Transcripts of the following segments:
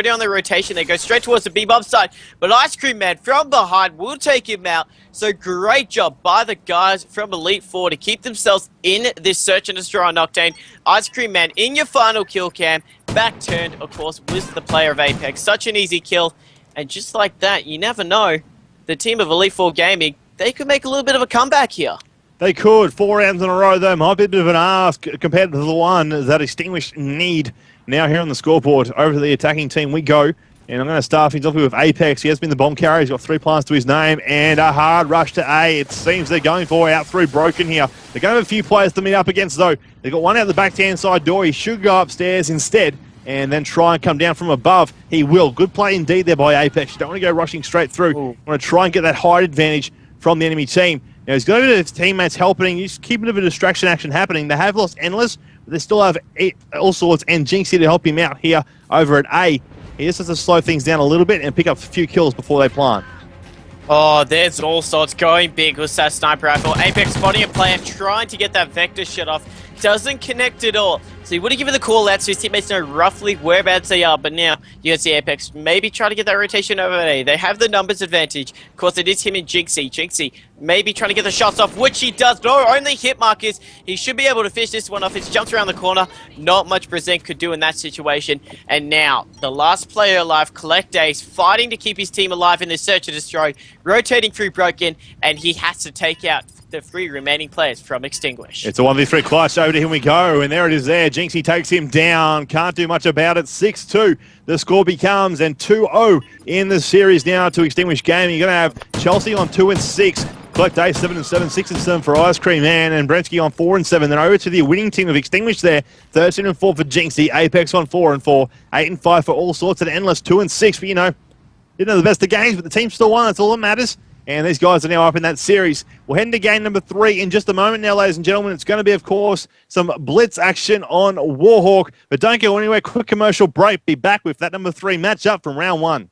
down the rotation. They go straight towards the Bebop side. But Ice Cream Man from behind will take him out. So great job by the guys from Elite Four to keep themselves in this search and destroy on Octane. Ice Cream Man in your final kill cam. Back turned, of course, was the player of Apex. Such an easy kill. And just like that, you never know. The team of Elite Four Gaming, they could make a little bit of a comeback here. They could. 4 rounds in a row, though. Might be a bit of an ask compared to the one that Extinguished need. Now here on the scoreboard, over to the attacking team we go. And I'm going to start things off with Apex. He has been the bomb carrier. He's got 3 plants to his name. And a hard rush to A. It seems they're going for out through Broken here. They're going to have a few players to meet up against, though. They've got one out the back-hand side door. He should go upstairs instead and then try and come down from above. He will. Good play indeed there by Apex. You don't want to go rushing straight through. You want to try and get that height advantage from the enemy team. Now, he's got a bit of his teammates helping. He's keeping a bit of a distraction action happening. They have lost Endless, but they still have All Sorts and Jinxie to help him out here over at A. He just has to slow things down a little bit and pick up a few kills before they plant. Oh, there's All Sorts going big with that sniper rifle. Apex spotting a player, trying to get that Vector shut off. Doesn't connect at all. So he would have given the call out so his teammates know roughly whereabouts they are. But now you can see Apex maybe try to get that rotation over A. They have the numbers advantage. Of course, it is him and Jinxie. Jinxie maybe trying to get the shots off, which he does. No, only hit markers. He should be able to finish this one off. It's jumps around the corner. Not much Present could do in that situation. And now, the last player alive, Collect Ace, fighting to keep his team alive in the search and destroy, rotating through Broken, and he has to take out the 3 remaining players from Extinguish. It's a 1v3 clutch. Over to him we go, and there it is there. Jinxie takes him down. Can't do much about it. 6-2 the score becomes, and 2-0 in the series now to Extinguish Gaming. You're going to have Chelsea on 2 and 6. Collect Ace 7 and 7, 6 and 7 for Ice Cream Man, and Brensky on 4 and 7. Then over to the winning team of Extinguish there, 13 and 4 for Jinxie. Apex on 4 and 4, 8 and 5 for All Sorts, and Endless 2 and 6. But you know, didn't have the best of games, but the team still won. That's all that matters. And these guys are now up in that series. We'll head into game number 3 in just a moment now, ladies and gentlemen. It's going to be, of course, some blitz action on Warhawk. But don't go anywhere. Quick commercial break. Be back with that number 3 matchup from round 1.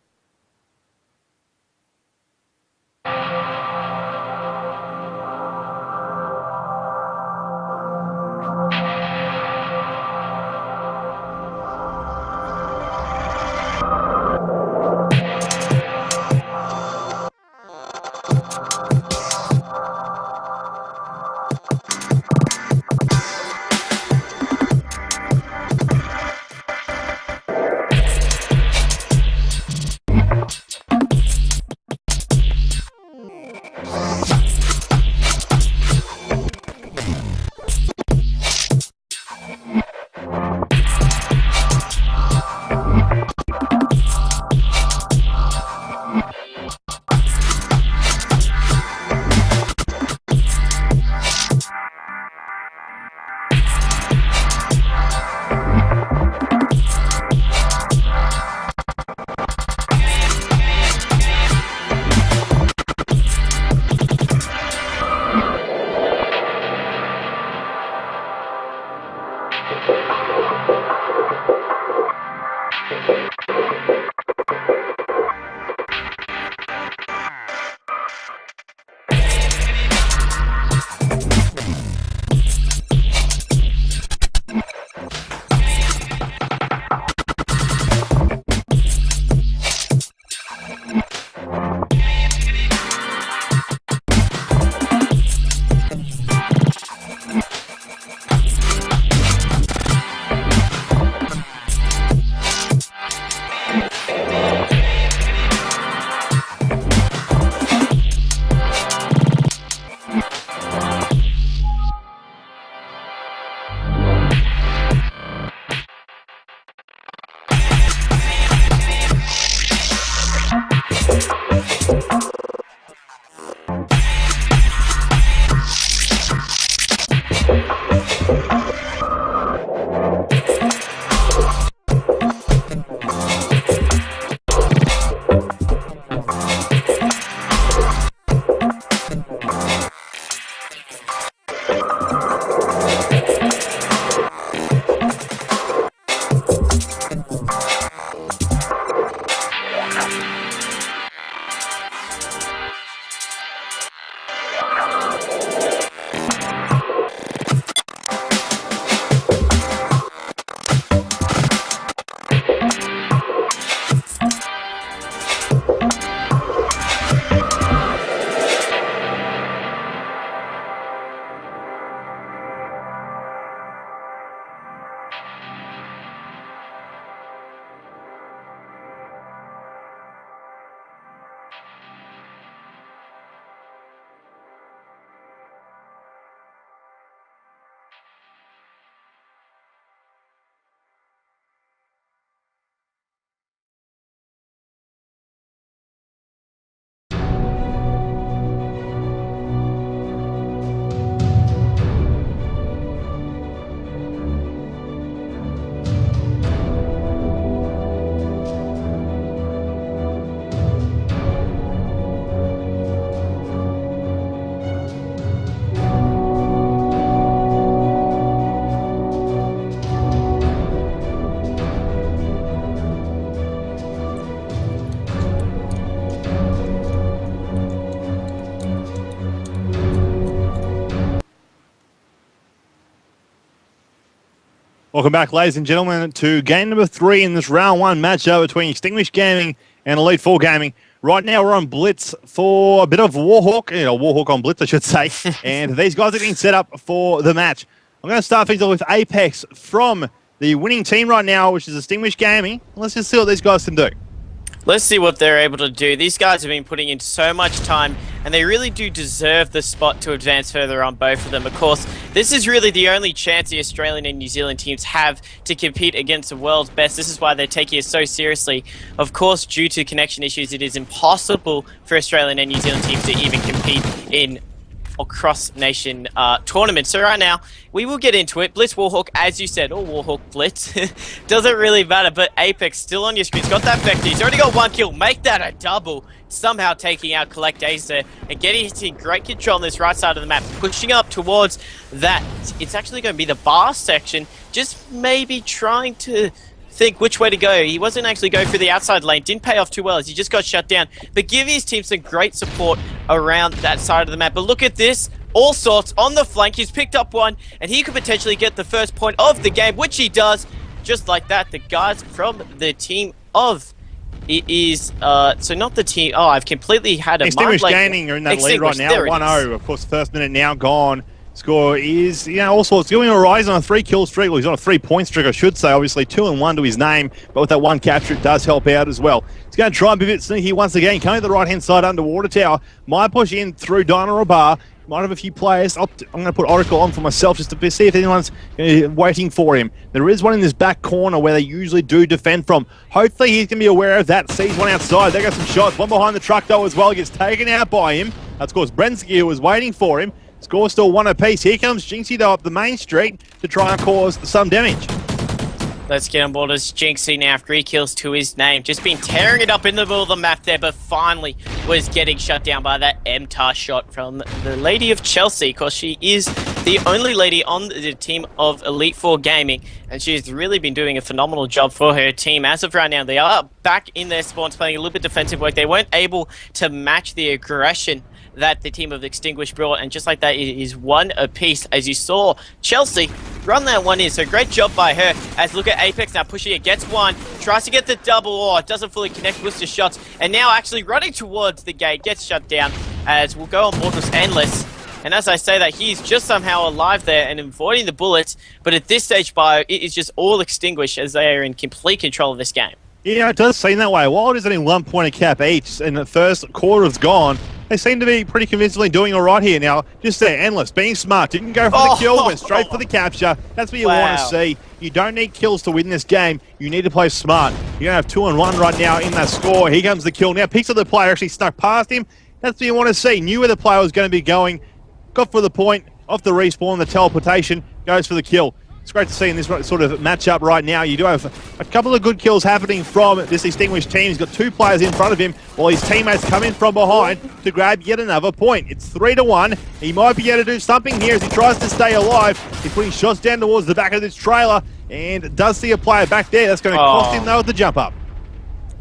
Welcome back, ladies and gentlemen, to game number 3 in this round 1 matchup between Extinguished Gaming and Elite 4 Gaming. Right now, we're on Blitz for a bit of Warhawk, Warhawk on Blitz, I should say, and these guys are getting set up for the match. I'm going to start things off with Apex from the winning team right now, which is Extinguished Gaming. Let's just see what these guys can do. Let's see what they're able to do. These guys have been putting in so much time, and they really do deserve the spot to advance further on, both of them. Of course, this is really the only chance the Australian and New Zealand teams have to compete against the world's best. This is why they're taking it so seriously. Of course, due to connection issues, it is impossible for Australian and New Zealand teams to even compete in cross-nation tournaments. So right now, we will get into it. Blitz Warhawk, as you said, or Warhawk Blitz, doesn't really matter, but Apex still on your screen. He's got that vector. He's already got 1 kill. Make that a double. Somehow taking out Collect Ace there and getting into great control on this right side of the map, pushing up towards that. It's actually going to be the bar section, just maybe trying to think which way to go. He wasn't actually going through the outside lane. Didn't pay off too well as he just got shut down. But giving his team some great support around that side of the map. But look at this. All sorts on the flank. He's picked up one, and he could potentially get the first point of the game, which he does. Just like that, the guys from the team of... It is, so not the team... Oh, I've completely had a... Extinguished Gaming are in that lead right now. 1-0. Of course, first minute now gone. Score is, all sorts. Going to rise on a 3-kill streak. Well, he's on a 3-point streak, I should say. Obviously, 2-1 to his name. But with that 1 capture, it does help out as well. He's going to try and be a bit sneaky once again. Coming to the right-hand side under Water Tower. Might push in through Dino or Bar. Might have a few players. I'm going to put Oracle on for myself just to see if anyone's waiting for him. There is one in this back corner where they usually do defend from. Hopefully he's going to be aware of that. Sees one outside. They got some shots. One behind the truck though as well. He gets taken out by him. That's of course Brensky, who was waiting for him. Score still 1 apiece. Here comes Jinxie though up the main street to try and cause some damage. Let's get on board as Jinxie now. 3 kills to his name. Just been tearing it up in the middle of the map there, but finally was getting shut down by that MTAR shot from the Lady of Chelsea, because she is the only lady on the team of Elite 4 Gaming, and she's really been doing a phenomenal job for her team. As of right now, they are back in their spawns playing a little bit defensive work. They weren't able to match the aggression that the team of Extinguished brought, and just like that, it is 1 apiece. As you saw Chelsea run that one in, so great job by her. As look at Apex now pushing it, gets 1, tries to get the double, or it doesn't fully connect with the shots, and now actually running towards the gate, gets shut down. As we'll go on board with Endless, and as I say that, he's just somehow alive there and avoiding the bullets, but at this stage, Bio, it is just all Extinguished as they are in complete control of this game. Yeah, it does seem that way. While it is only 1 point a cap each, and the first quarter is gone, they seem to be pretty convincingly doing all right here. Now, just there, Endless, being smart, didn't go for the kill, went straight for the capture. That's what you want to see. You don't need kills to win this game. You need to play smart. You're going to have 2-1 right now in that score. Here comes the kill. Now, picks up the player, actually snuck past him. That's what you want to see. Knew where the player was going to be going. Got for the point, off the respawn, the teleportation, goes for the kill. It's great to see in this sort of matchup right now. You do have a couple of good kills happening from this Extinguished team. He's got 2 players in front of him while his teammates come in from behind to grab yet another point. It's 3-1. He might be able to do something here as he tries to stay alive. He's putting shots down towards the back of this trailer and does see a player back there. That's going to cost him though with the jump up.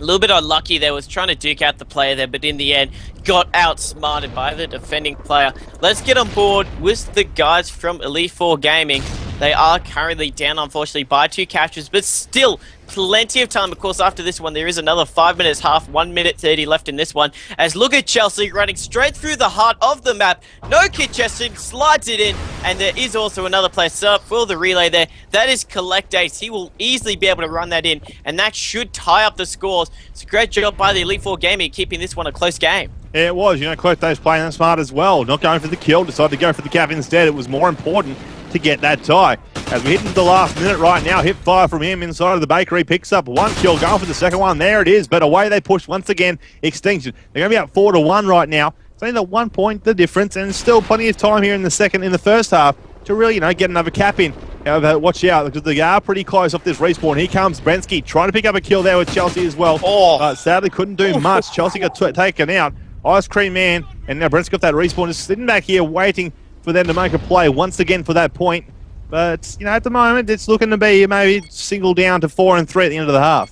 A little bit unlucky there, was trying to duke out the player there, but in the end, got outsmarted by the defending player. Let's get on board with the guys from Elite 4 Gaming. They are currently down, unfortunately, by 2 captures, but still plenty of time. Of course, after this one, there is another 5 minutes half, 1 minute 30 left in this one. As look at Chelsea running straight through the heart of the map. No kit chesting, slides it in, and there is also another player set up for the relay there. That is Collect Ace. He will easily be able to run that in, and that should tie up the scores. It's a great job by the Elite 4 Gaming keeping this one a close game. Yeah, it was. Collect Ace playing that smart as well. Not going for the kill, decided to go for the cap instead. It was more important to get that tie. As we hit into the last minute right now, hip fire from him inside of the bakery, picks up 1 kill, going for the second one. There it is, but away they push once again. Extinction. They're going to be up 4-1 right now. It's only the 1 point, the difference, and still plenty of time here in the first half to really, get another cap in. However, watch out, because they are pretty close off this respawn. Here comes Brensky, trying to pick up a kill there with Chelsea as well. But sadly couldn't do much. Chelsea got taken out. Ice Cream Man, and now Brent's got that respawn, just sitting back here waiting for them to make a play once again for that point. But, at the moment, it's looking to be maybe single down to 4-3 at the end of the half.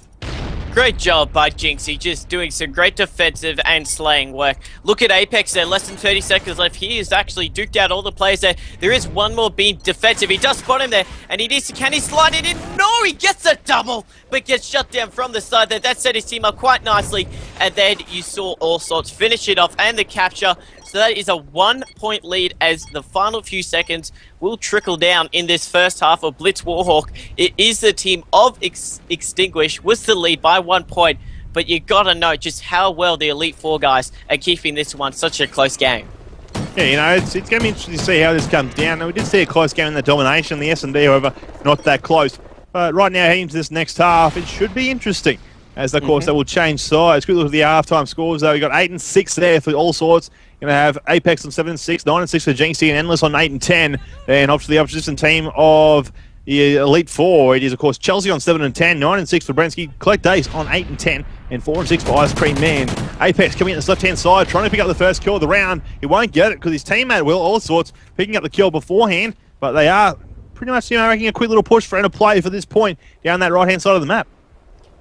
Great job by Jinxie, just doing some great defensive and slaying work. Look at Apex there, less than 30 seconds left. He has actually duked out all the players there. There is one more being defensive. He does spot him there, and he needs to, can he slide it in? No, he gets a double, but gets shut down from the side there. That set his team up quite nicely, and then you saw All Sorts finish it off and the capture. So that is a 1-point lead as the final few seconds will trickle down in this first half of Blitz Warhawk. It is the team of Extinguish with the lead by 1 point, but you gotta know just how well the Elite Four guys are keeping this one such a close game. Yeah, you know, it's going to be interesting to see how this comes down. Now, we did see a close game in the domination. The S&D, however, not that close. But right now, heading to this next half, it should be interesting. As, of course, they will change sides. Quick look at the halftime scores, though. We got 8 and 6 there for All Sorts. Going to have Apex on 7 and 6, 9 and 6 for Jinxie, and Endless on 8 and 10. Then, obviously, the opposition team of the Elite Four, it is, of course, Chelsea on 7 and 10, 9 and 6 for Brensky, Collect Ace on 8 and 10, and 4 and 6 for Ice Cream Man. Apex coming in this left-hand side, trying to pick up the first kill of the round. He won't get it because his teammate will, All Sorts, picking up the kill beforehand, but they are pretty much, making a quick little push for end of play for this point down that right-hand side of the map.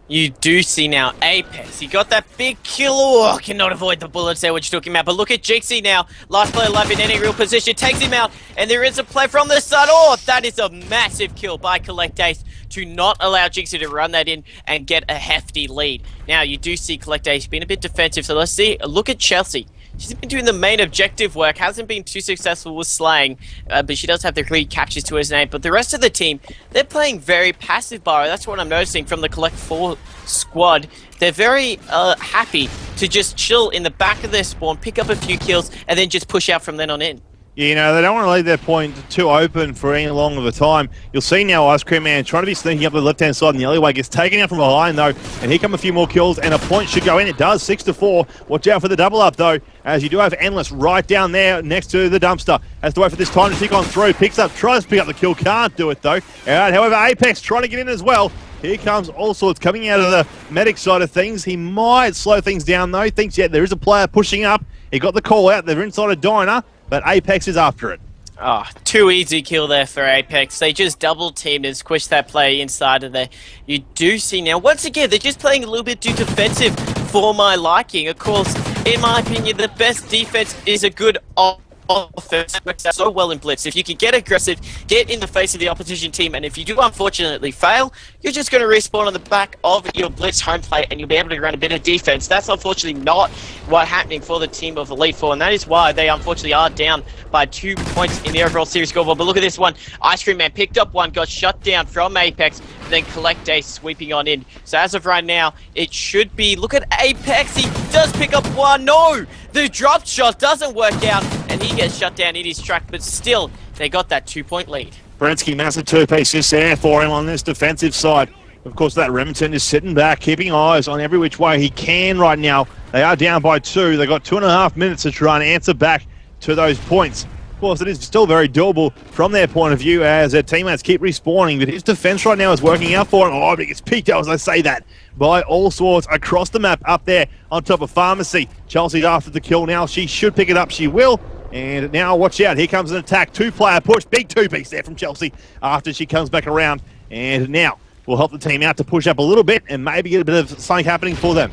You do see now Apex. He got that big kill. Oh, cannot avoid the bullets there which took him out. But look at Jinxie now. Last player alive in any real position. Takes him out. And there is a play from the side. Oh, that is a massive kill by Collect Ace to not allow Jinxie to run that in and get a hefty lead. Now, you do see Collect Ace being a bit defensive. So let's see. Look at Chelsea. She's been doing the main objective work, hasn't been too successful with slaying, but she does have the 3 captures to his name. But the rest of the team, they're playing very passive, Barrow. That's what I'm noticing from the Collect 4 squad. They're very happy to just chill in the back of their spawn, pick up a few kills, and then just push out from then on in. You know, they don't want to leave their point too open for any long of a time. You'll see now Ice Cream Man trying to be sneaking up the left-hand side in the alleyway. Gets taken out from behind, though. And here come a few more kills, and a point should go in. It does, 6-4. Watch out for the double-up, though, as you do have Endless right down there next to the dumpster. Has to wait for this time to tick on through. Picks up, tries to pick up the kill. Can't do it, though. All right, however, Apex trying to get in as well. Here comes All Sorts coming out of the medic side of things. He might slow things down, though. Thinks, yeah, there is a player pushing up. He got the call out. They're inside a diner, but Apex is after it. Oh, too easy kill there for Apex. They just double-teamed and squished that play inside of there. You do see now, once again, they're just playing a little bit too defensive for my liking. Of course, in my opinion, the best defense is a good offense. Works out so well in Blitz. If you can get aggressive, get in the face of the opposition team, and if you do unfortunately fail, you're just going to respawn on the back of your Blitz home plate and you'll be able to run a bit of defense. That's unfortunately not what's happening for the team of Elite Four, and that is why they unfortunately are down by 2 points in the overall series scoreboard. But look at this one. Ice Cream Man picked up one, got shut down from Apex, then Collect Ace sweeping on in. So as of right now, it should be, look at Apex, he does pick up one. No, the drop shot doesn't work out, and he gets shut down in his track, but still, they got that 2-point lead. Brensky, massive 2-piece just there for him on this defensive side. Of course, that Remington is sitting back, keeping eyes on every which way he can right now. They are down by 2. They've got 2.5 minutes to try and answer back to those points. Of course, it is still very doable from their point of view as their teammates keep respawning, but his defense right now is working out for him. Oh, but he gets peeked out as I say that by All Sorts across the map up there on top of Pharmacy. Chelsea's after the kill now. She should pick it up. She will. And now watch out. Here comes an attack. 2-player push. Big 2-piece there from Chelsea after she comes back around. And now will help the team out to push up a little bit and maybe get a bit of something happening for them.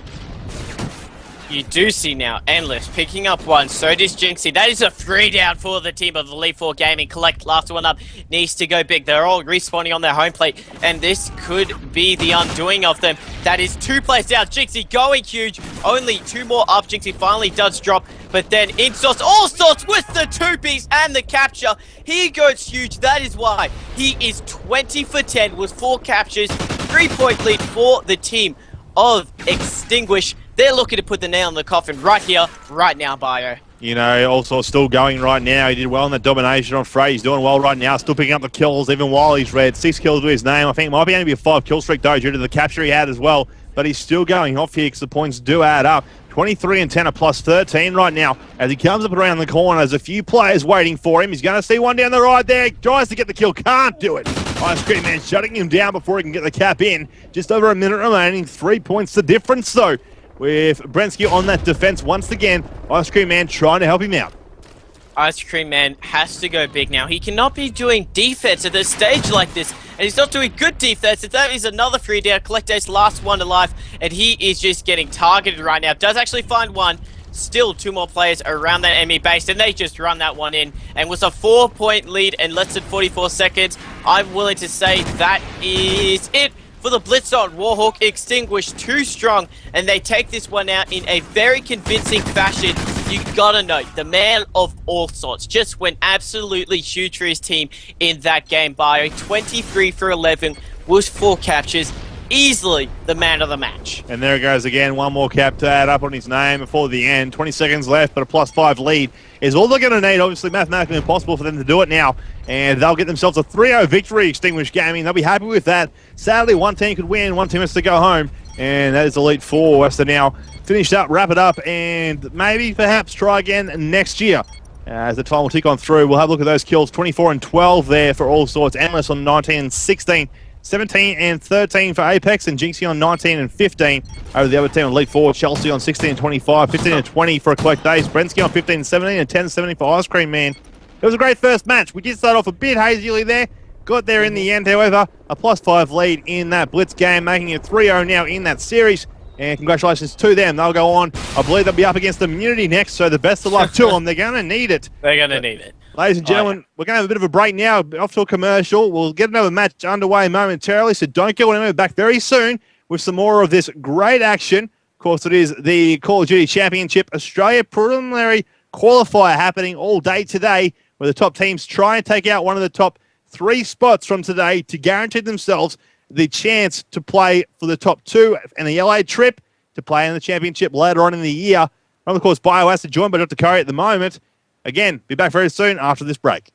You do see now Endless picking up one, so does Jinxie. That is a 3 down for the team of Elite Four Gaming. Collect last one up, needs to go big. They're all respawning on their home plate, and this could be the undoing of them. That is 2 plays down. Jinxie going huge. Only 2 more up. Jinxie finally does drop, but then in sorts, All Sorts with the 2-piece and the capture. He goes huge. That is why he is 20 for 10 with 4 captures, 3-point lead for the team of Extinguish. They're looking to put the nail in the coffin right here, right now, Bio. You know, also still going right now. He did well in the domination on Frey. He's doing well right now, still picking up the kills even while he's red. 6 kills to his name. I think it might be only be a 5-kill streak, though, due to the capture he had as well. But he's still going off here because the points do add up. 23 and 10 are plus 13 right now. As he comes up around the corner, there's a few players waiting for him. He's going to see one down the right there. Tries to get the kill. Can't do it. Ice Cream Man shutting him down before he can get the cap in. Just over a minute remaining. 3 points the difference, though, with Brensky on that defense once again. Ice Cream Man trying to help him out. Ice Cream Man has to go big now. He cannot be doing defense at a stage like this. and he's not doing good defense. That is another 3 down. Collecte's last one alive, and he is just getting targeted right now. Does actually find one. Still 2 more players around that enemy base, and they just run that one in. And with a 4-point lead in less than 44 seconds, I'm willing to say that is it for the Blitzdot. Warhawk extinguished too strong, and they take this one out in a very convincing fashion. You gotta note, the man of all sorts just went absolutely huge for his team in that game by 23 for 11 with 4 captures. Easily the man of the match. And there it goes again. One more cap to add up on his name before the end. 20 seconds left, but a +5 lead is all they're going to need. Obviously, mathematically impossible for them to do it now. And they'll get themselves a 3-0 victory, Extinguished Gaming. They'll be happy with that. Sadly, one team could win, one team has to go home. And that is Elite Four. Has to now finish up, wrap it up, and maybe perhaps try again next year. As the time will tick on through, we'll have a look at those kills. 24 and 12 there for All Sorts. Endless on 19 and 16. 17 and 13 for Apex, and Jinxie on 19 and 15 over the other team on Elite Four. Chelsea on 16 and 25, 15 and 20 for a Collect Days. Brensky on 15 and 17, and 10 and 17 for Ice Cream Man. It was a great first match. We did start off a bit hazily there. Got there in the end, however. A +5 lead in that Blitz game, making it 3-0 now in that series. And congratulations to them. They'll go on. I believe they'll be up against Immunity next, so the best of luck to them. They're going to need it. They're going to need it. Ladies and gentlemen, we're going to have a bit of a break now, off to a commercial. We'll get another match underway momentarily, so don't go anywhere. Back very soon with some more of this great action. Of course, it is the Call of Duty Championship Australia preliminary qualifier happening all day today, where the top teams try and take out one of the top 3 spots from today to guarantee themselves the chance to play for the top 2 and the LA trip to play in the championship later on in the year. And of course, Bioacid joined by Dr. Curry at the moment. Again, be back very soon after this break.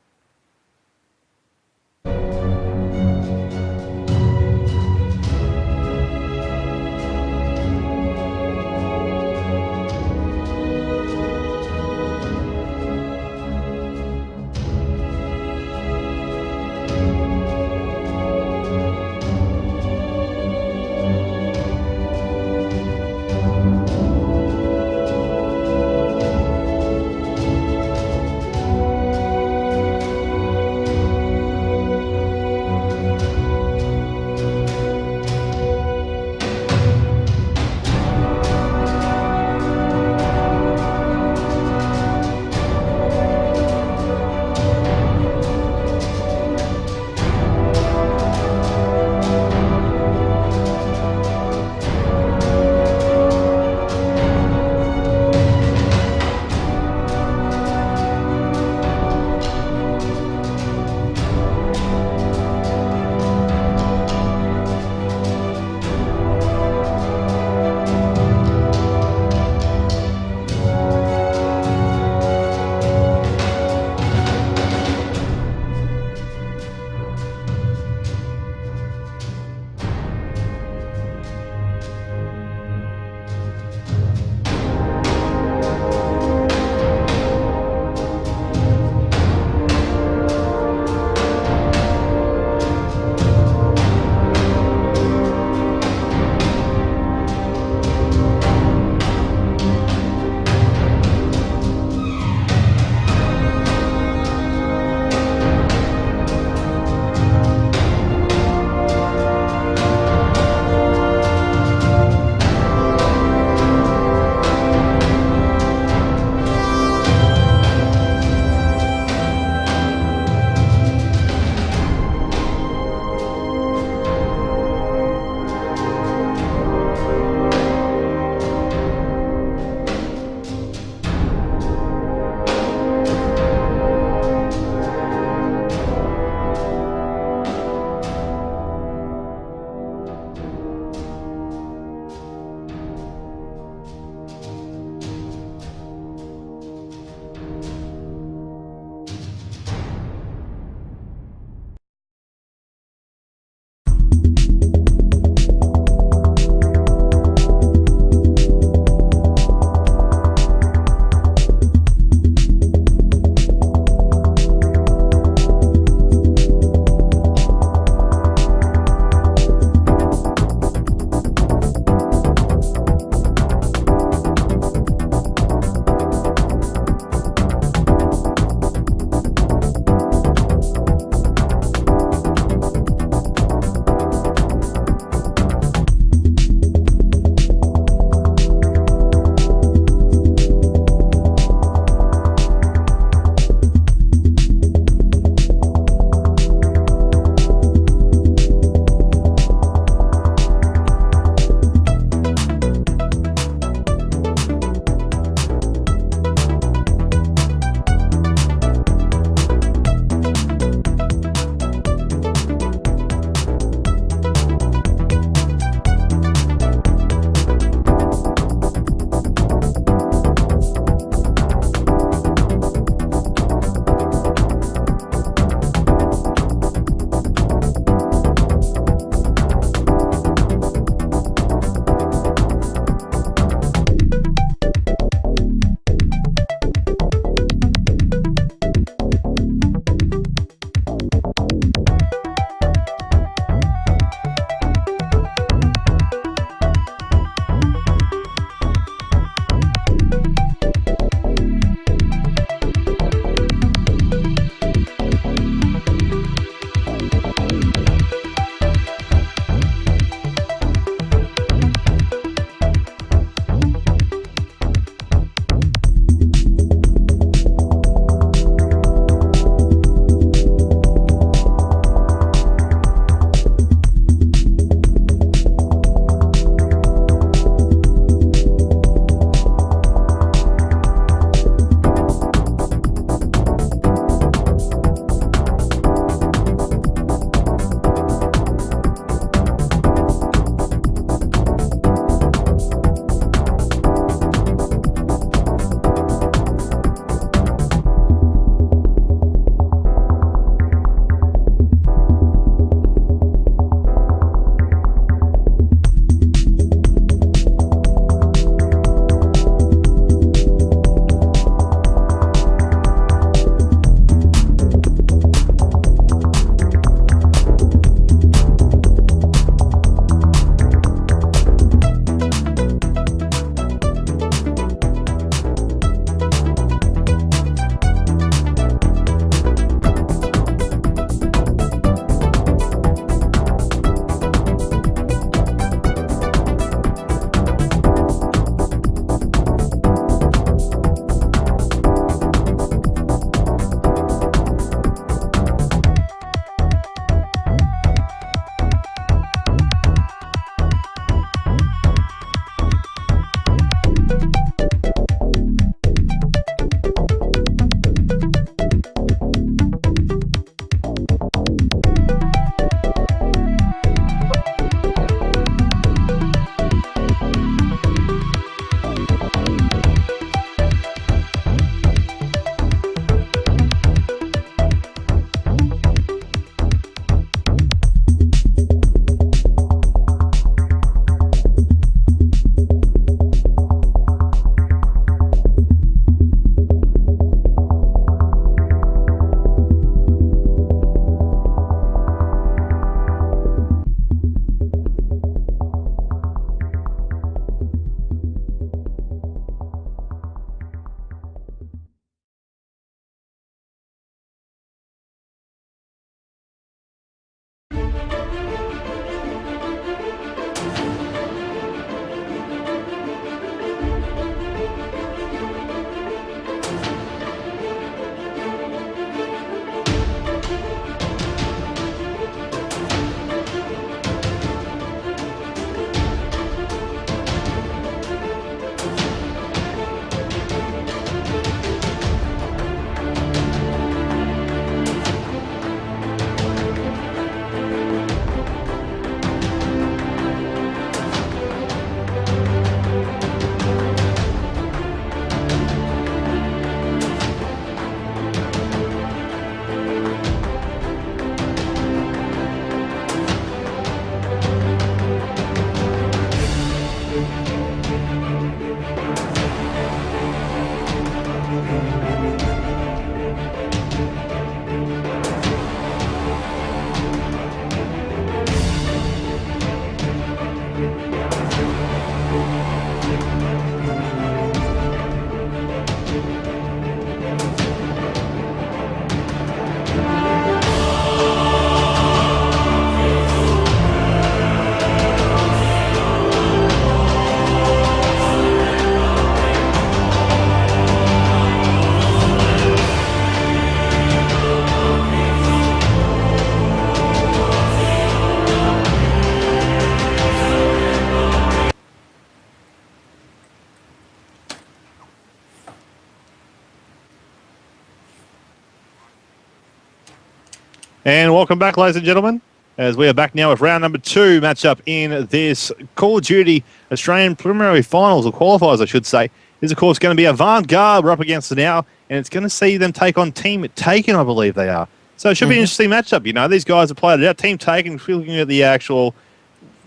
And welcome back, ladies and gentlemen, as we are back now with round number 2 matchup in this Call of Duty Australian Preliminary Finals, or qualifiers, I should say. This is, of course, going to be Avant-Garde we're up against now, and it's going to see them take on Team Taken, I believe they are. So it should be an interesting matchup. You know, these guys have played it out. Team Taken, looking at the actual,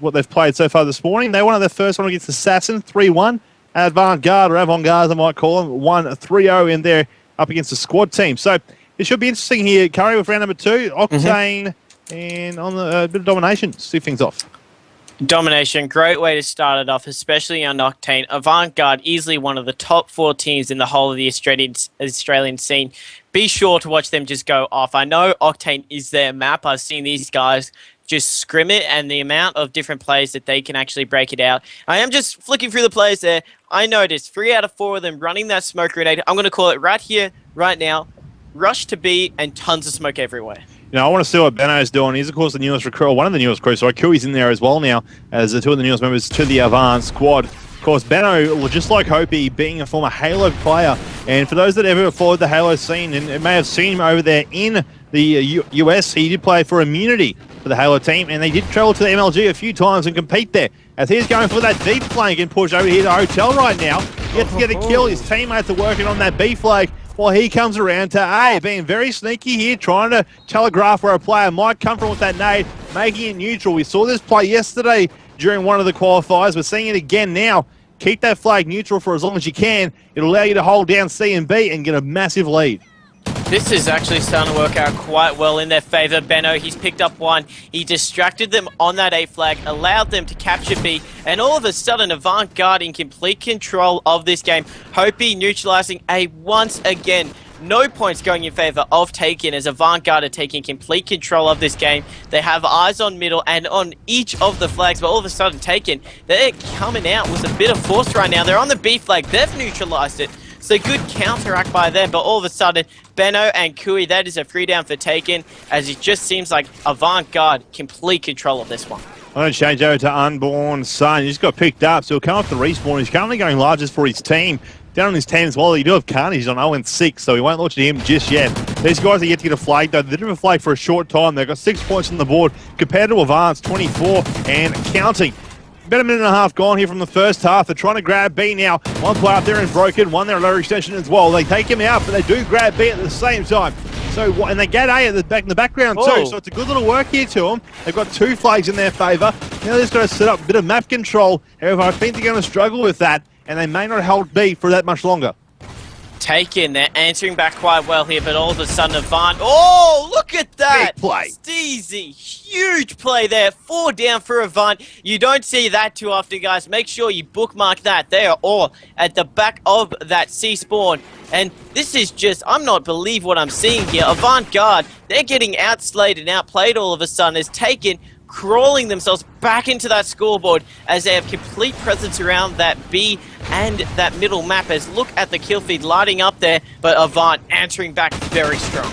what they've played so far this morning, they won their first one against Assassin, 3-1. Avant-Garde, or Avant-Garde, I might call them, 1-3-0 in there up against the squad team. So it should be interesting here. Curry with round number 2, Octane, and on the bit of domination, see things off. Domination, great way to start it off, especially on Octane. Avant-Garde, easily one of the top 4 teams in the whole of the Australian scene. Be sure to watch them just go off. I know Octane is their map. I've seen these guys just scrim it, and the amount of different plays that they can actually break it out. I am just flicking through the plays there. I noticed 3 out of 4 of them running that smoke grenade. I'm going to call it right here, right now. Rush to B and tons of smoke everywhere. You know, I want to see what Benno's doing. He's, of course, the newest recruit, one of the newest recruits. So Kui's in there as well now as 2 of the newest members to the Avant squad. Of course, Benno, just like Hopi, being a former Halo player. And for those that ever followed the Halo scene and may have seen him over there in the US, he did play for Immunity for the Halo team. And they did travel to the MLG a few times and compete there. As he's going for that deep flank and push over here to Hotel right now. He gets to get a kill. His teammates are working on that B flag. Well, he comes around to A, being very sneaky here, trying to telegraph where a player might come from with that nade, making it neutral. We saw this play yesterday during one of the qualifiers. We're seeing it again now. Keep that flag neutral for as long as you can. It'll allow you to hold down C and B and get a massive lead. This is actually starting to work out quite well in their favour. Benno, he's picked up 1. He distracted them on that A flag, allowed them to capture B, and all of a sudden, Avant-Garde in complete control of this game. Hopi neutralising A once again. No points going in favour of Taken, as Avant-Garde are taking complete control of this game. They have eyes on middle and on each of the flags, but all of a sudden Taken, they're coming out with a bit of force right now. They're on the B flag. They've neutralised it. So good counteract by them, but all of a sudden, Benno and Kui, that is a free down for Taken, as it just seems like Avant-Garde complete control of this one. I'm going to change over to Unborn Sun. He just got picked up, so he'll come off the respawn. He's currently going largest for his team. Down on his team as well, you do have Carnage on 0-6, so he won't launch at him just yet. These guys are yet to get a flag, though. They did have a flag for a short time. They've got 6 points on the board compared to Avant's 24 and counting. About a minute and a half gone here from the first half. They're trying to grab B now. One player up there is broken. One there, lower extension as well. They take him out, but they do grab B at the same time. So, and they get A at the back in the background too. So it's a good little work here to them. They've got 2 flags in their favour. Now they're just going to set up a bit of map control. However, I think they're going to struggle with that, and they may not hold B for that much longer. Taken, they're answering back quite well here, but all of a sudden Avant, oh, look at that! Big play. Steezy, huge play there, 4 down for Avant. You don't see that too often, guys. Make sure you bookmark that. They are all at the back of that C spawn. And this is just, I'm not believe what I'm seeing here. Avant-Garde, they're getting outslayed and outplayed all of a sudden. As Taken crawling themselves back into that scoreboard as they have complete presence around that B and that middle map. As look at the kill feed lighting up there, but Avant answering back very strong.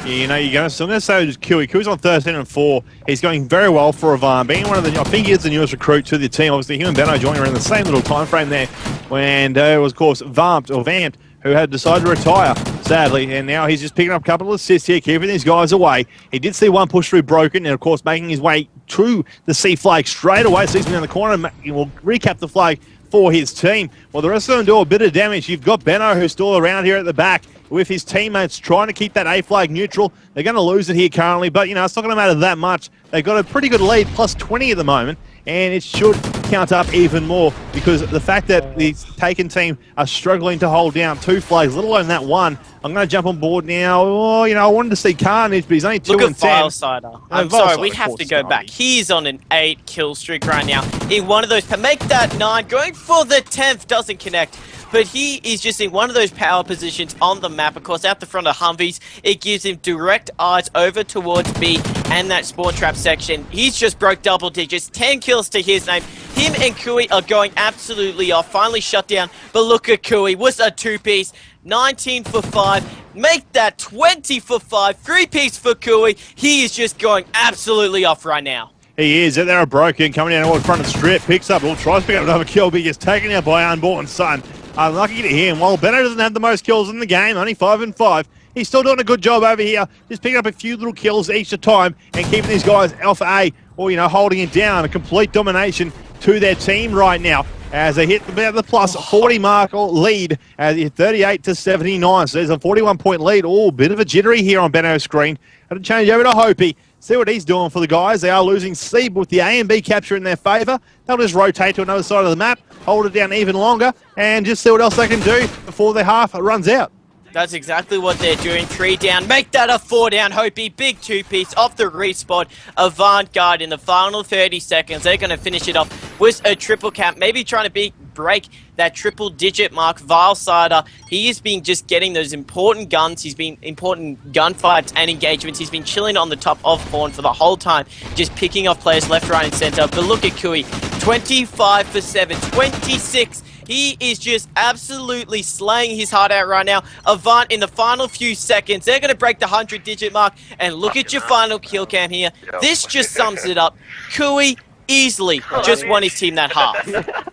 Yeah, you know, I'm going to say just Kui. Kui's on 13-4. He's going very well for Avant. Being one of the, I think he is the newest recruit to the team. Obviously, him and Benno joining around the same little time frame there. When it was, of course, Vamped, who had decided to retire, sadly, and now he's just picking up a couple of assists here, keeping these guys away. He did see one push through broken, and of course making his way to the C flag straight away. Sees him in the corner, and he will recap the flag for his team. Well, the rest of them do a bit of damage. You've got Benno, who's still around here at the back with his teammates trying to keep that A flag neutral. They're going to lose it here currently, but, you know, it's not going to matter that much. They've got a pretty good lead, plus 20 at the moment, and it should count up even more because the fact that the Taken team are struggling to hold down 2 flags, let alone that one. I'm going to jump on board now. Oh, you know, I wanted to see Carnage, but he's only 2 and 10. Look at Vilesider. I'm sorry, we have to go back. He's on an 8 kill streak right now. In one of those, make that 9, going for the 10th, doesn't connect. But he is just in one of those power positions on the map. Of course, out the front of Humvees, it gives him direct eyes over towards B and that spawn trap section. He's just broke double digits, 10 kills to his name. Him and Kui are going absolutely off, finally shut down. But look at Kui, was a 2-piece, 19 for 5. Make that 20 for 5, 3-piece for Kui. He is just going absolutely off right now. He is. They're a broken, coming down in front of strip, picks up, tries to pick up another kill, but he gets taken out by Unborn Sun. Unlucky to him. While Benno doesn't have the most kills in the game, only 5 and 5, he's still doing a good job over here, just picking up a few little kills each time and keeping these guys Alpha A, or, holding it down. A complete domination to their team right now as they hit about the plus 40 mark or lead at 38-79. So there's a 41-point lead. Oh, bit of a jittery here on Benno's screen. Had to change over to Hopi. See what he's doing for the guys. They are losing C, but with the A and B capture in their favour, they'll just rotate to another side of the map, hold it down even longer, and just see what else they can do before the half runs out. That's exactly what they're doing. 3 down. Make that a 4 down, Hopi. Big 2-piece off the respawn. Avant-Garde in the final 30 seconds. They're going to finish it off with a triple cap. Maybe trying to break that triple-digit mark. Vilesider, he has been just getting those important guns. He's been important gunfights and engagements. He's been chilling on the top of Horn for the whole time, just picking off players left, right, and center. But look at Kui. 25 for 7. 26. He is just absolutely slaying his heart out right now. Avant in the final few seconds. They're going to break the 100-digit mark. And look at your final kill cam here. This just sums it up. Kui easily just won his team that half.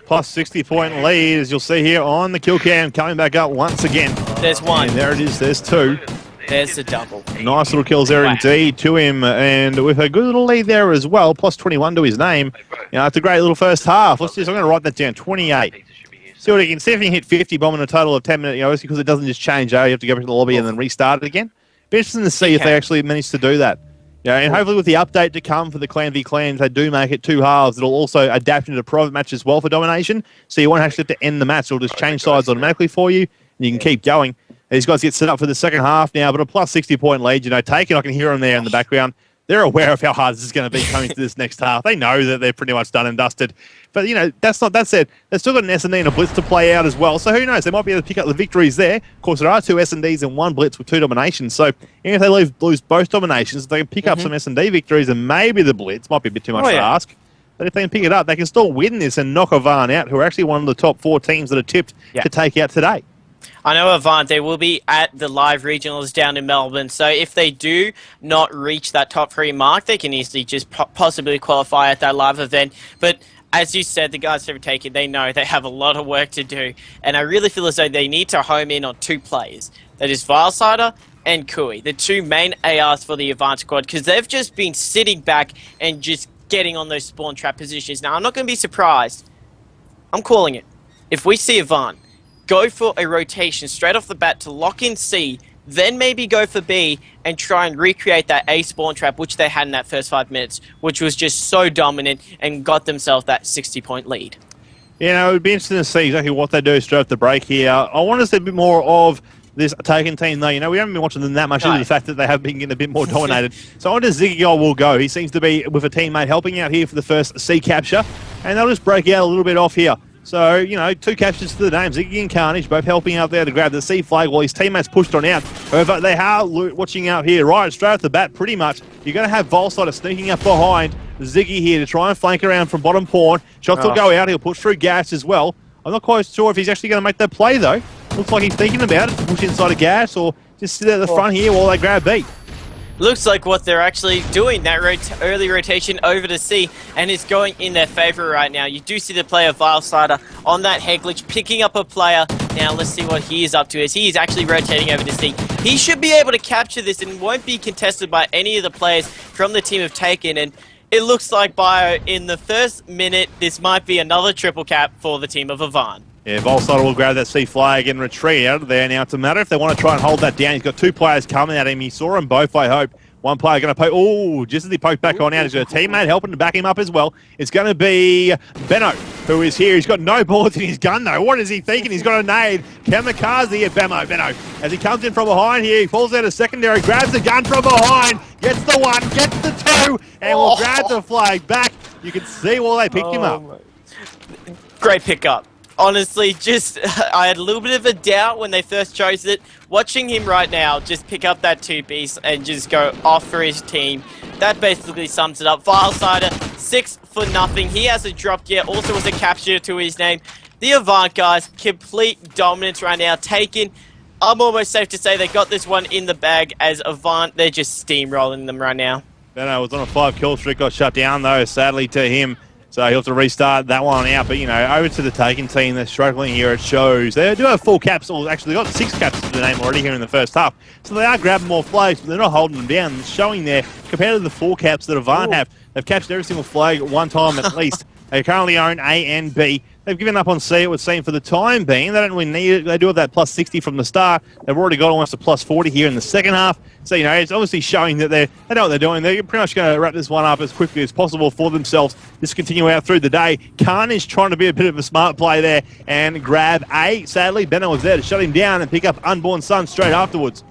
Plus 60-point lead, as you'll see here on the kill cam, coming back up once again. There's one. And there it is. There's 2. There's the double. Nice little kills there indeed to him, and with a good little lead there as well, plus 21 to his name. It's a great little first half. I'm going to write that down, 28. See what he can see if he can hit 50 bomb in a total of 10 minutes, because it doesn't just change. You have to go back to the lobby and then restart it again. Be interesting to see if they actually manage to do that. And hopefully with the update to come for the Clan v Clans, they do make it 2 halves. It'll also adapt into a private match as well for domination, so you won't actually have to end the match. It'll just change sides automatically for you, and you can keep going. These guys get set up for the second half now, but a plus 60-point lead, taken. I can hear them there in the background. They're aware of how hard this is going to be coming to this next half. They know that they're pretty much done and dusted. But, that said, they've still got an S&D and a Blitz to play out as well. So who knows? They might be able to pick up the victories there. Of course, there are 2 S&Ds and 1 Blitz with 2 dominations. So even if they lose both dominations, they can pick up some S&D victories and maybe the Blitz. Might be a bit too much to ask. But if they can pick it up, they can still win this and knock Avant out, who are actually one of the top 4 teams that are tipped to take out today. I know Avant, they will be at the live regionals down in Melbourne, so if they do not reach that top 3 mark, they can easily just possibly qualify at that live event. But as you said, the guys who have taken, they know they have a lot of work to do, and I really feel as though they need to home in on 2 players. That is Vilesider and Kui, the 2 main ARs for the Avant squad, because they've just been sitting back and just getting on those spawn trap positions. Now, I'm not going to be surprised. I'm calling it. If we see Avant go for a rotation straight off the bat to lock in C, then maybe go for B and try and recreate that A spawn trap, which they had in that first 5 minutes, which was just so dominant and got themselves that 60-point lead. It would be interesting to see exactly what they do straight off the break here. I want to see a bit more of this Taken team, though. We haven't been watching them that much due to the fact that they have been getting a bit more dominated. So I wonder if Ziggy will go. He seems to be with a teammate helping out here for the first C capture, and they'll just break out a little bit off here. So, 2 captures to the name. Ziggy and Carnage both helping out there to grab the C flag while his teammates pushed on out. However, they are watching out here right straight off the bat pretty much. You're going to have Vilesider sneaking up behind Ziggy here to try and flank around from bottom pawn. Shots will go out. He'll push through gas as well. I'm not quite sure if he's actually going to make that play, though. Looks like he's thinking about it to push inside a gas or just sit at the front here while they grab B. Looks like what they're actually doing, that early rotation over to C, and it's going in their favor right now. You do see the player Vilesider on that head glitch, picking up a player. Now let's see what he is up to as he is actually rotating over to C. He should be able to capture this and won't be contested by any of the players from the team of Taken, and it looks like Bio, in the first minute, this might be another triple cap for the team of Avant. Yeah, Vilesider will grab that C flag and retreat out of there. Now, it's a matter if they want to try and hold that down. He's got 2 players coming at him. He saw them both, I hope. One player going to poke. Oh, just as he poked back on out, he's got a teammate helping to back him up as well. It's going to be Benno, who is here. He's got no bullets in his gun, though. What is he thinking? He's got a nade. Kamikaze at Benno. As he comes in from behind here, he falls out of secondary, grabs the gun from behind, gets the 1, gets the 2, and will grab the flag back. You can see why they picked him up. Great pickup. Honestly, I had a little bit of a doubt when they first chose it. Watching him right now just pick up that 2-piece and just go off for his team, that basically sums it up. Vilesider, 6 for nothing. He hasn't dropped yet. Also was a capture to his name. The Avant guys, complete dominance right now. Taken, I'm almost safe to say they got this one in the bag as Avant. They're just steamrolling them right now. Benno was on a 5-kill streak, got shut down though, sadly to him. So he'll have to restart that one out. But, over to the Taken team, they're struggling here, it shows. They do have 4 caps, or actually they've got 6 caps to the name already here in the first half. So they are grabbing more flags, but they're not holding them down. It's showing there, compared to the 4 caps that Avant have, they've captured every single flag at one time at least. They currently own A and B. They've given up on C, it would seem, for the time being. They don't really need it. They do have that plus 60 from the start. They've already got almost a plus 40 here in the second half. So, it's obviously showing that they know what they're doing. They're pretty much going to wrap this one up as quickly as possible for themselves. Just continue out through the day. Carnage trying to be a bit of a smart play there and grab A. Sadly, Benno was there to shut him down and pick up Unborn Sun straight afterwards.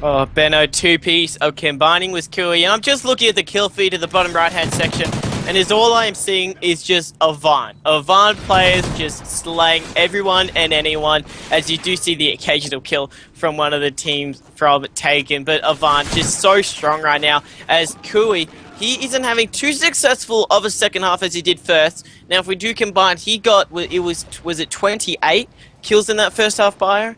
Oh, Benno, 2-piece of combining with Kui. And I'm just looking at the kill feed at the bottom right-hand section. And all I am seeing is just Avant. Avant players just slaying everyone and anyone, as you do see the occasional kill from one of the teams from Taken. But Avant just so strong right now, as Kui, he isn't having too successful of a second half as he did first. Now, if we do combine, he got, was it 28 kills in that first half, Bio?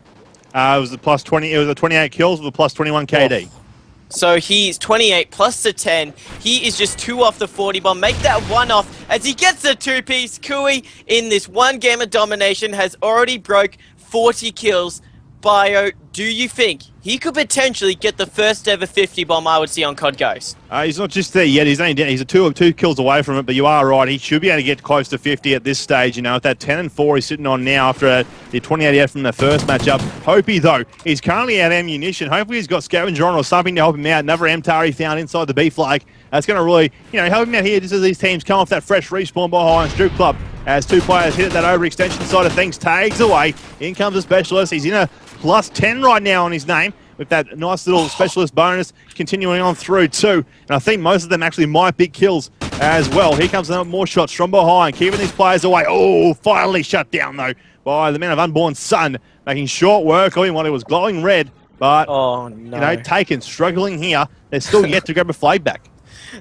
It was a plus 20. It was a 28 kills with a plus 21 KD. Oh. So he's 28 plus the 10. He is just 2 off the 40 bomb. Make that 1 off as he gets the 2-piece. Kui in this one game of domination has already broke 40 kills. Bio, do you think he could potentially get the first ever 50 bomb I would see on COD Ghost? He's not just there yet. He's only down. He's a two kills away from it, but you are right. He should be able to get close to 50 at this stage. With that 10-4 he's sitting on now after the 28 out from the first matchup. Hopey, though, is currently out of ammunition. Hopefully he's got Scavenger on or something to help him out. Another MTAR he found inside the B flag. That's going to really, help him out here just as these teams come off that fresh respawn behind Strip Club. As 2 players hit at that overextension side of things, tags away. In comes a specialist. He's in a plus 10 right now on his name, with that nice little specialist bonus continuing on through too. And I think most of them actually might be kills as well. Here comes more shots from behind, keeping these players away. Oh, finally shut down though by the man of Unborn Sun, making short work of him while it was glowing red. But, oh, no. Taken, struggling here. They're still yet to grab a flag back.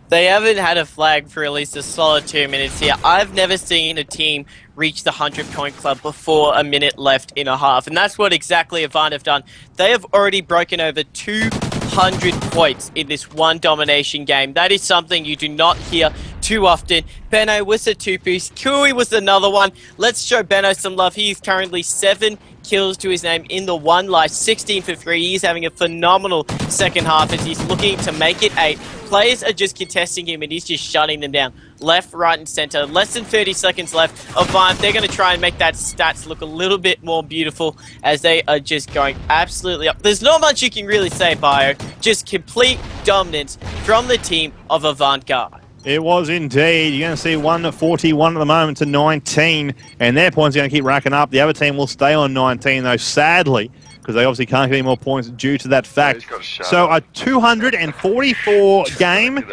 They haven't had a flag for at least a solid 2 minutes here. I've never seen a team reach the 100-point club before a minute left in a half. And that's what exactly Avant have done. They have already broken over 200 points in this one domination game. That is something you do not hear too often. Benno was a 2-piece. Kui was another one. Let's show Benno some love. He is currently 7 kills to his name in the one life, 16 for 3. He's having a phenomenal second half as he's looking to make it 8. Players are just contesting him and he's just shutting them down. Left, right, and center. Less than 30 seconds left of Vine. They're going to try and make that stats look a little bit more beautiful as they are just going absolutely up. There's not much you can really say, Bio. Just complete dominance from the team of Avant-Garde. It was indeed. You're going to see 141 at the moment to 19, and their points are going to keep racking up. The other team will stay on 19, though, sadly, because they obviously can't get any more points due to that fact. So a 244 game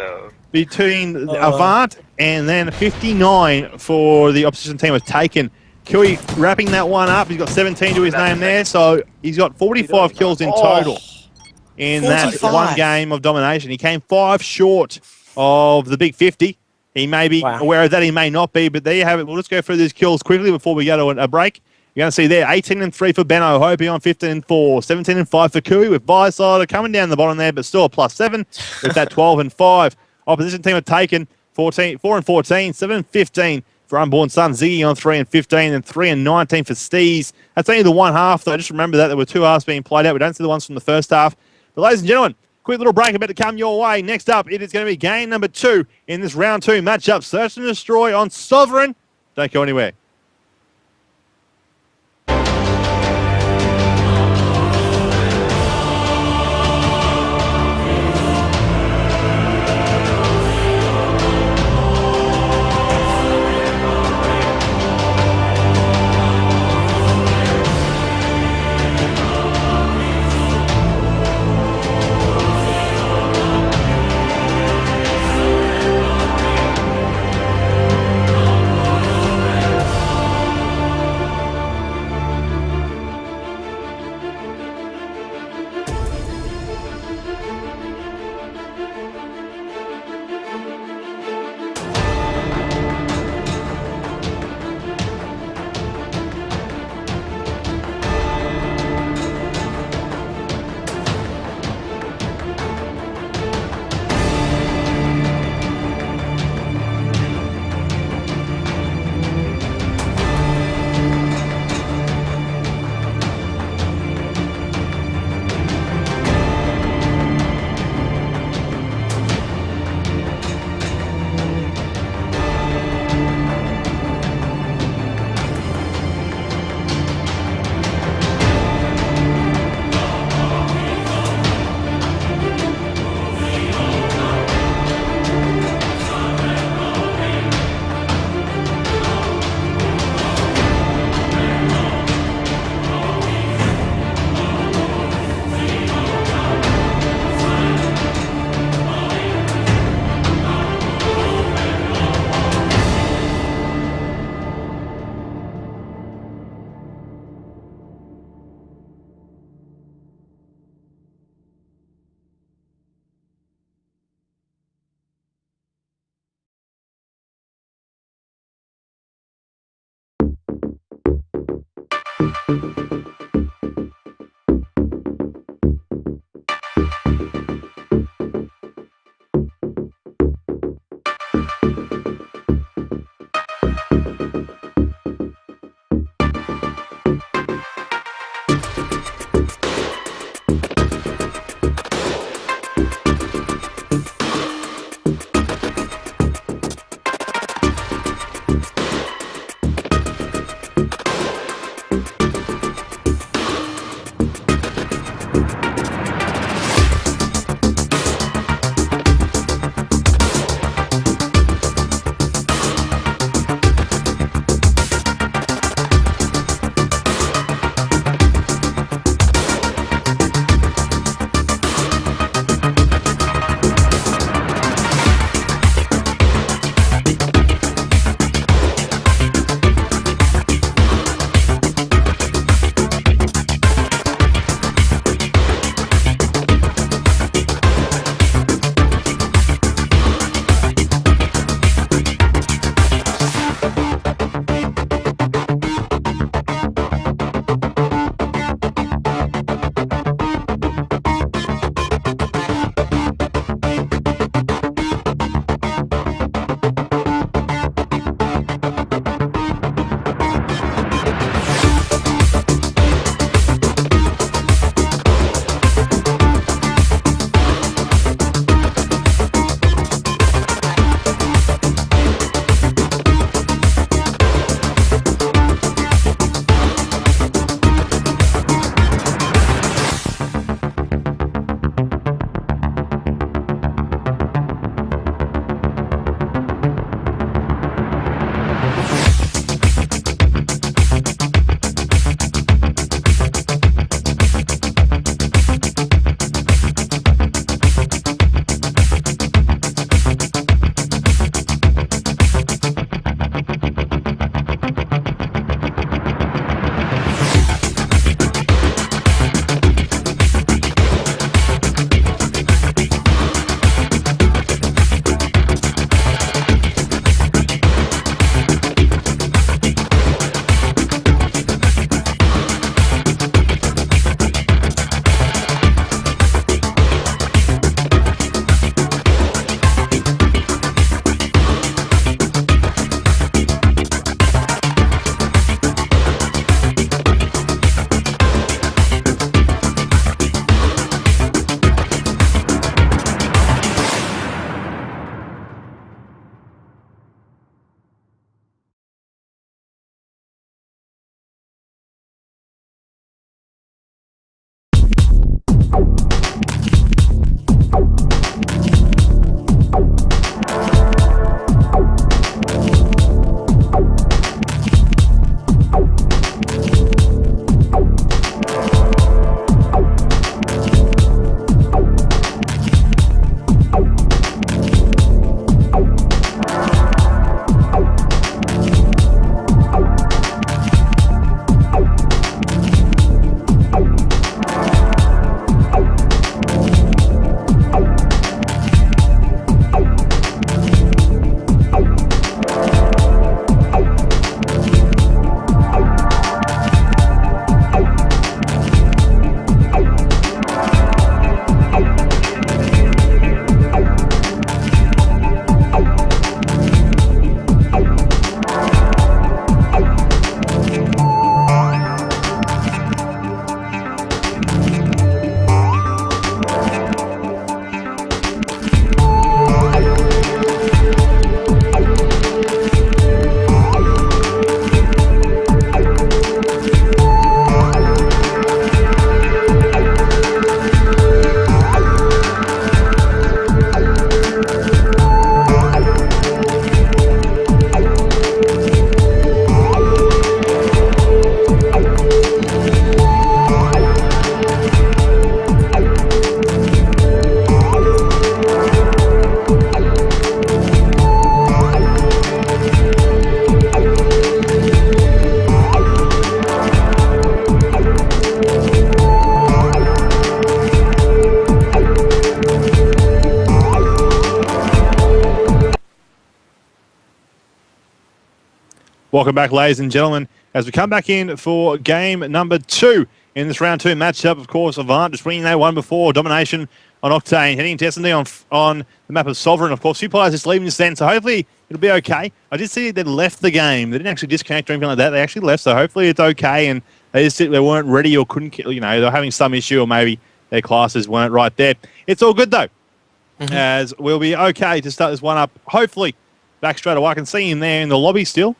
between Avant and then 59 for the opposition team was Taken. Kui wrapping that one up. He's got 17 to his name there, so he's got 45 kills in total in 45. That one game of domination. He came 5 short of the big 50. He may be aware of that, he may not be, but there you have it. We'll just go through these kills quickly before we go to a break. You're going to see there 18-3 for Benno, Hopey on 15-4, 17-5 for Kui, with Bisider coming down the bottom there, but still a +7 with that 12-5. Opposition team have taken 4-14, 7-15 for Unborn Sun, Ziggy on 3-15, and 3-19 for Steez. That's only the one half, though. Just remember that there were 2 halves being played out. We don't see the ones from the first half. But ladies and gentlemen, quick little break about to come your way. Next up, it is going to be game number 2 in this round 2 matchup. Search and Destroy on Sovereign. Don't go anywhere. Welcome back, ladies and gentlemen, as we come back in for game number 2 in this round 2 matchup. Of course, Avant just winning that one before domination on Octane, heading to S&D on the map of Sovereign. Of course, 2 players just leaving this then, so hopefully it'll be okay. I did see they left the game. They didn't actually disconnect or anything like that. They actually left, so hopefully it's okay, and they weren't ready or couldn't, they were having some issue, or maybe their classes weren't right there. It's all good, though, as we'll be okay to start this one up, hopefully, back straight away. I can see him there in the lobby still.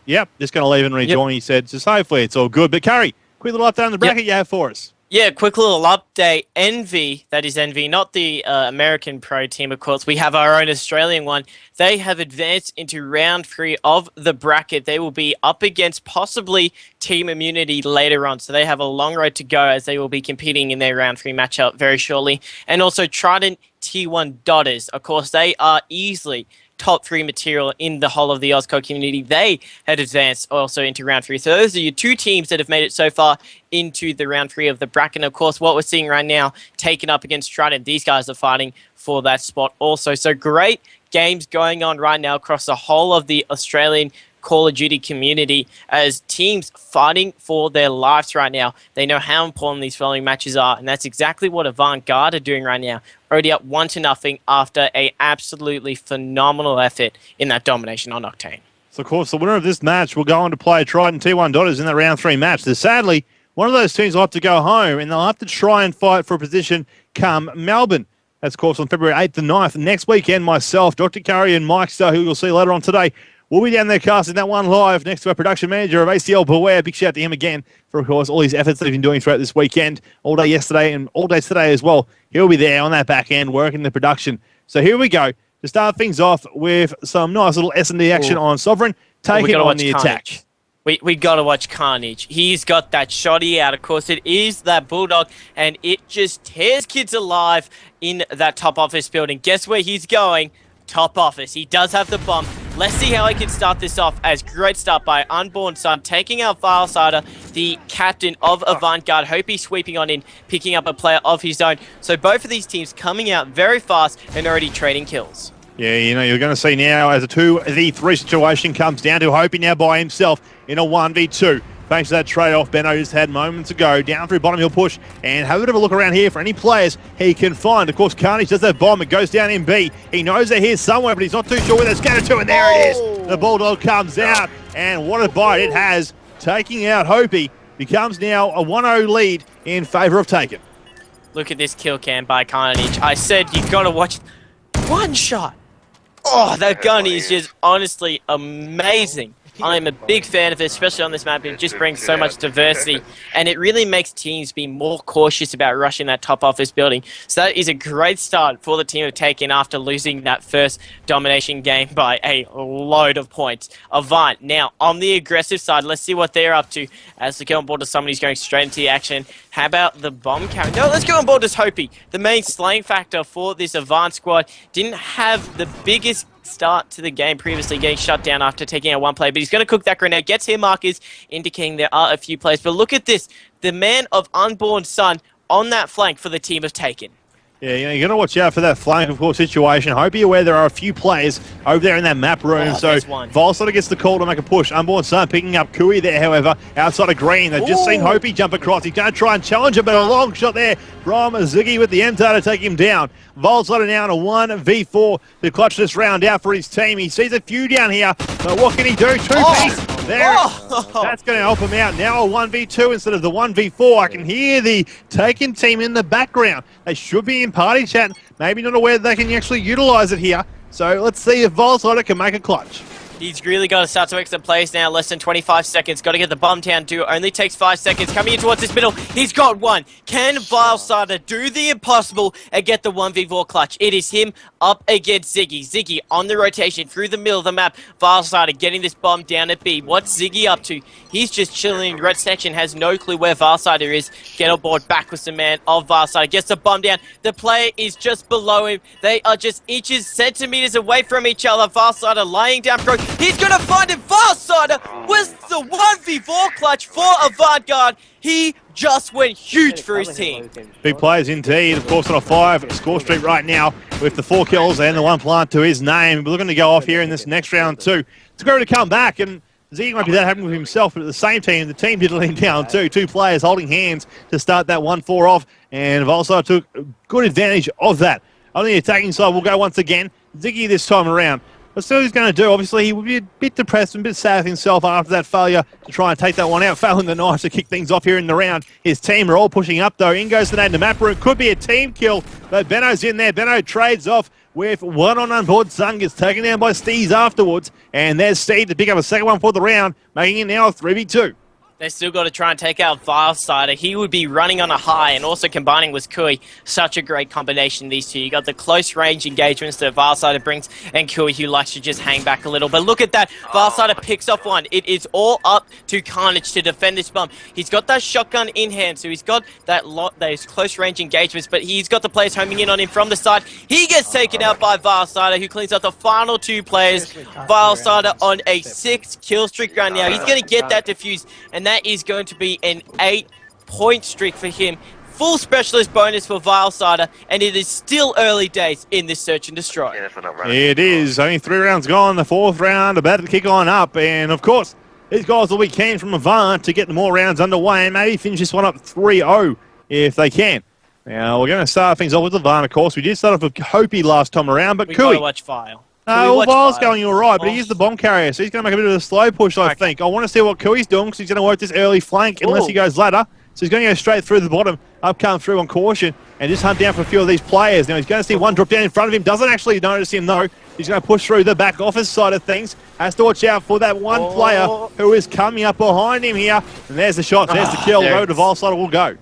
Yep, just going to leave and rejoin, he said. Just hopefully it's all good. But, Curry, quick little update on the bracket you have for us. Yeah, quick little update. Envy, that is Envy, not the American pro team, of course. We have our own Australian one. They have advanced into round 3 of the bracket. They will be up against possibly Team Immunity later on. So they have a long road to go as they will be competing in their round 3 matchup very shortly. And also Trident T1 Dotters. Of course, they are easily top 3 material in the whole of the Ozcode community. They had advanced also into round 3. So those are your 2 teams that have made it so far into the round 3 of the bracket. And of course, what we're seeing right now, taken up against Trident, these guys are fighting for that spot also. So great games going on right now across the whole of the Australian Call of Duty community as teams fighting for their lives right now. They know how important these following matches are, and that's exactly what Avant-Garde are doing right now. Already up 1-0 after a absolutely phenomenal effort in that domination on Octane. So, of course, the winner of this match will go on to play Trident T1 Dotters in the round 3 match. So, sadly, one of those teams will have to go home, and they'll have to try and fight for a position come Melbourne. That's, of course, on February 8th and 9th. Next weekend, myself, Dr. Curry, and Mike Starr, who you'll see later on today, we'll be down there casting that one live next to our production manager of ACLPRO. Big shout out to him again for, of course, all his efforts that he's been doing throughout this weekend, all day yesterday and all day today as well. He'll be there on that back end working the production. So here we go to start things off with some nice little S&D action on Sovereign, taking on the attack. We got to watch Carnage. He's got that shotty out. Of course, it is that Bulldog, and it just tears kids alive in that top office building. Guess where he's going? Top office. He does have the bomb. Let's see how he can start this off. As great start by Unborn Sun, taking out Vilesider, the captain of Avant-Garde. Hope he's sweeping on in, picking up a player of his own. So both of these teams coming out very fast and already trading kills. Yeah, you're going to see now as a 2v3 situation comes down to Hopi now by himself in a 1v2. Thanks to that trade-off Benno just had moments ago. Down through bottom, he'll push and have a bit of a look around here for any players he can find. Of course, Carnage does that bomb. It goes down in B. He knows they're here somewhere, but he's not too sure where they're scattered to, and there it is. The Bulldog comes out, and what a bite it has. Taking out Hopi becomes now a 1-0 lead in favour of Taken. Look at this kill cam by Carnage. I said you got to watch one shot. Oh, that gun is just honestly amazing. I'm a big fan of it, especially on this map. It just brings so much diversity, and it really makes teams be more cautious about rushing that top office building. So that is a great start for the team of Taken after losing that first domination game by a load of points. Avant, now on the aggressive side, let's see what they're up to as they go on board to somebody who's going straight into the action. How about the bomb carry? No, let's go on board as Hopi. The main slaying factor for this Avant squad didn't have the biggest start to the game previously, getting shut down after taking out one play, but he's going to cook that grenade, gets hit markers indicating there are a few players. But look at this, the man of Unborn Sun on that flank for the team of Taken. Yeah, you're going to watch out for that flank, of course, situation. Hope you're aware there are a few players over there in that map room. So Vilesider gets the call to make a push. Unborn Sun picking up Kui there, however, outside of Green. They've just seen Hopi jump across. He's going to try and challenge him, but a long shot there from Ziggy with the MTAR to take him down. Vilesider now in a 1v4 to clutch this round out for his team. He sees a few down here, but what can he do? Two-piece. There. That's going to help him out. Now a 1v2 instead of the 1v4. I can hear the Taken team in the background. They should be in party chat. Maybe not aware that they can actually utilize it here. So let's see if Vilesider can make a clutch. He's really got to start to make some plays now. Less than 25 seconds. Got to get the bomb down too. Only takes 5 seconds. Coming in towards this middle. He's got one. Can Vilesider do the impossible and get the 1v4 clutch? It is him up against Ziggy. Ziggy on the rotation through the middle of the map. Vilesider getting this bomb down at B. What's Ziggy up to? He's just chilling in red section. Has no clue where Vilesider is. Get on board back with the man of Vilesider. Gets the bomb down. The player is just below him. They are just inches, centimeters away from each other. Vilesider lying down pro. He's going to find it. Vilesider was the 1v4 clutch for Avant-Garde. He just went huge for his team. Big players indeed. Of course, on a 5 score streak right now with the 4 kills and the 1 plant to his name. We're looking to go off here in this next round too. It's great to come back, and Ziggy might be that happy with himself, but at the same team, the team did lean down too. Two players holding hands to start that 1-4 off, and Valsar took good advantage of that. On the attacking side, we'll go once again. Ziggy this time around. Let's see what he's going to do. Obviously, he would be a bit depressed and a bit sad with himself after that failure to try and take that one out. Failing the knife to kick things off here in the round. His team are all pushing up, though. In goes the name to Mapper. It could be a team kill, but Benno's in there. Benno trades off with one on board. Sun gets taken down by Steez afterwards. And there's Steve to pick up a second one for the round, making it now a 3v2. They still got to try and take out Vilesider. He would be running on a high and also combining with Kui. Such a great combination, these two. You got the close range engagements that Vilesider brings and Kui, who likes to just hang back a little. But look at that. Vilesider picks off one. It is all up to Carnage to defend this bomb. He's got that shotgun in hand, so he's got those close range engagements, but he's got the players homing in on him from the side. He gets taken out by Vilesider, who cleans up the final two players. Vilesider on a 6-kill streak right now. He's going to get that defused, and that is going to be an 8-point streak for him. Full specialist bonus for Vilesider, and it is still early days in this search and destroy. It is. Only 3 rounds gone. The 4th round about to kick on up, and of course, these guys will be keen from Avant to get more rounds underway and maybe finish this one up 3-0 if they can. Now, we're going to start things off with Avant, of course. We did start off with Hopi last time around, but we Kui. gotta watch File. Vile's going all right, but he is the bomb carrier, so he's going to make a bit of a slow push, I think. I want to see what Kui's doing, because he's going to work this early flank unless he goes ladder. So he's going to go straight through the bottom, come through on caution, and just hunt down for a few of these players. Now he's going to see one drop down in front of him. Doesn't actually notice him, though. He's going to push through the back office side of things. Has to watch out for that one player who is coming up behind him here. And there's the shot. There's the kill. Over to Vilesider will go.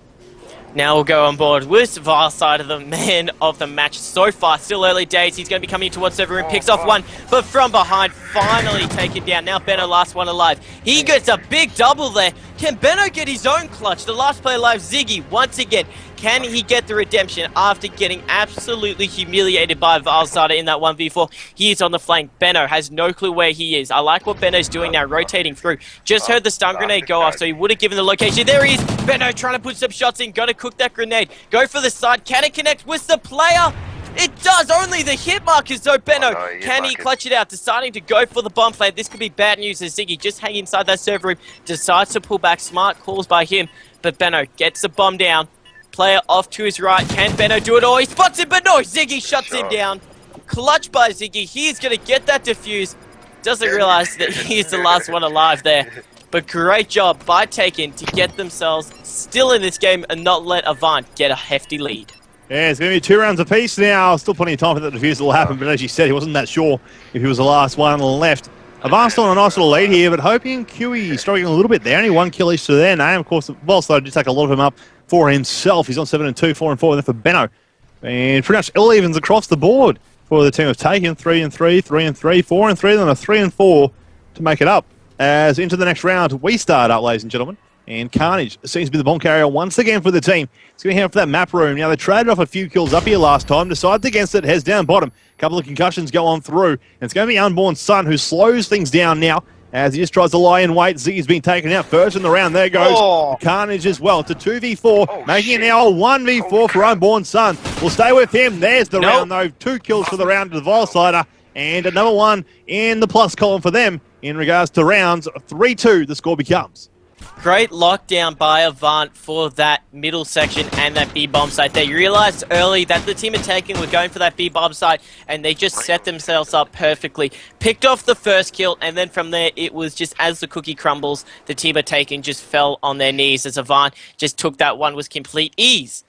Now we'll go on board with Vilesider, the man of the match so far. Still early days. He's going to be coming towards server room. Picks off one, but from behind, finally taken down. Now Benno, last one alive. He gets a big double there. Can Benno get his own clutch? The last player alive, Ziggy, once again. Can he get the redemption after getting absolutely humiliated by Vilesider in that 1v4? He is on the flank. Benno has no clue where he is. I like what Benno's doing now, rotating through. Just heard the stun grenade go off, so he would have given the location. There he is. Benno trying to put some shots in. Got to cook that grenade. Go for the side. Can it connect with the player? It does. Only the hit markers, though. Benno, can he clutch it out? Deciding to go for the bomb plant. This could be bad news as Ziggy just hanging inside that server room. Decides to pull back. Smart calls by him. But Benno gets the bomb down. Player off to his right. Can Benno do it? Oh, he spots it, but no, Ziggy shuts him down. Clutch by Ziggy. He is going to get that defuse. Doesn't realize that he is the last one alive there. But great job by Taken to get themselves still in this game and not let Avant get a hefty lead. Yeah, it's going to be 2 rounds apiece now. Still plenty of time for that defuse will happen, but as you said, he wasn't that sure if he was the last one left. Avant still on a nice little lead here, but Hopi and Kui struggling a little bit there. Only 1 kill each to their name. Of course, Vilesider did take a lot of him up for himself. He's on 7-2, 4-4 there for Benno. And pretty much all evens across the board for the team of Taken. 3-3, 3-3, 4-3, then a 3-4 to make it up. As into the next round, we start up, ladies and gentlemen. And Carnage seems to be the bomb carrier once again for the team. It's going to head for that map room. Now, they traded off a few kills up here last time, decides against it, heads down bottom. A couple of concussions go on through. And it's going to be Unborn Sun who slows things down now as he just tries to lie in wait. Ziggy's been taken out first in the round. There goes Carnage as well. It's a 2v4, making it now a 1v4 for Unborn Sun. We'll stay with him. There's the round, though. 2 kills for the round to the Vilesider. And another one in the plus column for them in regards to rounds. 3-2 the score becomes. Great lockdown by Avant for that middle section and that B-bomb site. They realized early that the team attacking were going for that B-bomb site, and they just set themselves up perfectly. Picked off the first kill, and then from there, it was just as the cookie crumbles, the team attacking just fell on their knees as Avant just took that one with complete ease.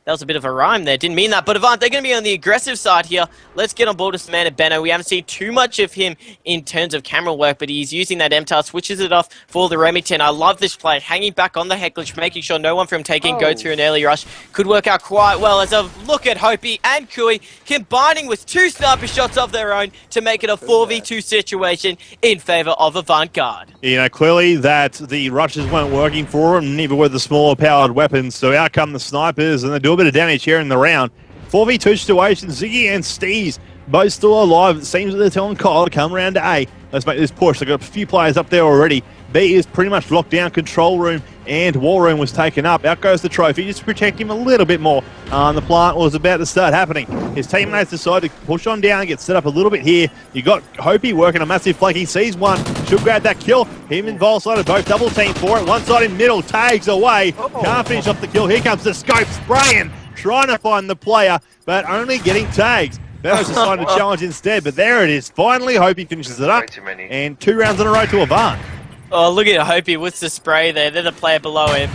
That was a bit of a rhyme there. Didn't mean that. But Avant, they're going to be on the aggressive side here. Let's get on board with Samantha Benno. We haven't seen too much of him in terms of camera work, but he's using that MTAR, switches it off for the Remington. I love this play. Hanging back on the hecklish, making sure no one from Taking go through an early rush. Could work out quite well as a look at Hopi and Kui combining with 2 sniper shots of their own to make it a 4v2 situation in favor of Avant-Garde. You know, clearly that the rushes weren't working for them, neither were the smaller powered weapons. So out come the snipers, and they do a bit of damage here in the round. 4v2 situation, Ziggy and Steez both still alive. It seems that they're telling Kyle to come around to A. Let's make this push. They've got a few players up there already. B is pretty much locked down. Control room and war room was taken up. Out goes the trophy just to protect him a little bit more. The plant was about to start happening. His teammates decided to push on down and get set up a little bit here. You got Hopi working a massive flank. He sees one. Should grab that kill. Him and Volside are both double team for it. One side in middle. Tags away. Can't finish off the kill. Here comes the scope spraying. Trying to find the player, but only getting tags. Benos decided to challenge instead, but there it is. Finally, Hopi finishes it up. And 2 rounds in a row to Avant. Oh, look at Hopi with the spray there. They're the player below him.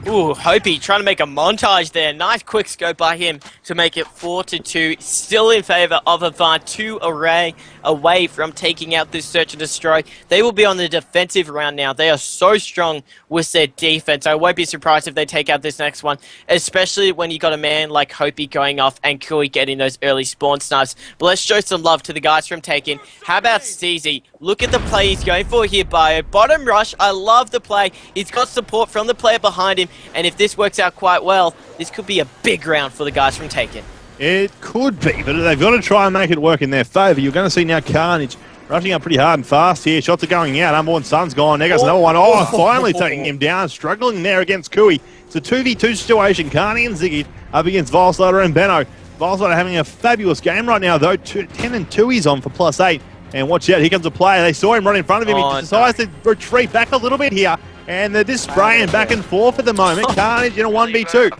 Ooh, Hopi trying to make a montage there. Nice quick scope by him to make it 4-2. Still in favour of Avant. 2 away from taking out this search and destroy. They will be on the defensive round now. They are so strong with their defense. I won't be surprised if they take out this next one, especially when you got a man like Hopi going off and Kui getting those early spawn snipes. But let's show some love to the guys from Taken. How about Steezy? Look at the play he's going for here, Bio. Bottom rush, I love the play. He's got support from the player behind him, and if this works out quite well, this could be a big round for the guys from Taken. It could be, but they've got to try and make it work in their favour. You're going to see now Carnage rushing up pretty hard and fast here. Shots are going out. Number one Sun's gone. There goes another one. Oh, finally taking him down. Struggling there against Kui. It's a 2v2 situation. Carney and Ziggy up against Volslider and Benno. Volslider having a fabulous game right now, though. 10 and 2 he's on for +8. And watch out, here comes a player. They saw him run in front of him. He decides to retreat back a little bit here. And they're just spraying back and forth at the moment. Carnage in a 1v2.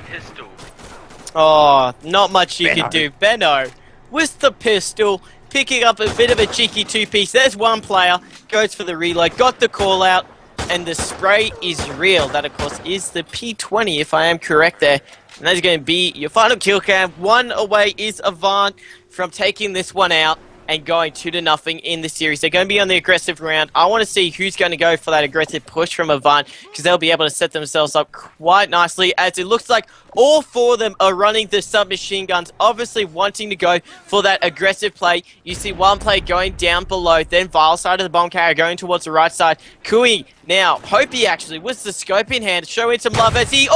Oh, not much you can do. Benno with the pistol, picking up a bit of a cheeky two-piece. There's one player, goes for the reload, got the call out, and the spray is real. That, of course, is the P20, if I am correct there. And that's going to be your final kill cam. 1 away is Avant from taking this one out and going 2-0 in the series. They're going to be on the aggressive round. I want to see who's going to go for that aggressive push from Avant, because they'll be able to set themselves up quite nicely, as it looks like all 4 of them are running the submachine guns, obviously wanting to go for that aggressive play. You see one player going down below, then Vile side of the bomb carrier going towards the right side. Kui now, Hopi actually with the scope in hand, showing some love as he,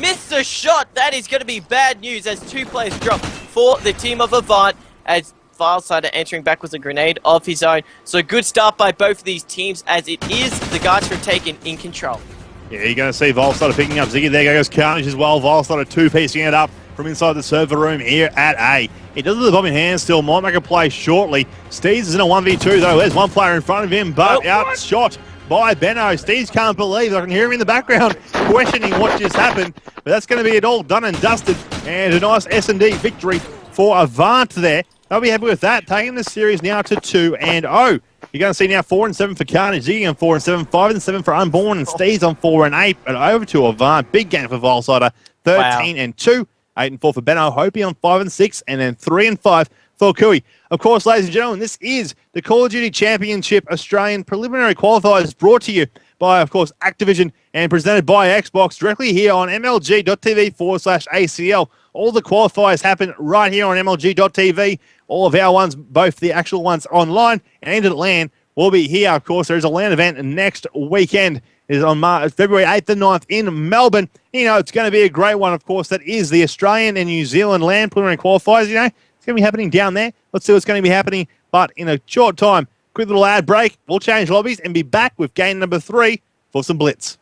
missed the shot. That is going to be bad news as 2 players drop for the team of Avant, as Vilesider entering back with a grenade of his own. So a good start by both of these teams, as it is the guys from Taken in control. Yeah, you're going to see Volslider picking up Ziggy. There goes Carnage as well. Volslider 2-piecing it up from inside the server room here at A. He does have the bomb in hand still. Might make a play shortly. Steez is in a 1v2 though. There's one player in front of him, but outshot by Benno. Steez can't believe. I can hear him in the background questioning what just happened. But that's going to be it all done and dusted. And a nice S&D victory for Avant there. They'll be happy with that, taking the series now to 2-0. You're going to see now 4-7 for Carnage, Ziggy on 4-7, 5-7 for Unborn, and Steez on 4-8. But over to Avant, big game for Volsider, 13-2, 8-4 for Benno, Hopi on 5-6, and then 3-5 for Kui. Of course, ladies and gentlemen, this is the Call of Duty Championship Australian Preliminary Qualifiers, brought to you by, of course, Activision and presented by Xbox, directly here on mlg.tv/ACL. All the qualifiers happen right here on mlg.tv. All of our ones, both the actual ones online and at LAN, will be here. Of course, there's a LAN event next weekend. It is on February 8th and 9th in Melbourne. You know, it's going to be a great one, of course. That is the Australian and New Zealand LAN preliminary qualifiers. You know, it's going to be happening down there. Let's see what's going to be happening. But in a short time, quick little ad break. We'll change lobbies and be back with game number 3 for some Blitz.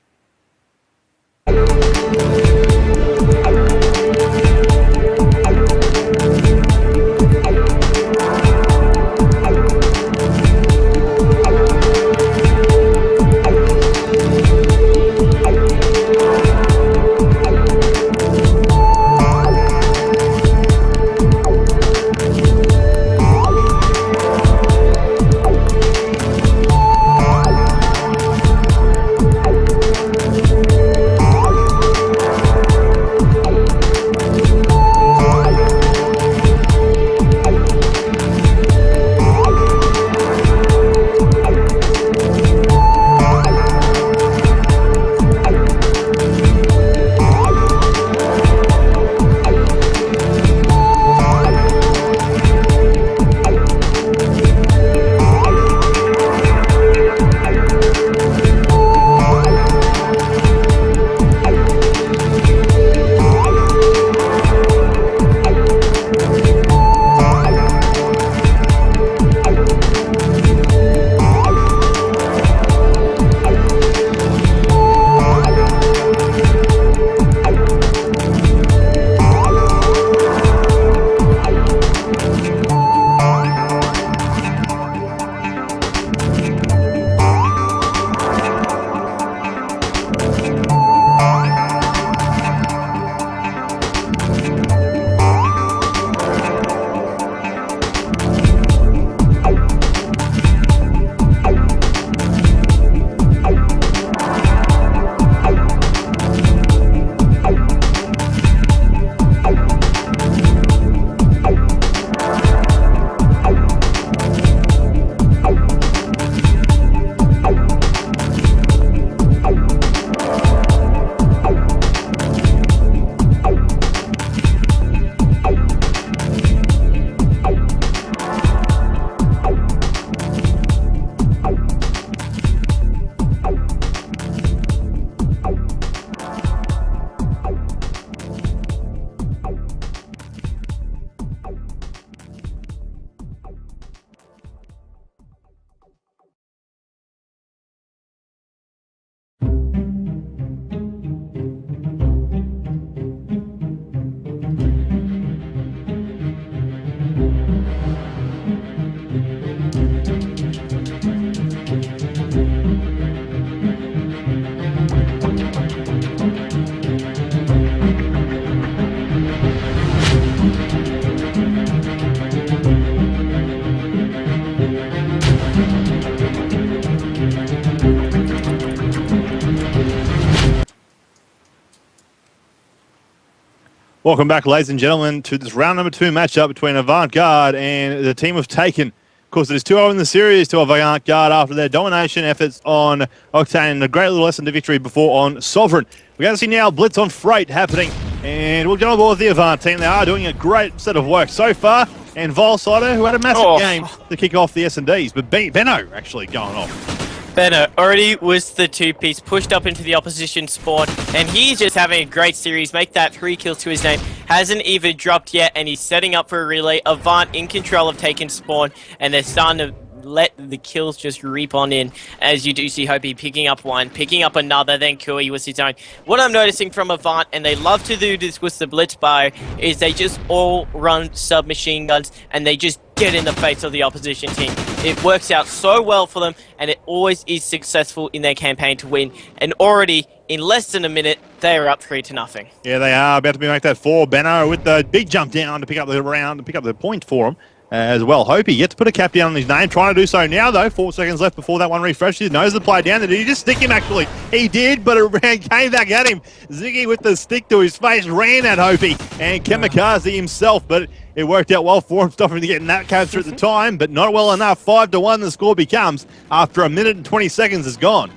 Welcome back, ladies and gentlemen, to this round number 2 matchup between Avant-Garde and the team of Taken. Of course, it is 2-0 in the series to Avant-Garde after their domination efforts on Octane and a great little lesson to victory before on Sovereign. We're going to see now Blitz on Freight happening, and we'll get on board with the Avant team. They are doing a great set of work so far, and Volsider, who had a massive game to kick off the S&Ds, but Benno actually going off. Benno already was the 2-piece, pushed up into the opposition spawn, and he's just having a great series, make that 3 kills to his name, hasn't even dropped yet, and he's setting up for a relay. Avant in control of taking spawn, and they're starting to let the kills just reap on in, as you do see Hopey picking up one, picking up another, then Kui was his own. What I'm noticing from Avant, and they love to do this with the Blitz bio, is they just all run submachine guns, and they just get in the face of the opposition team. It works out so well for them, and it always is successful in their campaign to win. And already, in less than a minute, they are up 3-0. Yeah, they are about to make that 4. Benno with the big jump down to pick up the round, to pick up the point for him. As well, Hopey gets to put a cap down on his name, trying to do so now though. 4 seconds left before that one refreshes. He knows the play down. Did he just stick him actually? He did, but it came back at him. Ziggy with the stick to his face ran at Hopey and Kamikaze himself, but it worked out well for him, stopping him to getting that capture at the time, but not well enough. 5-1 the score becomes after 1 minute and 20 seconds is gone.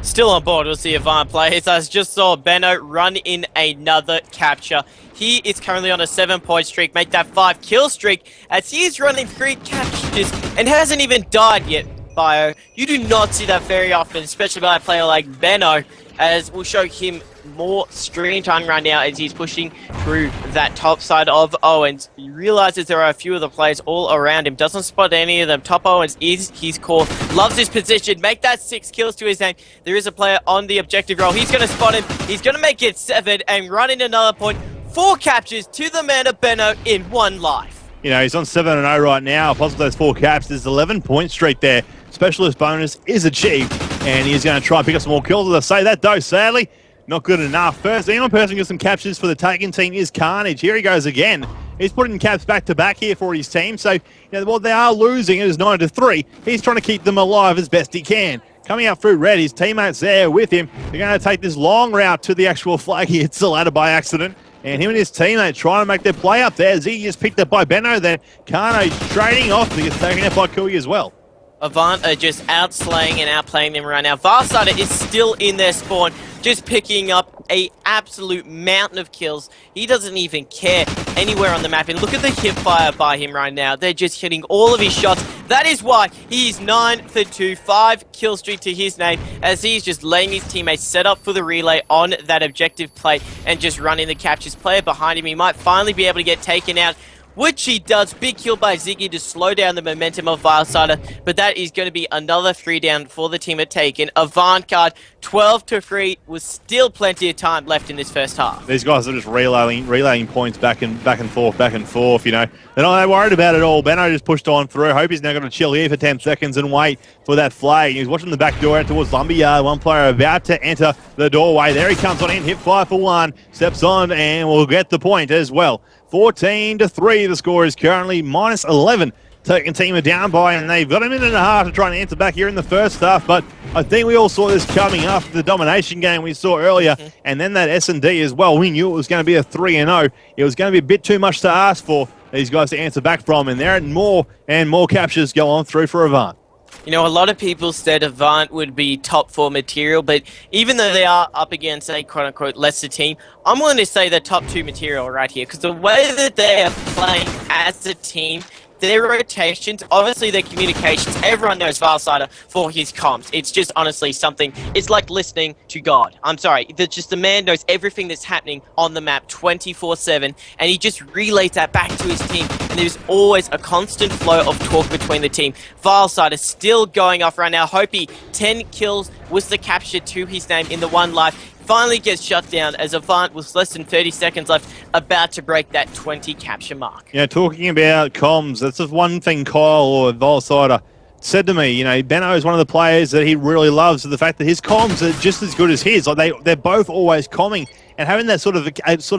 Still on board with the Avant players. I just saw Benno run in another capture. He is currently on a 7-point streak, make that 5-kill streak, as he is running 3 captures and hasn't even died yet, Bio. You do not see that very often, especially by a player like Benno, as we'll show him more screen time right now as he's pushing through that top side of Owens. He realizes there are a few of the players all around him, doesn't spot any of them. Top Owens is his core, loves his position, make that 6 kills to his name. There is a player on the objective role, he's going to spot him, he's going to make it 7 and run in another point. 4 captures to the man of Benno in 1 life. You know, he's on 7-0 right now, plus those 4 caps. There's 11-point streak there. Specialist bonus is achieved, and he's going to try and pick up some more kills. As I say that, though, sadly, not good enough. First, the only person who gets some captures for the Taken team is Carnage. Here he goes again. He's putting caps back-to-back here for his team. So, you know, what they are losing is 9-3. He's trying to keep them alive as best he can. Coming out through red, his teammates there with him. They're going to take this long route to the actual flag. He hits the ladder by accident. And him and his teammate trying to make their play up there. Ziggy is picked up by Benno. Then Carnage trading off. He gets taken out by Kui as well. Avant are just outslaying and outplaying them right now. Varsider is still in their spawn, just picking up a absolute mountain of kills. He doesn't even care anywhere on the map. And look at the hip fire by him right now. They're just hitting all of his shots. That is why he's 9-2, 5 kill streak to his name, as he's just letting his teammates set up for the relay on that objective plate and just running the captures. Player behind him, he might finally be able to get taken out, which he does. Big kill by Ziggy to slow down the momentum of Vilesider, but that is going to be another 3 down for the team at Taken. Avant-Garde 12-3 with still plenty of time left in this first half. These guys are just relaying points back and forth, you know. They're not that worried about it all. Benno just pushed on through. Hope he's now going to chill here for 10 seconds and wait for that flag. He's watching the back door out towards Lumberyard. One player about to enter the doorway. There he comes on in, hip fire for 1, steps on and will get the point as well. 14-3, the score is currently -11. Taken team are down by, and they've got a minute and a half to try and answer back here in the first half, but I think we all saw this coming after the domination game we saw earlier, and then that S&D as well. We knew it was going to be a 3-0. It was going to be a bit too much to ask for these guys to answer back from, and there more and more captures go on through for Avant. You know, a lot of people said Avant would be top 4 material, but even though they are up against a quote-unquote lesser team, I'm willing to say they're top 2 material right here, because the way that they are playing as a team, their rotations, obviously their communications, everyone knows Vilesider for his comms. It's just honestly something, it's like listening to God. I'm sorry, the man knows everything that's happening on the map 24/7, and he just relays that back to his team, and there's always a constant flow of talk between the team. Vilesider still going off right now. Hopey, 10 kills was the capture to his name in the 1 life. Finally gets shut down as Avant, with less than 30 seconds left, about to break that 20 capture mark. Yeah, talking about comms, that's the one thing Kyle or Vilesider said to me. You know, Benno is one of the players that he really loves, the fact that his comms are just as good as his. Like they're both always comming, and having that sort of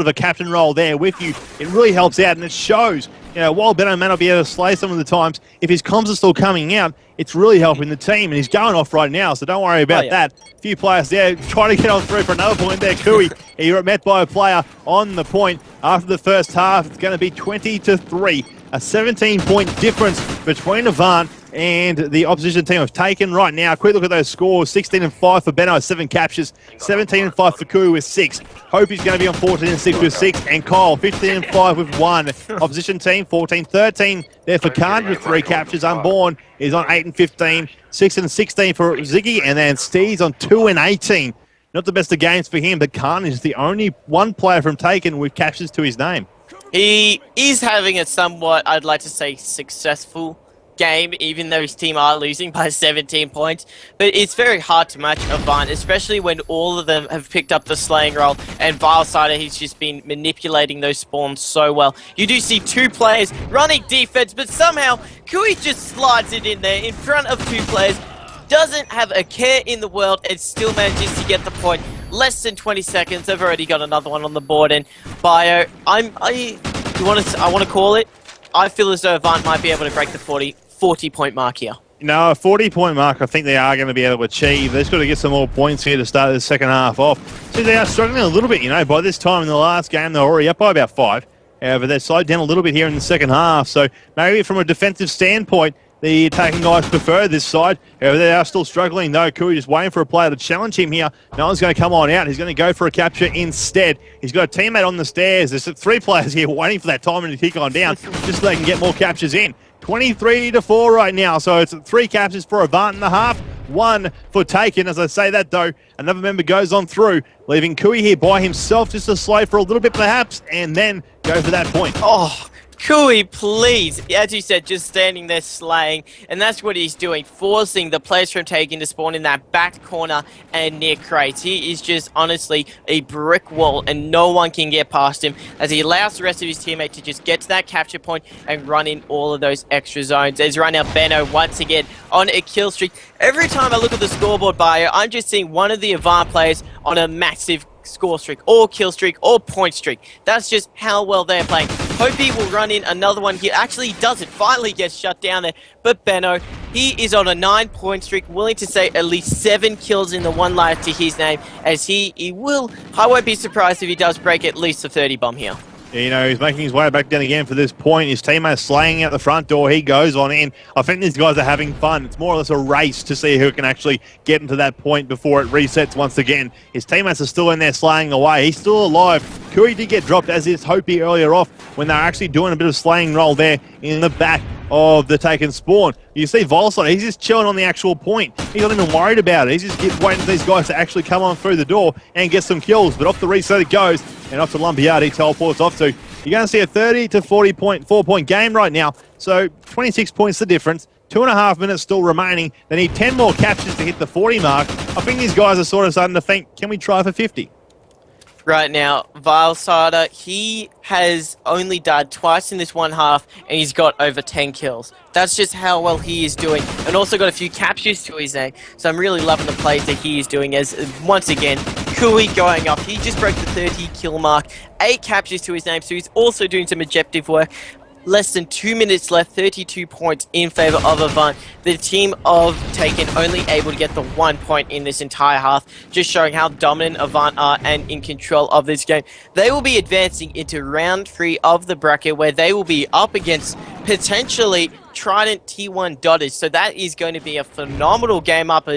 a captain role there with you, it really helps out, and it shows. while Benno may not be able to slay some of the times, if his comms are still coming out, it's really helping the team, and he's going off right now, so don't worry about that. A few players there trying to get on through for another point there. Kui, you're met by a player on the point. After the first half, it's going to be 20-3, a 17-point difference between Avant and the opposition team have taken right now. Quick look at those scores. 16-5 for Benno, 7 captures. 17-5 for Kui with 6. Hope he's going to be on 14-6 with 6. And Kyle, 15-5 with 1. Opposition team, 14-13 there for Khan with 3 captures. Unborn is on 8-15. 6-16 for Ziggy. And then Steve's on 2-18. Not the best of games for him, but Khan is the only one player from Taken with captures to his name. He is having a somewhat, I'd like to say, successful game, even though his team are losing by 17 points. But it's very hard to match Avant, especially when all of them have picked up the slaying role, and Vilesider, he's just been manipulating those spawns so well. You do see 2 players running defense, but somehow Kui just slides it in there in front of 2 players, doesn't have a care in the world, and still manages to get the point. Less than 20 seconds, they've already got another one on the board, and Bio, I want to call it. I feel as though Avant might be able to break the 40-point mark here. No, a 40-point mark I think they are going to be able to achieve. They've just got to get some more points here to start the second half off. So they are struggling a little bit, by this time in the last game they're already up by about 5. But they've slowed down a little bit here in the second half. So maybe from a defensive standpoint, the attacking guys prefer this side. However, they are still struggling, though. Kui just waiting for a player to challenge him here. No one's going to come on out. He's going to go for a capture instead. He's got a teammate on the stairs. There's 3 players here waiting for that timing to kick on down just so they can get more captures in. 23-4 right now, so it's 3 captures for Avant in the half, 1 for Taken. As I say that, though, another member goes on through, leaving Kui here by himself just to slay for a little bit perhaps, and then go for that point. Oh, Kui, please. As you said, just standing there slaying, and that's what he's doing, forcing the players from Taken to spawn in that back corner and near crates. He is just honestly a brick wall, and no one can get past him as he allows the rest of his teammates to just get to that capture point and run in all of those extra zones. As right now, Benno once again on a kill streak. Every time I look at the scoreboard bio, I'm just seeing one of the Avant players on a massive score streak, or kill streak, or point streak. That's just how well they're playing. Hopey will run in another one here. Actually, he does it. Finally gets shut down there. But Benno, he is on a 9-point streak, willing to say at least 7 kills in the 1 life to his name, as he will, I won't be surprised if he does break at least a 30 bomb here. He's making his way back down again for this point. His teammate's slaying out the front door. He goes on in. I think these guys are having fun. It's more or less a race to see who can actually get into that point before it resets once again. His teammates are still in there slaying away. He's still alive. Kui did get dropped, as is Hopi earlier off, when they're actually doing a bit of slaying roll there in the back of the Taken spawn. You see Volside, he's just chilling on the actual point. He's not even worried about it. He's just waiting for these guys to actually come on through the door and get some kills. But off the reset it goes, and off to Lumpiard he teleports off to. You're going to see a 30 to 4-point game right now. So 26 points the difference. 2.5 minutes still remaining. They need 10 more captures to hit the 40 mark. I think these guys are sort of starting to think, can we try for 50? Right now, Vilesider, he has only died twice in this 1 half, and he's got over 10 kills. That's just how well he is doing, and also got a few captures to his name. So I'm really loving the plays that he is doing, as once again, Kui going up. He just broke the 30 kill mark, 8 captures to his name, so he's also doing some objective work. Less than 2 minutes left, 32 points in favor of Avant. The team of Taken only able to get the 1 point in this entire half, just showing how dominant Avant are and in control of this game. They will be advancing into round 3 of the bracket, where they will be up against potentially Trident T1 Dottage. So that is going to be a phenomenal game up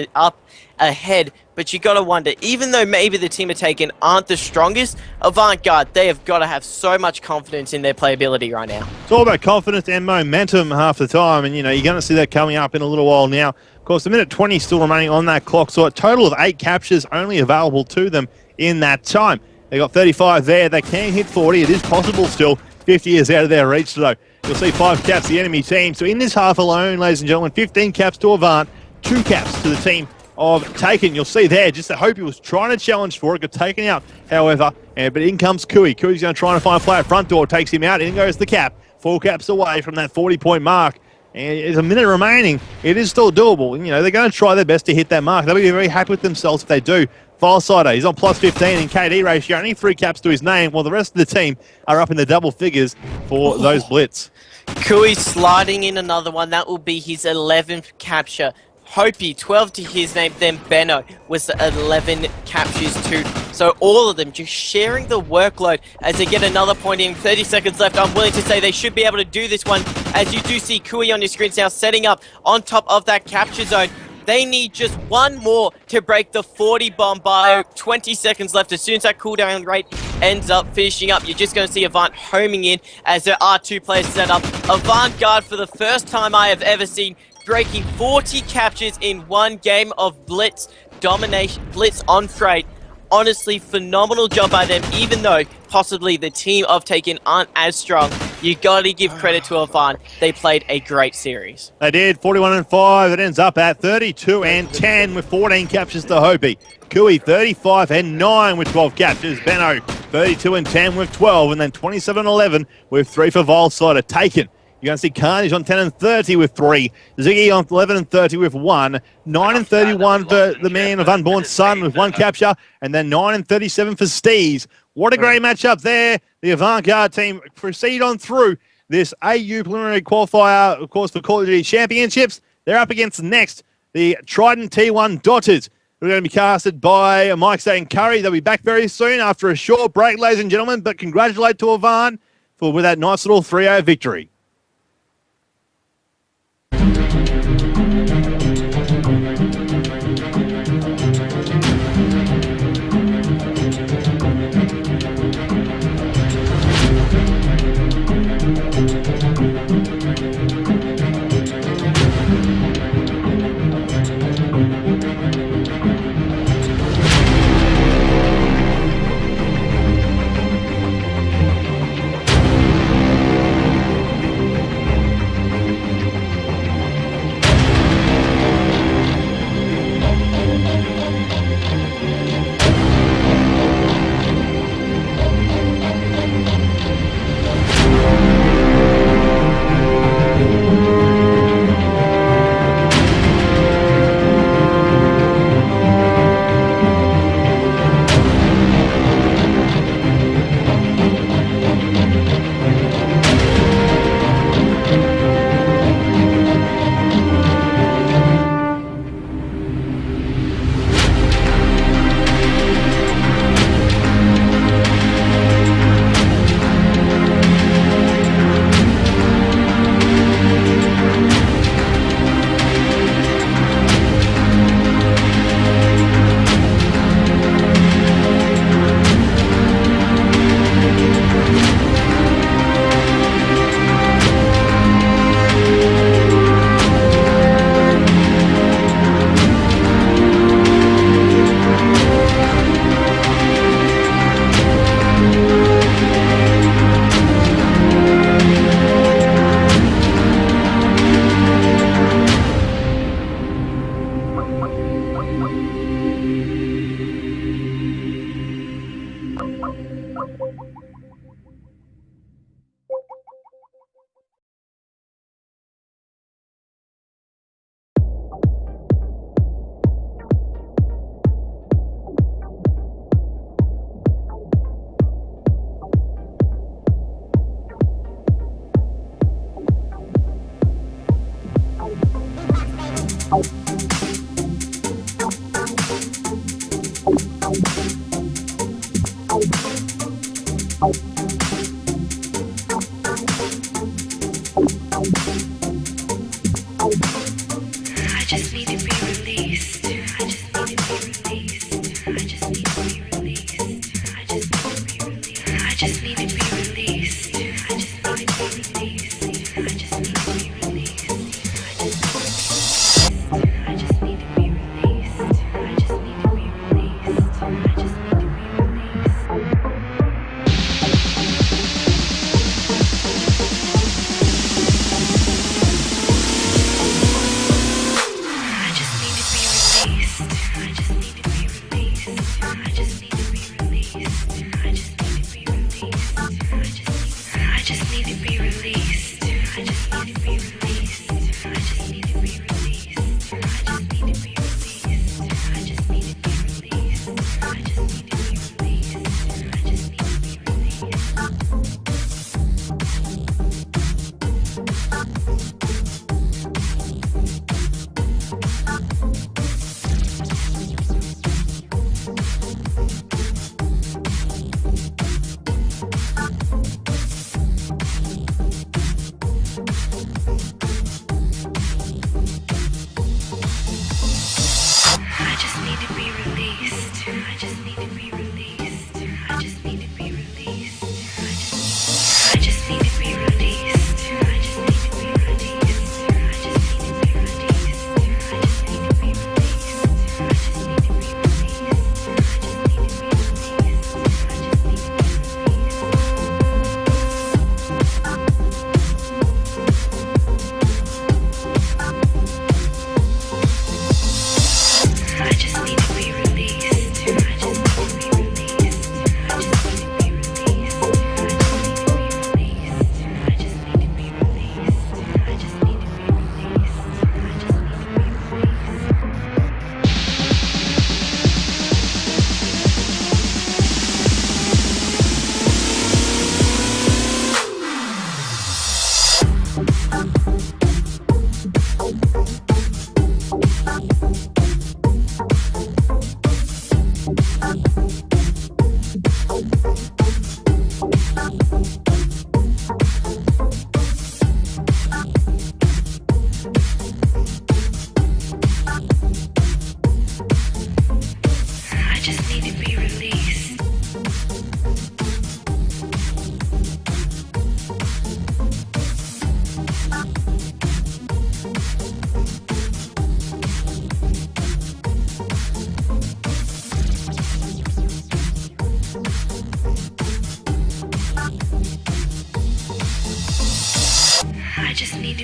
ahead. But you got to wonder, even though maybe the team of Taken aren't the strongest, Avant-Garde, they have got to have so much confidence in their playability right now. It's all about confidence and momentum half the time, and you're going to see that coming up in a little while now. Of course, a minute 20 still remaining on that clock, so a total of 8 captures only available to them in that time. They got 35 there. They can hit 40. It is possible still. 50 is out of their reach, though. You'll see 5 caps the enemy team. So in this half alone, ladies and gentlemen, 15 caps to Avant, 2 caps to the team of Taken. You'll see there, just I hope he was trying to challenge for it, got taken out, however, but in comes Kui. Kui's going to try and find a player at front door, takes him out, in goes the cap. 4 caps away from that 40-point mark. And there's a minute remaining. It is still doable. They're going to try their best to hit that mark. They'll be very happy with themselves if they do. Vilesider, he's on plus 15 in KD ratio, only 3 caps to his name, while the rest of the team are up in the double figures for those blitz. Kui sliding in another one. That will be his 11th capture. Hopi, 12 to his name, then Benno was 11 captures too. So all of them just sharing the workload as they get another point in. 30 seconds left. I'm willing to say they should be able to do this one, as you do see Kui on your screens now setting up on top of that capture zone. They need just one more to break the 40 bomb by 20 seconds left. As soon as that cooldown rate ends up finishing up, you're just going to see Avant homing in as there are two players set up. Avant-Garde, for the first time I have ever seen, breaking 40 captures in one game of Blitz domination, Blitz on Freight. Honestly, phenomenal job by them, even though possibly the team of Taken aren't as strong. You gotta give credit to Avant. They played a great series. They did, 41-5. It ends up at 32-10 with 14 captures to Hopi. Kui 35-9 with 12 captures. Benno 32-10 with 12, and then 27-11 with 3 for Volsider. Taken. You're going to see Carnage on 10-30 with 3. Ziggy on 11-30 with 1. 9-31 for the man of Unborn Son with 1 capture. And then 9-37 for Steez. What a great matchup there. The Avant-Garde team proceed on through this AU preliminary qualifier, of course, for Call of Duty Championships. They're up against next the Trident T1 Dotters, who are going to be casted by Mike State and Curry. They'll be back very soon after a short break, ladies and gentlemen. But congratulate to Avant with that nice little 3-0 victory.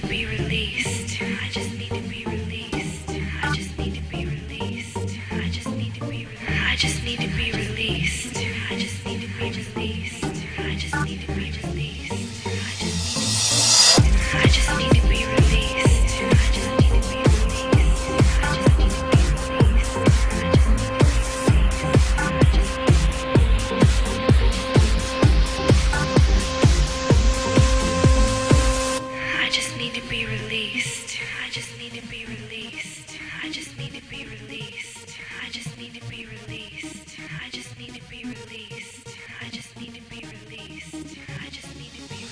to be released. I just need to be released. I just need to be released. I just need to be released. I just need to be released. I just need to be released. I just need to be released. I just need to be released. I just need to be released. I just need to be released. I just need to be released. I just need to be released. I just need to be released. I just need to be released. I just need to be released. I just need to be released. I just need to be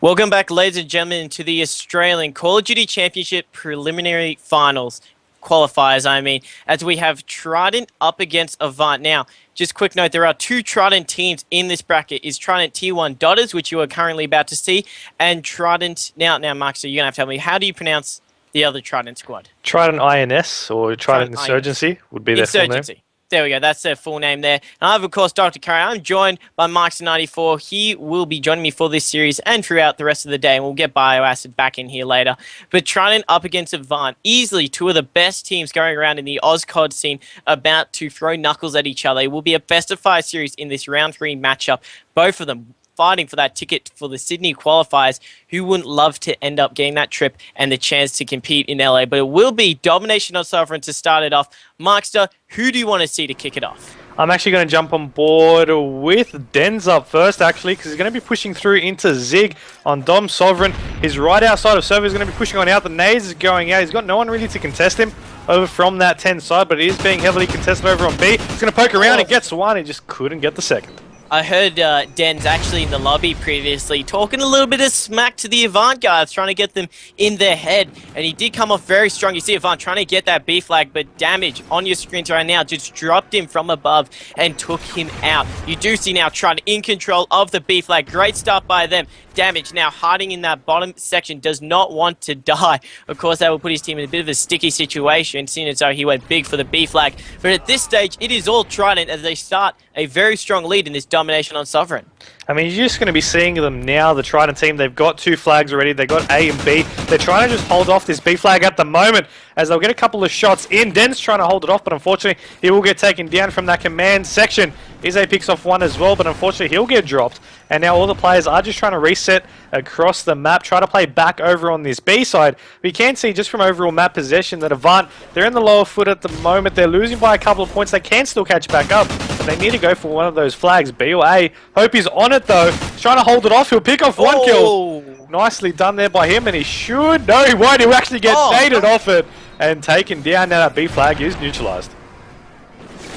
Welcome back, ladies and gentlemen, to the Australian Call of Duty Championship Preliminary Finals. Qualifiers, I mean, as we have Trident up against Avant. Now, just quick note, there are 2 Trident teams in this bracket. Is Trident T1 Dotters, which you are currently about to see, and Trident... Now, Mark, so you're going to have to tell me, how do you pronounce the other Trident squad? Trident INS, or Trident Insurgency, would be their full name. There we go. That's their full name there. And I have, of course, Dr. Curry. I'm joined by Mike's94. He will be joining me for this series and throughout the rest of the day. And we'll get Bioacid back in here later. But Trident up against Avant. Easily 2 of the best teams going around in the AusCOD scene, about to throw knuckles at each other. It will be a best-of-5 series in this round 3 matchup. Both of them fighting for that ticket for the Sydney qualifiers. Who wouldn't love to end up getting that trip and the chance to compete in LA? But it will be domination on Sovereign to start it off. Markster, who do you want to see to kick it off? I'm actually going to jump on board with Denz up first, actually, because he's going to be pushing through into Zig on Dom Sovereign. He's right outside of Server. He's going to be pushing on out. The nades is going out. He's got no one really to contest him over from that 10 side, but he is being heavily contested over on B. He's going to poke around and gets one. He just couldn't get the second. I heard Den's actually in the lobby previously talking a little bit of smack to the Avant guys, trying to get them in their head, and he did come off very strong. You see Avant trying to get that B flag, but Damage on your screen right now just dropped him from above and took him out. You do see now Trident in control of the B flag. Great start by them. Damage now hiding in that bottom section, does not want to die. Of course, that will put his team in a bit of a sticky situation, seeing as though he went big for the B flag. But at this stage, it is all Trident as they start a very strong lead in this domination on Sovereign. I mean, you're just going to be seeing them now, the Trident team. They've got 2 flags already. They've got A and B. They're trying to just hold off this B flag at the moment as they'll get a couple of shots in. Den's trying to hold it off, but unfortunately, he will get taken down from that command section. Izzy picks off one as well, but unfortunately, he'll get dropped. And now all the players are just trying to reset across the map, try to play back over on this B side. We can see just from overall map possession that Avant, they're in the lower foot at the moment. They're losing by a couple of points. They can still catch back up, but they need to go for one of those flags, B or A. Hope he's on it though. He's trying to hold it off. He'll pick off one kill. Nicely done there by him, and he should. No, he won't. He'll actually get shaded off it and taken down. Now that B flag is neutralized.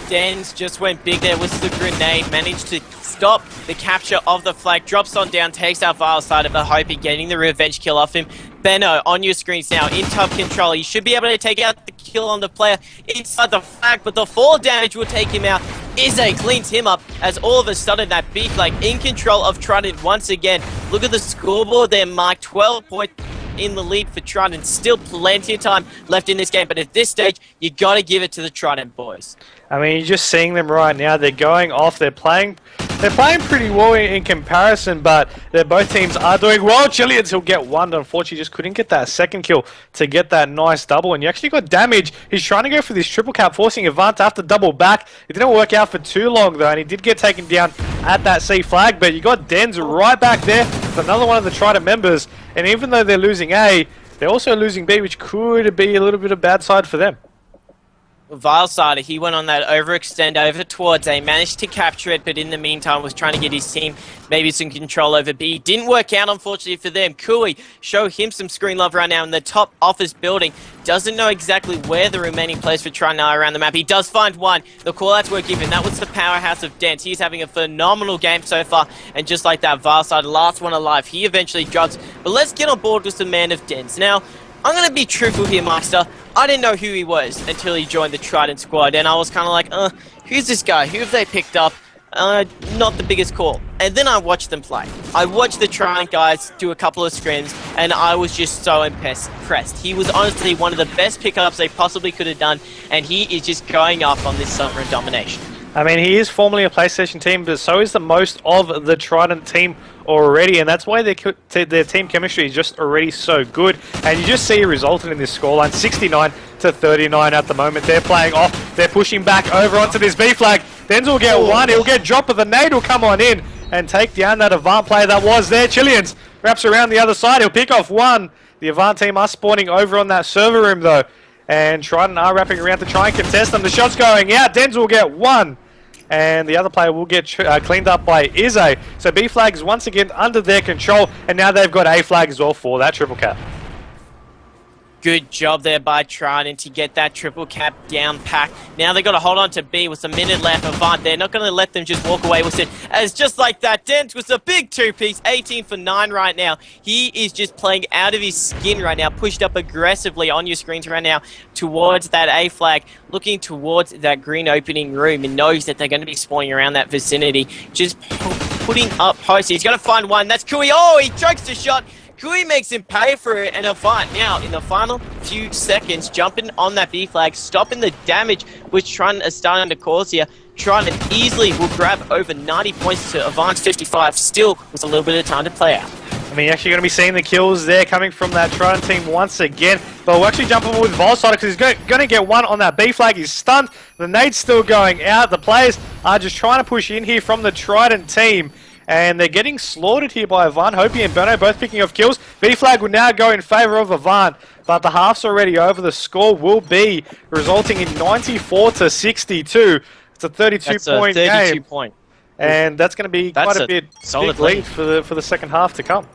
Denz just went big there with the grenade, managed to stop the capture of the flag, drops on down, takes out Vile side of the Hopi, getting the revenge kill off him. Benno on your screens now, in top control. He should be able to take out the kill on the player inside the flag, but the fall damage will take him out. Izzy cleans him up as all of a sudden that B flag in control of Trident once again. Look at the scoreboard there, Mike. 12 points in the lead for Trident. Still plenty of time left in this game, but at this stage, you got to give it to the Trident boys. I mean, you're just seeing them right now. They're going off. They're playing pretty well in comparison, but both teams are doing well. Chileans will get one, but unfortunately just couldn't get that second kill to get that nice double. And you actually got Damage. He's trying to go for this triple cap, forcing Avant to have to double back. It didn't work out for too long though, and he did get taken down at that C flag, but you got Denz right back there with another one of the Trident members. And even though they're losing A, they're also losing B, which could be a little bit of bad side for them. Vilesider, he went on that overextend over towards A, managed to capture it, but in the meantime was trying to get his team maybe some control over B. Didn't work out, unfortunately, for them. Kui, show him some screen love right now in the top office building. Doesn't know exactly where the remaining players for Trident are around the map. He does find one. The callouts were given. That was the powerhouse of Denz. He's having a phenomenal game so far, and just like that, Vilesider, last one alive. He eventually drops, but let's get on board with the man of Denz. Now, I'm going to be truthful here, Master. I didn't know who he was until he joined the Trident squad, and I was kind of like, who's this guy? Who have they picked up? Not the biggest call. And then I watched them play. I watched the Trident guys do a couple of scrims, and I was just so impressed. He was honestly one of the best pickups they possibly could have done, and he is just going off on this Sovereign domination. I mean, he is formerly a PlayStation team, but so is the most of the Trident team already, and that's why their team chemistry is just already so good. And you just see it resulted in this scoreline, 69-39 at the moment. They're playing off, they're pushing back over onto this B flag. Denz will get one, he'll get dropped, but the nade will come on in and take down that Avant player that was there. Chileans wraps around the other side, he'll pick off one. The Avant team are spawning over on that server room though, and Trident are wrapping around to try and contest them. The shot's going out, Denz will get one, and the other player will get cleaned up by Izzy. So B flag is once again under their control, and now they've got A flag as well for that triple cap. Good job there by Trident to get that triple cap down pack. Now they got to hold on to B with a minute left. Avant, they're not going to let them just walk away with it. As just like that, Dent with a big two-piece, 18 for 9 right now. He is just playing out of his skin right now, pushed up aggressively on your screens right now towards that A flag, looking towards that green opening room and knows that they're going to be spawning around that vicinity. Just putting up posts. He's going to find one. That's Kui. Oh, he chokes the shot. Kui makes him pay for it, and Avant now in the final few seconds jumping on that B flag, stopping the damage which Trident is starting to cause here. Trident easily will grab over 90 points to Avant's 55, still with a little bit of time to play out. I mean, you're actually going to be seeing the kills there coming from that Trident team once again. But we'll actually jump on with Volside because he's going to get one on that B flag. He's stunned. The nade's still going out. The players are just trying to push in here from the Trident team. And they're getting slaughtered here by Avant. Hopi and Berno both picking off kills. B flag will now go in favor of Avant. But the half's already over. The score will be resulting in 94 to 62. It's a 32-point game. Point. And that's going to be quite a bit solid big lead for the second half to come.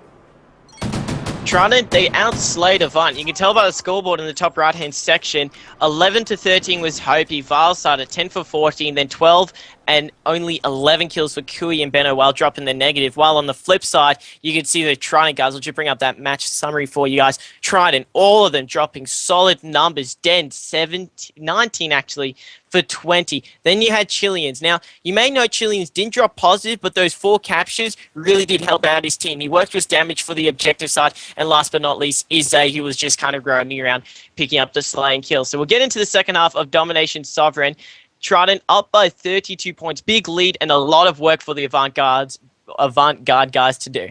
Trident, they outslayed Avant. You can tell by the scoreboard in the top right-hand section. 11 to 13 was Hopi. Vile started 10 for 14, then 12 and only 11 kills for Kui and Benno while dropping the negative. While on the flip side, you can see the Trident guys. I'll just bring up that match summary for you guys. Trident, all of them dropping solid numbers. Den, 19 actually, for 20. Then you had Chileans. Now, you may know Chileans didn't drop positive, but those 4 captures really did help out his team. He worked with damage for the objective side. And last but not least, Izze, he was just kind of roaming around, picking up the slaying kills. So we'll get into the second half of Domination Sovereign. Trident up by 32 points. Big lead and a lot of work for the Avant-Garde guys to do.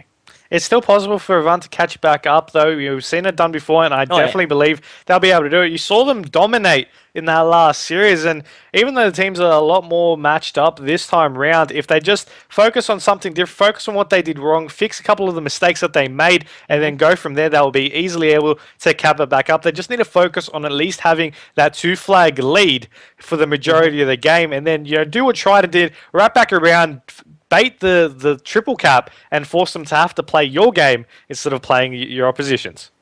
It's still possible for Avant to catch back up, though. You've seen it done before, and I definitely believe they'll be able to do it. You saw them dominate in that last series, and even though the teams are a lot more matched up this time round, if they just focus on something different, focus on what they did wrong, fix a couple of the mistakes that they made, and then go from there, they'll be easily able to cap it back up. They just need to focus on at least having that 2-flag lead for the majority of the game, and then do what Trident did, wrap back around, bait the triple cap and force them to have to play your game instead of playing your opposition's.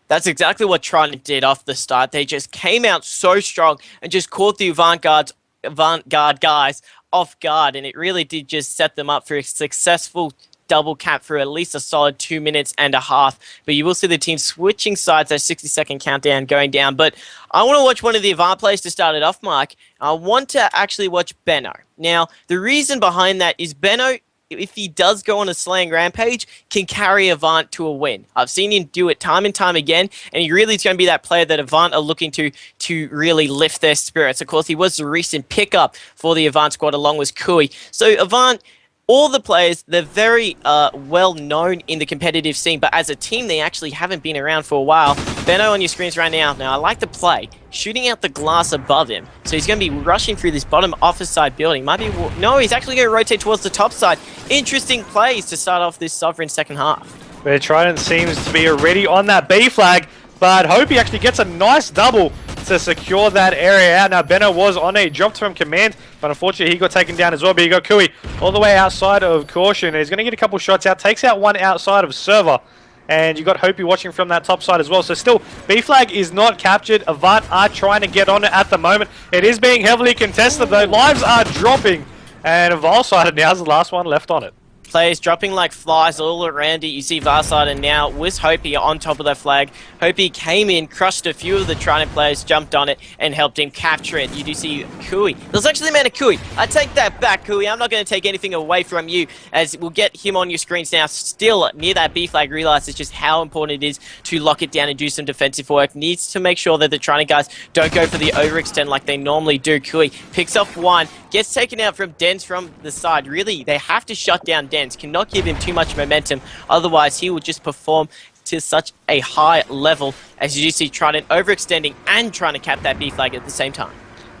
That's exactly what Trident did off the start. They just came out so strong and just caught the Avant-Garde guys off guard, and it really did just set them up for a successful double cap for at least a solid 2 minutes and a half. But you will see the team switching sides, that 60-second countdown going down. But I want to watch one of the Avant players to start it off, Mike. I want to actually watch Benno. Now, the reason behind that is Benno, if he does go on a slaying rampage, can carry Avant to a win. I've seen him do it time and time again, and he really is going to be that player that Avant are looking to really lift their spirits. Of course, he was the recent pickup for the Avant squad along with Kui. So Avant, all the players, they're very well known in the competitive scene, but as a team, they actually haven't been around for a while. Benno on your screens right now. Now, I like the play. Shooting out the glass above him. So he's going to be rushing through this bottom office side building. No, he's actually going to rotate towards the top side. Interesting plays to start off this Sovereign second half. Where Trident seems to be already on that B flag, but Hopi actually gets a nice double to secure that area out. Now, Benno was on a drop from command, but unfortunately he got taken down as well. But you got Kui all the way outside of Caution. He's going to get a couple shots out, takes out one outside of Server. And you got Hopi watching from that top side as well. So still, B flag is not captured. Avant are trying to get on it at the moment. It is being heavily contested though. Lives are dropping. And Volside now is the last one left on it. Players dropping like flies all around it. You see Varsider now with Hopi on top of that flag. Hopi came in, crushed a few of the Trident players, jumped on it, and helped him capture it. You do see Kui. There's actually a man of Kui. I take that back, Kui. I'm not going to take anything away from you, as we'll get him on your screens now. Still near that B flag, realizes just how important it is to lock it down and do some defensive work. Needs to make sure that the Trident guys don't go for the overextend like they normally do. Kui picks up one, gets taken out from Dens from the side. Really, they have to shut down Dens. Cannot give him too much momentum, otherwise he will just perform to such a high level, as you see Trident overextending and trying to cap that B flag at the same time.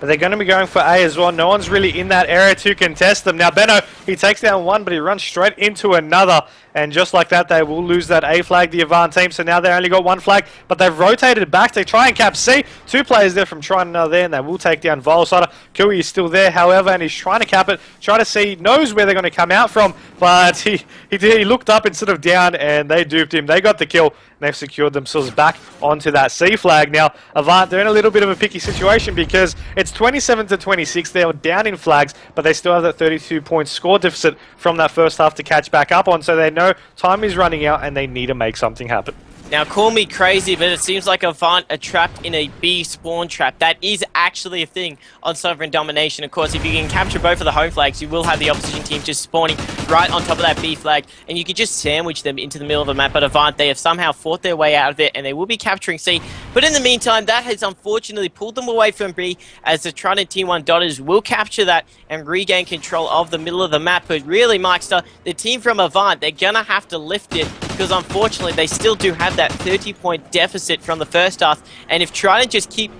but they're going to be going for A as well. No one's really in that area to contest them. Now, Benno, he takes down one, but he runs straight into another. And just like that, they will lose that A flag, the Avant team. So now they only got one flag, but they've rotated back. They try and cap C. Two players there from Trident are there, and they will take down Volsider. Kui is still there, however, and he's trying to cap it, trying to see, knows where they're going to come out from, but he looked up instead of down, and they duped him. They got the kill, and they've secured themselves back onto that C flag. Now, Avant, they're in a little bit of a picky situation because it's 27-26. They're down in flags, but they still have that 32-point score deficit from that first half to catch back up on, so they know time is running out and they need to make something happen. Now, call me crazy, but it seems like Avant are trapped in a B spawn trap. That is actually a thing on Sovereign Domination. Of course, if you can capture both of the home flags, you will have the opposition team just spawning right on top of that B flag, and you can just sandwich them into the middle of the map. But Avant, they have somehow fought their way out of it, and they will be capturing C. But in the meantime, that has unfortunately pulled them away from B, as the Trident T1 Dotters will capture that and regain control of the middle of the map. But really, Mikester, the team from Avant, they're going to have to lift it, because unfortunately, they still do have that 30-point deficit from the first half, and if Trident just keep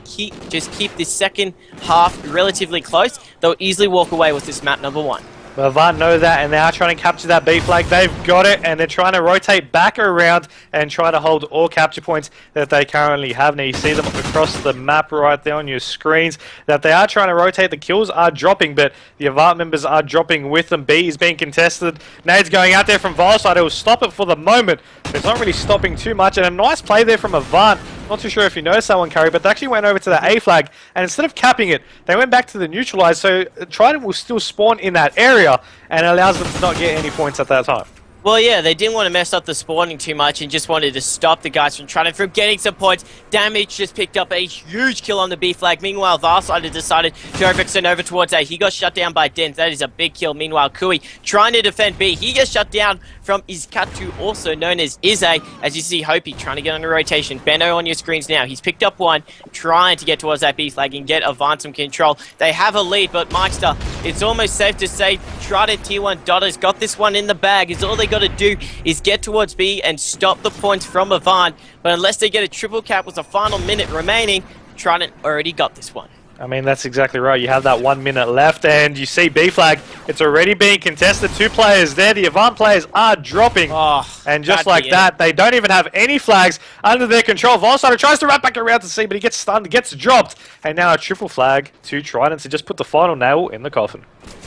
this second half relatively close, they'll easily walk away with this map number 1. Well, Avant know that, and they are trying to capture that B flag. They've got it, and they're trying to rotate back around and try to hold all capture points that they currently have. Now, you see them across the map right there on your screens, that they are trying to rotate. The kills are dropping, but the Avant members are dropping with them. B is being contested. Nade's going out there from Volside. It will stop it for the moment, but it's not really stopping too much. And a nice play there from Avant. Not too sure if you noticed that one, Curry, but they actually went over to the A flag, and instead of capping it, they went back to the neutralize, so Trident will still spawn in that area, and it allows them to not get any points at that time. Well, yeah, they didn't want to mess up the spawning too much and just wanted to stop the guys from Trident from getting some points. Damage just picked up a huge kill on the B flag. Meanwhile, Varsider decided to overextend over towards A. He got shut down by Dens. That is a big kill. Meanwhile, Kui trying to defend B. He gets shut down from Izkatu, also known as Ize. As you see, Hopi trying to get on a rotation. Benno on your screens now. He's picked up one, trying to get towards that B flag and get Avant some control. They have a lead, but Mikester, it's almost safe to say Trident Tier 1 Dotters got this one in the bag. It's all they got to do is get towards B and stop the points from Avant. But unless they get a triple cap with a final minute remaining, Trident already got this one. I mean, that's exactly right. You have that 1 minute left, and you see B flag. It's already being contested. Two players there. The Avant players are dropping. Oh, and just like that, they don't even have any flags under their control. Volsider tries to wrap back around to C, but he gets stunned, gets dropped. And now a triple flag to Trident to just put the final nail in the coffin.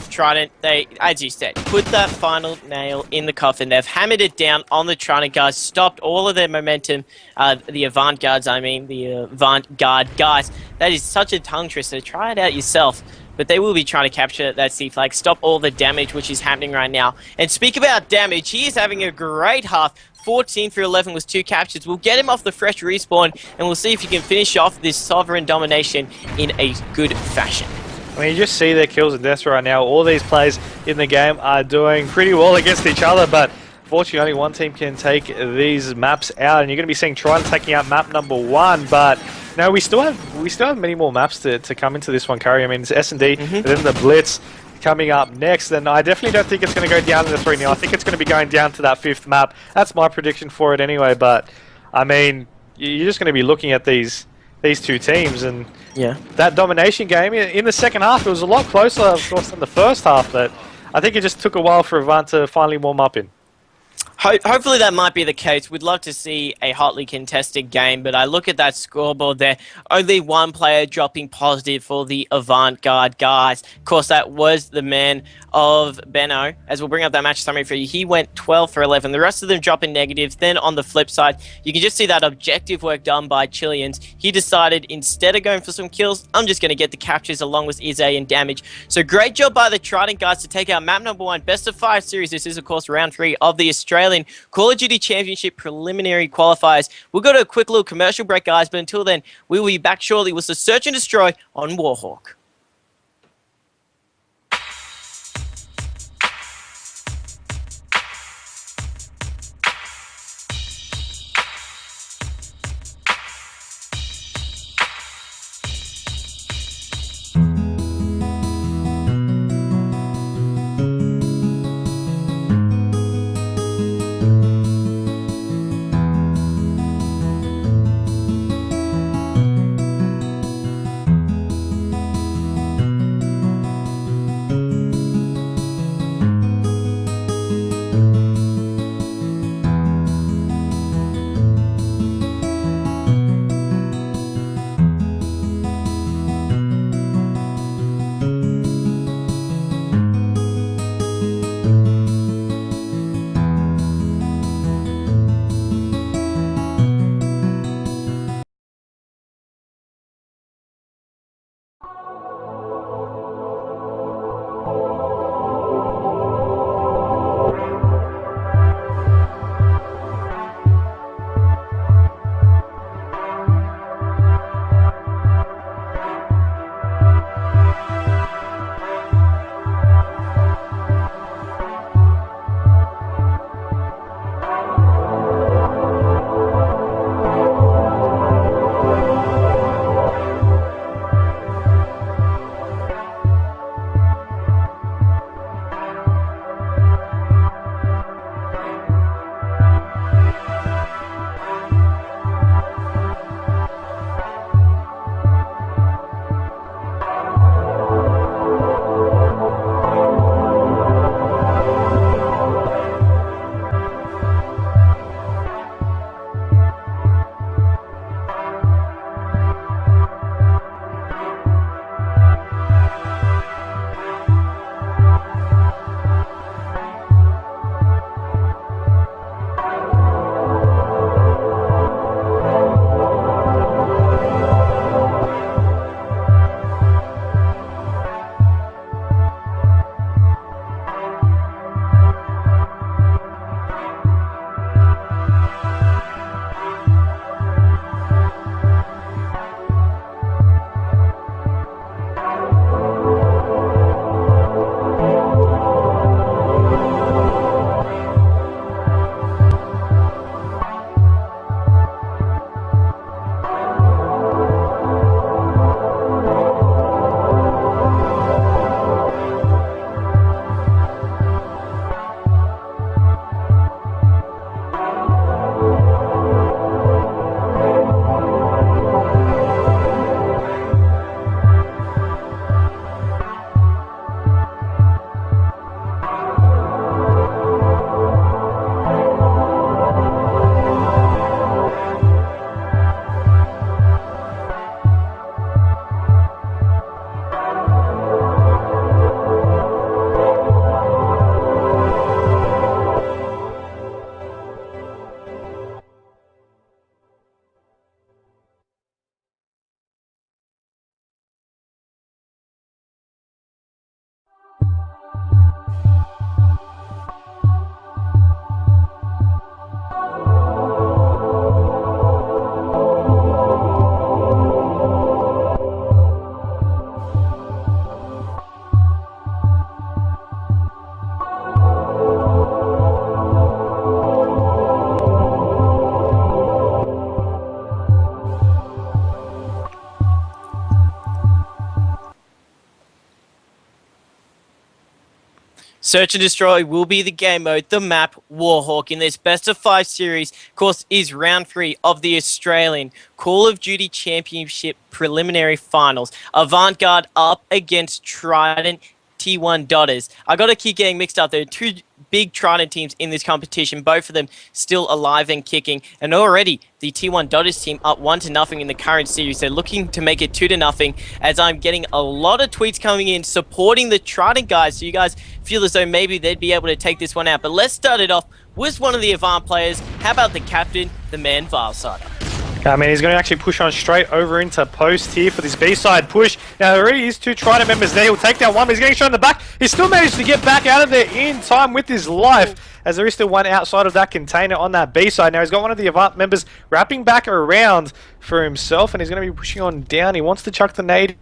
Trident, they, as you said, put that final nail in the coffin. They've hammered it down on the Trident guys, stopped all of their momentum. The Avant guards, the Avant guard guys. That is such a tongue twister. Try it out yourself. But they will be trying to capture that C flag, stop all the damage which is happening right now. And speak about damage, he is having a great half. 14 for 11 with 2 captures. We'll get him off the fresh respawn, and we'll see if he can finish off this Sovereign Domination in a good fashion. I mean, you just see their kills and deaths right now. All these players in the game are doing pretty well against each other, but fortunately only one team can take these maps out, and you're going to be seeing Trident taking out map number 1, but no, we still have many more maps to come into this one, Curry. I mean, it's S&D, and then the Blitz coming up next, and I definitely don't think it's going to go down to the 3-0. I think it's going to be going down to that 5th map. That's my prediction for it anyway, but I mean, you're just going to be looking at these two teams, and yeah, that domination game in the second half, it was a lot closer, of course, than the first half, but I think it just took a while for Avant to finally warm up in. Hopefully that might be the case. We'd love to see a hotly contested game, but I look at that scoreboard there. Only one player dropping positive for the Avant-Garde guys. Of course, that was the man of Benno. As we'll bring up that match summary for you, he went 12 for 11. The rest of them dropping negatives. Then on the flip side, you can just see that objective work done by Chileans. He decided, instead of going for some kills, I'm just going to get the captures along with Ize and damage. So great job by the Trident guys to take out map number 1, best of 5 series. This is, of course, round 3 of the Australian Call of Duty Championship preliminary qualifiers. We'll go to a quick little commercial break, guys, but until then, we will be back shortly with the Search and Destroy on Warhawk. Search and Destroy will be the game mode, the map, Warhawk, in this best of 5 series. Of course, is round 3 of the Australian Call of Duty Championship preliminary finals. Avantgarde up against Trident T1 Dotters. I got to keep getting mixed up. There are two big Trident teams in this competition, both of them still alive and kicking. And already the T1 Dotters team up 1-0 in the current series. They're looking to make it 2-0, as I'm getting a lot of tweets coming in supporting the Trident guys. So you guys feel as though maybe they'd be able to take this one out. But let's start it off with one of the Avant players. How about the captain, the man Valsider? I mean, he's going to actually push on straight over into post here for this B-side push. Now, there already is 2 Trident members there. He'll take down one, but he's getting shot in the back. He still managed to get back out of there in time with his life, as there is still one outside of that container on that B-side. Now, he's got one of the Avant members wrapping back around for himself, and he's going to be pushing on down. He wants to chuck the nade.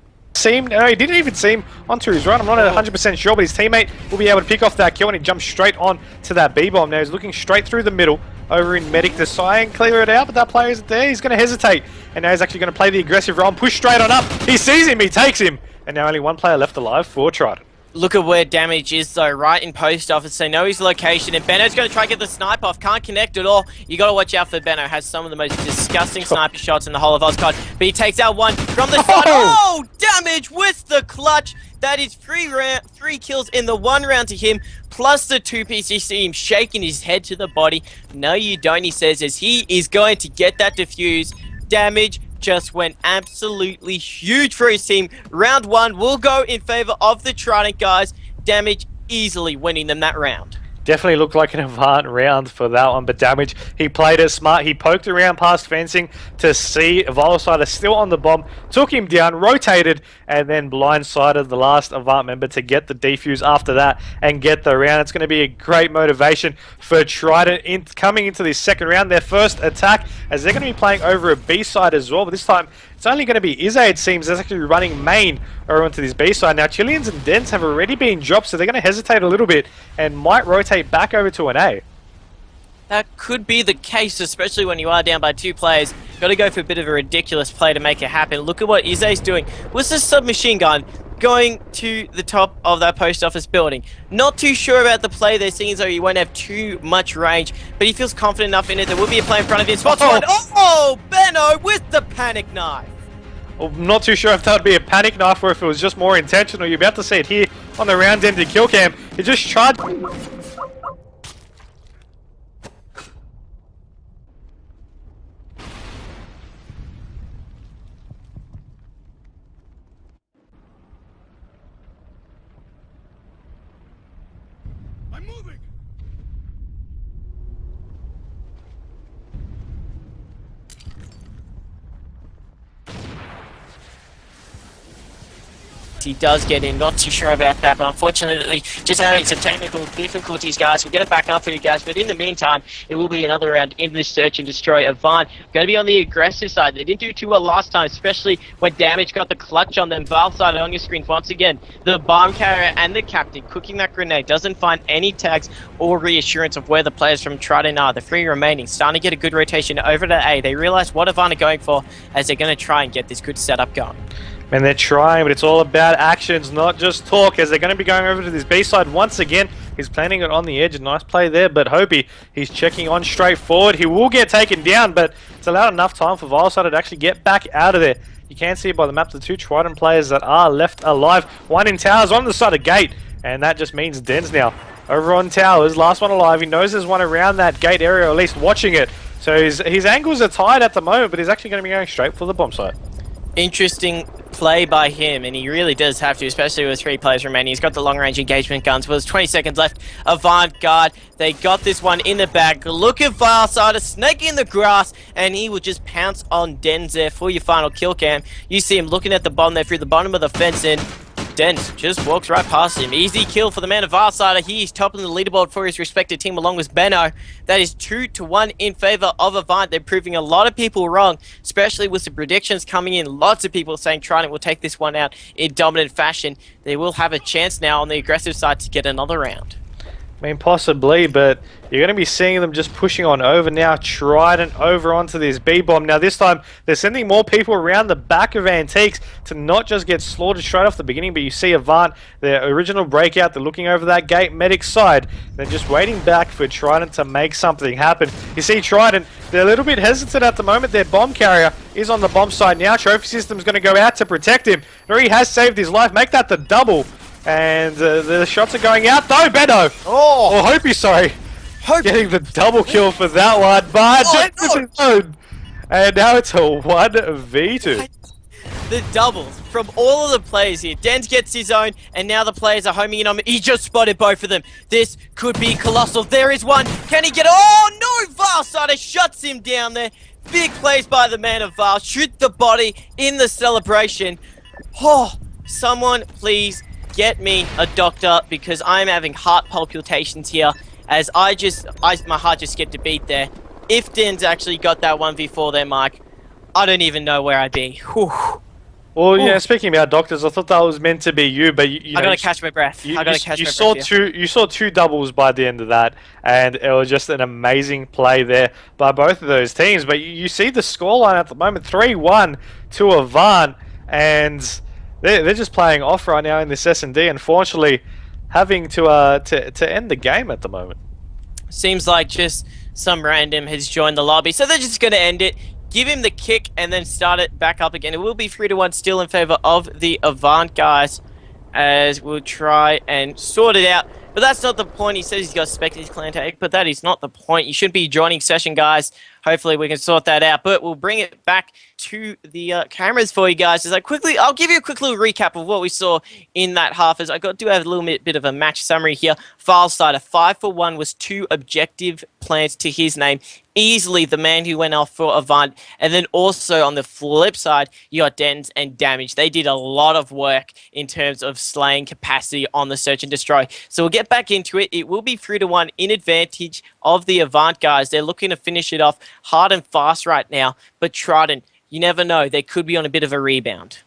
No, he didn't even see him onto his run. I'm not 100% sure, but his teammate will be able to pick off that kill, and he jumps straight on to that B-bomb. Now, he's looking straight through the middle over in Medic to try and clear it out, but that player isn't there. He's going to hesitate, and now he's actually going to play the aggressive role and push straight on up. He sees him, he takes him, and now only one player left alive for Trident. Look at where damage is, though, right in post office. They know his location, and Benno's going to try and get the snipe off. Can't connect at all. You got to watch out for Benno. Has some of the most disgusting sniper shots in the whole of Ozcod, but he takes out one from the side. Oh, damage with the clutch. That is 3 kills in the 1 round to him, plus the 2-piece. You see him shaking his head to the body. No, you don't, he says, as he is going to get that defuse. Damage just went absolutely huge for his team. Round 1 will go in favor of the Trident guys. Damage easily winning them that round. Definitely looked like an Avant round for that one, but damage. He played it smart. He poked around past fencing to see Valsider still on the bomb, took him down, rotated, and then blindsided the last Avant member to get the defuse after that and get the round. It's going to be a great motivation for Trident coming into this second round. Their first attack, as they're going to be playing over a B-side as well, but this time it's only going to be Izzy, it seems, that's actually running main over onto this B-side. Now, Chileans and Dents have already been dropped, so they're going to hesitate a little bit and might rotate back over to an A. That could be the case, especially when you are down by 2 players. Got to go for a bit of a ridiculous play to make it happen. Look at what Izzy's doing. With the submachine gun going to the top of that post office building. Not too sure about the play there, seeing as though he won't have too much range, but he feels confident enough in it. There will be a play in front of him. Spots one. Oh, Benno with the panic knife. Well, I'm not too sure if that would be a panic knife or if it was just more intentional. You're about to see it here on the round-ended kill cam. He just tried... I'm moving! He does get in, not too sure about that, but unfortunately just having some technical difficulties, guys. We'll get it back up for you guys, but in the meantime it will be another round in this search and destroy. Avant going to be on the aggressive side. They didn't do too well last time, especially when damage got the clutch on them. Valsider on your screen once again, the bomb carrier and the captain cooking that grenade. Doesn't find any tags or reassurance of where the players from Trident are. The 3 remaining starting to get a good rotation over to A. They realize what Avant are going for, as they're going to try and get this good setup going. And they're trying, but it's all about actions, not just talk, as they're going to be going over to this B-side once again. He's planting it on the edge. A nice play there, but Hopey, he's checking on straight forward. He will get taken down, but it's allowed enough time for Valsider to actually get back out of there. You can see by the map the 2 Trident players that are left alive. One in towers, on the side of gate, and that just means Dens now over on towers. Last one alive. He knows there's one around that gate area, or at least watching it. So his angles are tied at the moment, but he's actually going to be going straight for the bomb site. Interesting play by him, and he really does have to, especially with 3 players remaining. He's got the long-range engagement guns. Well, there's 20 seconds left. Avantgarde, they got this one in the bag. Look at Valsider, snake in the grass, and he will just pounce on Dens there for your final kill cam. You see him looking at the bomb there through the bottom of the fence, and Dens just walks right past him. Easy kill for the man of Valsider. He is topping the leaderboard for his respective team along with Benno. That is 2-1 in favor of Avant. They're proving a lot of people wrong, especially with the predictions coming in. Lots of people saying Trident will take this one out in dominant fashion. They will have a chance now on the aggressive side to get another round. I mean, possibly, but you're going to be seeing them just pushing on over now. Trident over onto this B-bomb. Now, this time, they're sending more people around the back of Antiques to not just get slaughtered straight off the beginning, but you see Avant, their original breakout. They're looking over that gate medic side. They're just waiting back for Trident to make something happen. You see Trident, they're a little bit hesitant at the moment. Their bomb carrier is on the bomb side now. Trophy System's going to go out to protect him. He has saved his life. Make that the double. And the shots are going out though, Benno! Oh! Or Hopi, sorry. Hopi. Getting the double kill for that one, but and now it's a 1v2. The doubles from all of the players here. Dens gets his own, and now the players are homing in on him. He just spotted both of them. This could be colossal. There is one. Can he get... Oh, no! Varsider shuts him down there. Big plays by the man of Var. Shoot the body in the celebration. Oh, someone please get me a doctor, because I'm having heart palpitations here as my heart just skipped a beat there. If Dens actually got that 1v4 there, Mike, I don't even know where I'd be. Whew. Well, yeah, speaking about doctors, I thought that was meant to be you, but you I gotta catch my breath. You saw two doubles by the end of that, and it was just an amazing play there by both of those teams. But you see the scoreline at the moment, 3-1 to Avant, and they're just playing off right now in this S&D, unfortunately, having to end the game at the moment. Seems like just some random has joined the lobby, so they're just gonna end it. Give him the kick and then start it back up again. It will be 3-1 still in favor of the Avant guys, as we'll try and sort it out. But that's not the point. He says he's got Spectre's clan tag, but that is not the point. You should be joining session, guys. Hopefully we can sort that out. But we'll bring it back to the cameras for you guys. I'll give you a quick little recap of what we saw in that half. As I do have a little bit of a match summary here. Filesider, 5-for-1 was 2 objective plants to his name. Easily the man who went off for Avant. And then also on the flip side, you got Dens and Damage. They did a lot of work in terms of slaying capacity on the Search and Destroy. So we'll get back into it. It will be 3-1 in advantage of the Avant guys. They're looking to finish it off hard and fast right now. But Trident, you never know. They could be on a bit of a rebound.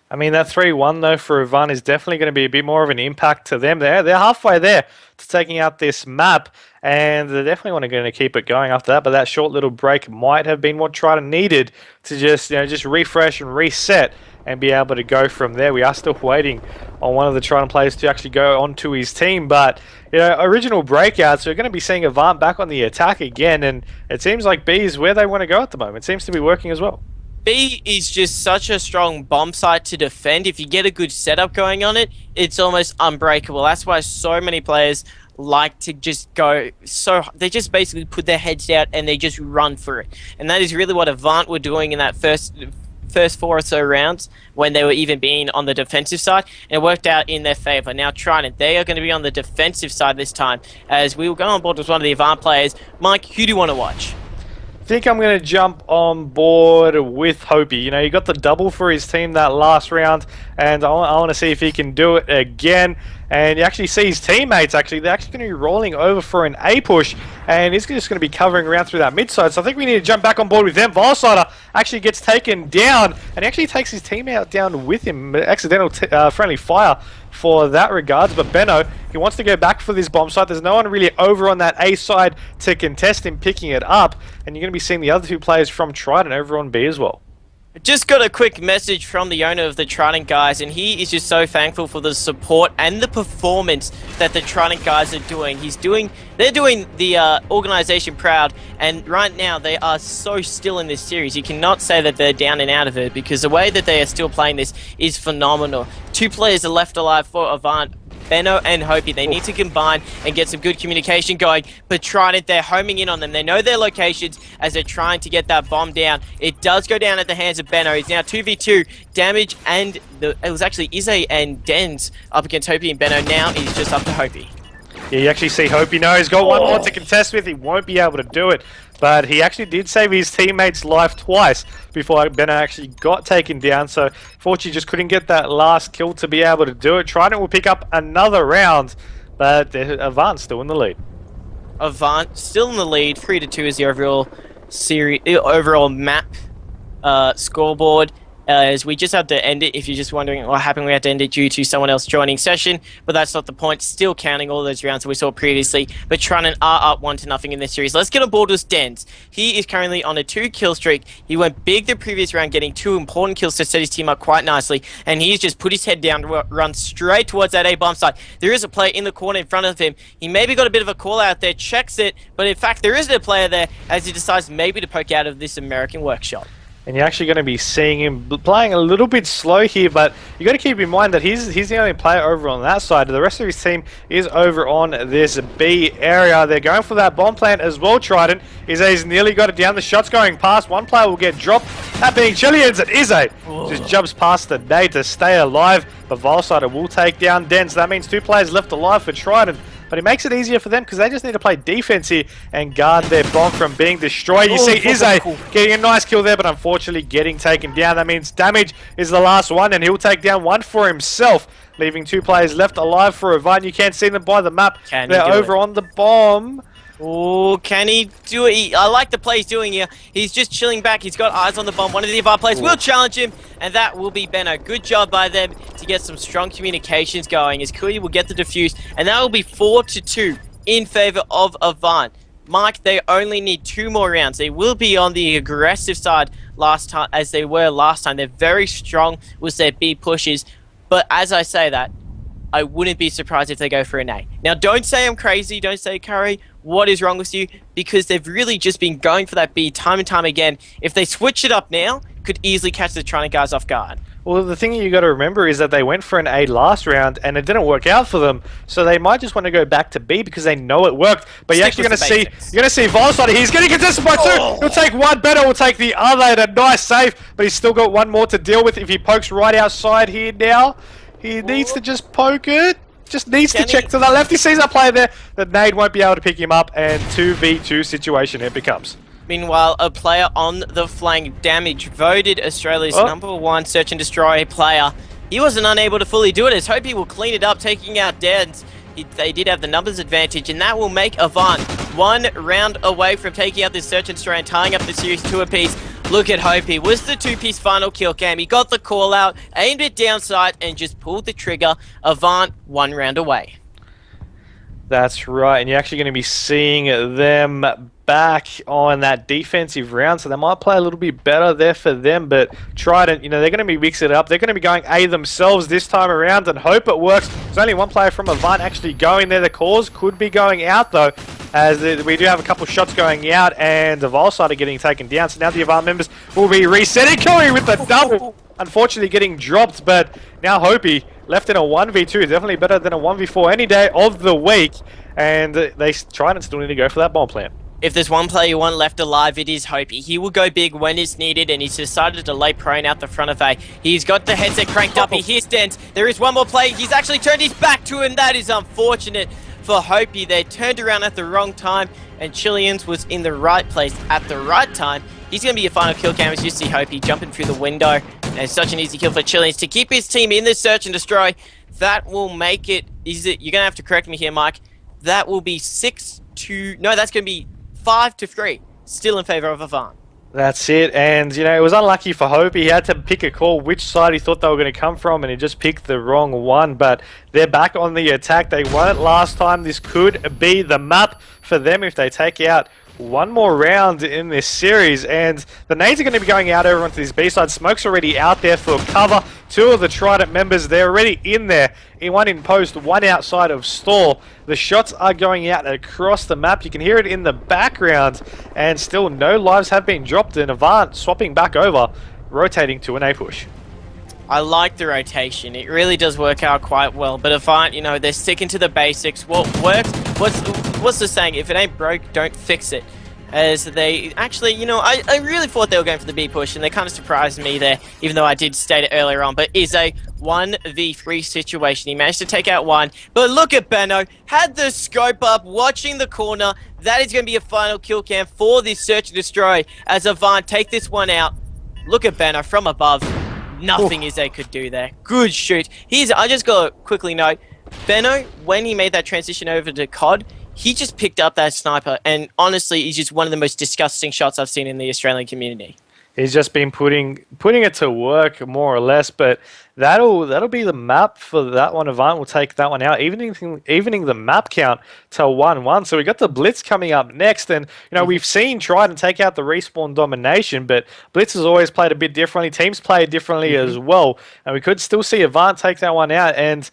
I mean, that 3-1 though for Avant is definitely going to be a bit more of an impact to them. They're halfway there to taking out this map, and they're definitely going to keep it going after that. But that short little break might have been what Trident needed to just refresh and reset and be able to go from there. We are still waiting on one of the Trident players to actually go onto his team, but original breakouts. We're going to be seeing Avant back on the attack again, and it seems like B is where they want to go at the moment. It seems to be working as well. B is just such a strong bomb site to defend. If you get a good setup going on it, it's almost unbreakable. That's why so many players like to just go they just basically put their heads out and they just run for it. And that is really what Avant were doing in that first 4 or so rounds when they were even being on the defensive side, and it worked out in their favor. Now Trident, they are going to be on the defensive side this time, as we will go on board with one of the Avant players. Mike, who do you want to watch? I think I'm going to jump on board with Hopi. He got the double for his team that last round, and I want to see if he can do it again. And you actually see his teammates, they're actually going to be rolling over for an A push, and he's just going to be covering around through that mid side. So I think we need to jump back on board with them. Vilesider actually gets taken down, and he actually takes his teammate down with him. Accidental friendly fire for that regards, but Benno, he wants to go back for this bomb site. There's no one really over on that A side to contest him picking it up, and you're going to be seeing the other 2 players from Trident over on B as well. Just got a quick message from the owner of the Trident guys, and he is just so thankful for the support and the performance that the Trident guys are doing. They're doing the organization proud, and right now they are so still in this series. You cannot say that they're down and out of it, because the way that they are still playing this is phenomenal. 2 players are left alive for Avant, Benno and Hopi. They need to combine and get some good communication going, but Trident, they're homing in on them. They know their locations as they're trying to get that bomb down. It does go down at the hands of Benno. He's now 2v2. Damage, and it was actually Izzy and Dens up against Hopi, and Benno now is just up to Hopi. Yeah, you actually see Hopi now. He's got one more to contest with. He won't be able to do it. But he actually did save his teammate's life twice before Benno actually got taken down. So, fortunately, just couldn't get that last kill to be able to do it. Trident will pick up another round, but Avant still in the lead. Avant still in the lead. 3-2 is the overall map scoreboard. As we just had to end it. If you're just wondering what happened, we had to end it due to someone else joining session, but that's not the point. Still counting all those rounds that we saw previously, but Triton are up 1-0 in this series. Let's get on board with Dens. He is currently on a 2-kill streak. He went big the previous round, getting 2 important kills to set his team up quite nicely, and he's just put his head down to run straight towards that A-bomb site. There is a player in the corner in front of him. He maybe got a bit of a call out there, checks it, but in fact there isn't a player there as he decides maybe to poke out of this American workshop. And you're actually going to be seeing him playing a little bit slow here, but you got to keep in mind that he's the only player over on that side. The rest of his team is over on this B area. They're going for that bomb plant as well, Trident. Ize's nearly got it down. The shot's going past. One player will get dropped. That being Chileans, and Ize just jumps past the nade to stay alive. But Volsider will take down Dens. That means 2 players left alive for Trident. But it makes it easier for them because they just need to play defense here and guard their bomb from being destroyed. You see Ize getting a nice kill there, but unfortunately getting taken down. That means damage is the last one, and he'll take down one for himself, leaving 2 players left alive for Avant. You can't see them by the map. They're over on the bomb. Oh, can he do it? I like the play he's doing here. He's just chilling back. He's got eyes on the bomb. One of the Avant players will challenge him, and that will be Benno. Good job by them to get some strong communications going as Kuya will get the defuse, and that will be 4-2 in favor of Avant. Mike, they only need 2 more rounds. They will be on the aggressive side last time, as they were last time. They're very strong with their B pushes, but as I say that, I wouldn't be surprised if they go for an A. Now, don't say I'm crazy. Don't say, Curry, what is wrong with you? Because they've really just been going for that B time and time again. If they switch it up now, could easily catch the Triton guys off guard. Well, the thing you got to remember is that they went for an A last round and it didn't work out for them, so they might just want to go back to B because they know it worked. But you're actually going to see Volsider. He's getting contested by 2. He'll take one, Benno will take the other, and a nice save. But he's still got one more to deal with. If he pokes right outside here now, he needs to just poke it. Just needs to check to the left. He sees that player there. The nade won't be able to pick him up, and 2v2 situation it becomes. Meanwhile, a player on the flank, Damage, voted Australia's #1 search and destroy player. He wasn't unable to fully do it. As Hope he will clean it up, taking out Dens. They did have the numbers advantage, and that will make Avant 1 round away from taking out this search and destroy and tying up the series 2 apiece. Look at Hopi. Was the 2-piece final kill cam. He got the call out, aimed it down sight, and just pulled the trigger. Avant 1 round away. That's right, and you're actually going to be seeing them back on that defensive round, so they might play a little bit better there for them, but Trident, you know, they're going to be mixing it up. They're going to be going A themselves this time around and hope it works. There's only one player from Avant actually going there. The cause could be going out, though, as we do have a couple shots going out, and the Volsider getting taken down, so now the Avant members will be resetting, going with the double. Unfortunately getting dropped, but now Hopi left in a 1v2, definitely better than a 1v4 any day of the week, and they Trident still need to go for that bomb plant. If there's one player you want left alive, it is Hopi. He will go big when it's needed, and he's decided to lay prone out the front of A. He's got the headset cranked up. He hears Dens. There is one more play. He's actually turned his back to him. That is unfortunate for Hopi. They turned around at the wrong time, and Chileans was in the right place at the right time. He's going to be a final kill cam, as you see Hopi jumping through the window. And it's such an easy kill for Chileans to keep his team in the search and destroy. That will make it... You're going to have to correct me here, Mike. That will be 6-2... No, that's going to be 5-3. Still in favor of Avant. That's it, and you know, it was unlucky for Hopi. He had to pick a call which side he thought they were going to come from, and he just picked the wrong one, but they're back on the attack. They won it last time. This could be the map for them if they take out one more round in this series, and the nades are going to be going out over onto this B side. Smoke's already out there for cover. 2 of the Trident members, they're already in there. One in post, one outside of stall. The shots are going out across the map. You can hear it in the background, and still no lives have been dropped, and Avant swapping back over, rotating to an A push. I like the rotation. It really does work out quite well. But Avant, you know, they're sticking to the basics. What works? What's the saying? If it ain't broke, don't fix it. As they actually, you know, I really thought they were going for the B push, and they kind of surprised me there, even though I did state it earlier on. But is a 1v3 situation. He managed to take out one. But look at Benno. Had the scope up, watching the corner. That is going to be a final kill cam for this search and destroy as Avant take this one out. Look at Benno from above. Nothing Ize could do there. Good shoot. I just got to quickly note, Benno, when he made that transition over to COD, he just picked up that sniper, and honestly, he's just one of the most disgusting shots I've seen in the Australian community. He's just been putting it to work more or less, but that'll be the map for that one. Avant will take that one out, evening the map count to 1-1. So we got the Blitz coming up next, and we've seen Trident take out the respawn domination, but Blitz has always played a bit differently. Teams play differently as well, and we could still see Avant take that one out, and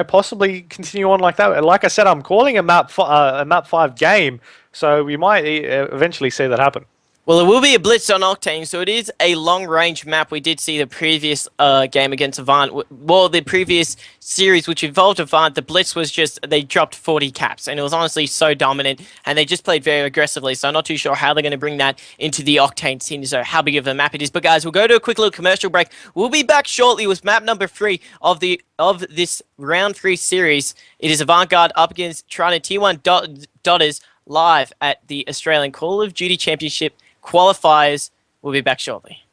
possibly continue on like that. Like I said, I'm calling a map 5 game, so we might eventually see that happen. Well, it will be a blitz on Octane, so it is a long-range map. We did see the previous game against Avant. Well, the previous series, which involved Avant, the blitz was just, they dropped 40 caps, and it was honestly so dominant, and they just played very aggressively, so I'm not too sure how they're going to bring that into the Octane scene, so how big of a map it is. But guys, we'll go to a quick little commercial break. We'll be back shortly with map number 3 of this round 3 series. It is Avantgarde up against Trident T1 Dotters live at the Australian Call of Duty Championship qualifiers. We'll be back shortly.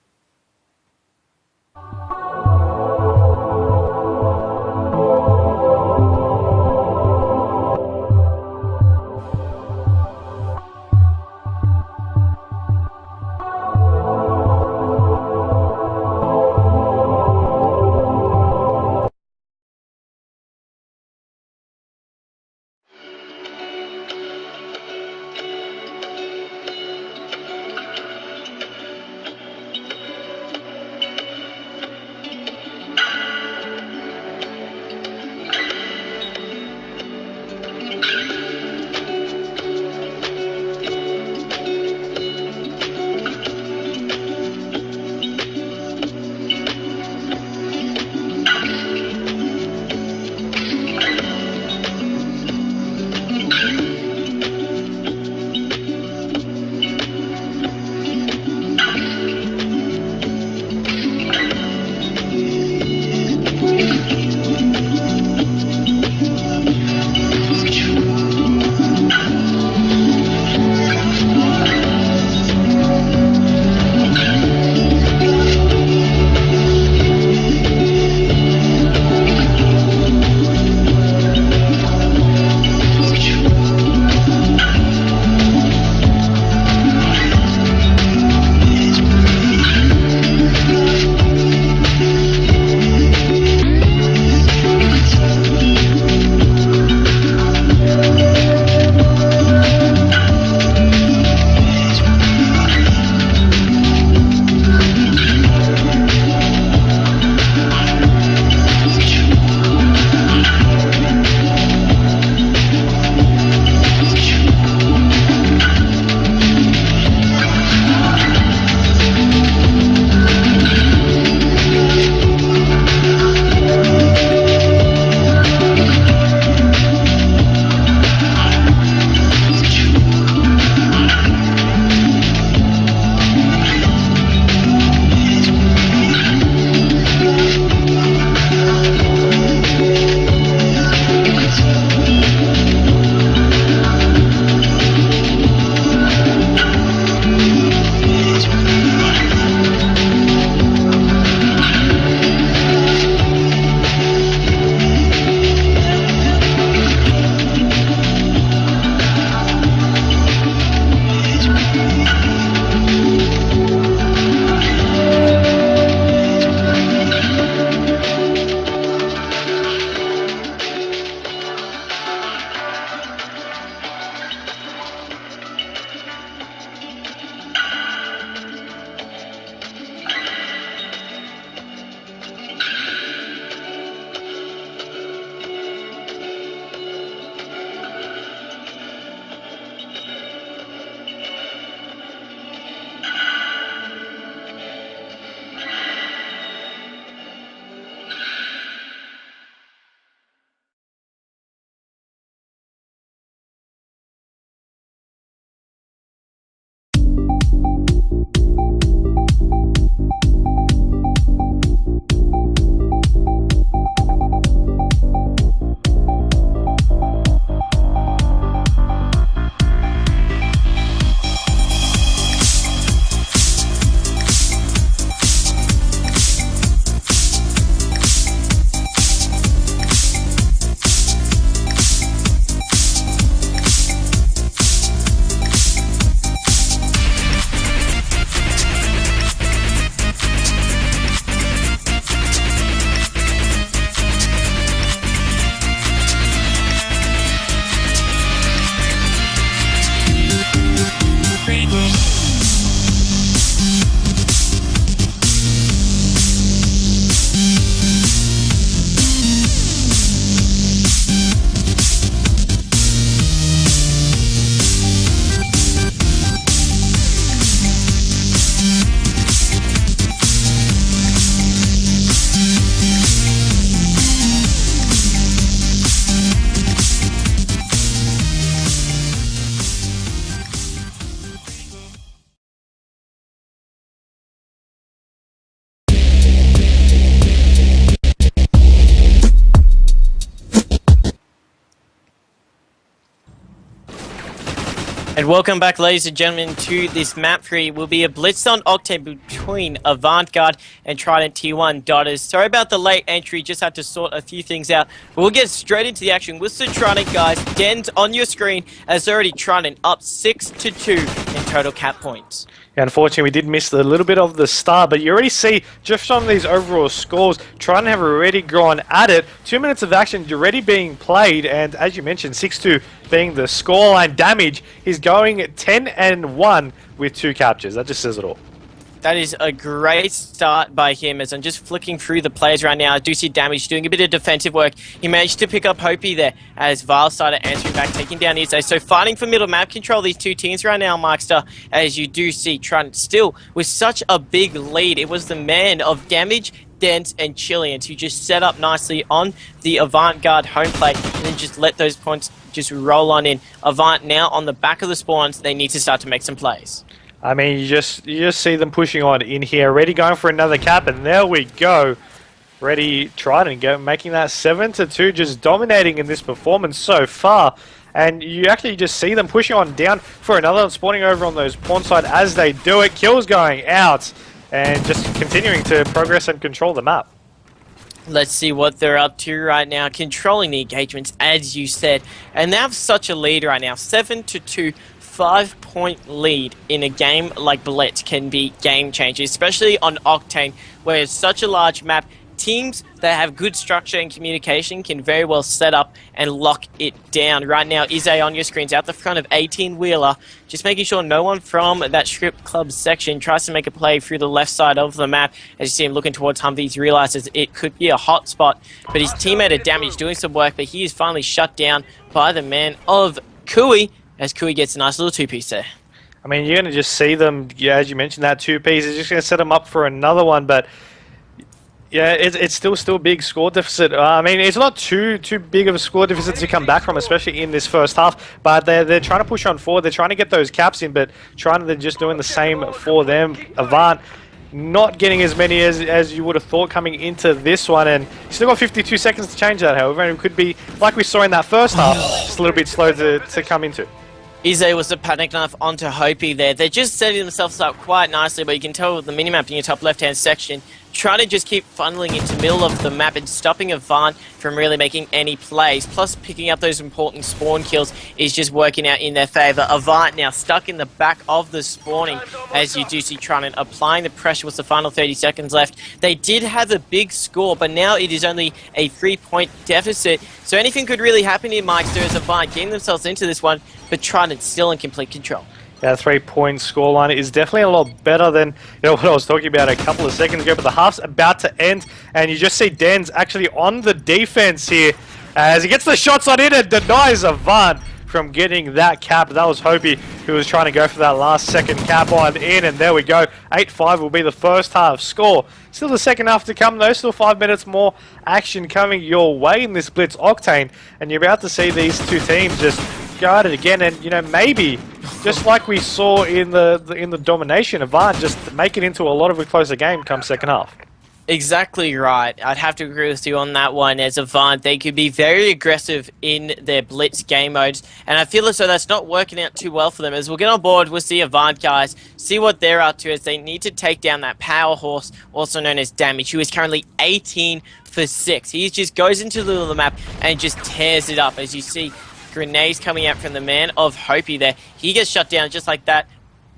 And welcome back, ladies and gentlemen, to this map 3. Will be a blitz on Octane between Avant-Garde and Trident T1 Dotters. Sorry about the late entry, just had to sort a few things out. But we'll get straight into the action with the Trident guys. Den's on your screen as already Trident up 6-2 in total cap points. Yeah, unfortunately, we did miss a little bit of the start, but you already see just from these overall scores, Trident have already gone at it. 2 minutes of action already being played, and as you mentioned, 6-2 being the scoreline. Damage is going 10-1 with 2 captures. That just says it all. That is a great start by him, as I'm just flicking through the players right now. I do see Damage doing a bit of defensive work. He managed to pick up Hopi there as Vile started answering back, taking down Izay. So fighting for middle map control, these two teams right now, Markster, as you do see Trident still with such a big lead. It was the man of Damage, Dent, and Chileans who just set up nicely on the Avant-Garde home plate and then just let those points just roll on in. Avant now on the back of the spawns. They need to start to make some plays. I mean, you just see them pushing on in here, ready going for another cap, and there we go. Ready, Trident making that 7-2, just dominating in this performance so far. And you actually just see them pushing on down for another, spawning over on those pawn side as they do it. Kills going out, and just continuing to progress and control the map. Let's see what they're up to right now, controlling the engagements, as you said. And they have such a lead right now, 7-2. 5-point lead in a game like Blitz can be game changing, especially on Octane, where it's such a large map. Teams that have good structure and communication can very well set up and lock it down. Right now, Izay on your screens out the front of 18-wheeler, just making sure no one from that strip club section tries to make a play through the left side of the map. As you see him looking towards Humvees, realizes it could be a hot spot, but his teammate at Damage doing some work, but he is finally shut down by the man of Kui, as Kui gets a nice little 2-piece there. I mean, you're going to just see them, yeah, as you mentioned, that 2-piece is just going to set them up for another one, but yeah, it's still big score deficit. I mean, it's not too big of a score deficit to come back from, especially in this first half, but they're trying to push on forward, they're trying to get those caps in, but they're just doing the same for them. Avant not getting as many as you would have thought coming into this one, and still got 52 seconds to change that, however, and it could be, like we saw in that first half, just a little bit slow to come into. Izay was the panic knife onto Hopi there. They're just setting themselves up quite nicely, but you can tell with the minimap in your top left-hand section, trying to just keep funneling into the middle of the map and stopping Avant from really making any plays. Plus, picking up those important spawn kills is just working out in their favor. Avant now stuck in the back of the spawning, as you do see Trident applying the pressure with the final 30 seconds left. They did have a big score, but now it is only a 3-point deficit. So anything could really happen here, Mike, as Avant getting themselves into this one, but Trident still in complete control. That 3-point scoreline is definitely a lot better than what I was talking about a couple of seconds ago, but the half's about to end, and you just see Den's actually on the defense here as he gets the shots on it and denies Avant from getting that cap. That was Hopi who was trying to go for that last second cap on in, and there we go. 8-5 will be the first half score. Still the second half to come though, still 5 minutes more action coming your way in this Blitz Octane, and you're about to see these two teams just go at it again, and you know, maybe just like we saw in the domination, Avant just make it into a lot of a closer game come second half. Exactly right. I'd have to agree with you on that one. As Avant, they could be very aggressive in their Blitz game modes, and I feel as though that's not working out too well for them. As we'll get on board with the Avant guys, see what they're up to, as they need to take down that power horse, also known as Damage, who is currently 18 for 6. He just goes into the middle of the map and just tears it up, as you see. Grenades coming out from the man of Hopi there. He gets shut down just like that.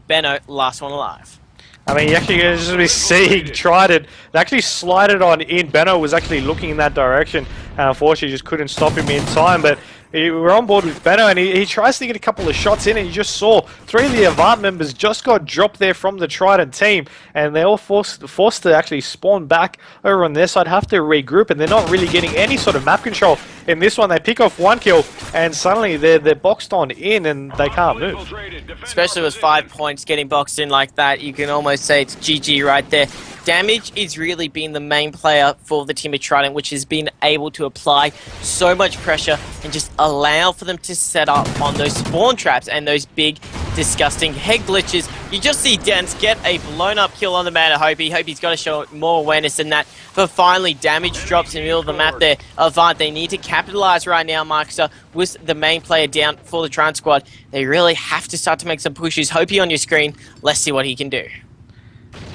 Benno, last one alive. I mean, you actually just be seeing Trident. They actually slided on in. Benno was actually looking in that direction, and unfortunately just couldn't stop him in time, but we're on board with Benno, and he tries to get a couple of shots in, and you just saw 3 of the Avant members just got dropped there from the Trident team, and they're all forced to actually spawn back over on their side, have to regroup, and they're not really getting any sort of map control in this one. They pick off 1 kill, and suddenly they're boxed on in, and they can't move. Especially with 5 points getting boxed in like that, you can almost say it's GG right there. Damage is really been the main player for the team of Trident, which has been able to apply so much pressure and just allow for them to set up on those spawn traps and those big, disgusting head glitches You just see Dens get a blown-up kill on the man of Hopey. Hopey's got to show more awareness than that. But finally, damage drops in the middle of the map there. Avant, they need to capitalize right now, Markster, with the main player down for the Tron squad. They really have to start to make some pushes. Hopey on your screen. Let's see what he can do.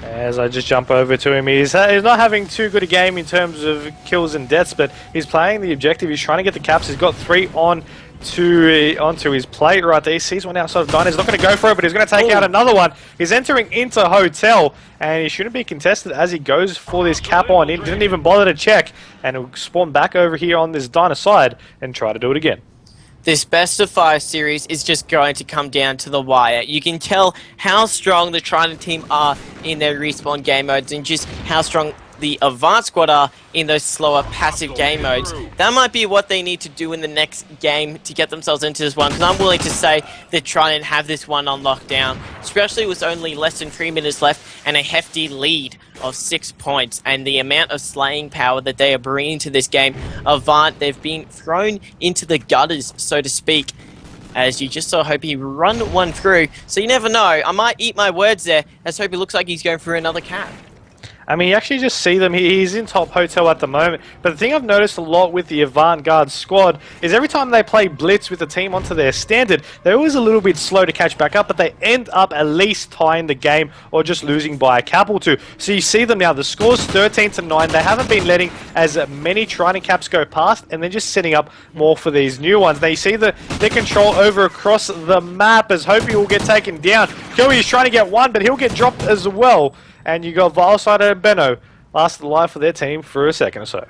As I just jump over to him, he's not having too good a game in terms of kills and deaths, but he's playing the objective. He's trying to get the caps. He's got 3 onto his plate right there. He sees one outside of Diner. He's not going to go for it, but he's going to take out another one. He's entering into Hotel, and he shouldn't be contested as he goes for this cap on. He didn't even bother to check, and he'll spawn back over here on this Diner side and try to do it again. This best of 5 series is just going to come down to the wire. You can tell how strong the Trident team are in their respawn game modes and just how strong the Avant squad are in those slower passive game modes. That might be what they need to do in the next game to get themselves into this one, because I'm willing to say that Trident have this one on lockdown, especially with only less than 3 minutes left and a hefty lead of 6 points, and the amount of slaying power that they are bringing to this game. Avant, they've been thrown into the gutters, so to speak, as you just saw Hopey run one through. So you never know, I might eat my words there, as Hopey looks like he's going for another cap. I mean, you actually just see them. He's in top Hotel at the moment. But the thing I've noticed a lot with the Avant-Garde squad is every time they play Blitz with the team onto their standard, they're always a little bit slow to catch back up, but they end up at least tying the game or just losing by a cap or two. So you see them now. The score's 13-9. They haven't been letting as many Trident caps go past, and they're just setting up more for these new ones. Now you see their control over across the map as Hopey will get taken down. Joey is trying to get one, but he'll get dropped as well. And you got Valsider and Benno last alive for their team for a second or so.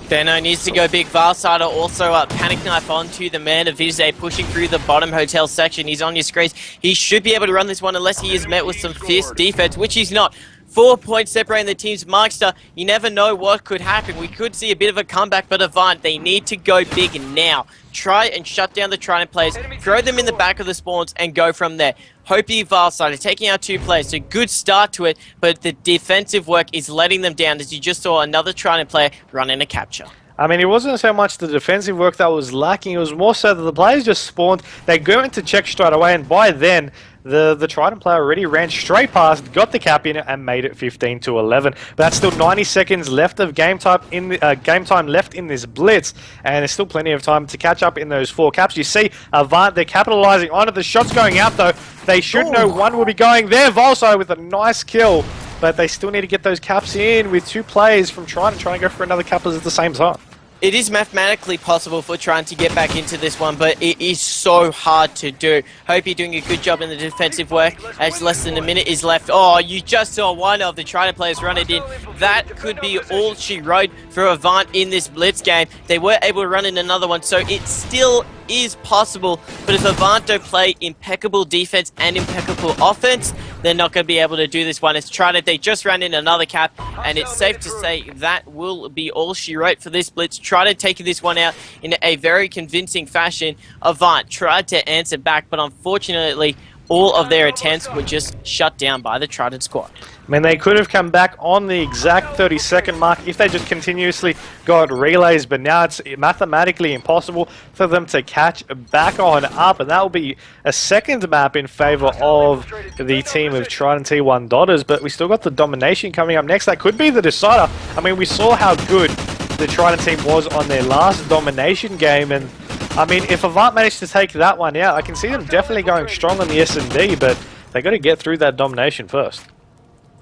Benno needs to go big. Valsider also panic knife onto the man of Vizay, pushing through the bottom Hotel section. He's on your screens. He should be able to run this one unless he is met with some fierce defense, which he's not. 4 points separating the teams. Markster, you never know what could happen. We could see a bit of a comeback, but Avant, they need to go big now. Try and shut down the Trident players, throw them in the back of the spawns, and go from there. Hopey Valsider taking out 2 players, so good start to it, but the defensive work is letting them down, as you just saw another Trident player run in a capture. I mean, it wasn't so much the defensive work that was lacking, it was more so that the players just spawned, they go into check straight away, and by then, the Trident player already ran straight past, got the cap in it, and made it 15-11. But that's still 90 seconds left of game time left in this blitz, and there's still plenty of time to catch up in those 4 caps. You see Avant, they're capitalizing on it. The shot's going out though. They should know one will be going there. Volso with a nice kill, but they still need to get those caps in with 2 players from Trident trying to go for another cap at the same time. It is mathematically possible for trying to get back into this one, but it is so hard to do. Hope you're doing a good job in the defensive work, as less than a minute is left. Oh, you just saw one of the Trident players run it in. That could be all she wrote for Avant in this Blitz game. They were able to run in another one, so it still is possible, but if Avant don't play impeccable defense and impeccable offense, they're not going to be able to do this one. It's Trident, they just ran in another cap, and it's safe to say that will be all she wrote for this Blitz. Trident taking this one out in a very convincing fashion. Avant tried to answer back, but unfortunately, all of their attempts were just shut down by the Trident squad. I mean, they could have come back on the exact 30-second mark if they just continuously got relays, but now it's mathematically impossible for them to catch back on up, and that will be a second map in favor of the team of Trident T1 Dotters, but we still got the domination coming up next. That could be the decider. I mean, we saw how good the Trident team was on their last domination game, and I mean, if Avant managed to take that one out, I can see them definitely going strong on the S&D, but they got to get through that domination first.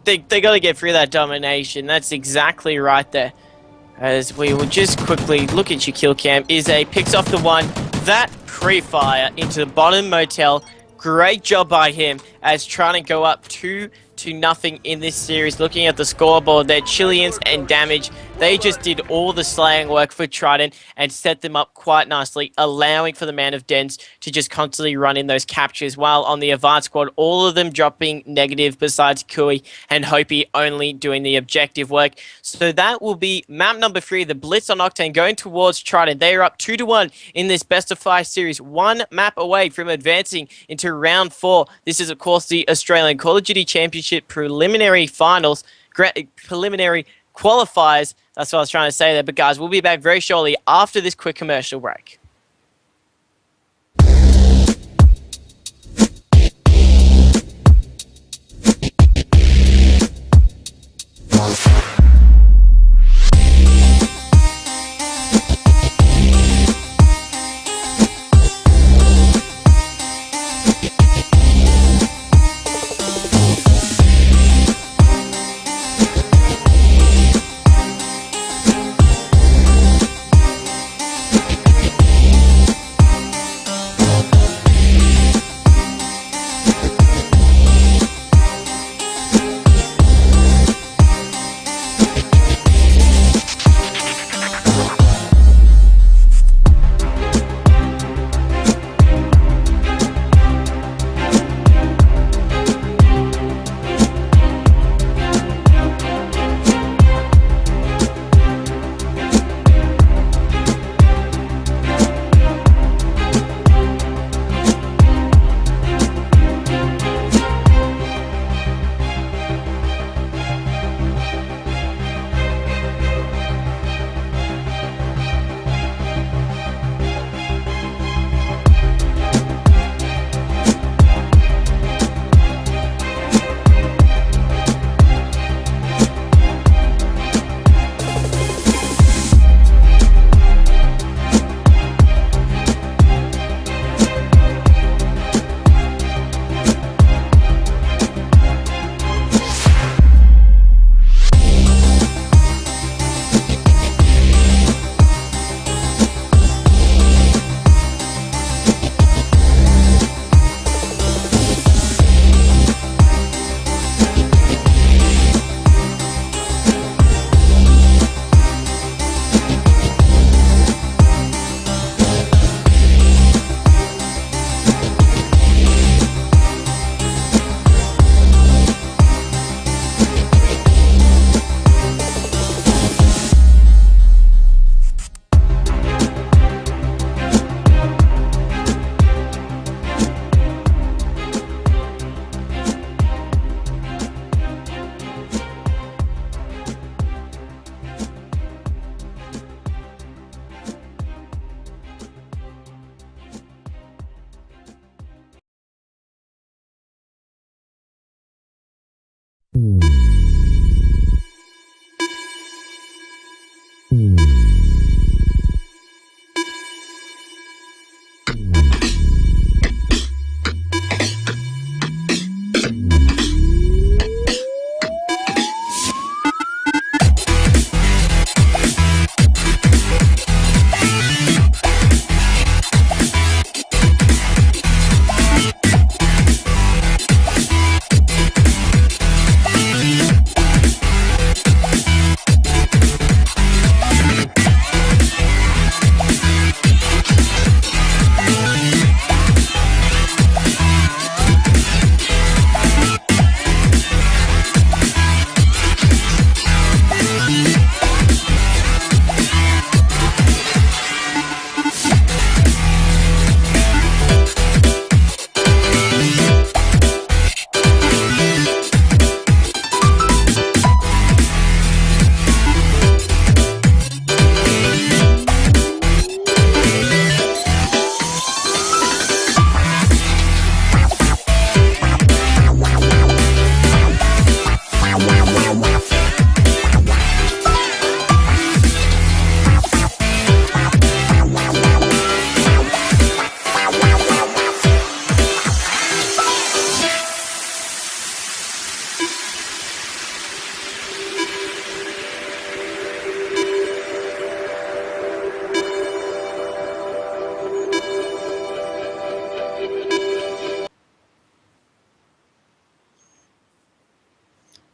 They got to get through that domination. That's exactly right there. As we will just quickly look at your kill cam, Izzy picks off the one. That pre-fire into the bottom motel. Great job by him as trying to go up 2-0 in this series. Looking at the scoreboard there, Chileans and Damage, they just did all the slaying work for Trident and set them up quite nicely, allowing for the man of Dens to just constantly run in those captures, while on the Avant squad, all of them dropping negative besides Kui and Hopi only doing the objective work. So that will be map number 3, the Blitz on Octane, going towards Trident. They are up 2-1 in this best of 5 series, 1 map away from advancing into round 4. This is, of course, the Australian Call of Duty Championship preliminary finals, preliminary qualifiers. That's what I was trying to say there. But guys, we'll be back very shortly after this quick commercial break.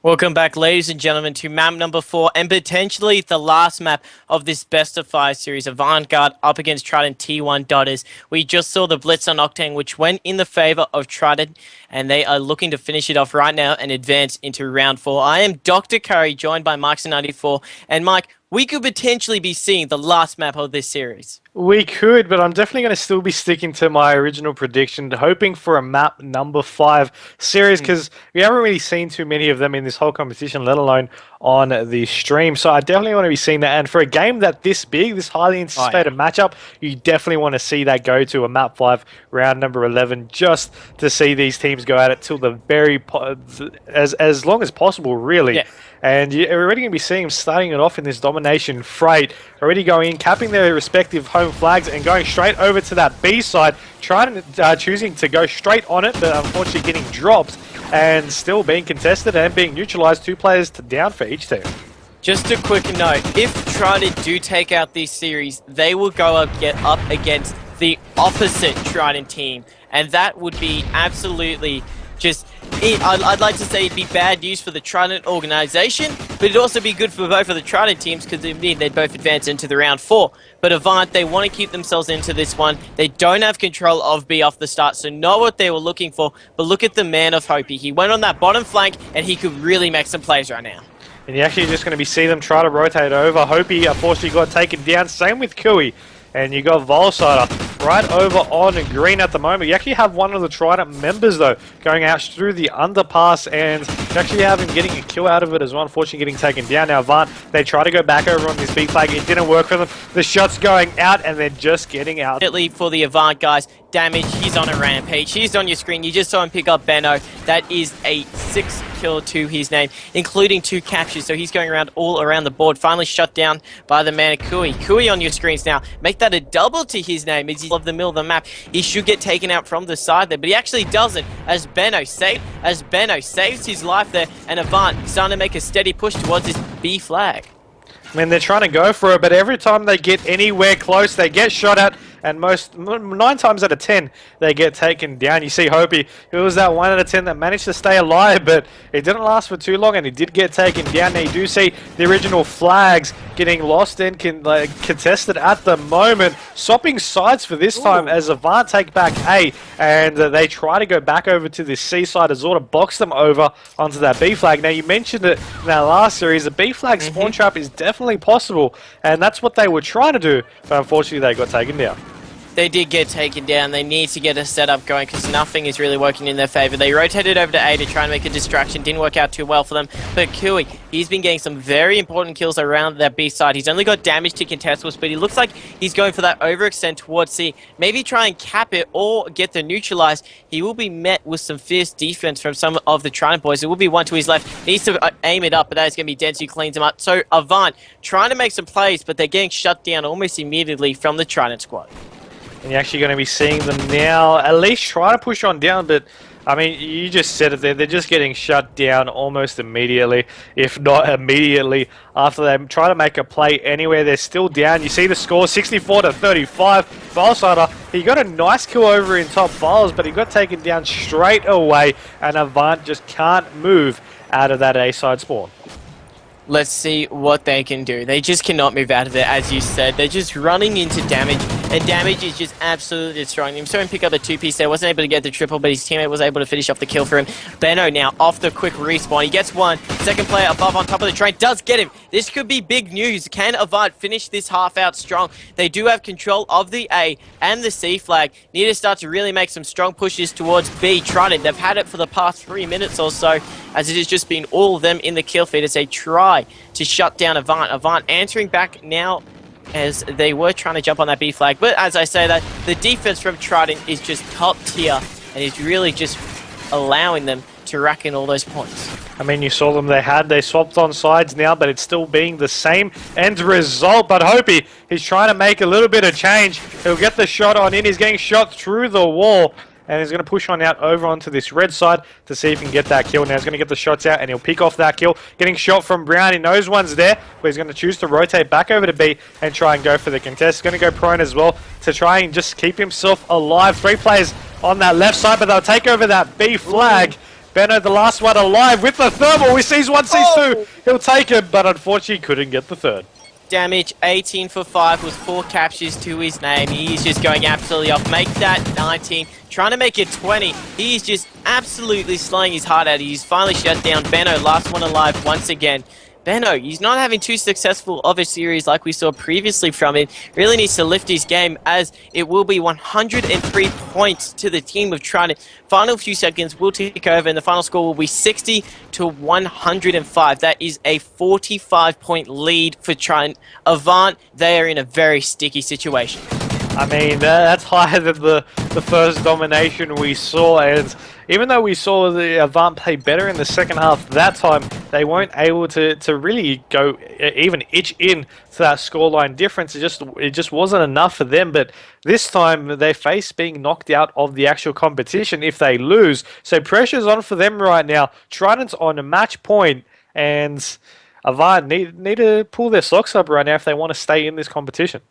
Welcome back, ladies and gentlemen, to map number 4 and potentially the last map of this best of 5 series. Vanguard up against Trident T1 Dotters. We just saw the Blitz on Octane, which went in the favor of Trident, and they are looking to finish it off right now and advance into round 4. I am Dr. Curry, joined by Mike's94, and Mike, we could potentially be seeing the last map of this series. We could, but I'm definitely going to still be sticking to my original prediction, hoping for a map number 5 series, because we haven't really seen too many of them in this whole competition, let alone on the stream. So I definitely want to be seeing that. And for a game that this big, this highly anticipated matchup, you definitely want to see that go to a map 5 round number 11, just to see these teams go at it till the very as long as possible, really. Yeah. And you're already going to be seeing them starting it off in this domination freight, already going in, capping their respective home flags and going straight over to that B side, choosing to go straight on it, but unfortunately getting dropped and still being contested and being neutralized, 2 players down for each team. Just a quick note, if Trident do take out this series, they will go up against the opposite Trident team, and that would be absolutely just... I'd like to say it'd be bad news for the Trident organization, but it'd also be good for both of the Trident teams because it would mean they'd both advance into the round 4. But Avant, they want to keep themselves into this one. They don't have control of B off the start, so not what they were looking for. But look at the man of Hopi. He went on that bottom flank, and he could really make some plays right now. And you're actually just going to be seeing them try to rotate over. Hopi, unfortunately, got taken down. Same with Kui. And you got Volsider right over on green at the moment. You actually have one of the Trident members, though, going out through the underpass, and you actually have him getting a kill out of it as well, unfortunately getting taken down. Now, Vant, they try to go back over on this B flag. It didn't work for them. The shot's going out, and they're just getting out. For the Avant guys, Damage, he's on a rampage. He's on your screen. You just saw him pick up Benno. That is a 6 kill to his name, including 2 captures. So he's going around all around the board. Finally shut down by the man of Kui. Kui on your screens now. Make that a double to his name as he's of the middle of the map. He should get taken out from the side there, but he actually doesn't as Benno saves his life there, and Avant starting to make a steady push towards his B flag. I mean, they're trying to go for it, but every time they get anywhere close, they get shot at, and 9 times out of 10, they get taken down. You see Hopi, it was that 1 out of 10 that managed to stay alive, but it didn't last for too long, and he did get taken down. Now you do see the original flags getting lost and contested at the moment. Swapping sides for this time as Avant take back A, and they try to go back over to this C side as Zorda box them over onto that B flag. Now you mentioned it in our last series, the B flag spawn trap is definitely possible, and that's what they were trying to do, but unfortunately they got taken down. They did get taken down. They need to get a setup going because nothing is really working in their favor. They rotated over to A to try and make a distraction. Didn't work out too well for them. But Kui, he's been getting some very important kills around that B side. He's only got damage to contest with, but he looks like he's going for that overextend towards C. Maybe try and cap it or get the neutralized. He will be met with some fierce defense from some of the Trident boys. There will be one to his left. Needs to aim it up, but that is going to be Dents who cleans him up. So Avant trying to make some plays, but they're getting shut down almost immediately from the Trident squad. And you're actually going to be seeing them now at least try to push on down, but I mean, you just said it there, they're just getting shut down almost immediately, if not immediately, after they try to make a play anywhere. They're still down. You see the score, 64-35. Volsider, he got a nice kill over in top files, but he got taken down straight away, and Avant just can't move out of that A side spawn. Let's see what they can do. They just cannot move out of it, as you said. They're just running into Damage, and Damage is just absolutely destroying him. Saw him pick up a 2-piece there. Wasn't able to get the triple, but his teammate was able to finish off the kill for him. Benno now off the quick respawn. He gets one. Second player above on top of the train does get him. This could be big news. Can Avant finish this half out strong? They do have control of the A and the C flag. Need to start to really make some strong pushes towards B. Trident, they've had it for the past 3 minutes or so, as it has just been all of them in the kill feed as they try to shut down Avant. Avant answering back now as they were trying to jump on that B flag. But as I say that, the defense from Trident is just top tier and is really just allowing them to rack in all those points. I mean, you saw them, they swapped on sides now, but it's still being the same end result. But Hopi, he's trying to make a little bit of change. He'll get the shot on in. He's getting shot through the wall. And he's going to push on out over onto this red side to see if he can get that kill. Now he's going to get the shots out and he'll pick off that kill. Getting shot from Brown. He knows one's there, but he's going to choose to rotate back over to B and try and go for the contest. He's going to go prone as well to try and just keep himself alive. 3 players on that left side, but they'll take over that B flag. Benno, the last one alive with the thermal. He sees one, sees two. He'll take it, but unfortunately couldn't get the third. Damage, 18 for 5 with 4 captures to his name. He's just going absolutely off. Make that 19, trying to make it 20. He's just absolutely slaying his heart out. He's finally shut down Benno, last one alive once again. Benno, he's not having too successful of a series like we saw previously from him. Really needs to lift his game, as it will be 103 points to the team of Trident. Final few seconds will tick over, and the final score will be 60 to 105. That is a 45-point lead for Trident. Avant, they are in a very sticky situation. I mean, that's higher than the first domination we saw, and even though we saw the Avant play better in the second half that time, they weren't able to really go even itch in to that scoreline difference. It just wasn't enough for them, but this time they face being knocked out of the actual competition if they lose. So pressure's on for them right now. Trident's on a match point, and Avant need to pull their socks up right now if they want to stay in this competition.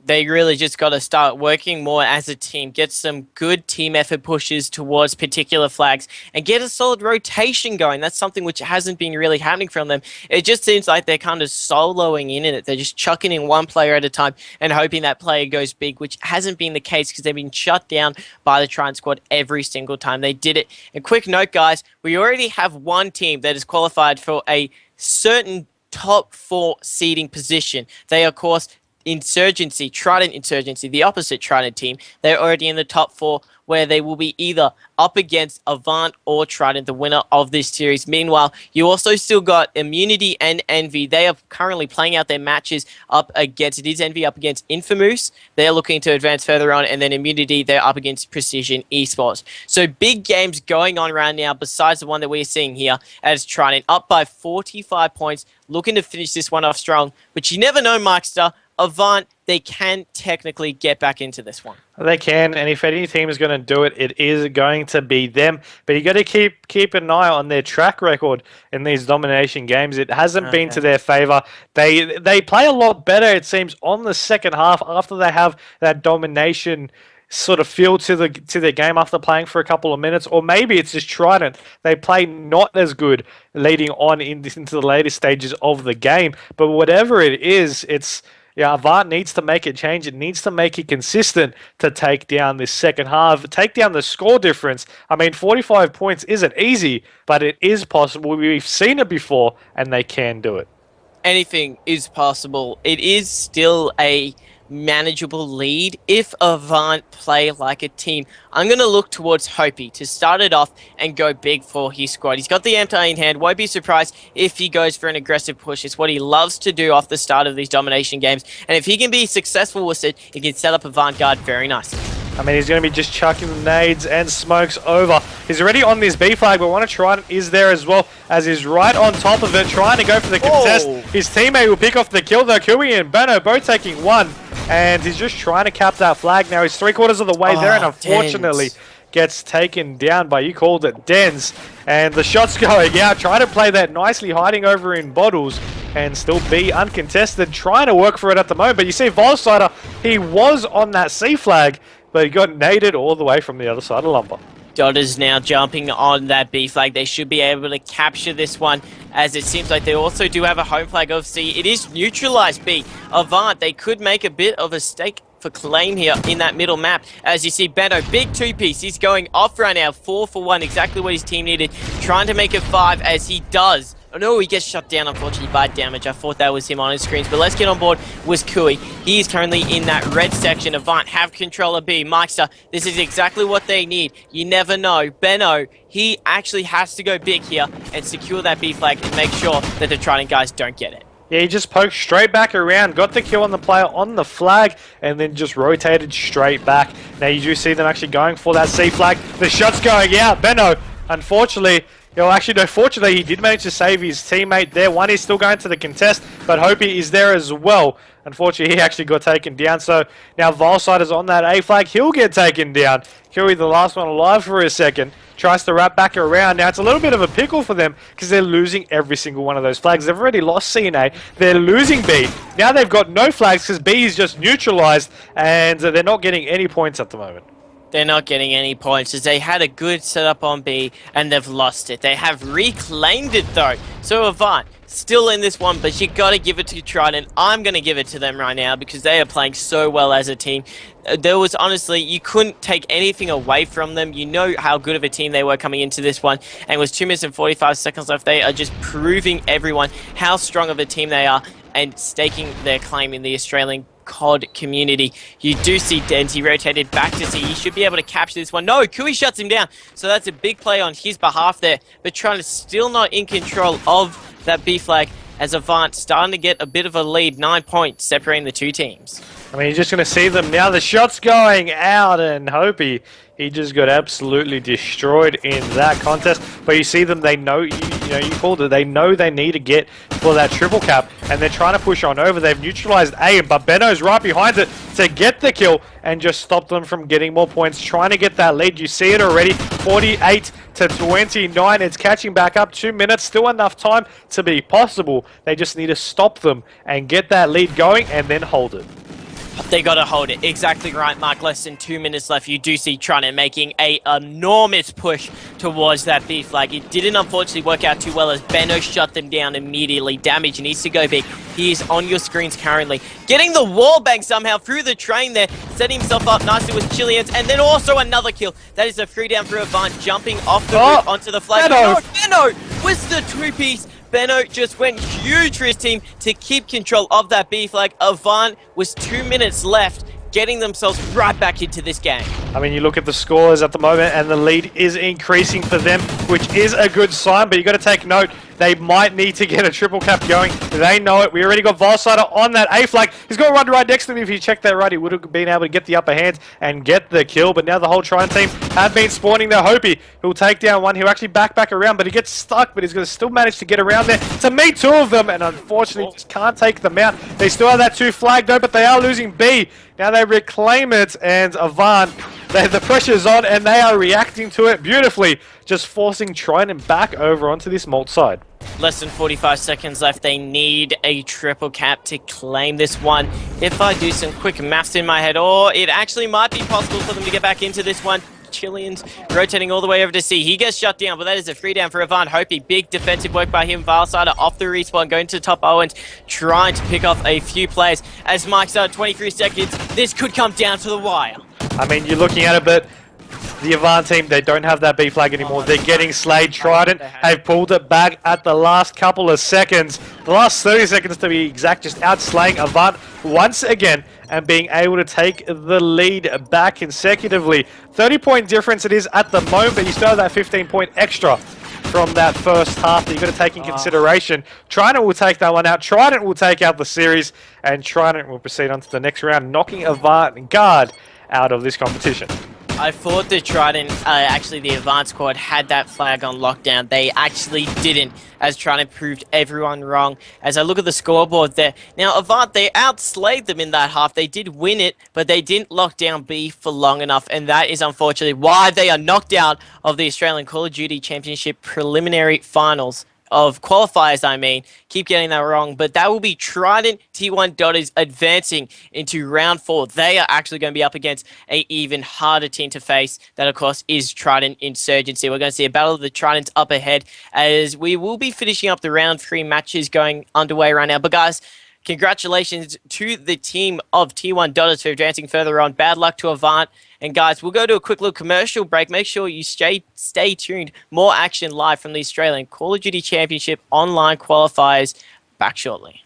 They really just got to start working more as a team, get some good team effort pushes towards particular flags, and get a solid rotation going. That's something which hasn't been really happening from them. It just seems like they're kind of soloing in it. They're just chucking in one player at a time and hoping that player goes big, which hasn't been the case because they've been shut down by the Trident squad every single time they did it. And quick note, guys, we already have one team that is qualified for a certain top 4 seeding position. They, of course, Insurgency, Trident Insurgency, the opposite Trident team. They're already in the top 4, where they will be either up against Avant or Trident, the winner of this series. Meanwhile, you also still got Immunity and Envy. They are currently playing out their matches up against, it is Envy up against Infamous. They're looking to advance further on, and then Immunity, they're up against Precision Esports. So big games going on right now, besides the one that we're seeing here, as Trident up by 45 points, looking to finish this one off strong. But you never know, Markster. Avant, they can technically get back into this one. They can, and if any team is going to do it, it is going to be them. But you got to keep an eye on their track record in these domination games. It hasn't been to their favor. They play a lot better, it seems, on the second half after they have that domination sort of feel to their game after playing for a couple of minutes, or maybe it's just Trident. They play not as good leading on into the later stages of the game. But whatever it is, Avant needs to make it change. It needs to make it consistent to take down this second half, take down the score difference. I mean, 45 points isn't easy, but it is possible. We've seen it before, and they can do it. Anything is possible. It is still a manageable lead if Avant play like a team. I'm going to look towards Hopi to start it off and go big for his squad. He's got the anti in hand. Won't be surprised if he goes for an aggressive push. It's what he loves to do off the start of these domination games. And if he can be successful with it, he can set up a Vanguard very nicely. I mean, he's going to be just chucking nades and smokes over. He's already on this B flag, but one of Trident is there as well, as he's right on top of it, trying to go for the contest. His teammate will pick off the kill, though. Kui and Benno both taking one, and he's just trying to cap that flag. Now he's 3/4 of the way there, and unfortunately gets taken down by, you called it, Dens. And the shot's going out, trying to play that nicely, hiding over in bottles, and still be uncontested, trying to work for it at the moment. But you see Volsider, he was on that C flag, but he got naded all the way from the other side of Lumber. Dotter's now jumping on that B flag. They should be able to capture this one, as it seems like they also do have a home flag of C. It is neutralized B. Avant, they could make a bit of a stake for claim here in that middle map. As you see, Benno, big 2-piece. He's going off right now, 4 for 1, exactly what his team needed. Trying to make it 5, as he does. Oh no, he gets shot down, unfortunately, by damage. I thought that was him on his screens, but let's get on board with Kui. He is currently in that red section. Avant have control of B. Meister, this is exactly what they need. You never know. Benno, he actually has to go big here and secure that B flag and make sure that the Trident guys don't get it. Yeah, he just poked straight back around, got the kill on the player on the flag, and then just rotated straight back. Now you do see them actually going for that C flag. The shot's going out. Benno, unfortunately, fortunately, he did manage to save his teammate there. One is still going to the contest, but Hopi is there as well. Unfortunately, he actually got taken down. So now Volsider's on that A flag. He'll get taken down. Kui, the last one alive for a second, tries to wrap back around. Now, it's a little bit of a pickle for them because they're losing every single one of those flags. They've already lost C and A. They're losing B. Now they've got no flags because B is just neutralized, and they're not getting any points at the moment. They're not getting any points as they had a good setup on B and they've lost it. They have reclaimed it though. So Avant still in this one, but you got to give it to Trident. I'm going to give it to them right now because they are playing so well as a team. There was honestly, you couldn't take anything away from them. You know how good of a team they were coming into this one. And it was 2 minutes and 45 seconds left. They are just proving everyone how strong of a team they are and staking their claim in the Australian COD community. You do see Dens, he rotated back to C. He should be able to capture this one. No, Kui shuts him down. So that's a big play on his behalf there. But trying to still not in control of that B flag as Avant starting to get a bit of a lead. 9 points separating the two teams. I mean, you're just going to see them now. The shot's going out, and Hopi, he just got absolutely destroyed in that contest. But you see them, they know, you called it, they know they need to get for that triple cap, and they're trying to push on over. They've neutralized A, but Benno's right behind it to get the kill and just stop them from getting more points, trying to get that lead. You see it already, 48 to 29. It's catching back up. 2 minutes, still enough time to be possible. They just need to stop them and get that lead going and then hold it. They got to hold it. Exactly right, Mark. Less than 2 minutes left. You do see Trident making a enormous push towards that B flag. It didn't unfortunately work out too well as Benno shut them down immediately. Damage needs to go big. He is on your screens currently. Getting the wall bang somehow through the train there. Setting himself up nicely with Chileans. And then also another kill. That is a free down for Avant. Jumping off the roof onto the flag. Benno! Benno with the two-piece. Benno just went huge for his team to keep control of that B flag. Avant was 2 minutes left, getting themselves right back into this game. I mean, you look at the scores at the moment and the lead is increasing for them, which is a good sign, but you got to take note, they might need to get a triple cap going. They know it. We already got Volsider on that A flag. He's got to run right next to me. If he checked that right, he would have been able to get the upper hand and get the kill. But now the whole Trident team have been spawning their Hopi, who'll take down one. He'll actually back around, but he gets stuck, but he's going to still manage to get around there to meet two of them, and unfortunately just can't take them out. They still have that 2 flag though, but they are losing B. Now they reclaim it, and Avant, the pressure's on, and they are reacting to it beautifully, just forcing Trident back over onto this Molt side. Less than 45 seconds left. They need a triple cap to claim this one. If I do some quick maths in my head, or it actually might be possible for them to get back into this one. Chileans rotating all the way over to C. He gets shut down, but that is a free down for Avant. Hopi, big defensive work by him. Valsider off the respawn, going to top Owens, trying to pick off a few players. As Mike's out 23 seconds, this could come down to the wire. I mean, you're looking at it, but the Avant team, they don't have that B flag anymore. They're getting slayed. Trident have pulled it back at the last couple of seconds. The last 30 seconds to be exact, just outslaying Avant once again and being able to take the lead back consecutively. 30-point difference it is at the moment, but you still have that 15-point extra from that first half that you've got to take in consideration. Trident will take that one out. Trident will take out the series, and Trident will proceed on to the next round, knocking Avant guard out of this competition. I thought the Trident, actually the Avant squad had that flag on lockdown. They actually didn't, as Trident proved everyone wrong. As I look at the scoreboard there, now Avant, they outslayed them in that half. They did win it, but they didn't lock down B for long enough, and that is unfortunately why they are knocked out of the Australian Call of Duty Championship preliminary finals. Of qualifiers, I mean. Keep getting that wrong, but that will be Trident T1 Dotters advancing into round 4. They are actually going to be up against a even harder team to face. That, of course, is Trident Insurgency. We're going to see a battle of the Tridents up ahead as we will be finishing up the round 3 matches going underway right now. But guys, congratulations to the team of T1 Dotters for advancing further on. Bad luck to Avant. And guys, we'll go to a quick little commercial break. Make sure you stay tuned. More action live from the Australian Call of Duty Championship online qualifiers back shortly.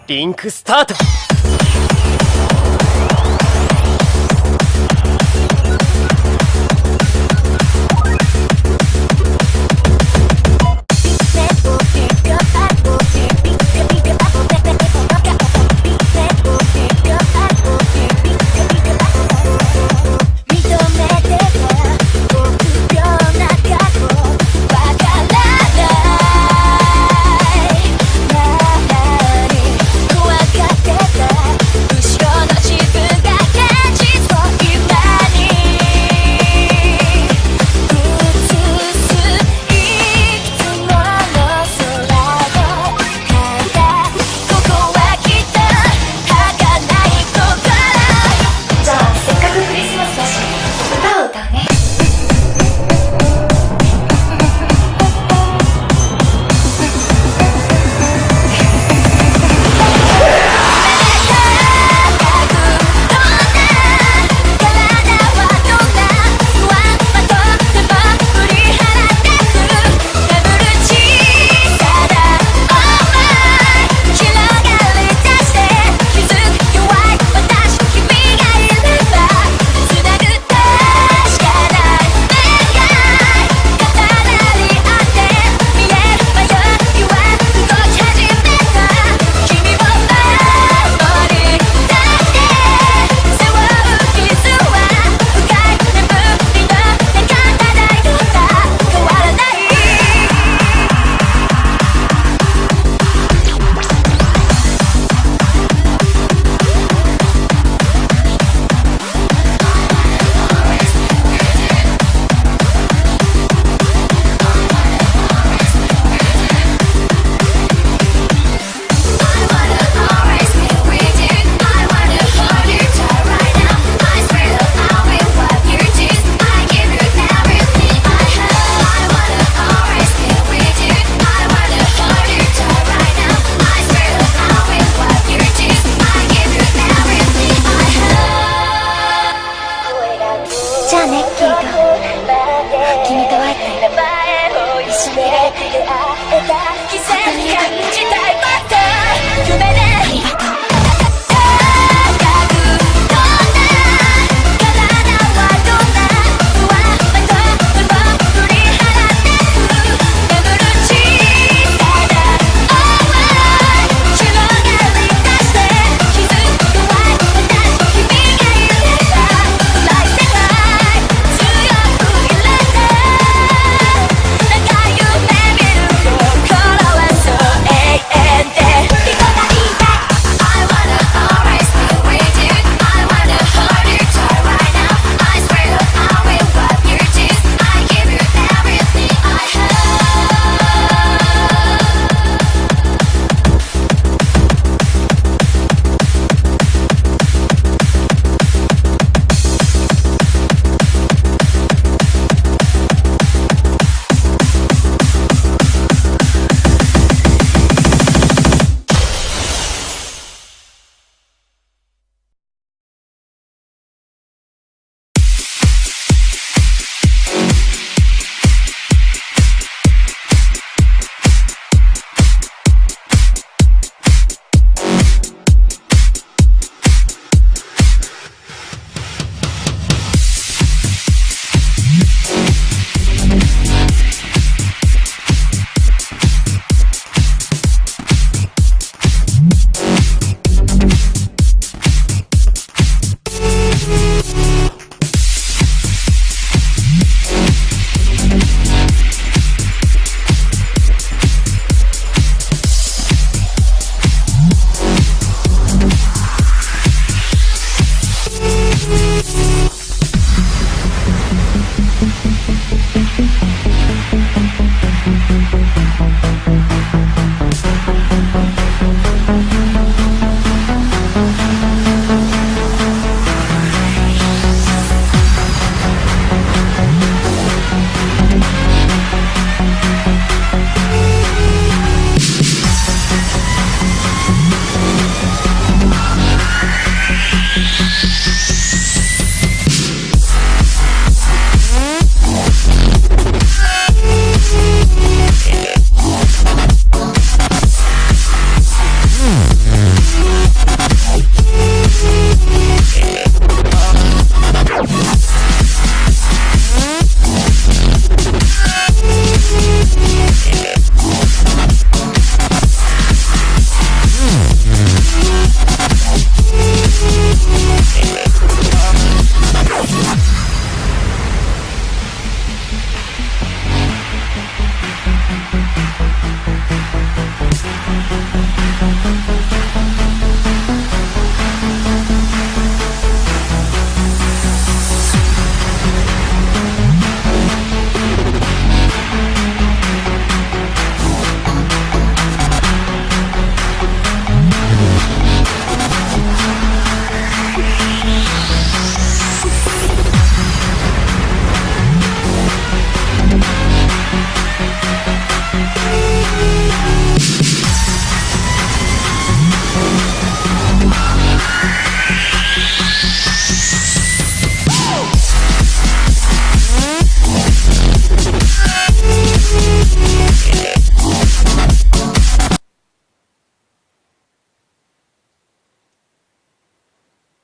リンクスタート。怖がってた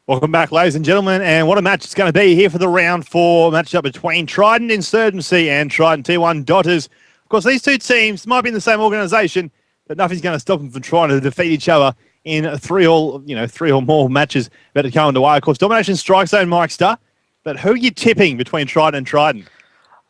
Welcome back, ladies and gentlemen, and what a match it's going to be here for the round 4 matchup between Trident Insurgency and Trident T1 Dotters. Of course, these two teams might be in the same organisation, but nothing's going to stop them from trying to defeat each other in three or more matches about to come underway. Of course, Domination Strike Zone, Mike Star, but who are you tipping between Trident and Trident?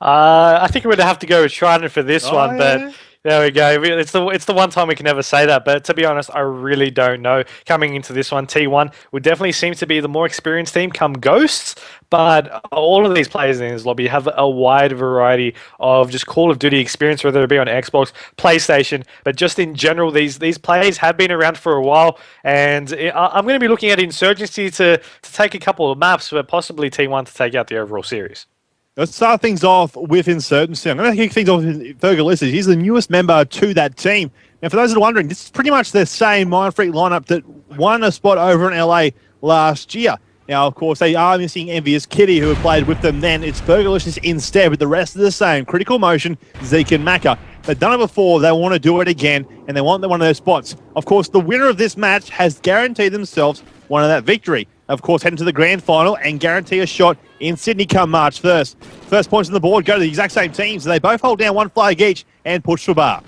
I think we're going to have to go with Trident for this one, but there we go. It's the one time we can never say that, but to be honest, I really don't know. Coming into this one, T1 would definitely seem to be the more experienced team come Ghosts, but all of these players in this lobby have a wide variety of just Call of Duty experience, whether it be on Xbox, PlayStation, but just in general, these players have been around for a while, and I'm going to be looking at Insurgency to take a couple of maps, but possibly T1 to take out the overall series. Let's start things off with Insurgency. I'm going to kick things off with Fergalicious. He's the newest member to that team. Now, for those that are wondering, this is pretty much the same Mindfreak lineup that won a spot over in LA last year. Now, of course, they are missing Envious Kitty, who had played with them then. It's Fergalicious instead, but the rest are the same. Critical Motion, Zeke and Maka. They've done it before, they want to do it again, and they want one of those spots. Of course, the winner of this match has guaranteed themselves one of that victory. Of course, heading to the grand final and guarantee a shot in Sydney come March 1st. First points on the board go to the exact same teams. They both hold down one flag each and push for bar.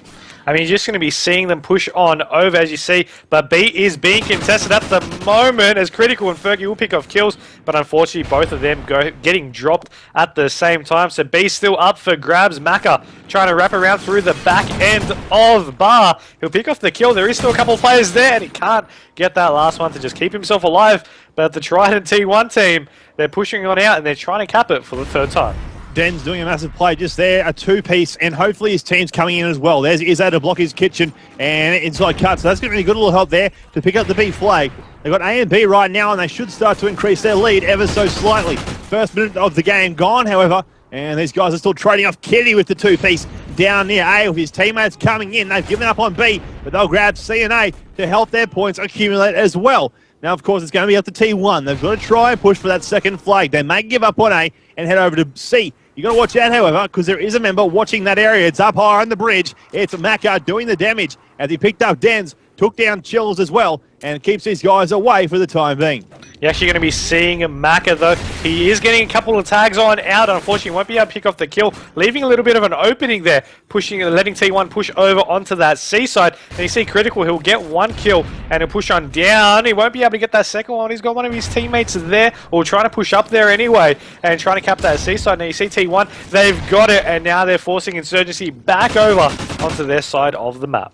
I mean, you're just going to be seeing them push on over, as you see, but B is being contested at the moment as Critical and Fergie will pick off kills, but unfortunately both of them getting dropped at the same time, so B's still up for grabs. Maka trying to wrap around through the back end of bar. He'll pick off the kill. There is still a couple of players there, and he can't get that last one to just keep himself alive, but the Trident T1 team, they're pushing on out, and they're trying to cap it for the third time. Den's doing a massive play just there, a two-piece, and hopefully his team's coming in as well. There's Izzo to block his kitchen and inside cut, so that's going to be a good little help there to pick up the B flag. They've got A and B right now, and they should start to increase their lead ever so slightly. First minute of the game gone, however, and these guys are still trading off Kitty with the two-piece down near A with his teammates coming in. They've given up on B, but they'll grab C and A to help their points accumulate as well. Now, of course, it's going to be up to T1. They've got to try and push for that second flag. They may give up on A and head over to C. You've got to watch out, however, because there is a member watching that area. It's up high on the bridge. It's Maka doing the damage as he picked up Dens, took down Chills as well, and keeps these guys away for the time being. You're actually going to be seeing Maka, though. He is getting a couple of tags on out. Unfortunately, won't be able to pick off the kill, leaving a little bit of an opening there, letting T1 push over onto that C side. And you see Critical, he'll get one kill, and he'll push on down. He won't be able to get that second one. He's got one of his teammates there, or trying to push up there anyway, and trying to cap that C side. Now you see T1, they've got it, and now they're forcing Insurgency back over onto their side of the map.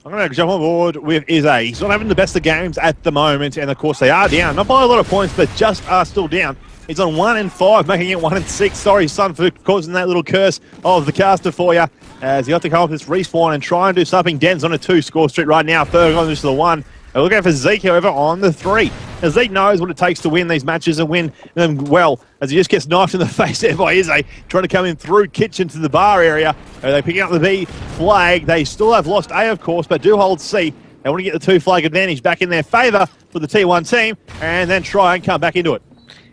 I'm going to jump on board with Izzy. He's not having the best of games at the moment, and of course they are down. Not by a lot of points, but just are still down. He's on 1 and 5, making it 1 and 6. Sorry, son, for causing that little curse of the caster for you. As you have to come up with this respawn and try and do something. Den's on a 2-score streak right now. Ferg on just the 1. They're looking for Zeke, however, on the 3. Now, Zeke knows what it takes to win these matches and win them well, as he just gets knifed in the face there by Izzy, trying to come in through kitchen to the bar area. They're picking up the B flag. They still have lost A, of course, but do hold C. They want to get the 2 flag advantage back in their favour for the T1 team, and then try and come back into it.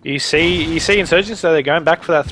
You see Insurgents, so they're going back for that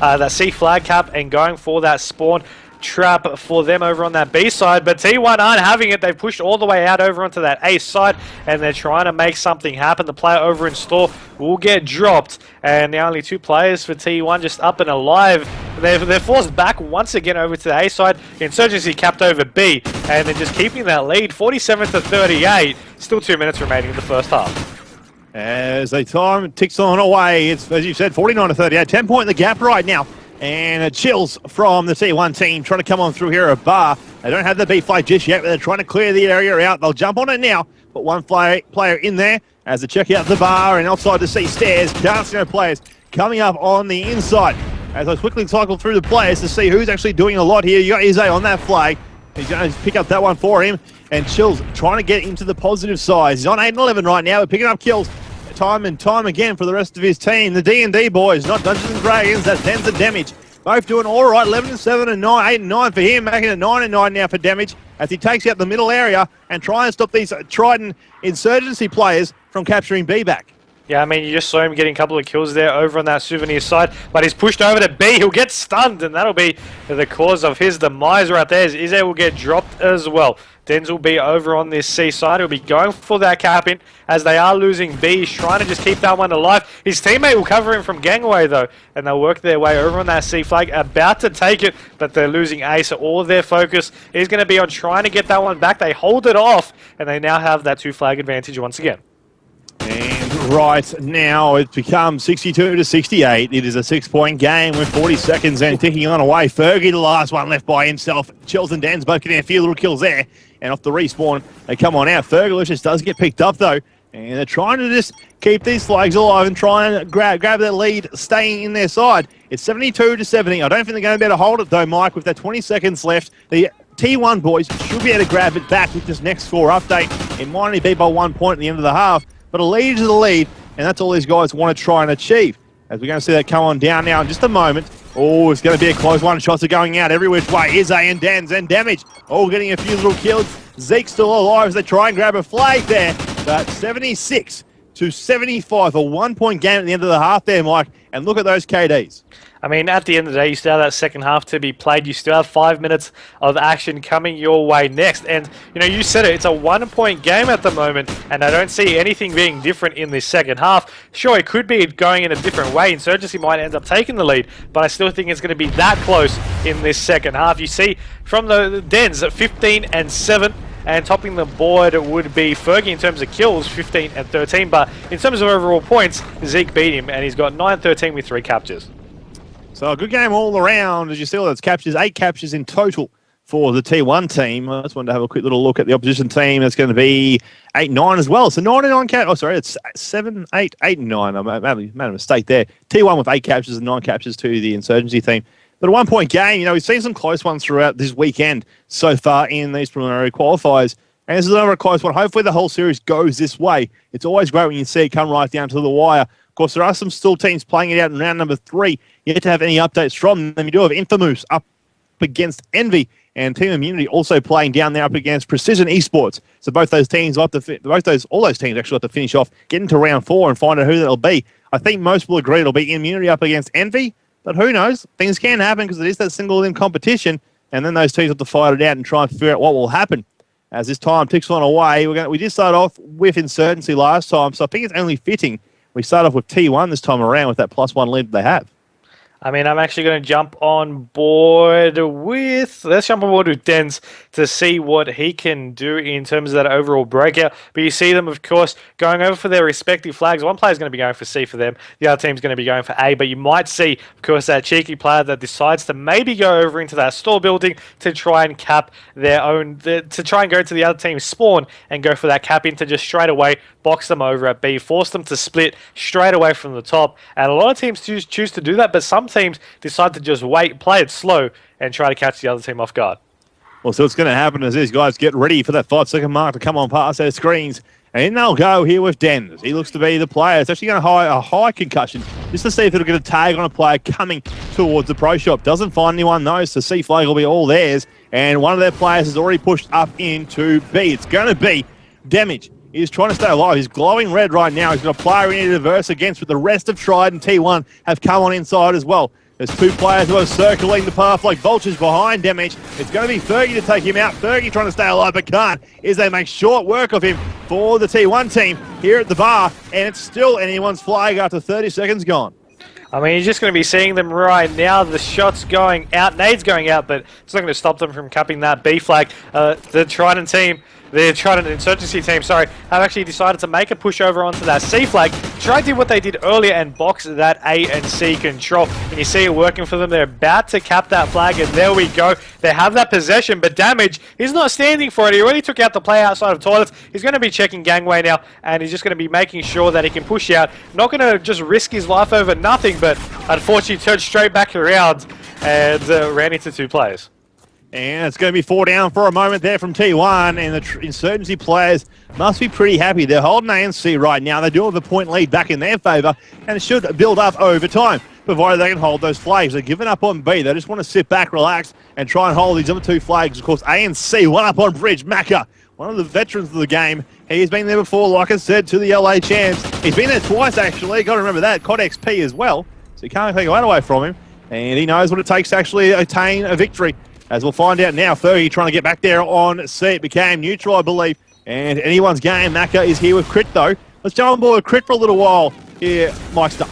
that C flag cap and going for that spawn trap for them over on that B side, but T1 aren't having it. They've pushed all the way out over onto that A side, and they're trying to make something happen. The player over in store will get dropped, and the only 2 players for T1 just up and alive. They're forced back once again over to the A side. Insurgency capped over B, and they're just keeping that lead, 47-38. Still 2 minutes remaining in the first half. As the time ticks on away, it's, as you said, 49-38. 10-point in the gap right now. And Chills from the T1 team trying to come on through here at bar. They don't have the B flag just yet, but they're trying to clear the area out. They'll jump on it now. Put one player in there as they check out the bar and outside to see stairs. Can't see no players coming up on the inside. As I quickly cycle through the players to see who's actually doing a lot here. You got Izzy on that flag. He's going to pick up that one for him. And Chills trying to get into the positive side. He's on 8 and 11 right now, but picking up kills time and time again for the rest of his team. The D&D boys, not Dungeons and Dragons, that's 10s of damage. Both doing all right, 11 and 7 and 9, 8 and 9 for him, making it 9 and 9 now for damage as he takes out the middle area and try and stop these Trident Insurgency players from capturing B back. Yeah, I mean, you just saw him getting a couple of kills there over on that Souvenir side, but he's pushed over to B. He'll get stunned, and that'll be the cause of his demise right there. Izzy will get dropped as well. Dens will be over on this C side. He'll be going for that cap in as they are losing B. He's trying to just keep that one alive. His teammate will cover him from gangway though, and they'll work their way over on that C flag. About to take it, but they're losing A, so all of their focus is going to be on trying to get that one back. They hold it off, and they now have that 2 flag advantage once again. And right now it's become 62-68. It is a 6-point game with 40 seconds and ticking on away. Fergie, the last one left by himself. Chills and Dan's both getting a few little kills there. And off the respawn, they come on out. Fergalicious does get picked up though. And they're trying to just keep these flags alive and try and grab that lead, staying in their side. It's 72-70. I don't think they're going to be able to hold it though, Mike, with that 20 seconds left. The T1 boys should be able to grab it back with this next score update. It might only be by 1 point at the end of the half. But a lead is a lead, and that's all these guys want to try and achieve. As we're going to see that come on down now in just a moment. Oh, it's going to be a close one. Shots are going out every which way. Izzy and Dan's and damage. Oh, getting a few little kills. Zeke's still alive as they try and grab a flag there. But 76-75, a 1-point game at the end of the half there, Mike. And look at those KDs. I mean, at the end of the day, you still have that second half to be played. You still have 5 minutes of action coming your way next. And, you know, you said it, it's a 1-point game at the moment, and I don't see anything being different in this second half. Sure, it could be going in a different way. Insurgency might end up taking the lead, but I still think it's going to be that close in this second half. You see from the Dens at 15-7. And topping the board would be Fergie in terms of kills, 15-13. But in terms of overall points, Zeke beat him, and he's got 9-13 with 3 captures. So a good game all around. As you see all those captures, 8 captures in total for the T1 team. I just wanted to have a quick little look at the opposition team. That's going to be 8-9 as well. So 99 captures. Oh, sorry, it's 7, 8, 8, and 9. I made a mistake there. T1 with 8 captures and 9 captures to the Insurgency team. But a 1-point game, you know, we've seen some close ones throughout this weekend so far in these preliminary qualifiers. And this is another close one. Hopefully the whole series goes this way. It's always great when you see it come right down to the wire. Of course, there are some still teams playing it out in round number 3. Yet to have any updates from them. You do have Infamous up against Envy, and Team Immunity also playing down there up against Precision Esports. So both those teams, all those teams actually have to finish off, get into round 4 and find out who that'll be. I think most will agree it'll be Immunity up against Envy. But who knows? Things can happen because it is that single-limb competition, and then those teams have to fight it out and try and figure out what will happen. As this time ticks on away, we did start off with Insurgency last time, so I think it's only fitting we start off with T1 this time around with that +1 lead they have. I mean, I'm actually going to jump on board with... Let's jump on board with Dens to see what he can do in terms of that overall breakout. But you see them, of course, going over for their respective flags. One player's going to be going for C for them. The other team's going to be going for A. But you might see, of course, that cheeky player that decides to maybe go over into that store building to try and cap their own... to try and go to the other team's spawn and go for that cap in to just straight away box them over at B, force them to split straight away from the top. And a lot of teams choose to do that, but some teams decide to just wait, play it slow, and try to catch the other team off guard. Well, so what's going to happen is these guys get ready for that 5-second mark to come on past their screens. And in they'll go here with Dens. He looks to be the player. It's actually going to hire a high concussion just to see if it'll get a tag on a player coming towards the pro shop. Doesn't find anyone though, so C flag will be all theirs. And one of their players has already pushed up into B. It's going to be Damage. He's trying to stay alive. He's glowing red right now. He's got a player in to diverse against, but the rest of Tried and T1 have come on inside as well. There's 2 players who are circling the path like vultures behind Damage. It's going to be Fergie to take him out. Fergie trying to stay alive, but can't, as they make short work of him for the T1 team here at the bar, and it's still anyone's flag after 30 seconds gone. I mean, you're just going to be seeing them right now. The shots going out, nades going out, but it's not going to stop them from capping that B flag. The Trident team, the Trident Insurgency team, sorry, have actually decided to make a push over onto that C flag. Try to do what they did earlier and box that A and C control. And you see it working for them. They're about to cap that flag, and there we go. They have that possession, but Damage, he's not standing for it. He already took out the player outside of toilets. He's going to be checking gangway now, and he's just going to be making sure that he can push out. Not going to just risk his life over nothing, but unfortunately turned straight back around and ran into 2 players. And it's going to be 4 down for a moment there from T1, and the Insurgency players must be pretty happy. They're holding ANC right now. They do have a point lead back in their favour, and it should build up over time, provided they can hold those flags. They're giving up on B. They just want to sit back, relax, and try and hold these other 2 flags. Of course, ANC, one up on Bridge. Macca, one of the veterans of the game. He's been there before, like I said, to the LA champs. He's been there twice, actually. Got to remember that. COD XP as well, so you can't take that away from him. And he knows what it takes to actually attain a victory. As we'll find out now, Fergie trying to get back there on C. It became neutral, I believe. And anyone's game. Macca is here with Crit, though. Let's jump on board with Crit for a little while. Here, Mike's done.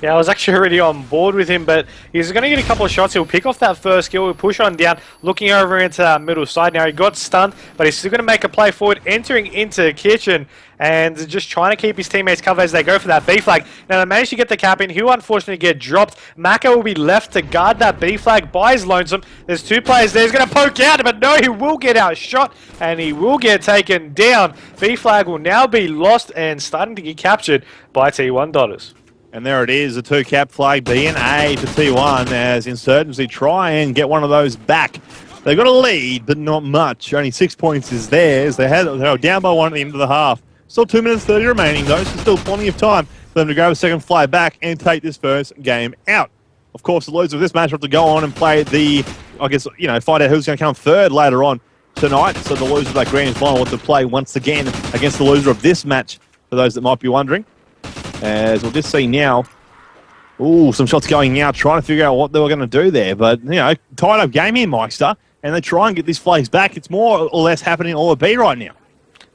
Yeah, I was actually already on board with him, but he's going to get a couple of shots. He'll pick off that first kill. He'll push on down, looking over into that middle side. Now, he got stunned, but he's still going to make a play forward, entering into Kitchen, and just trying to keep his teammates covered as they go for that B flag. Now, they managed to get the cap in. He'll unfortunately get dropped. Macca will be left to guard that B flag by his lonesome. There's two players there. He's going to poke out, but no, he will get outshot, and he will get taken down. B flag will now be lost and starting to get captured by T1 Dotters. And there it is, the two cap flag B and A for T1 as Insurgency try and get one of those back. They've got a lead, but not much. Only 6 points is theirs. They were down by one at the end of the half. Still 2 minutes 30 remaining, though, so still plenty of time for them to grab a second flag back and take this first game out. Of course, the losers of this match have to go on and play the, I guess, find out who's going to come third later on tonight. So the loser of that grand final will have to play once again against the loser of this match, for those that might be wondering. As we'll just see now, some shots going out, trying to figure out what they were going to do there. But, tied up game here, Meister, and they try and get these flags back. It's more or less happening all at B right now.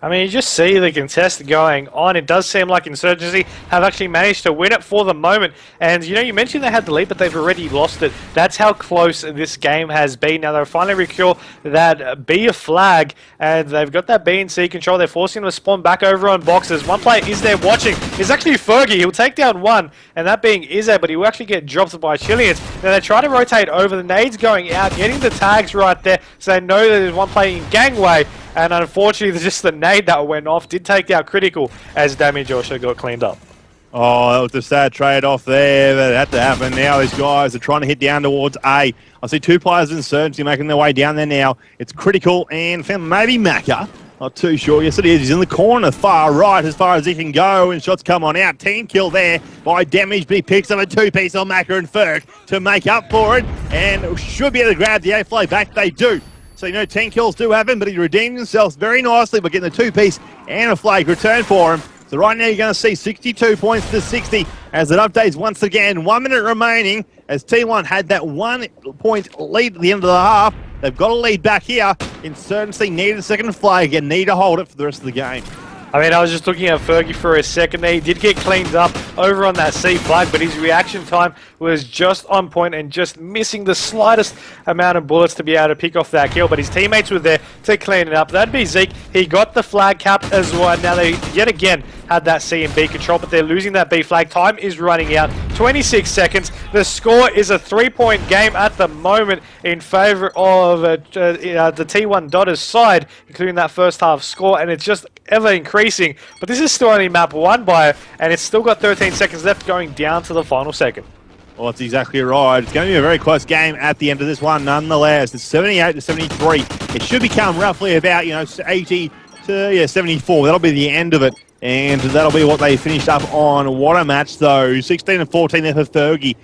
I mean, you just see the contest going on. It does seem like Insurgency have actually managed to win it for the moment. And, you mentioned they had the lead, but they've already lost it. That's how close this game has been. Now, they'll finally recure that B flag, and they've got that B and C control. They're forcing them to spawn back over on boxes. One player is there watching. It's actually Fergie. He'll take down one, and that being Izzy, but he will actually get dropped by Chileans. Now, they try to rotate over. The nades going out, getting the tags right there, so they know that there's one player in gangway. And unfortunately, just the nade that went off did take out Critical as damage also got cleaned up. Oh, that was a sad trade-off there. That had to happen. Now these guys are trying to hit down towards A. I see two players in Insurgency making their way down there now. It's Critical and maybe Macca. Not too sure. Yes, it is. He's in the corner, far right, as far as he can go, and shots come on out. Team kill there by Damage, but he picks up a two-piece on Macca and Ferg to make up for it, and should be able to grab the A flag back. They do. So, 10 kills do happen, but he redeemed himself very nicely by getting the two-piece and a flag return for him. So right now you're going to see 62 points to 60 as it updates once again. 1 minute remaining as T1 had that 1 point lead at the end of the half. They've got a lead back here. Insurgency needed a second flag and need to hold it for the rest of the game. I mean, I was just looking at Fergie for a second there. He did get cleaned up over on that C flag, but his reaction time was just on point and just missing the slightest amount of bullets to be able to pick off that kill. But his teammates were there to clean it up. That'd be Zeke. He got the flag cap as well. Now they, yet again, had that C and B control, but they're losing that B flag. Time is running out. 26 seconds. The score is a 3-point game at the moment in favor of the T1 Dotters side, including that first half score, and it's just ever increasing. But this is still only map 1 by, and it's still got 13 seconds left going down to the final second. Well, that's exactly right. It's going to be a very close game at the end of this one, nonetheless. It's 78 to 73. It should become roughly about, 80 to 74. That'll be the end of it. And that'll be what they finished up on. What a match, though. 16 and 14 there for Fergie.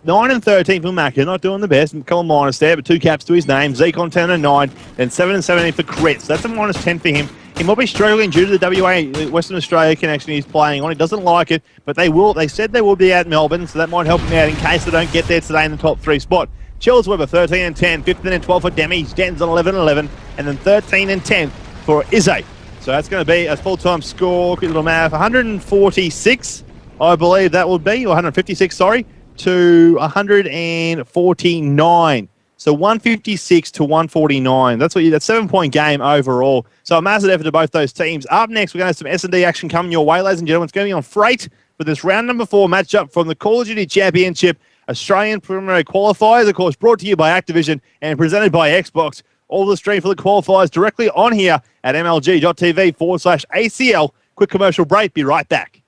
9 and 13 for Macca. Not doing the best. A couple of minus there, but 2 caps to his name. Zeke on 10 and 9. And 7 and 17 for Crit. So that's a minus 10 for him. He might be struggling due to the WA Western Australia connection he's playing on. He doesn't like it, but they said they will be at Melbourne, so that might help him out in case they don't get there today in the top 3 spot. Chills Weber 13 and 10, 15 and 12 for Demi. Den's on 11 and 11, and then 13 and 10 for Izzy. So that's going to be a full-time score, quick little math, 146, I believe that would be, or 156, sorry, to 149. So 156 to 149. That's 7-point game overall. So a massive effort to both those teams. Up next, we're going to have some S&D action coming your way, ladies and gentlemen. It's going to be on Freight for this round number 4 matchup from the Call of Duty Championship Australian Preliminary Qualifiers, of course, brought to you by Activision and presented by Xbox. All the stream for the qualifiers directly on here at mlg.tv/ACL. Quick commercial break. Be right back.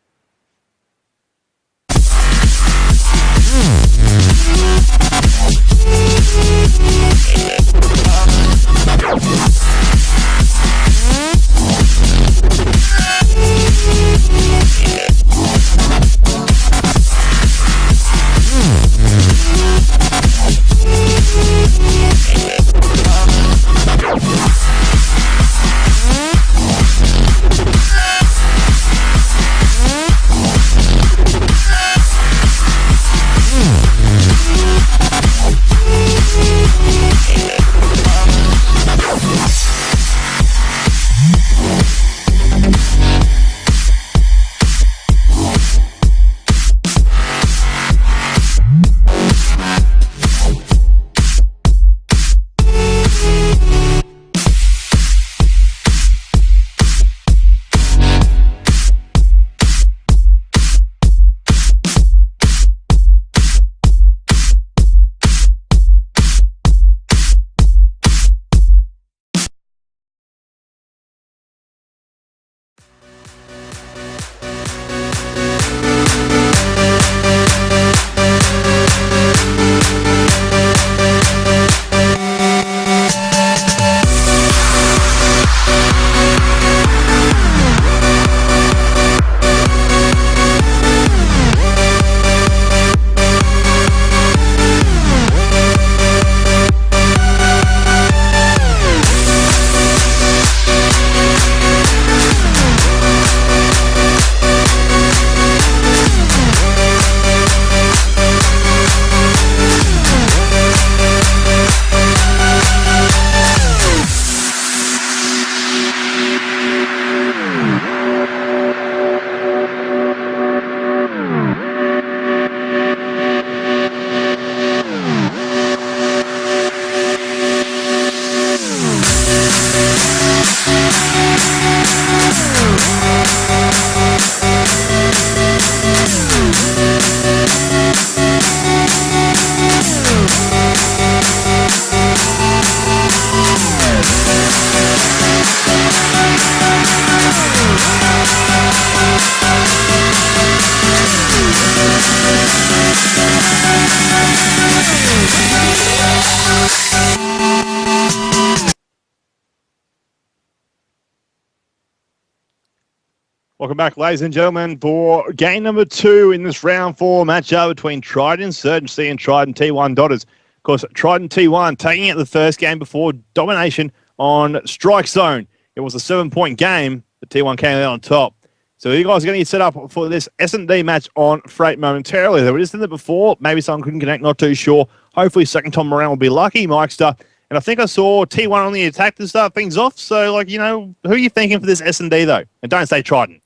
Welcome back, ladies and gentlemen, for game number 2 in this round 4 matchup between Trident Insurgency and Trident T1 Dotters. Of course, Trident T1 taking out the first game before domination on Strike Zone. It was a 7-point game, but T1 came out on top. So you guys are going to get set up for this S&D match on Freight momentarily. They were just in there before. Maybe someone couldn't connect, not too sure. Hopefully second time around will be lucky, Mikester. And I think I saw T1 on the attack to start things off. So, like, you know, who are you thinking for this S&D, though? And don't say Trident.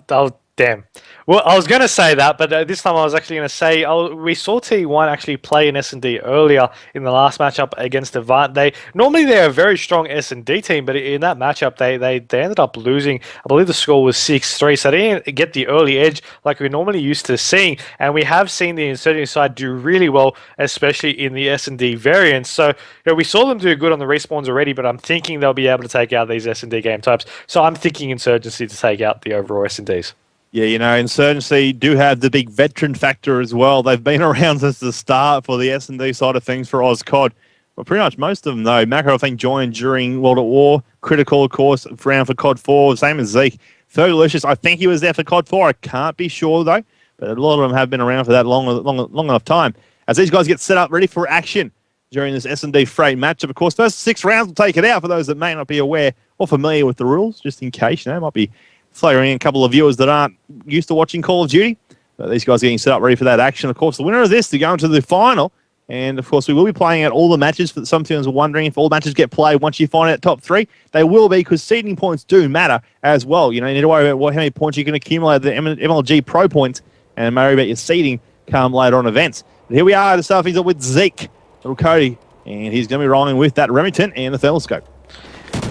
Oh, damn. Well, I was going to say that, but this time I was actually going to say we saw T1 actually play an S&D earlier in the last matchup against Avant. Normally they're a very strong S&D team, but in that matchup they ended up losing. I believe the score was 6-3, so they didn't get the early edge like we're normally used to seeing. And we have seen the Insurgency side do really well, especially in the S&D variants. So we saw them do good on the respawns already, but I'm thinking they'll be able to take out these S&D game types. So I'm thinking Insurgency to take out the overall S&Ds. Yeah, you know, Insurgency do have the big veteran factor as well. They've been around since the start for the S&D side of things for OzCOD. Well, pretty much most of them, though. Macro, I think, joined during World at War. Critical, of course, round for COD 4. Same as Zeke. Fergalicious, I think he was there for COD 4. I can't be sure, though. But a lot of them have been around for that long enough time. As these guys get set up, ready for action during this S&D Freight matchup. Of course, first 6 rounds will take it out for those that may not be aware or familiar with the rules, just in case, you know, might be flaring in a couple of viewers that aren't used to watching Call of Duty. But these guys are getting set up ready for that action. Of course, the winner of this to go into the final. And, of course, we will be playing out all the matches. For some fans are wondering if all matches get played once you find out top 3. They will be, because seeding points do matter as well. You know, you need to worry about how many points you can accumulate the MLG Pro points and worry about your seeding come later on events. But here we are to start things up with Zeke, little Cody. And he's going to be rolling with that Remington and the thermal scope.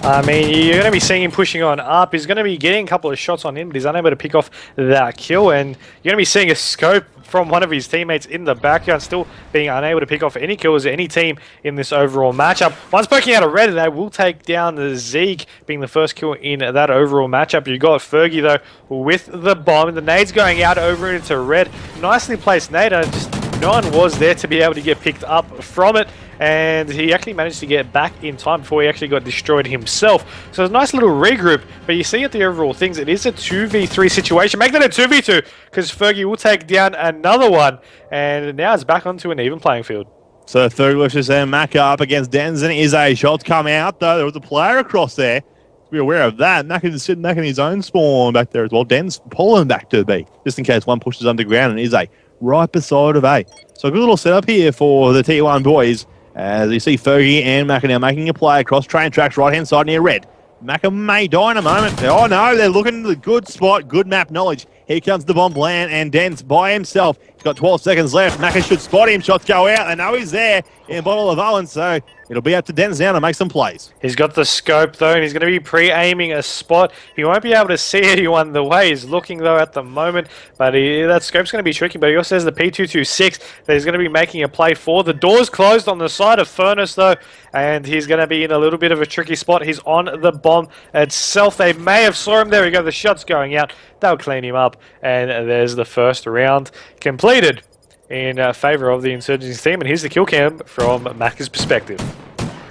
I mean, you're going to be seeing him pushing on up. He's going to be getting a couple of shots on him, but he's unable to pick off that kill. And you're going to be seeing a scope from one of his teammates in the backyard, still being unable to pick off any kills, any team in this overall matchup. Once poking out a red, they will take down the Zeke, being the first kill in that overall matchup. You got Fergie, though, with the bomb. The nade's going out over into red. Nicely placed nade. Just no one was there to be able to get picked up from it. And he actually managed to get back in time before he actually got destroyed himself. So it's a nice little regroup, but you see at the overall things, it is a 2v3 situation. Make that a 2v2, because Fergie will take down another one, and now it's back onto an even playing field. So Fergalicious and Macca up against Denz, and Izzy. Shots come out, though. There was a player across there. Be aware of that. Macca is sitting back in his own spawn back there as well. Denz pulling back to B, just in case one pushes underground, and Izzy right beside of A. So a good little setup here for the T1 boys. As you see Fergie and Macca now making a play across train tracks right-hand side near red. Macca may die in a moment. Oh, no, they're looking at the good spot, good map knowledge. Here comes the bomb land, and Denz by himself. He's got 12 seconds left. Macca should spot him. Shots go out. They know he's there in Bottle of Owen, so it'll be up to Denz now to make some plays. He's got the scope, though, and he's going to be pre-aiming a spot. He won't be able to see anyone the way he's looking, though, at the moment. But that scope's going to be tricky. But he also has the P226 that he's going to be making a play for. The door's closed on the side of Furnace, though, and he's going to be in a little bit of a tricky spot. He's on the bomb itself. They may have saw him. There we go. The shot's going out. They'll clean him up. And there's the first round completed in favour of the Insurgency team. And here's the kill cam from Macca's perspective.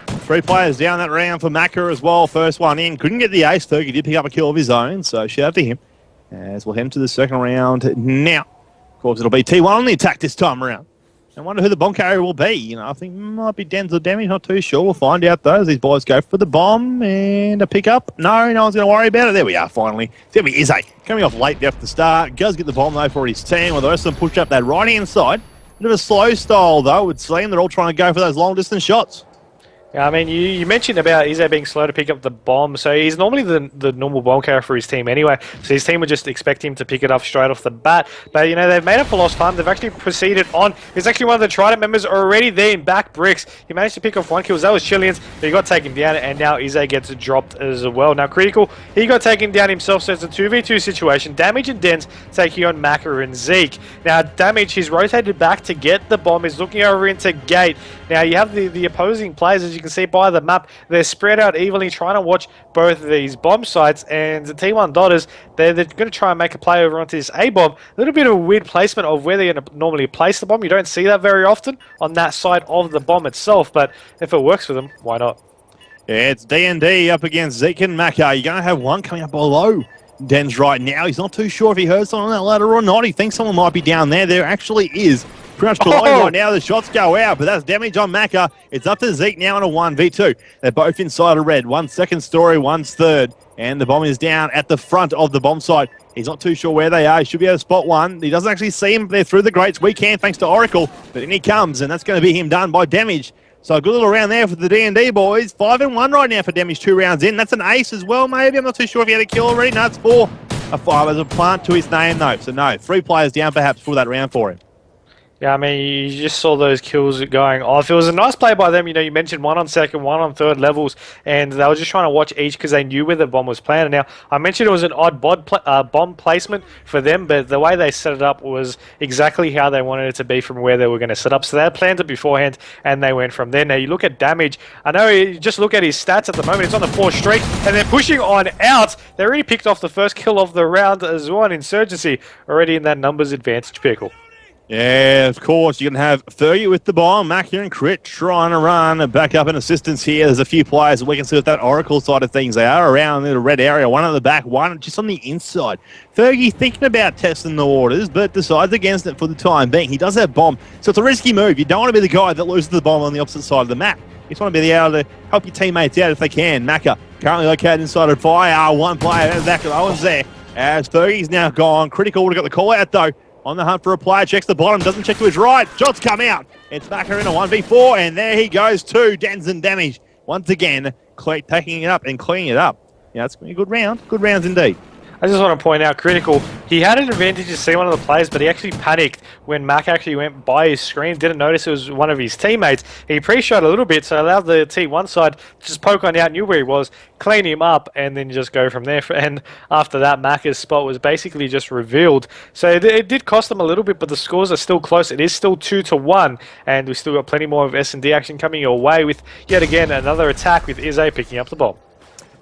3 players down that round for Macca as well. First one in. Couldn't get the ace, though. He did pick up a kill of his own, so shout out to him. As we'll head to the second round now. Of course, it'll be T1 on the attack this time around. I wonder who the bomb carrier will be. You know, I think it might be Denz or Demi. Not too sure. We'll find out, though, as these boys go for the bomb and a pick up. No one's going to worry about it. There we are, finally. There he is, coming off late there at the start. Does get the bomb, though, for his team. While the rest of them push up that right-hand side. Bit of a slow style, though, it would seem. They're all trying to go for those long-distance shots. Yeah, I mean, you mentioned about Izzy being slow to pick up the bomb, so he's normally the normal bomb carrier for his team anyway, so his team would just expect him to pick it up straight off the bat. But, you know, they've made up for lost time. They've actually proceeded on. There's actually one of the Trident members already there in back bricks. He managed to pick off 1 kill. That was Chileans, but he got taken down, and now Izzy gets dropped as well. Now, Critical, he got taken down himself, so it's a 2v2 situation. Damage and Denz taking on Macca and Zeke. Now, Damage, he's rotated back to get the bomb. He's looking over into Gate. Now, you have the opposing players, as you can see by the map. They're spread out evenly, trying to watch both of these bomb sites, and the T1 Dotters, they're going to try and make a play over onto this A-bomb. A little bit of a weird placement of where they're going to normally place the bomb. You don't see that very often on that side of the bomb itself, but if it works for them, why not? Yeah, it's D&D up against Zeke and Macca. You're going to have one coming up below Den's right now. He's not too sure if he heard someone on that ladder or not. He thinks someone might be down there. There actually is. Pretty much below him right now. The shots go out, but that's damage on Macca. It's up to Zeke now in a 1v2. They're both inside of red. One's second story, one's third. And the bomb is down at the front of the bomb site. He's not too sure where they are. He should be able to spot one. He doesn't actually see him. They're through the grates. We can, thanks to Oracle. But in he comes, and that's going to be him done by damage. So a good little round there for the D&D boys. 5-1 right now for damage, 2 rounds in. That's an ace as well, maybe. I'm not too sure if he had a kill already. No, it's 4. A 5 as a plant to his name, though. So no, 3 players down perhaps for that round for him. Yeah, I mean, you just saw those kills going off. It was a nice play by them. You know, you mentioned 1 on second, 1 on third levels, and they were just trying to watch each because they knew where the bomb was planted. Now, I mentioned it was an odd bomb placement for them, but the way they set it up was exactly how they wanted it to be from where they were going to set up. So they had planned it beforehand, and they went from there. Now, you look at damage. I know you just look at his stats at the moment. It's on the 4th streak, and they're pushing on out. They already picked off the first kill of the round as well. Insurgency already in that numbers advantage pickle. Yeah, of course. You can have Fergie with the bomb. Mac here and Crit trying to run back up in assistance here. There's a few players that we can see with that Oracle side of things. They are around in the red area. One at the back, one just on the inside. Fergie thinking about testing the waters, but decides against it for the time being. He does have bomb, so it's a risky move. You don't want to be the guy that loses the bomb on the opposite side of the map. You just want to be able to help your teammates out if they can. Macca currently located inside of fire. One player at the back of Owen's there. As Fergie's now gone. Critical would have got the call out though. On the hunt for a player, checks the bottom, doesn't check to his right. Shots come out. It's Macca in a 1v4, and there he goes too. Denson damage. Once again, taking it up and cleaning it up. Yeah, it's going to be a good round. Good rounds indeed. I just want to point out, Critical, he had an advantage to see one of the players, but he actually panicked when Mac actually went by his screen, didn't notice it was one of his teammates. He pre-shot a little bit, so allowed the T1 side to just poke on out, knew where he was, clean him up, and then just go from there. And after that, Mac's spot was basically just revealed. So it did cost them a little bit, but the scores are still close. It is still 2-1, and we've still got plenty more of S&D action coming your way with, yet again, another attack with Izzy picking up the bomb.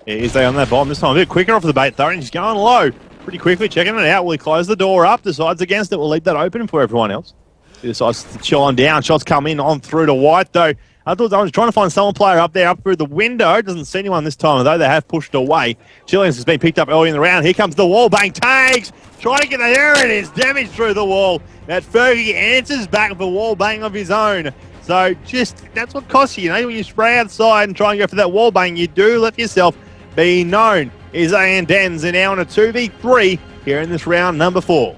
Yeah, Izzy on that bomb this time. A bit quicker off the bait though, and he's going low. Pretty quickly checking it out. Will he close the door up? Decides against it. We'll leave that open for everyone else. He decides to chill on down. Shots come in on through to White though. I was trying to find someone player up there, up through the window. Doesn't see anyone this time though. They have pushed away. Chillians has been picked up early in the round. Here comes the wall bang. Tags! Trying to get there. It is. Damage through the wall. That Fergie answers back with a wall bang of his own. So just, that's what costs you, when you spray outside and try and go for that wall bang, you do let yourself be known. Izzy and Dens are now in a 2v3 here in this round number 4.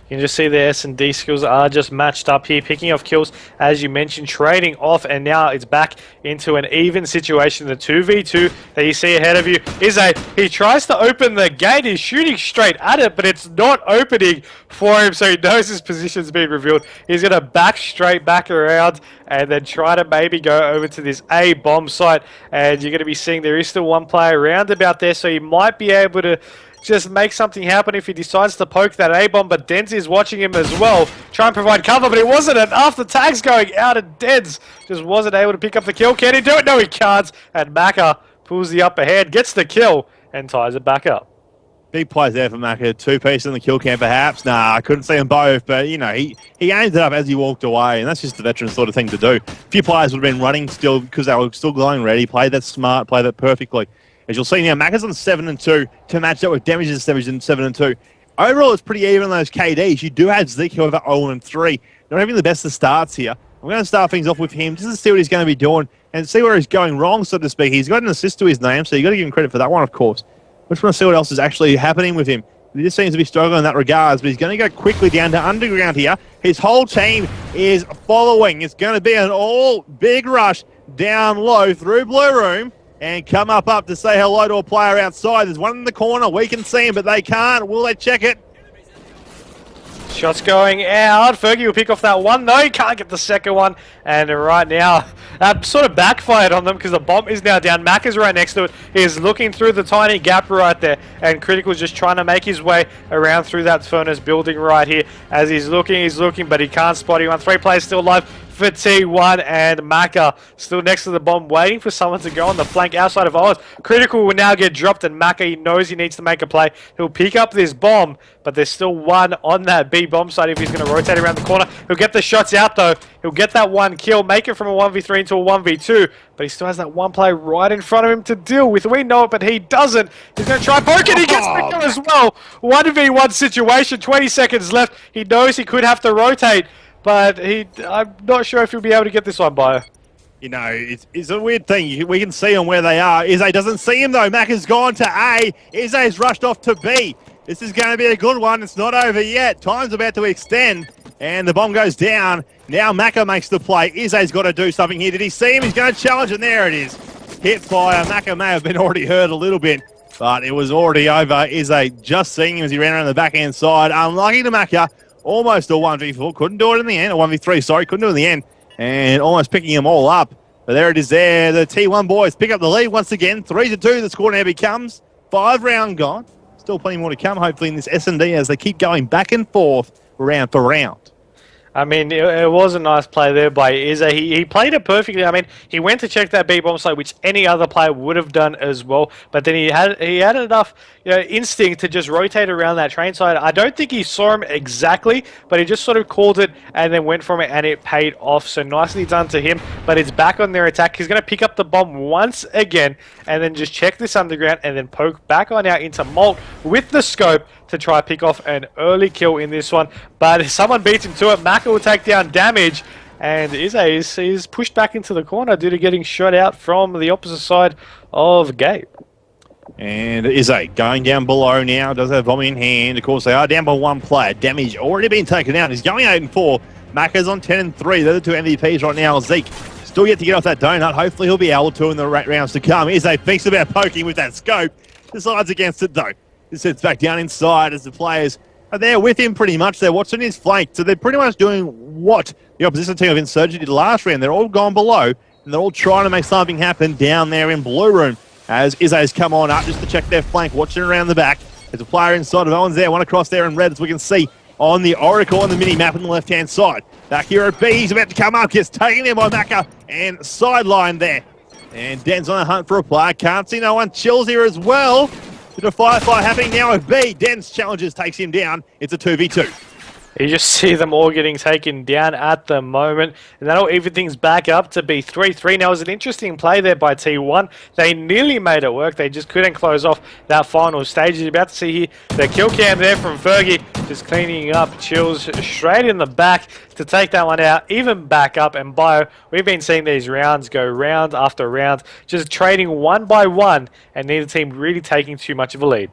You can just see the S&D skills are just matched up here, picking off kills, as you mentioned, trading off, and now it's back into an even situation. The 2v2 that you see ahead of you is he tries to open the gate, he's shooting straight at it, but it's not opening for him, so he knows his position's been revealed. He's going to back straight back around and then try to maybe go over to this A bomb site, and you're going to be seeing there is still one player around about there, so you might be able to just make something happen if he decides to poke that A-bomb, but Dens is watching him as well. Try and provide cover, but it wasn't enough. The tag's going out, and Dens just wasn't able to pick up the kill. Can he do it? No, he can't. And Macca pulls the upper hand, gets the kill, and ties it back up. Big plays there for Macca. 2 pieces in the kill cam, perhaps. Nah, I couldn't see them both, but, he aimed it up as he walked away, and that's just the veteran sort of thing to do. A few players would have been running still because they were still glowing ready. Played that smart, played that perfectly. As you'll see now, Macca's on 7-2 to match that with Damage's 7-2. Overall, it's pretty even on those KDs. You do have Zeke, however, 0-3. Not having the best of starts here. I'm going to start things off with him just to see what he's going to be doing and see where he's going wrong, so to speak. He's got an assist to his name, so you've got to give him credit for that one, of course. I just want to see what else is actually happening with him. He just seems to be struggling in that regards, but he's going to go quickly down to underground here. His whole team is following. It's going to be an all big rush down low through Blue Room. And come up to say hello to a player outside. There's one in the corner. We can see him, but they can't. Will they check it? Shots going out. Fergie will pick off that one. No, he can't get the second one. And right now, that sort of backfired on them because the bomb is now down. Mac is right next to it. He is looking through the tiny gap right there. And Critical's just trying to make his way around through that furnace building right here. As he's looking, but he can't spot anyone. 3 players still alive for T1, and Macca still next to the bomb, waiting for someone to go on the flank outside of Oz. Critical will now get dropped, and Macca, he knows he needs to make a play. He'll pick up this bomb, but there's still one on that B bomb site if he's going to rotate around the corner. He'll get the shots out though. He'll get that one kill, make it from a 1v3 into a 1v2, but he still has that one play right in front of him to deal with. We know it, but he doesn't. He's going to try poke it. He gets the kill as well. 1v1 situation, 20 seconds left. He knows he could have to rotate, but I'm not sure if he'll be able to get this one by. You know, it's a weird thing. We can see on where they are. Izzy doesn't see him, though. Mac has gone to A. Izzy's rushed off to B. This is going to be a good one. It's not over yet. Time's about to extend, and the bomb goes down. Now Maka makes the play. Izzy's got to do something here. Did he see him? He's going to challenge, and there it is. Hit fire. Maka may have been already hurt a little bit, but it was already over. Izzy just seeing him as he ran around the backhand side. Unlucky to Maka. Almost a 1v4. Couldn't do it in the end. A 1v3, sorry. Couldn't do it in the end. And almost picking them all up. But there it is there. The T1 boys pick up the lead once again. 3-2 the score now becomes. 5 round gone. Still plenty more to come, hopefully, in this S&D as they keep going back and forth round for round. I mean, it was a nice play there by Izzy. He played it perfectly. I mean, he went to check that B bomb site, which any other player would have done as well. But then he had enough instinct to just rotate around that train side. I don't think he saw him exactly, but he just sort of called it and then went from it, and it paid off. So nicely done to him. But it's back on their attack. He's going to pick up the bomb once again and then just check this underground and then poke back on out into Molt with the scope to try pick off an early kill in this one. But if someone beats him to it, Maka will take down damage, and Izzy is pushed back into the corner due to getting shot out from the opposite side of Gabe. And Izzy going down below now, does have bomb in hand. Of course, they are down by one player. Damage already been taken out. He's going 8-4. Maka's on 10-3. They're the two MVPs right now. Zeke still yet to get off that donut. Hopefully he'll be able to in the rounds to come. Izzy thinks about poking with that scope. Decides against it though. He sits back down inside as the players are there with him pretty much. They're watching his flank. So they're pretty much doing what the opposition team of Insurgent did last round. They're all gone below, and they're all trying to make something happen down there in Blue Room as Izzy's come on up just to check their flank, watching around the back. There's a player inside of Owen's there, one across there in red, as we can see on the Oracle on the mini-map on the left-hand side. Back here at B, he's about to come up, gets taken in by Maka and sidelined there. And Den's on the hunt for a player. Can't see no one. Chills here as well. Bit of firefight happening now with B. Den's challenges, takes him down. It's a 2v2. You just see them all getting taken down at the moment, and that'll even things back up to be 3-3. Now, it was an interesting play there by T1. They nearly made it work. They just couldn't close off that final stage. You're about to see here the kill cam there from Fergie, just cleaning up Chills straight in the back to take that one out, even back up. And Bio, we've been seeing these rounds go round after round, just trading one by one, and neither team really taking too much of a lead.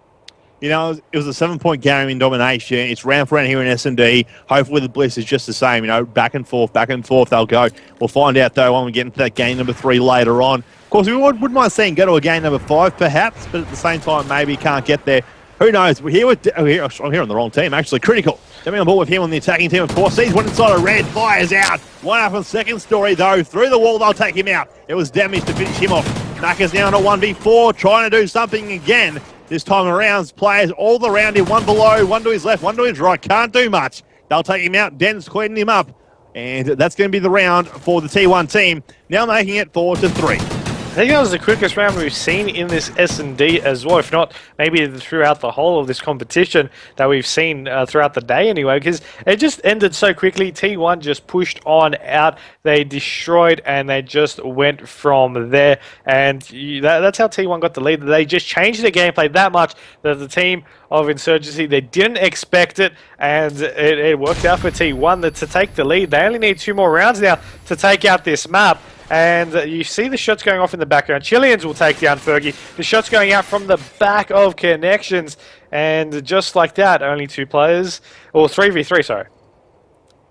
You know, it was a 7-point game in domination. It's round for round here in S&D. Hopefully the Bliss is just the same. You know, back and forth they'll go. We'll find out, though, when we get into that game number 3 later on. Of course, we wouldn't mind seeing go to a game number 5, perhaps, but at the same time, maybe can't get there. Who knows? We're here with... I'm here on the wrong team, actually. Critical. Coming on board with him on the attacking team, of course. Sees one inside of red. Fires out. One up on second story, though. Through the wall, they'll take him out. It was damage to finish him off. Maka's now on a 1v4, trying to do something again. This time around, players all around him, one below, one to his left, one to his right. Can't do much. They'll take him out. Den's cleaning him up. And that's going to be the round for the T1 team. Now making it 4-3. I think that was the quickest round we've seen in this S&D as well, if not maybe throughout the whole of this competition that we've seen throughout the day anyway, because it just ended so quickly. T1 just pushed on out, they destroyed, and they just went from there, and that's how T1 got the lead. They just changed the gameplay that much that the team of Insurgency, they didn't expect it, and it worked out for T1 to take the lead. They only need 2 more rounds now to take out this map. And you see the shots going off in the background. Chileans will take down Fergie. The shots going out from the back of Connections. And just like that, only 2 players. Or 3v3, sorry.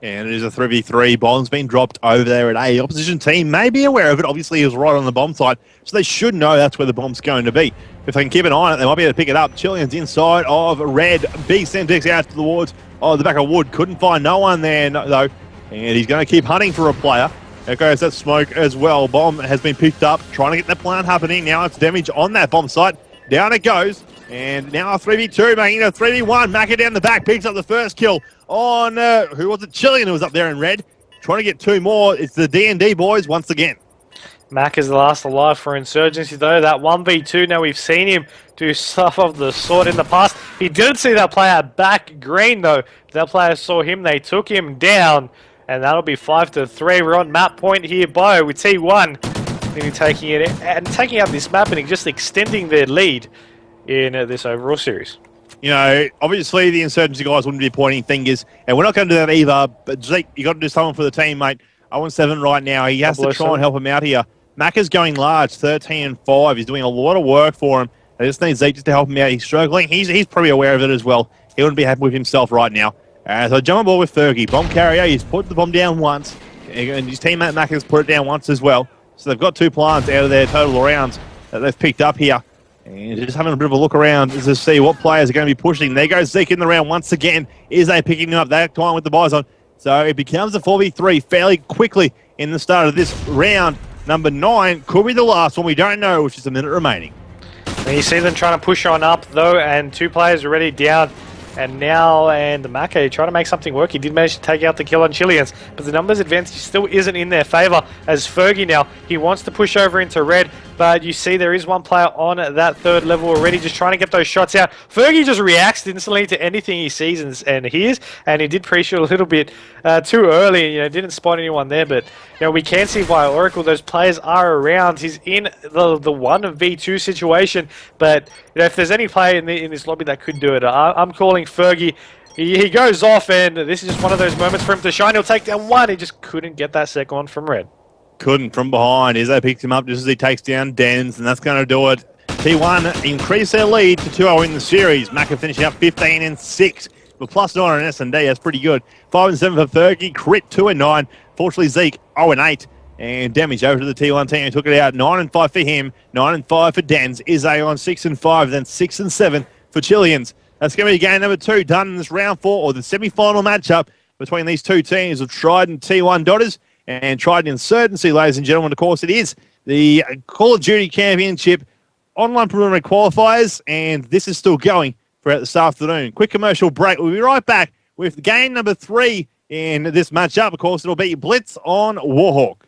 And it is a 3v3. Bomb's been dropped over there at A. Opposition team may be aware of it. Obviously, he was right on the bomb side. So they should know that's where the bomb's going to be. If they can keep an eye on it, they might be able to pick it up. Chileans inside of red. B sent Dix out towards the back of wood. Couldn't find no one there, though. And he's going to keep hunting for a player. There goes that smoke as well. Bomb has been picked up, trying to get the plant happening. Now it's damage on that bomb site. Down it goes. And now a 3v2, making it a 3v1. Maka down the back, picks up the first kill on, who was it? Chilean, who was up there in red. Trying to get 2 more. It's the D&D boys once again. Mac is the last alive for Insurgency, though. That 1v2, now we've seen him do stuff of the sort in the past. He didn't see that player back green, though. That player saw him, they took him down. and that'll be 5-3. We're on map point here, Bio, with T1 really taking it and taking out this map and just extending their lead in this overall series. You know, obviously the insurgency guys wouldn't be pointing fingers, and we're not going to do that either. But Zeke, you got to do something for the team, mate. 0-7 right now. He has to try and help him out here. Macca's going large, 13-5. He's doing a lot of work for him. They just need Zeke just to help him out. He's struggling. He's probably aware of it as well. He wouldn't be happy with himself right now. So jump on board with Fergie. Bomb carrier. He's put the bomb down once, and his teammate Macca's put it down once as well. So they've got 2 plants out of their total rounds that they've picked up here. And just having a bit of a look around to see what players are going to be pushing. There goes Zeke in the round once again. Is they picking him up that time with the Bison? So it becomes a 4v3 fairly quickly in the start of this round. Number 9 could be the last one. We don't know, which is a minute remaining. And you see them trying to push on up, though, and 2 players already down. And now, and Mackay trying to make something work. He did manage to take out the kill on Chileans, but the numbers advantage still isn't in their favour. As Fergie now, he wants to push over into red, but you see there is one player on that 3rd level already, just trying to get those shots out. Fergie just reacts instantly to anything he sees and hears, and he did pre-shoot a little bit too early. You know, didn't spot anyone there, but you know, we can see via Oracle those players are around. He's in the 1v2 situation, but you know, if there's any player in this lobby that could do it, I'm calling Fergie. He goes off, and this is just one of those moments for him to shine. He'll take down one. He just couldn't get that second one from red. Couldn't from behind. Izzo picks him up just as he takes down Dens, and that's going to do it. T1 increase their lead to 2-0 in the series. Macca finishing up 15-6 with +9 on S&D. That's pretty good. 5-7 for Fergie. Crit 2-9. Fortunately, Zeke 0-8. And damage over to the T1 team. He took it out. 9-5 for him. 9-5 for Dens. Izzo on 6-5. Then 6-7 for Chileans. That's going to be game number 2 done in this round 4, or the semi-final matchup between these 2 teams of Trident T1 Dotters and Trident Insurgency, ladies and gentlemen. Of course, it is the Call of Duty Championship online preliminary qualifiers, and this is still going throughout this afternoon. Quick commercial break. We'll be right back with game number 3 in this matchup. Of course, it'll be Blitz on Warhawk.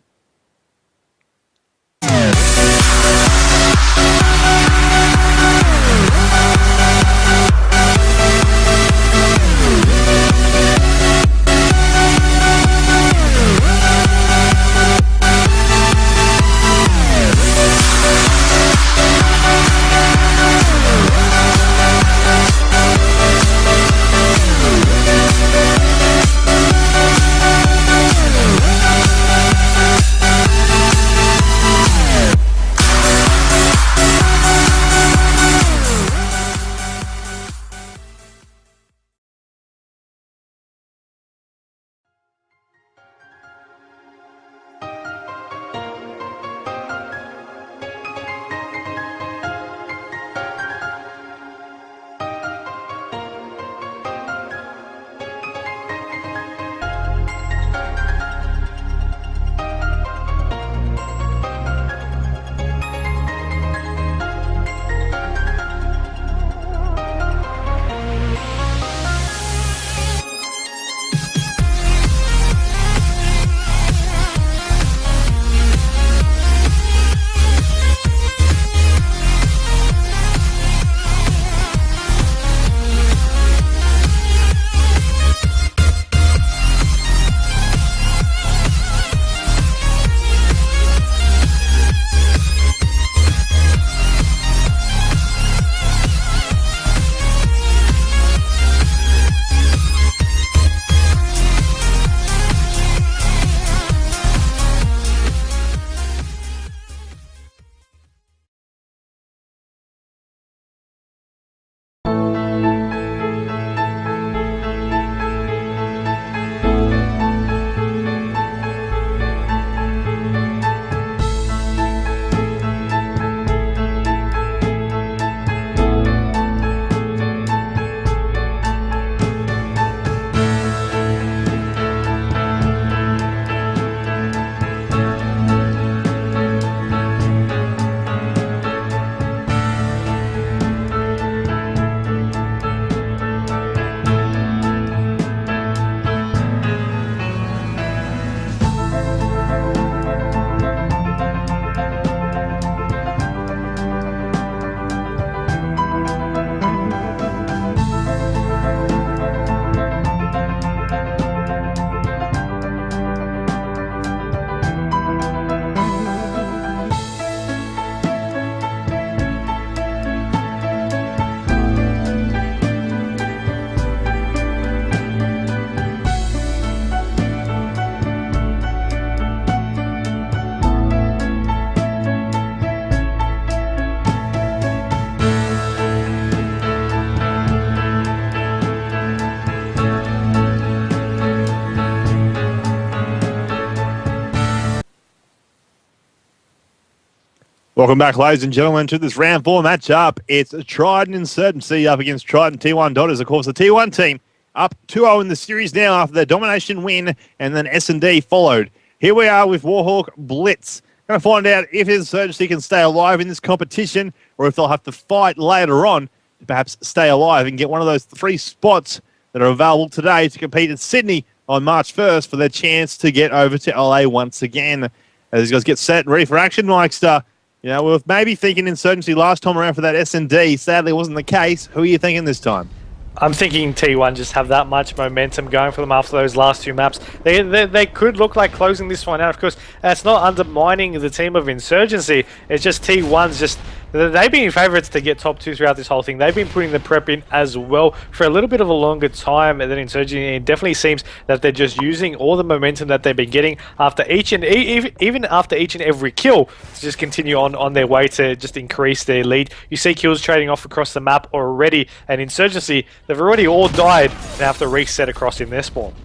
Welcome back, ladies and gentlemen, to this round 4 matchup. It's Trident Insurgency up against Trident T1 Dodgers. Of course, the T1 team up 2-0 in the series now after their domination win, and then S&D followed. Here we are with Warhawk Blitz. Going to find out if Insurgency can stay alive in this competition, or if they'll have to fight later on to perhaps stay alive and get one of those 3 spots that are available today to compete at Sydney on March 1st for their chance to get over to LA once again. As these guys get set and ready for action, Mikester. You know, we were maybe thinking Insurgency last time around for that S&D. Sadly, it wasn't the case. Who are you thinking this time? I'm thinking T1 just have that much momentum going for them after those last 2 maps. They could look like closing this one out. Of course, that's not undermining the team of Insurgency. It's just T1's just... They've been favourites to get top 2 throughout this whole thing. They've been putting the prep in as well for a little bit of a longer time than Insurgency. It definitely seems that they're just using all the momentum that they've been getting after each and even after each and every kill to just continue on their way to just increase their lead. You see kills trading off across the map already, and Insurgency, they've already all died and have to reset across in their spawn.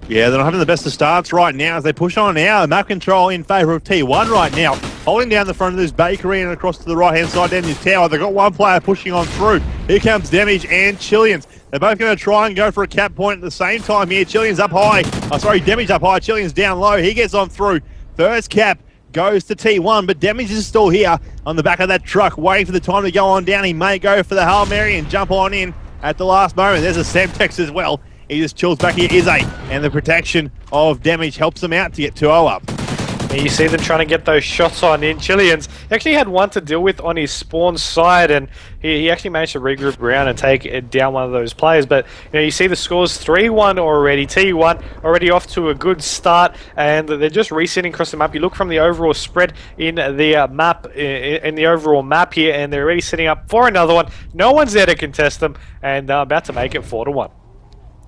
Yeah, they're not having the best of starts right now as they push on now. Map control in favour of T1 right now. Holding down the front of this bakery and across to the right-hand side down this tower. They've got one player pushing on through. Here comes Damage and Chillians. They're both going to try and go for a cap point at the same time here. Chillians up high. Damage up high. Chillians down low. He gets on through. First cap goes to T1, but Damage is still here on the back of that truck, waiting for the time to go on down. He may go for the Hail Mary and jump on in at the last moment. There's a Semtex as well. He just chills back here, Izzy, and the protection of Damage helps him out to get 2-0 up. And you see them trying to get those shots on in. Chillians actually had one to deal with on his spawn side, and he actually managed to regroup around and take down one of those players. But you know, you see the scores 3-1 already. T1 already off to a good start, and they're just resetting across the map. You look from the overall spread in the map, in the overall map here, and they're already setting up for another one. No one's there to contest them, and they're about to make it 4-1.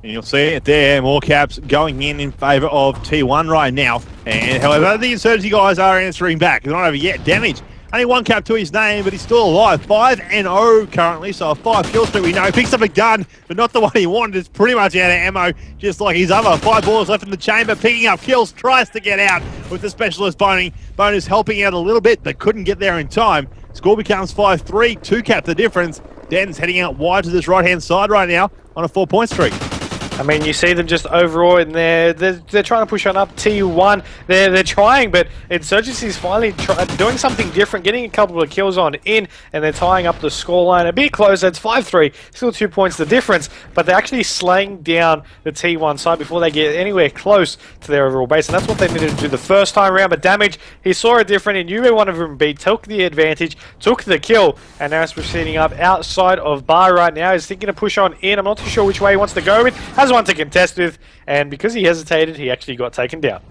And you'll see it there, more caps going in favour of T1 right now. And however, the Insurgency guys are answering back. They're not over yet. Damage. Only 1 cap to his name, but he's still alive. 5-0 currently, so a 5 kill streak we know. Picks up a gun, but not the one he wanted. It's pretty much out of ammo, just like his other 5 balls left in the chamber. Picking up kills, tries to get out with the specialist bonus helping out a little bit, but couldn't get there in time. Score becomes 5-3, 2 cap the difference. Den's heading out wide to this right-hand side right now on a 4-point streak. I mean, you see them just overall in there. They're trying to push on up T1. They're trying, but Insurgency's finally doing something different, getting a couple of kills on in, and they're tying up the scoreline a bit closer. It's 5-3, still 2 points the difference, but they're actually slaying down the T1 side before they get anywhere close to their overall base, and that's what they needed to do the first time around. But Damage, he saw it different, he knew where one of them beat, took the advantage, took the kill, and now he's proceeding up outside of Bar right now. He's thinking to push on in. I'm not too sure which way he wants to go with. Has one to contest with, and because he hesitated, he actually got taken down.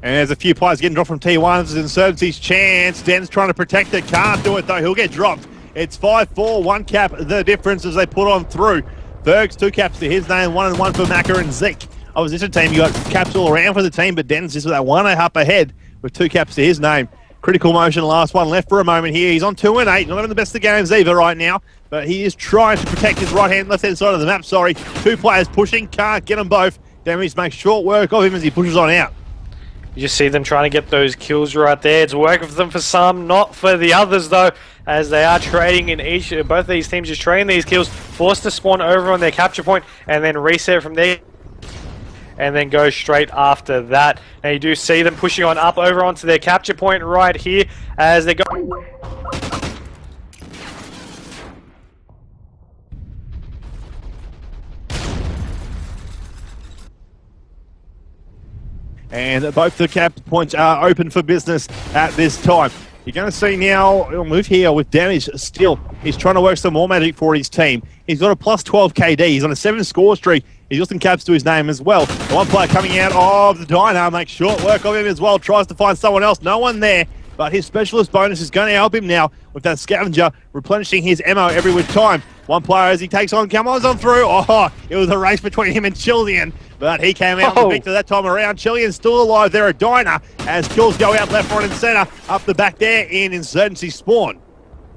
And there's a few players getting dropped from T1. This is Insurgency's chance. Den's trying to protect it. Can't do it, though. He'll get dropped. It's 5-4. 1 cap the difference as they put on through. Bergs, 2 caps to his name. 1 and 1 for Macca and Zeke. Opposition team, you got caps all around for the team, but Den's just with that 1 up ahead with 2 caps to his name. Critical motion, last one left for a moment here. He's on 2 and 8. Not having the best of games either right now, but he is trying to protect his left-hand side of the map. 2 players pushing, can't get them both. Damage makes short work of him as he pushes on out. You just see them trying to get those kills right there. It's working for them for some, not for the others though, as they are trading in both these teams just trading these kills, forced to spawn over on their capture point and then reset from there. And then go straight after that. Now you do see them pushing on up over onto their capture point right here as they go. And both the cap points are open for business at this time. You're going to see now, he'll move here with Damage still. He's trying to work some more magic for his team. He's got a plus 12 KD. He's on a 7 score streak. He's got some caps to his name as well. The one player coming out of the diner makes short work of him as well. Tries to find someone else. No one there. But his specialist bonus is going to help him now with that scavenger replenishing his ammo every time. One player as he takes on, come on through. Oh, it was a race between him and Chillian. But he came out with the victor that time around. Chillian's still alive there at diner as kills go out left, right and centre. Up the back there in Insurgency spawn.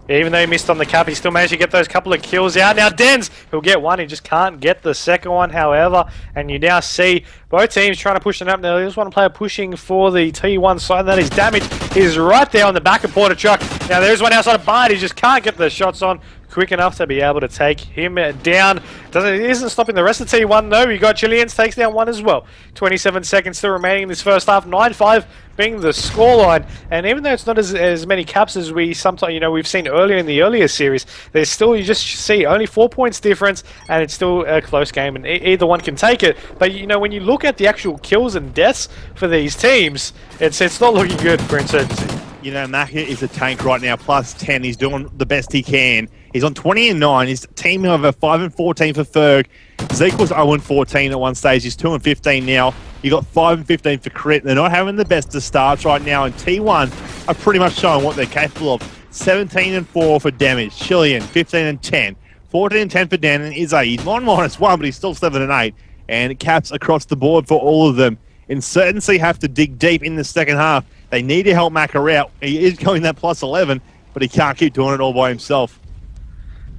Even though he missed on the cap, he still managed to get those couple of kills out. Now Dens, he'll get one, he just can't get the second one, however. And you now see both teams trying to push them up. Now there's one player pushing for the T1 side, and that is Damage. He's right there on the back of Porter Truck. Now there's one outside of Bard. He just can't get the shots on quick enough to be able to take him down. It isn't stopping the rest of T1 though. You got Chileans takes down one as well. 27 seconds still remaining in this first half. 9-5 being the scoreline. And even though it's not as many caps as we sometimes, we've seen earlier in the earlier series, there's still, you just see only 4 points difference, and it's still a close game, and either one can take it. But when you look at the actual kills and deaths for these teams, it's not looking good for Insurgency. Maka is a tank right now, plus 10. He's doing the best he can. He's on 20-9. His team over 5-14 for Ferg. Zeke was 0-14 at one stage. He's 2-15 now. You got 5-15 for Crit. They're not having the best of starts right now, and T1 are pretty much showing what they're capable of. 17-4 for damage. Chilean, 15-10. 14-10 for Dan and Izzy. He's on -1, but he's still 7-8. And caps across the board for all of them. Insurgency have to dig deep in the second half. They need to help Maka out. He is going that plus 11, but he can't keep doing it all by himself.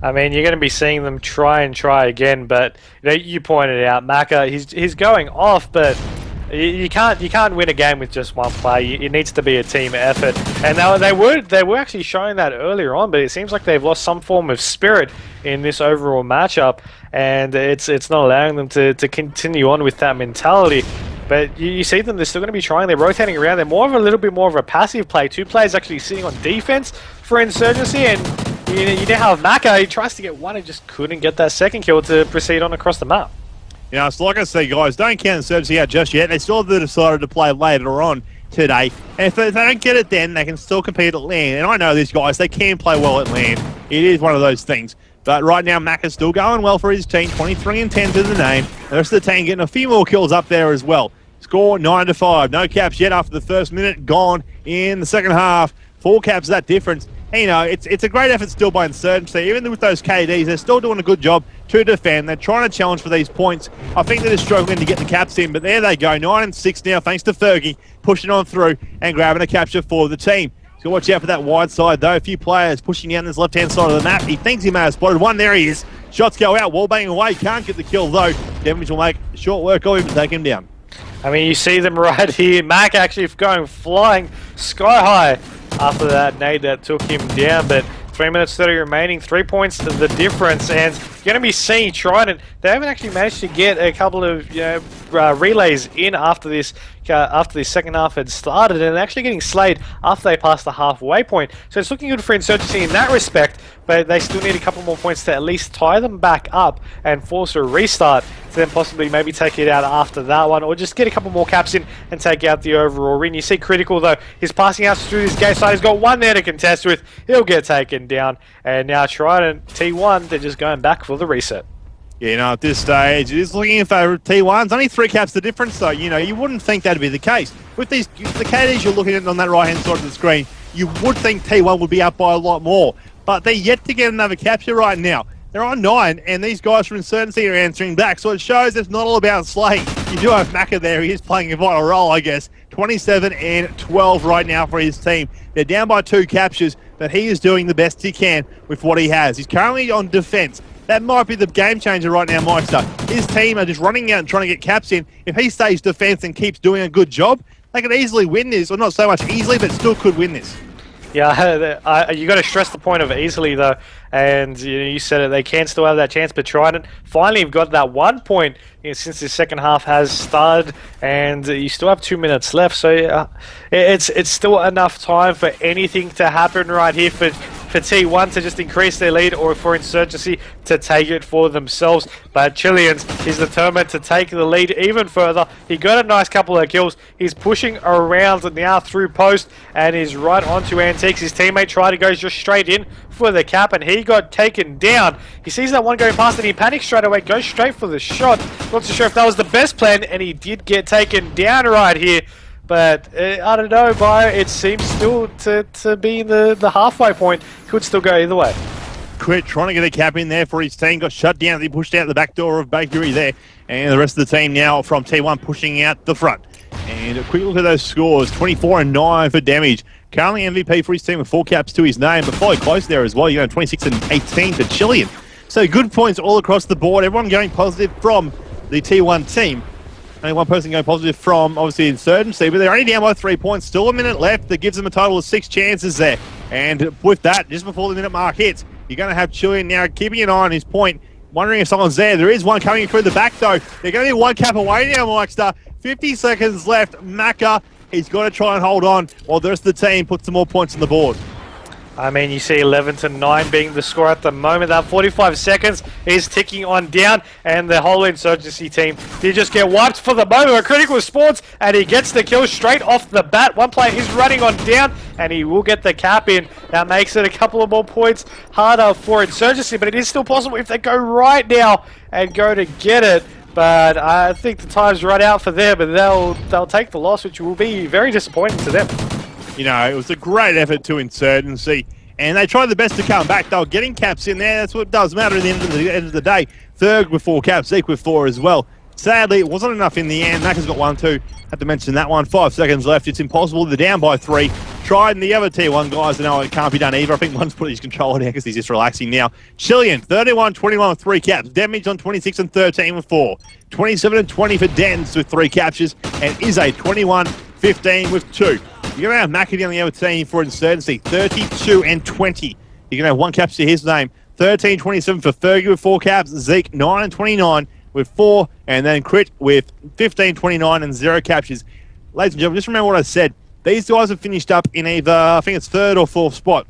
I mean, you're going to be seeing them try and try again, but you pointed out Maka. He's going off, but you can't win a game with just one player. It needs to be a team effort, and they were actually showing that earlier on, but it seems like they've lost some form of spirit in this overall matchup, and it's not allowing them to continue on with that mentality. But you see them, they're still going to be trying, they're rotating around, they're a little bit more of a passive play. 2 players actually sitting on defense for Insurgency, and you now have Maka, he tries to get one and just couldn't get that second kill to proceed on across the map. It's like I say, guys, don't count Insurgency out just yet. They still have decided to play later on today. And if they don't get it then, they can still compete at LAN. And I know these guys, they can play well at LAN. It is one of those things. But right now, Maka's still going well for his team. 23-10 to the name. The rest of the team getting a few more kills up there as well. Score 9-5. No caps yet after the first minute. Gone in the second half. 4 caps, that difference. And, it's a great effort still by Insurgency. Even with those KDs, they're still doing a good job to defend. They're trying to challenge for these points. I think they're just struggling to get the caps in, but there they go. 9-6 now, thanks to Fergie. Pushing on through and grabbing a capture for the team. So watch out for that wide side, though. A few players pushing down this left-hand side of the map. He thinks he may have spotted one. There he is. Shots go out. Wallbang away. Can't get the kill, though. Damage will make short work of him and take him down. I mean, you see them right here. Mac actually going flying sky high after that nade that took him down, but 3 minutes 30 remaining, 3 points to the difference, and you're going to be seeing Trident. They haven't actually managed to get a couple of relays in after this second half had started, and actually getting slayed after they passed the halfway point. So it's looking good for Insurgency in that respect, but they still need a couple more points to at least tie them back up and force a restart to then possibly maybe take it out after that one, or just get a couple more caps in and take out the overall win. You see Critical, though, he's passing out through this gate side. He's got one there to contest with. He'll get taken down, and now Trident T1, they're just going back for the reset. Yeah, at this stage, it is looking in favour of T1's. Only 3 caps the difference, though. You wouldn't think that'd be the case. With the KDs you're looking at on that right-hand side of the screen, you would think T1 would be up by a lot more. But they're yet to get another capture right now. They're on 9, and these guys from Insurgency are answering back. So it shows it's not all about slaying. You do have Maka there. He is playing a vital role, I guess. 27-12 right now for his team. They're down by 2 captures, but he is doing the best he can with what he has. He's currently on defense. That might be the game changer right now, Meister. His team are just running out and trying to get caps in. If he stays defense and keeps doing a good job, they could easily win this. Or not so much easily, but still could win this. Yeah, you got to stress the point of easily, though. And you said it, they can still have that chance. But Trident finally have got that 1 point since the second half has started, and you still have 2 minutes left. So it's still enough time for anything to happen right here for T1 to just increase their lead, or for Insurgency to take it for themselves. But Chileans is determined to take the lead even further. He got a nice couple of kills. He's pushing around now through post and is right onto Antiques. His teammate tried to go just straight in for the cap, and he got taken down. He sees that one going past and he panics straight away, goes straight for the shot. Not too sure if that was the best plan, and he did get taken down right here. But I don't know, Bio, it seems still to be the halfway point. Could still go either way. Crit trying to get a cap in there for his team. Got shut down. He pushed out the back door of Bakery there. And the rest of the team now from T1 pushing out the front. And a quick look at those scores. 24-9 for damage. Currently MVP for his team with 4 caps to his name. But fairly close there as well. 26-18 to Chilean. So good points all across the board. Everyone going positive from the T1 team. Only one person going positive from, obviously, Insurgency, but they're only down by 3 points. Still a minute left. That gives them a total of 6 chances there. And with that, just before the minute mark hits, you're going to have Chilean now keeping an eye on his point, wondering if someone's there. There is one coming through the back, though. They're going to be one cap away now, Mikester. 50 seconds left. Maka, he's got to try and hold on while the rest of the team puts some more points on the board. I mean, you see 11-9 being the score at the moment. That 45 seconds is ticking on down, and the whole Insurgency team did just get wiped for the moment. Critical Sports, and he gets the kill straight off the bat. One player is running on down, and he will get the cap in. That makes it a couple of more points harder for Insurgency, but it is still possible if they go right now and go to get it. But I think the time's run out for them, and they'll take the loss, which will be very disappointing to them. You know, it was a great effort to Insurgency, and they tried the best to come back. They were getting caps in there. That's what does matter at the end of the day. Third with 4 caps, Zeke with 4 as well. Sadly, it wasn't enough in the end. Maka's got 1 too. Had to mention that one. 5 seconds left. It's impossible. They're down by 3. Tried, and the other T1 guys know it can't be done either. I think one's put his controller down because he's just relaxing now. Chilean, 31-21 with 3 caps. Damage on 26 and 13 with 4. 27 and 20 for Dens with 3 captures. And Izzy, 21-15 with 2. You're going to have Mackie on the other team for Insurgency, 32 and 20. You're going to have 1 caps to his name, 13-27 for Fergie with 4 caps, Zeke 9 and 29 with 4, and then Crit with 15-29 and 0 captures. Ladies and gentlemen, just remember what I said. These guys have finished up in either, I think it's 3rd or 4th spot.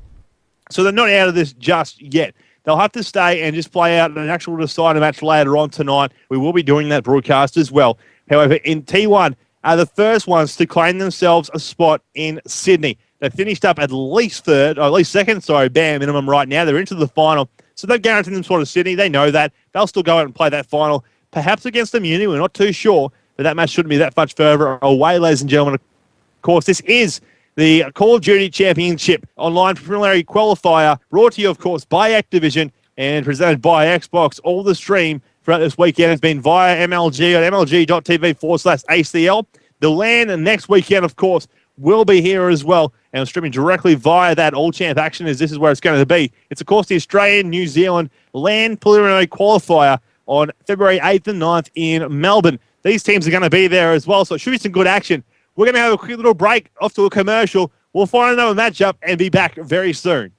So they're not out of this just yet. They'll have to stay and just play out an actual decider match later on tonight. We will be doing that broadcast as well. However, in T1, are the first ones to claim themselves a spot in Sydney. They finished up at least 3rd, or at least 2nd, bare minimum right now. They're into the final. So they've guaranteed them spot of Sydney. They know that. They'll still go out and play that final, perhaps against Immunity. We're not too sure, but that match shouldn't be that much further away, ladies and gentlemen. Of course, this is the Call of Duty Championship online preliminary qualifier, brought to you, of course, by Activision and presented by Xbox. All the stream throughout this weekend has been via MLG on mlg.tv/ACL. The LAN next weekend, of course, will be here as well. And I'm streaming directly via that All-Champ action, as this is where it's going to be. It's, of course, the Australian-New Zealand LAN preliminary qualifier on February 8th and 9th in Melbourne. These teams are going to be there as well, so it should be some good action. We're going to have a quick little break off to a commercial. We'll find another matchup and be back very soon.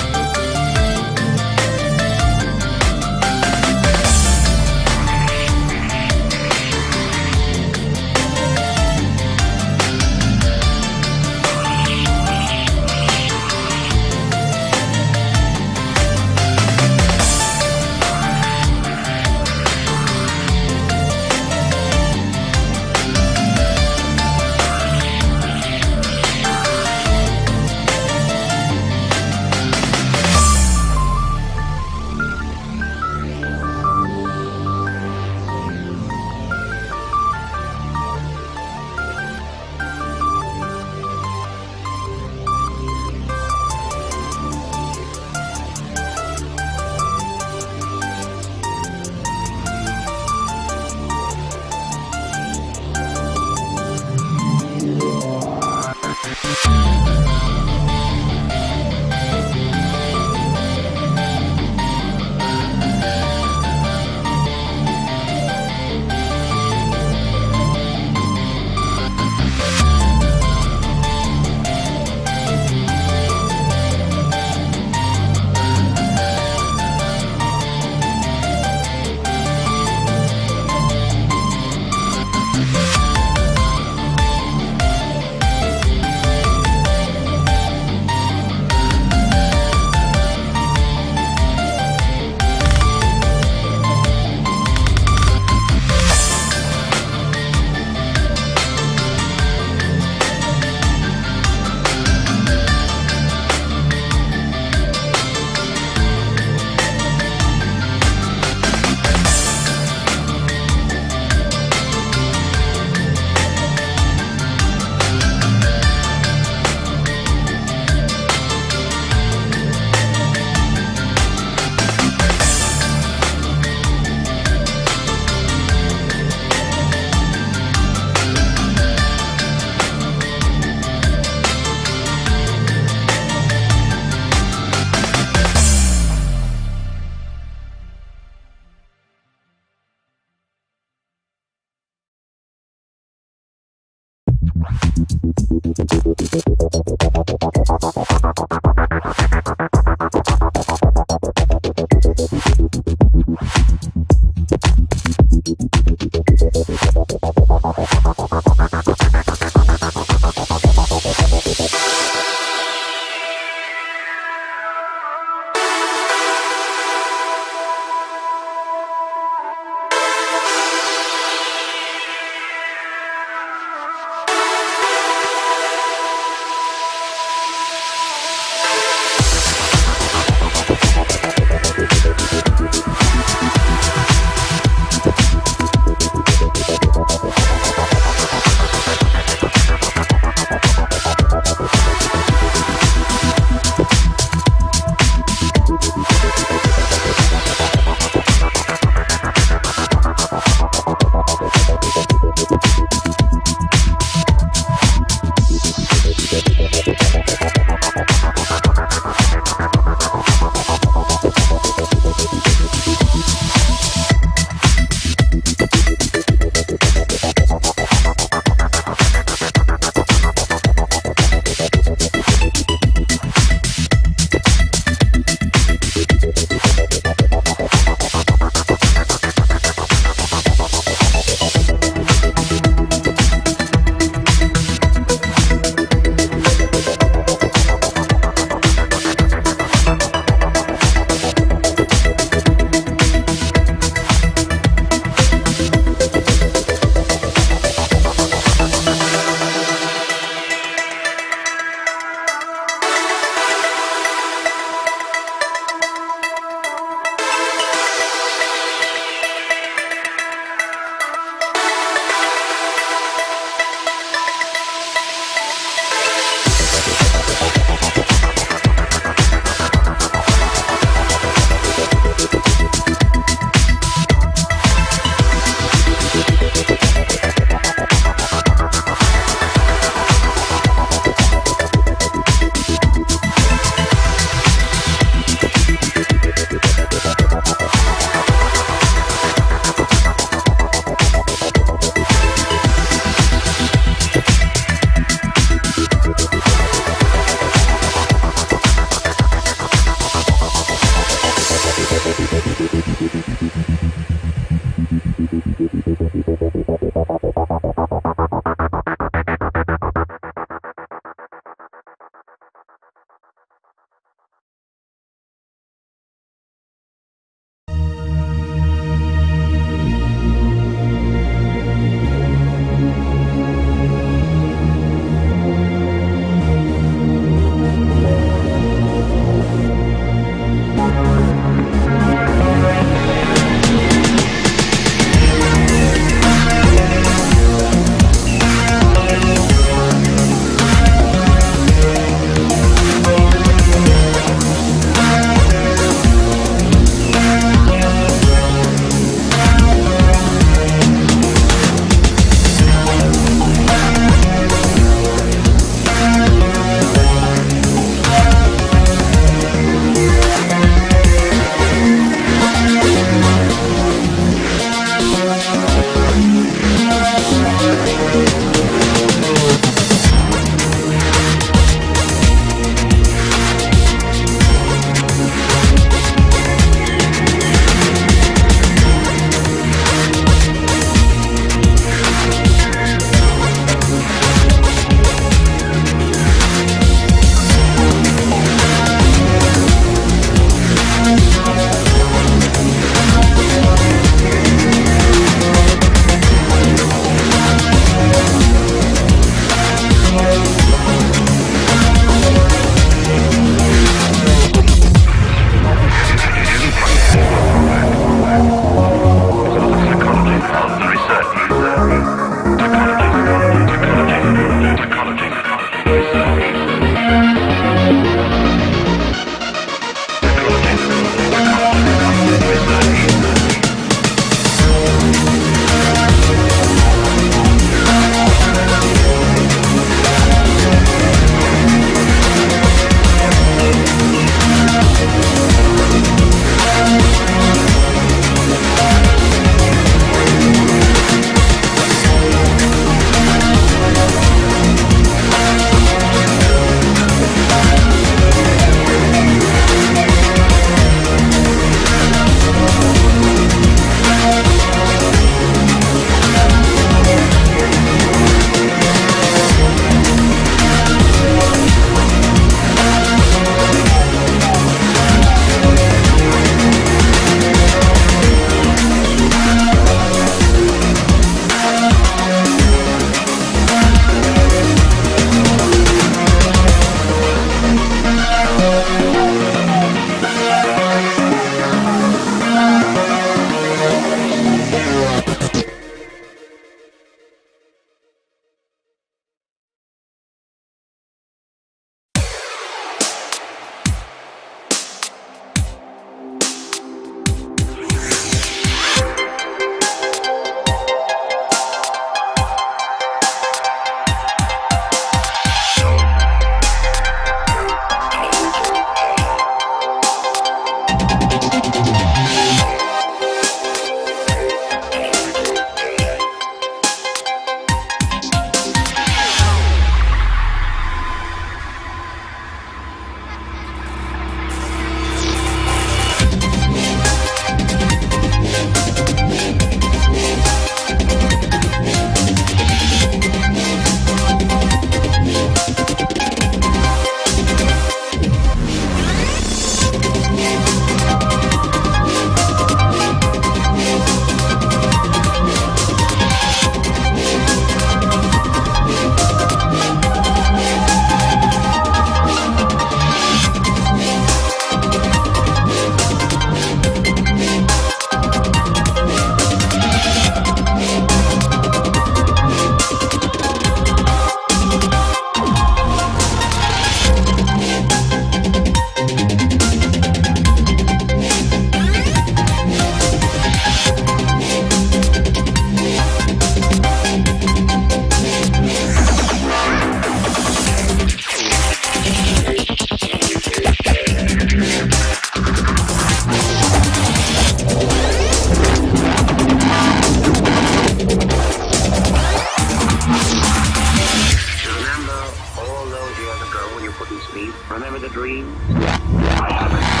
Please remember the dream. I haven't.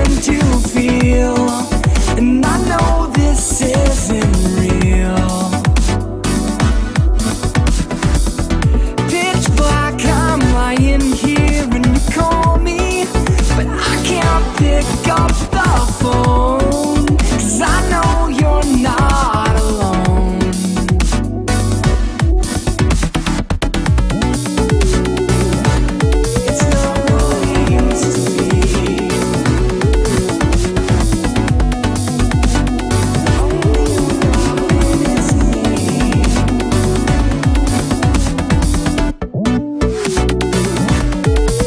pretend to feel, and I know this isn't real. Pitch black, I'm lying here and you call me, but I can't pick up the phone, 'cause I know you're not alone. It's not what it used to be. Only one is me.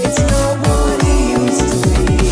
It's not what it used to be.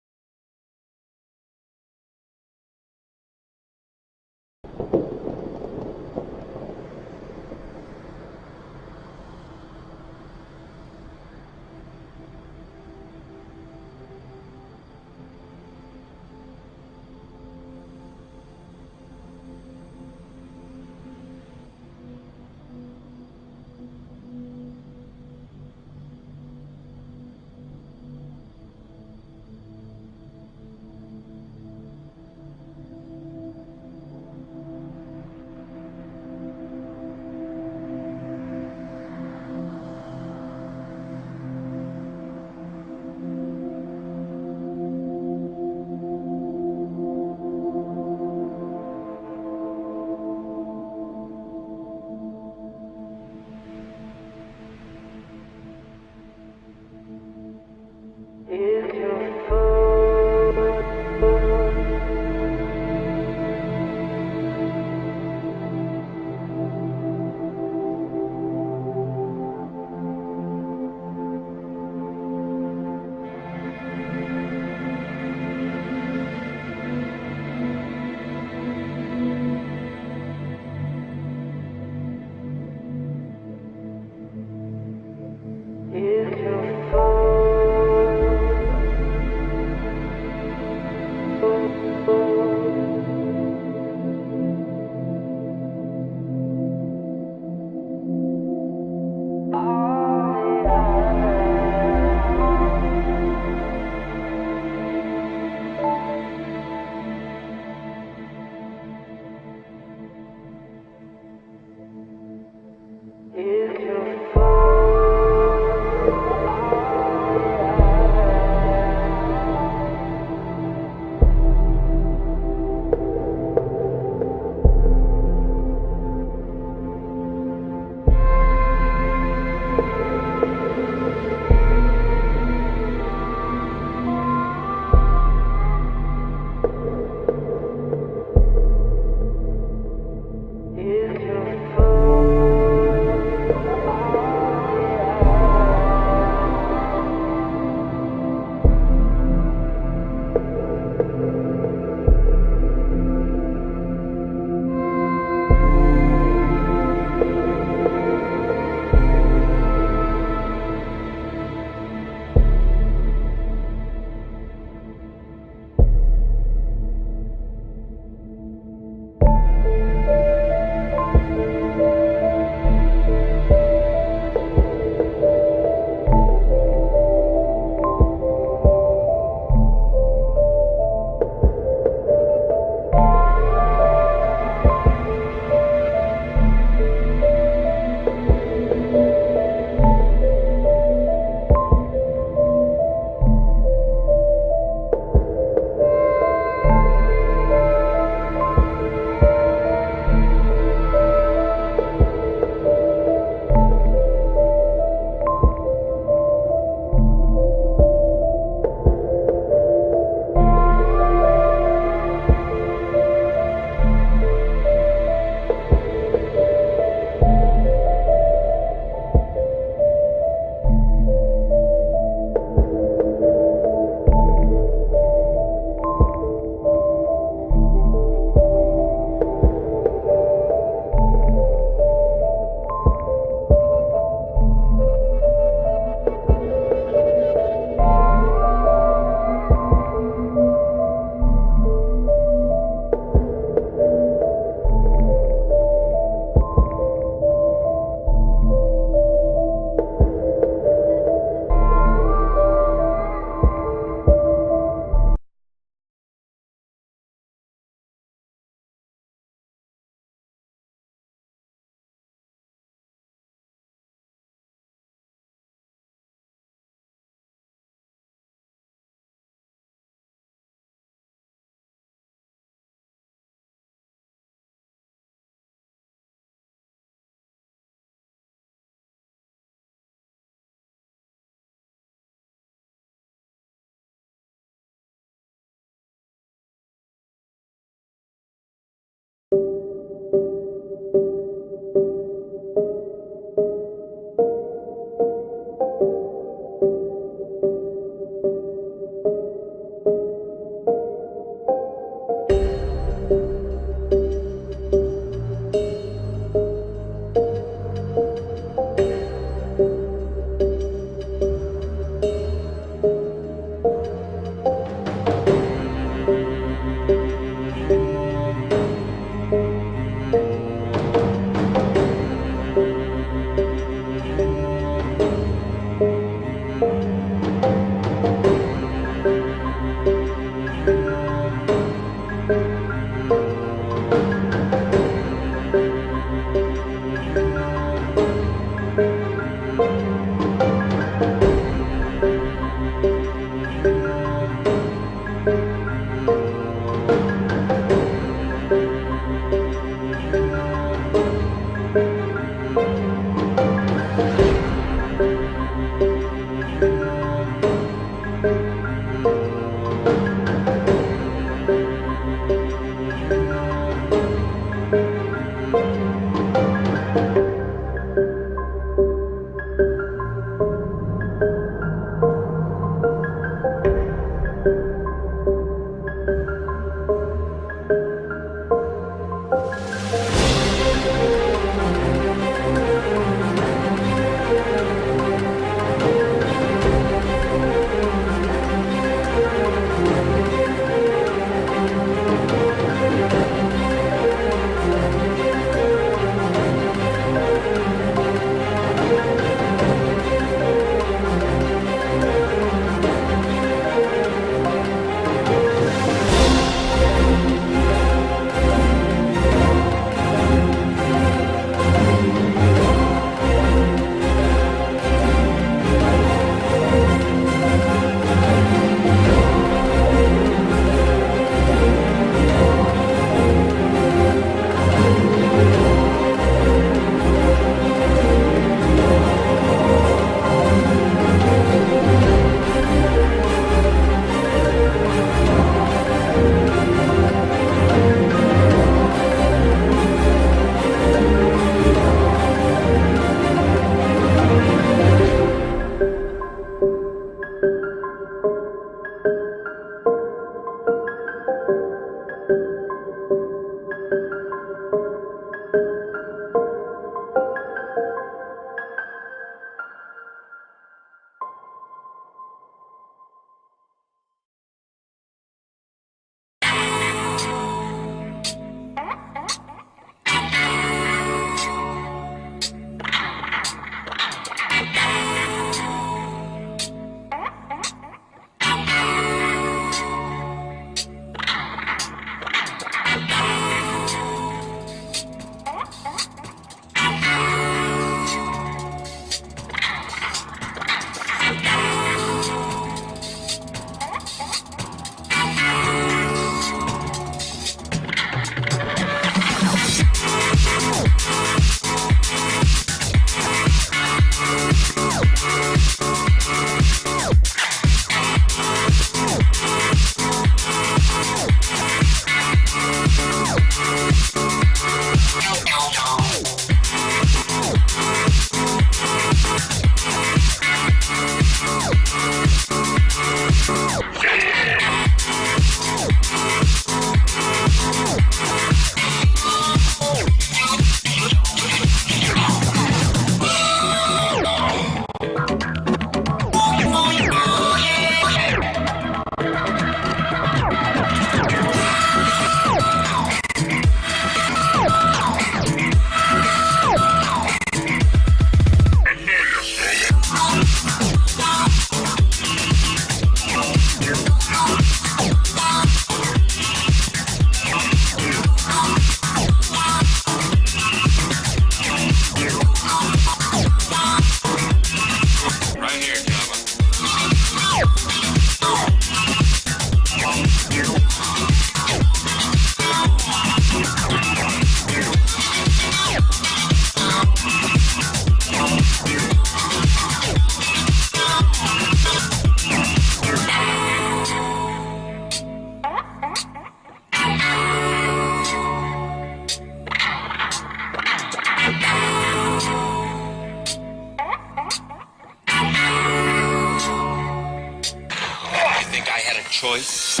think I had a choice?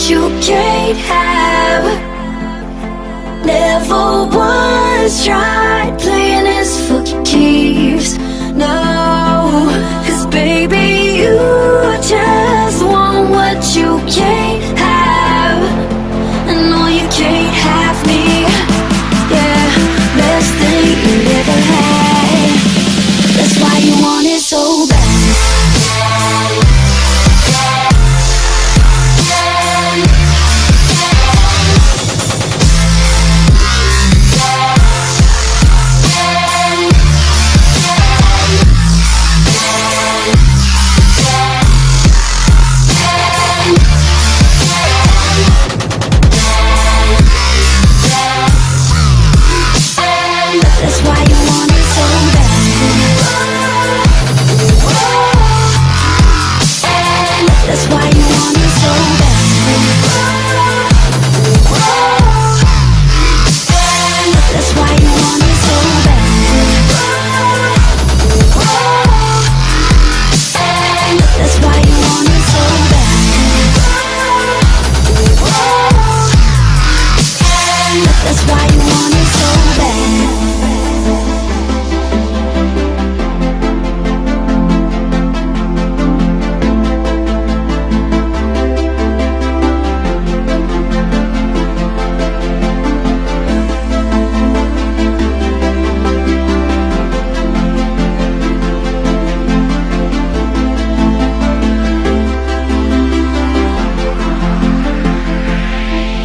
You can't have. Never once tried playing this for keeps. No, 'cause baby, you just want what you can't have. And no, you can't have me. Yeah, best thing you ever had. That's why you want it so bad. That's why you want it so bad. That's why you want it so bad. That's why you want it so bad. That's why you want it so bad. That's why you want it so bad.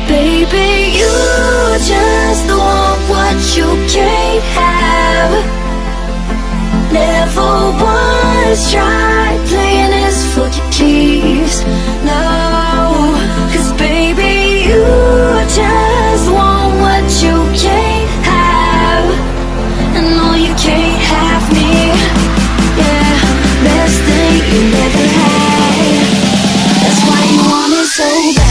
Baby, you just want what you can't have. Never once tried playing this for keeps. No, 'cause baby, you just want what you can't have. And no, you can't have me. Yeah, best thing you never had. That's why you want it so bad.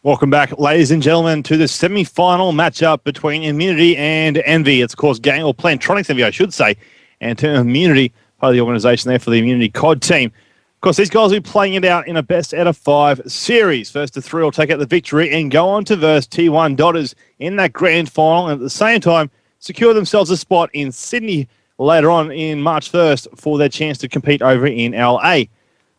Welcome back, ladies and gentlemen, to the semi-final matchup between Immunity and Envy. It's, of course, game or Plantronics Envy, I should say, and Team Immunity, part of the organisation there for the Immunity COD team. Of course, these guys will be playing it out in a best out of 5 series. First to 3 will take out the victory and go on to verse T1 Dotters in that grand final, and at the same time secure themselves a spot in Sydney later on in March 1st for their chance to compete over in LA.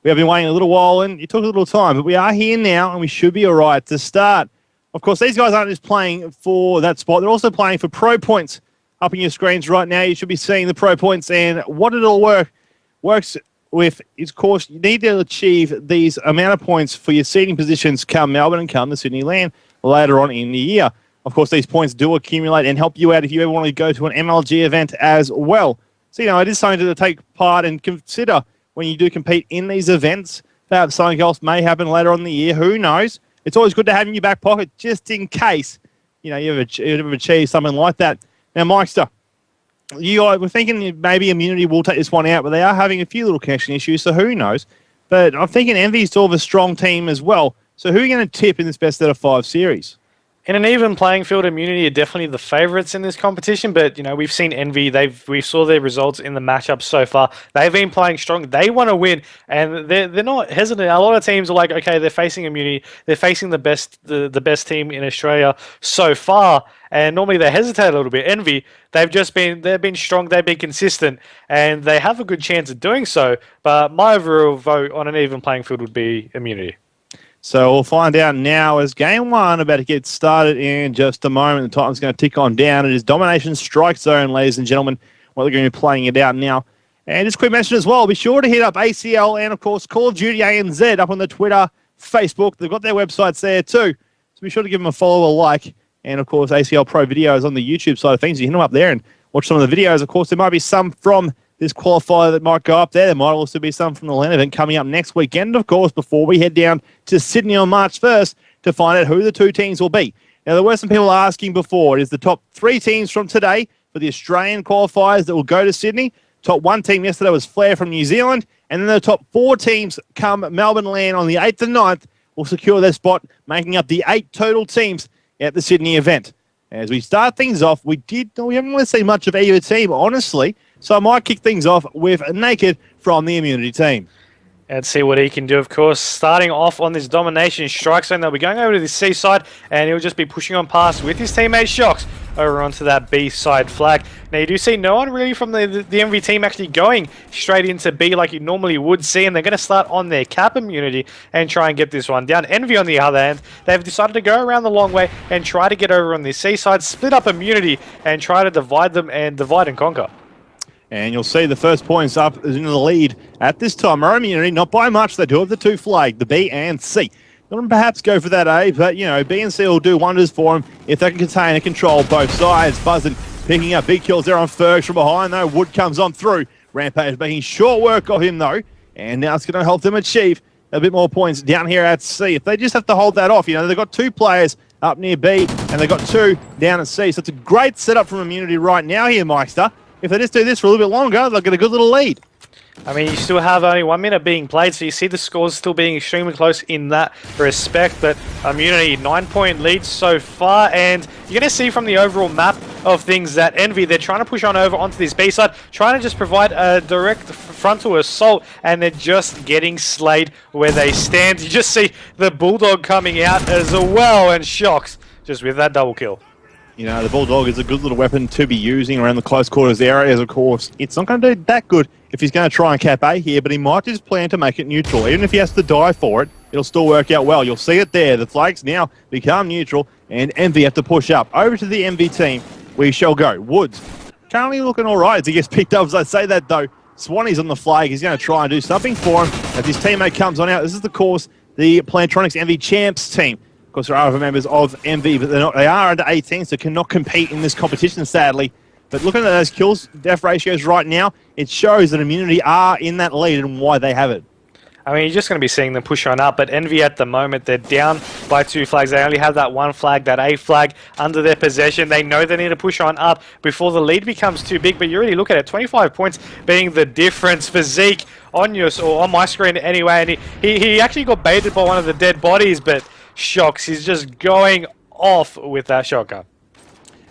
We have been waiting a little while, and it took a little time, but we are here now, and we should be all right to start. Of course, these guys aren't just playing for that spot. They're also playing for pro points. Up on your screens right now, you should be seeing the pro points, and what it all works with is, of course, you need to achieve these amount of points for your seeding positions come Melbourne and come the Sydney Land later on in the year. Of course, these points do accumulate and help you out if you ever want to go to an MLG event as well. So, it is something to take part and consider when you do compete in these events. Perhaps something else may happen later on in the year. Who knows? It's always good to have in your back pocket just in case, you ever achieve something like that. Now, Mikester, we're thinking maybe Immunity will take this one out, but they are having a few little connection issues, so who knows? But I'm thinking Envy's still have a strong team as well. So who are you going to tip in this best out of 5 series? In an even playing field, Immunity are definitely the favourites in this competition, but we've seen Envy. We saw their results in the matchup so far. They've been playing strong. They want to win, and they're not hesitant. A lot of teams are like, okay, they're facing Immunity. They're facing the best team in Australia so far, and normally they hesitate a little bit. Envy, they've been strong. They've been consistent, and they have a good chance of doing so. But my overall vote on an even playing field would be Immunity. So we'll find out now as Game 1 about to get started in just a moment. The time's going to tick on down. It is Domination Strike Zone, ladies and gentlemen. Well, they're going to be playing it out now. And just a quick mention as well, be sure to hit up ACL and, of course, Call of Duty ANZ up on the Twitter, Facebook. They've got their websites there too. So be sure to give them a follow, a like. And, of course, ACLPRO videos on the YouTube side of things. You hit them up there and watch some of the videos. Of course, there might be some from this qualifier that might go up there. There might also be some from the LAN event coming up next weekend, of course, before we head down to Sydney on March 1st to find out who the 2 teams will be. Now, there were some people asking before. It is the top 3 teams from today for the Australian qualifiers that will go to Sydney. Top 1 team yesterday was Flair from New Zealand. And then the top 4 teams come Melbourne LAN on the 8th and 9th will secure their spot, making up the 8 total teams at the Sydney event. As we start things off, we haven't really seen much of either team, honestly. So I might kick things off with Naked from the Immunity team. And see what he can do, of course. Starting off on this Domination Strike Zone, they'll be going over to the C side, and he'll just be pushing on past with his teammate Shocks over onto that B side flag. Now, you do see no one really from the MV team actually going straight into B like you normally would see, and they're going to start on their Cap Immunity and try and get this one down. Envy, on the other hand, they've decided to go around the long way and try to get over on the C side, split up Immunity, and try to divide and conquer. And you'll see the first points up is in the lead at this time. Our Immunity, not by much. They do have the 2 flag, the B and C. Not perhaps go for that A, but, B and C will do wonders for them if they can contain and control both sides. Buzzin picking up big kills there on Fergs from behind, though. Wood comes on through. Rampage making short work of him, though. And now it's going to help them achieve a bit more points down here at C. If they just have to hold that off, they've got 2 players up near B, and they've got 2 down at C. So it's a great setup from Immunity right now here, Meister. If they just do this for a little bit longer, they'll get a good little lead. I mean, you still have only 1 minute being played, so you see the scores still being extremely close in that respect. But Immunity, 9-point lead so far, and you're going to see from the overall map of things that Envy, they're trying to push on over onto this B side, trying to just provide a direct frontal assault, and they're just getting slayed where they stand. You just see the Bulldog coming out as well, and Shocks just with that double kill. The Bulldog is a good little weapon to be using around the close quarters areas, of course. It's not going to do that good if he's going to try and cap A here, but he might just plan to make it neutral. Even if he has to die for it, it'll still work out well. You'll see it there. The flags now become neutral, and Envy have to push up. Over to the Envy team, we shall go. Woods, currently looking all right as he gets picked up. As I say that, though, Swanee's on the flag. He's going to try and do something for him as his teammate comes on out. This is, of course, the Plantronics Envy Champs team. Of course, there are other members of MV, but they are under 18, so cannot compete in this competition, sadly. But looking at those kills-death ratios right now, it shows that Immunity are in that lead and why they have it. I mean, you're just going to be seeing them push on up, but Envy at the moment, they're down by 2 flags. They only have that 1 flag, that A flag, under their possession. They know they need to push on up before the lead becomes too big, but you really look at it, 25 points being the difference for Zeke on my screen anyway, and he actually got baited by one of the dead bodies, but Shocks. He's just going off with that shotgun.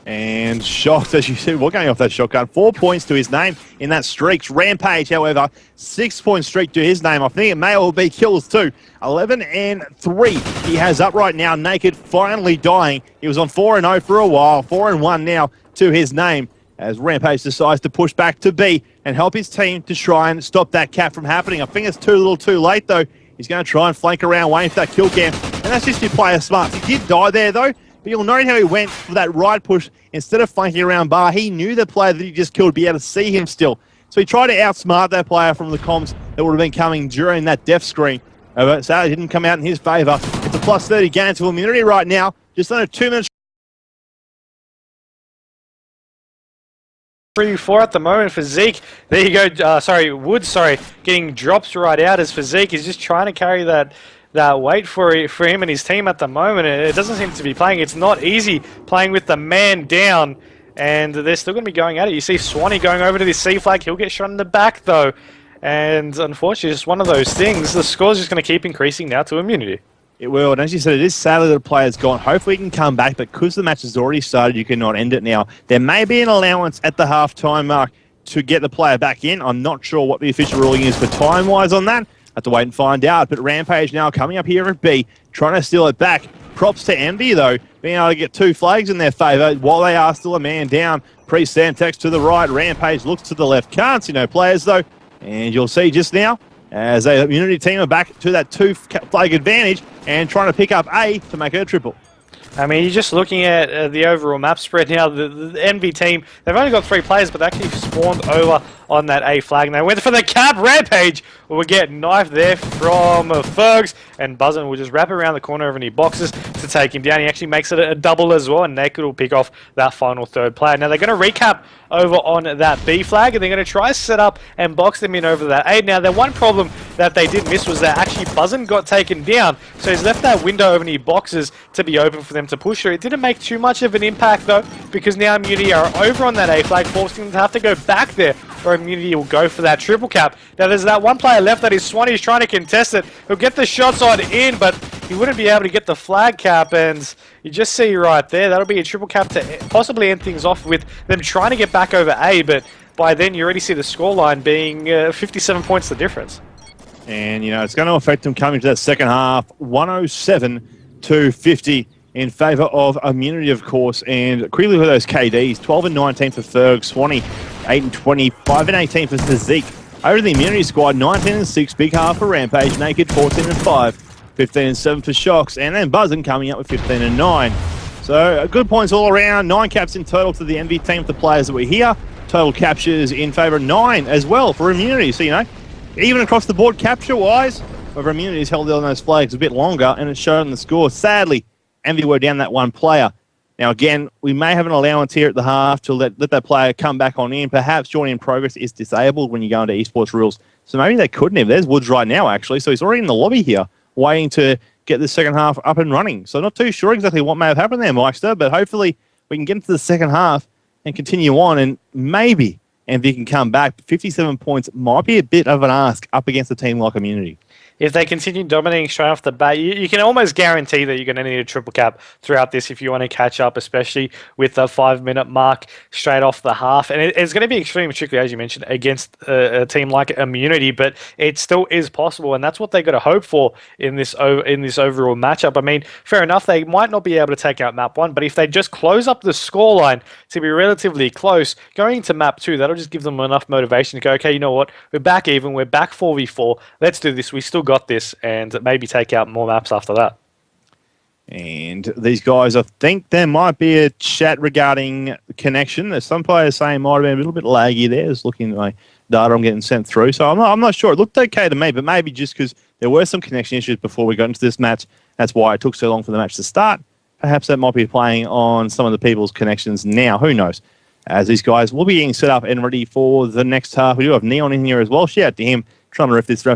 And Shocked, as you said, we're going off that shotgun. 4 points to his name in that streak. Rampage, however, 6-point streak to his name. I think it may all be kills too. 11-3 he has up right now. Naked finally dying. He was on 4-0 for a while. 4-1 now to his name as Rampage decides to push back to B and help his team to try and stop that cap from happening. I think it's too little too late though. He's going to try and flank around, waiting for that kill cam. And that's just your player smarts. He did die there though. But you'll note how he went for that right push. Instead of flanking around bar, he knew the player that he just killed would be able to see him still. So he tried to outsmart that player from the comms that would have been coming during that death screen. But so it didn't come out in his favour. It's a plus 30 gain to immunity right now. Just under 2 minutes. 3-4 at the moment for Zeke. There you go. Woods, getting drops right out as for Zeke. He's just trying to carry that weight for him and his team at the moment. It doesn't seem to be playing. It's not easy playing with the man down, and they're still going to be going at it. You see Swanee going over to this C flag. He'll get shot in the back though, and unfortunately, it's one of those things. The score's just going to keep increasing now to immunity. It will, and as you said, it is sadly that the player's gone. Hopefully he can come back, but because the match has already started, you cannot end it now. There may be an allowance at the half-time mark to get the player back in. I'm not sure what the official ruling is for time-wise on that. Have to wait and find out. But Rampage now coming up here at B, trying to steal it back. Props to Envy, though, being able to get 2 flags in their favour while they are still a man down. Pre-Santex to the right. Rampage looks to the left. Can't see no players, though. And you'll see just now, as a immunity team are back to that 2-flag advantage and trying to pick up A to make it a triple. I mean, you're just looking at the overall map spread now. The Envy team, they've only got 3 players, but they actually spawned over on that A flag. And they went for the cap. Rampage will get knifed there from Fergs. And Buzzin will just wrap around the corner of any boxes to take him down. He actually makes it a double as well. And Naked will pick off that final 3rd player. Now, they're going to recap over on that B flag. And they're going to try to set up and box them in over that A. Now, the one problem that they did miss was that actually Buzzin got taken down. So he's left that window of any boxes to be open for them to push through. It didn't make too much of an impact though, because now Immunity are over on that A flag, forcing them to have to go back there, or Immunity will go for that triple cap. Now there's that one player left that is Swanee. He's trying to contest it. He'll get the shots on in, but he wouldn't be able to get the flag cap, and you just see right there, that'll be a triple cap to possibly end things off with them trying to get back over A, but by then you already see the scoreline being 57 points the difference. And, it's going to affect them coming to that second half. 107-50 in favour of immunity, of course. And quickly for those KDs, 12-19 for Ferg, Swanee, 8-20, 5-18 for Zeke. Over to the immunity squad, 19-6, big half for Rampage, Naked, 14-5, 15-7 for Shocks, and then Buzzin coming up with 15-9. So good points all around. 9 caps in total to the MV team of the players that were here. Total captures in favour of 9 as well for immunity. So, even across the board capture-wise, whether immunity's held on those flags a bit longer, and it's shown in the score. Sadly, Envy were down that 1 player. Now, again, we may have an allowance here at the half to let that player come back on in. Perhaps joining in progress is disabled when you go into esports rules. So maybe they couldn't have. There's Woods right now, actually. So he's already in the lobby here, waiting to get the second half up and running. So not too sure exactly what may have happened there, Meister, but hopefully we can get into the second half and continue on, and maybe Envy can come back. 57 points might be a bit of an ask up against a team like Immunity. If they continue dominating straight off the bat, you can almost guarantee that you're going to need a triple cap throughout this if you want to catch up, especially with the 5-minute mark straight off the half. And it's going to be extremely tricky, as you mentioned, against a team like Immunity, but it still is possible, and that's what they got to hope for in this overall matchup. I mean, fair enough, they might not be able to take out map 1, but if they just close up the scoreline to be relatively close, going into map 2, that'll just give them enough motivation to go, okay, you know what, we're back even, we're back 4v4, let's do this, we still got this, and maybe take out more maps after that. And these guys, I think there might be a chat regarding connection. There's some players saying it might have been a little bit laggy there. Just looking at my data I'm getting sent through. So I'm not sure. It looked okay to me, but maybe just because there were some connection issues before we got into this match, that's why it took so long for the match to start. Perhaps that might be playing on some of the people's connections now. Who knows? As these guys will be getting set up and ready for the next half. We do have Neon in here as well. Shout out to him, trying to ref this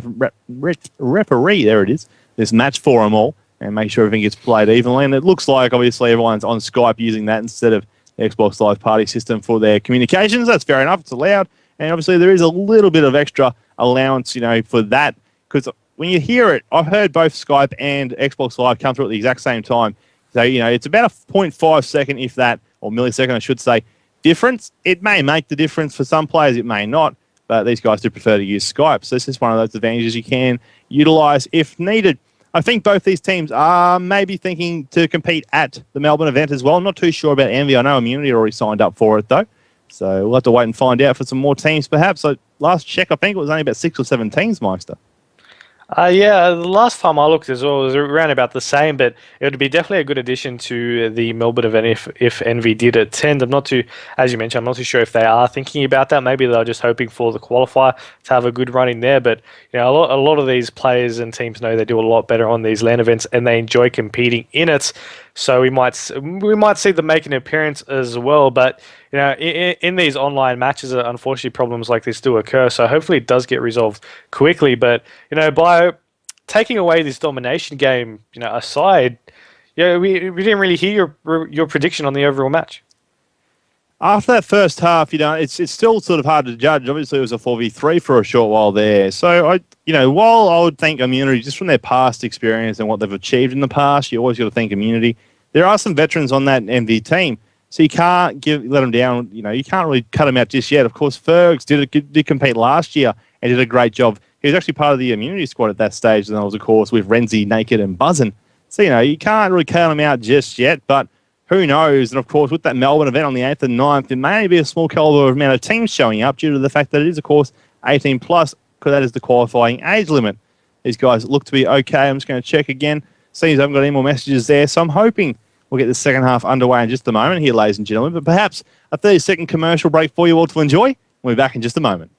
referee, there it is, this match for them all, and make sure everything gets played evenly. And it looks like, obviously, everyone's on Skype using that instead of the Xbox Live Party system for their communications. That's fair enough. It's allowed. And obviously, there is a little bit of extra allowance, for that, because when you hear it, I've heard both Skype and Xbox Live come through at the exact same time. So, it's about a 0.5 second, if that, or millisecond, I should say, difference. It may make the difference for some players, it may not, but these guys do prefer to use Skype. So this is one of those advantages you can utilize if needed. I think both these teams are maybe thinking to compete at the Melbourne event as well. I'm not too sure about Envy. I know Immunity already signed up for it, though. So we'll have to wait and find out for some more teams, perhaps. So last check, I think it was only about 6 or 7 teams, Meister. Yeah, the last time I looked as well, it was around about the same, but it would be definitely a good addition to the Melbourne event if Envy did attend. As you mentioned, I'm not too sure if they are thinking about that. Maybe they're just hoping for the qualifier to have a good run in there. But a lot of these players and teams know they do a lot better on these LAN events, and they enjoy competing in it. So we might see them make an appearance as well. But in these online matches, unfortunately, problems like this do occur. So hopefully it does get resolved quickly. But by taking away this domination game, aside, we didn't really hear your prediction on the overall match. After that first half, it's still sort of hard to judge. Obviously, it was a 4v3 for a short while there. So while I would think Immunity, just from their past experience and what they've achieved in the past, you always got to think Immunity. There are some veterans on that MV team, so you can't let them down. You can't really cut them out just yet. Of course, Fergs did compete last year and did a great job. He was actually part of the Immunity squad at that stage, and that was, of course, with Renzi, Naked, and Buzzin'. So, you can't really cut them out just yet, but who knows? And, of course, with that Melbourne event on the 8th and 9th, there may be a small caliber amount of teams showing up due to the fact that it is, of course, 18+, because that is the qualifying age limit. These guys look to be okay. I'm just going to check again. Seems I haven't got any more messages there, so I'm hoping we'll get the second half underway in just a moment here, ladies and gentlemen. But perhaps a 30-second commercial break for you all to enjoy. We'll be back in just a moment.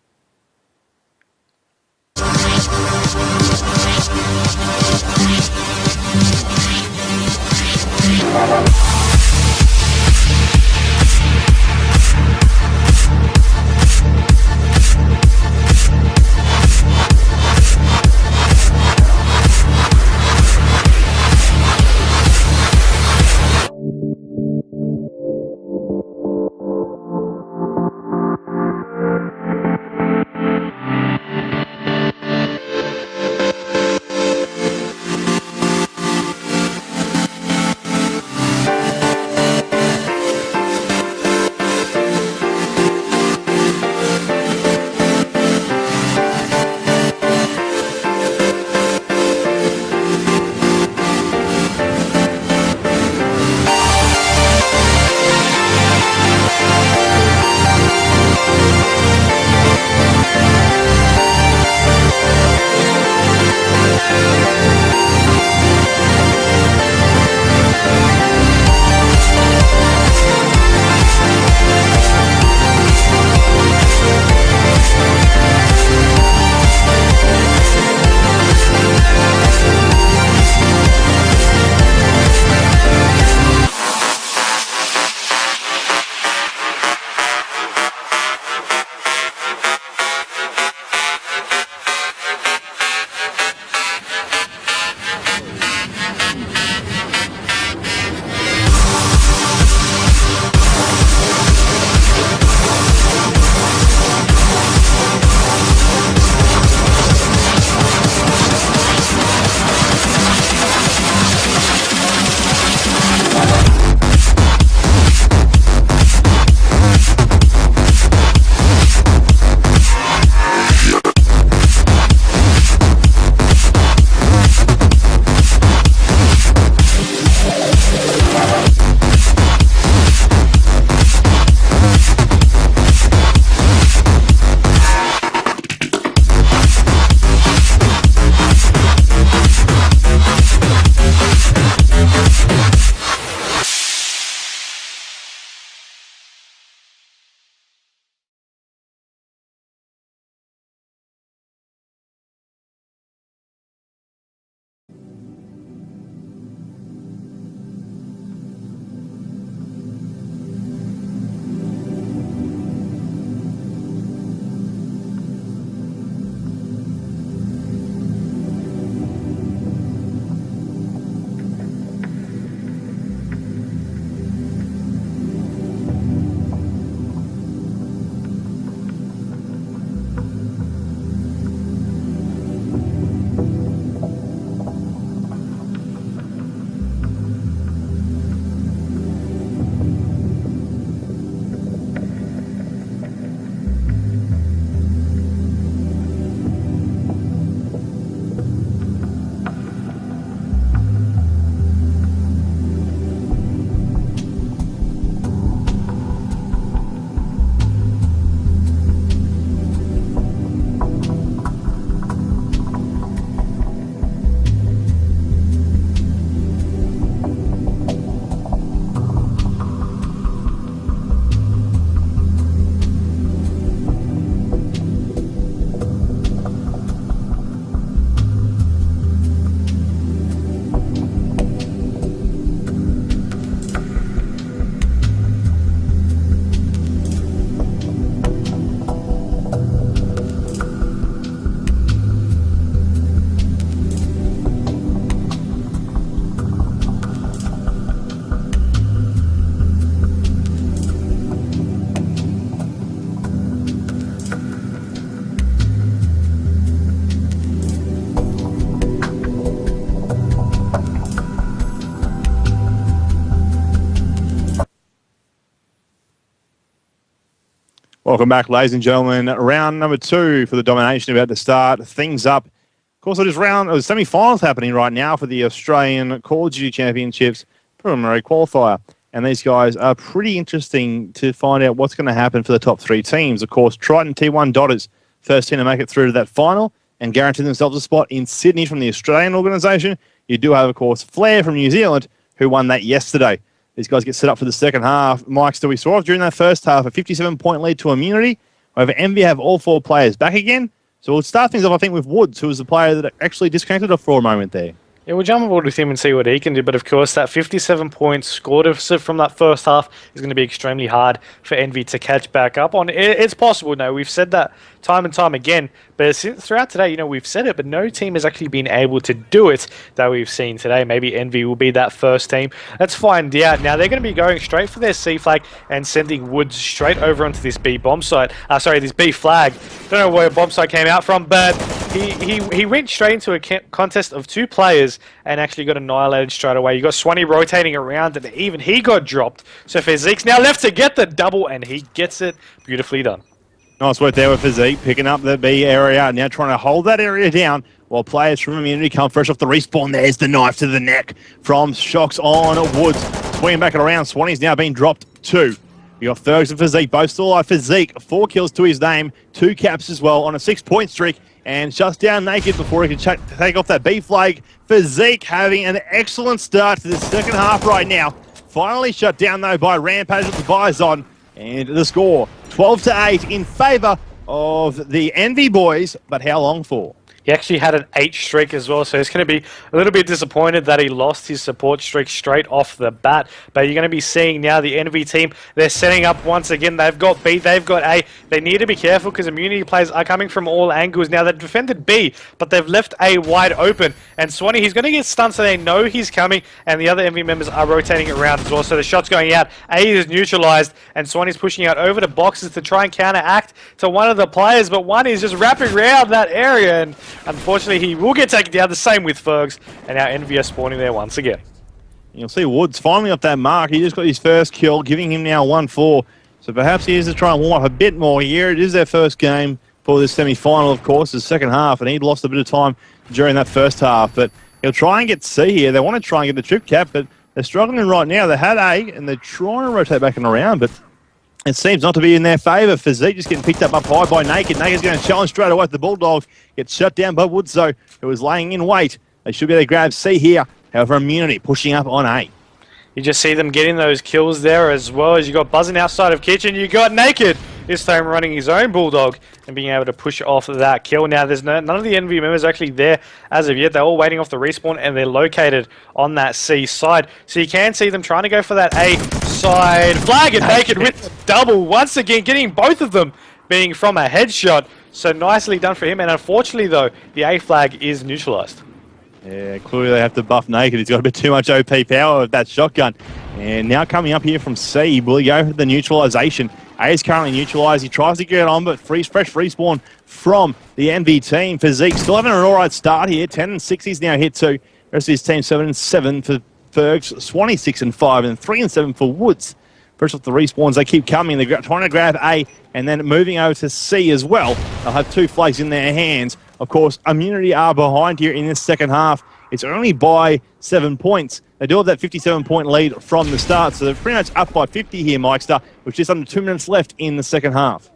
Welcome back, ladies and gentlemen. Round number 2 for the domination about to start things up. Of course, it is semi-finals happening right now for the Australian Call of Duty Championships preliminary qualifier. And these guys are pretty interesting to find out what's going to happen for the top 3 teams. Of course, Triton T1 Dotters, first team to make it through to that final and guarantee themselves a spot in Sydney from the Australian organisation. You do have, of course, Flair from New Zealand, who won that yesterday. These guys get set up for the second half. Mike, still we saw during that first half a 57-point lead to Immunity. However, Envy have all 4 players back again. So we'll start things off, I think, with Woods, who was the player that actually disconnected off for a moment there. Yeah, we'll jump on board with him and see what he can do. But of course, that 57-point score deficit from that first half is going to be extremely hard for Envy to catch back up on. It's possible, no, we've said that time and time again. But throughout today, we've said it, but no team has actually been able to do it that we've seen today. Maybe Envy will be that first team. Let's find out. Now, they're going to be going straight for their C flag and sending Woods straight over onto this B bomb site. This B flag. Don't know where bomb site came out from, but he went straight into a contest of 2 players and actually got annihilated straight away. You got Swanee rotating around, and even he got dropped. So Physique's now left to get the double, and he gets it. Beautifully done. Nice work there with Physique, picking up the B area, now trying to hold that area down while players from Immunity come fresh off the respawn. There's the knife to the neck from Shocks on Woods. Swinging back and around, Swanee's now been dropped 2. You got Fergs and Physique, both still alive. Physique, 4 kills to his name, 2 caps as well on a 6-point streak, and shuts down Naked before he can take off that B flag. Physique having an excellent start to the second half right now. Finally shut down, though, by Rampage with the Bison. And the score, 12-8 in favour of the Envy boys, but how long for? He actually had an 8 streak as well, so he's going to be a little bit disappointed that he lost his support streak straight off the bat. But you're going to be seeing now the Envy team, they're setting up once again. They've got B, they've got A. They need to be careful because Immunity players are coming from all angles. Now, they've defended B, but they've left A wide open. And Swanee, he's going to get stunned, so they know he's coming, and the other Envy members are rotating around as well. So the shot's going out. A is neutralized, and Swanee's pushing out over the boxes to try and counteract to one of the players, but one is just wrapping around that area, and unfortunately, he will get taken down. The same with Fergs, and now Envy are spawning there once again. You'll see Woods finally up that mark. He just got his first kill, giving him now 1-4. So perhaps he is to try and warm up a bit more here. It is their first game for this semi-final, of course, the second half, and he'd lost a bit of time during that first half. But he'll try and get C here. They want to try and get the trip cap, but they're struggling right now. They had A, and they're trying to rotate back and around, but it seems not to be in their favour. Physique just getting picked up high by Naked. Naked's going to challenge straight away. The Bulldogs gets shut down by Woods, though, who was laying in wait. They should be able to grab C here. However, Immunity pushing up on A. You just see them getting those kills there as well as you got buzzing outside of Kitchen. You got Naked this time running his own Bulldog and being able to push off that kill. Now, there's none of the Envy members actually there as of yet. They're all waiting off the respawn and they're located on that C side. So you can see them trying to go for that A side flag, and Naked with the double once again, getting both of them being from a headshot. So nicely done for him. And unfortunately, though, the A flag is neutralized. Yeah, clearly they have to buff Naked. He's got a bit too much OP power with that shotgun. And now coming up here from C, will he go for the neutralization? A is currently neutralized. He tries to get on, but fresh respawn from the Envy team. Physique still having an alright start here. 10-6 he's now hit to. The rest of his team 7-7 for Fergs. Swanee 6-5 and 3-7 for Woods. First off the respawns, they keep coming. They're trying to grab A and then moving over to C as well. They'll have 2 flags in their hands. Of course, Immunity are behind here in this second half. It's only by 7 points. They do have that 57-point lead from the start, so they're pretty much up by 50 here, Mikester, with just under 2 minutes left in the second half.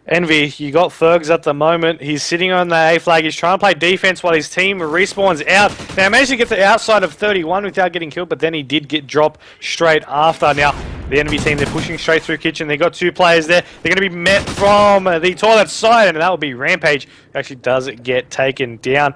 Envy, you got Fergs at the moment. He's sitting on the A flag. He's trying to play defense while his team respawns out. Now, he managed to get to the outside of 31 without getting killed, but then he did get dropped straight after. Now, the Envy team, they're pushing straight through Kitchen. They've got 2 players there. They're going to be met from the toilet side, and that will be Rampage, who actually does get taken down.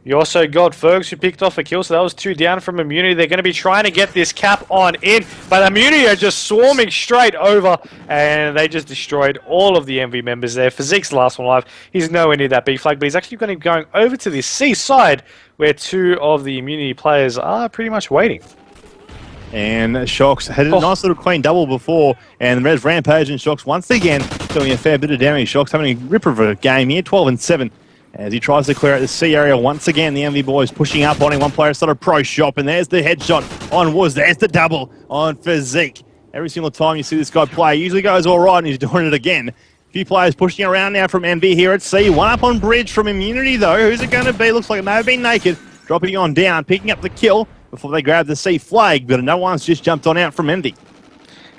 You also got Fergs, who picked off a kill, so that was 2 down from Immunity. They're going to be trying to get this cap on in, but Immunity are just swarming straight over, and they just destroyed all of the Envy members there. Physique's the last one alive. He's nowhere near that B flag, but he's actually going to be going over to the C side, where 2 of the Immunity players are pretty much waiting. And Shocks had a nice little clean double before, and there's Rampage and Shocks once again doing a fair bit of damage. Shocks having a ripper of a game here, 12-7. As he tries to clear out the C area once again, the Envy boys pushing up on him. One player started pro shop, and there's the headshot on Woods. There's the double on Physique. Every single time you see this guy play, he usually goes all right, and he's doing it again. A few players pushing around now from Envy here at C. One up on bridge from Immunity, though. Who's it going to be? Looks like it may have been Naked. Dropping on down, picking up the kill before they grab the C flag, but no one's just jumped on out from Envy.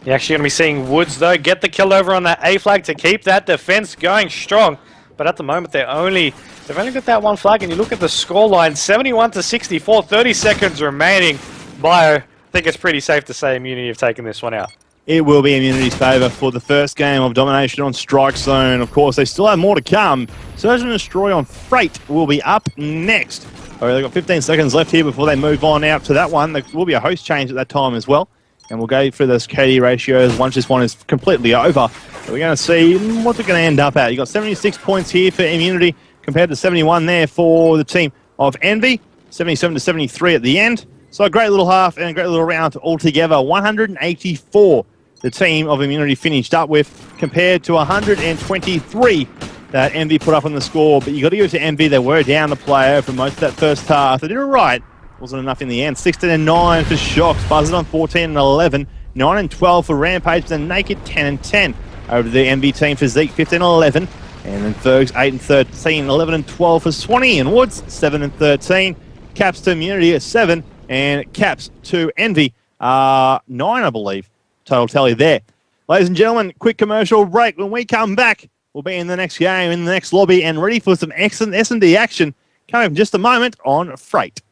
You're actually going to be seeing Woods, though, get the kill over on that A flag to keep that defense going strong. But at the moment, they've only got that one flag, and you look at the scoreline, 71 to 64, 30 seconds remaining. Bio, I think it's pretty safe to say Immunity have taken this one out. It will be Immunity's favour for the first game of domination on Strike Zone. Of course, they still have more to come. Surge and Destroy on Freight will be up next. All right, they've got 15 seconds left here before they move on out to that one. There will be a host change at that time as well. And we'll go through those KD ratios once this one is completely over. So we're going to see what they're going to end up at. You've got 76 points here for Immunity compared to 71 there for the team of Envy. 77 to 73 at the end. So a great little half and a great little round altogether. 184 the team of Immunity finished up with compared to 123 that Envy put up on the score. But you got to give it to Envy. They were down the player for most of that first half. They did it right. Wasn't enough in the end. 16 and 9 for Shocks. Buzzard on 14 and 11. 9 and 12 for Rampage. Then Naked 10 and 10. Over to the MV team for Zeke 15 and 11. And then Fergs 8 and 13. 11 and 12 for Swanee and Woods 7 and 13. Caps to Immunity at 7. And Caps to Envy 9, I believe. Total tally there. Ladies and gentlemen, quick commercial break. When we come back, we'll be in the next game, in the next lobby, and ready for some excellent S&D action coming in just a moment on Freight.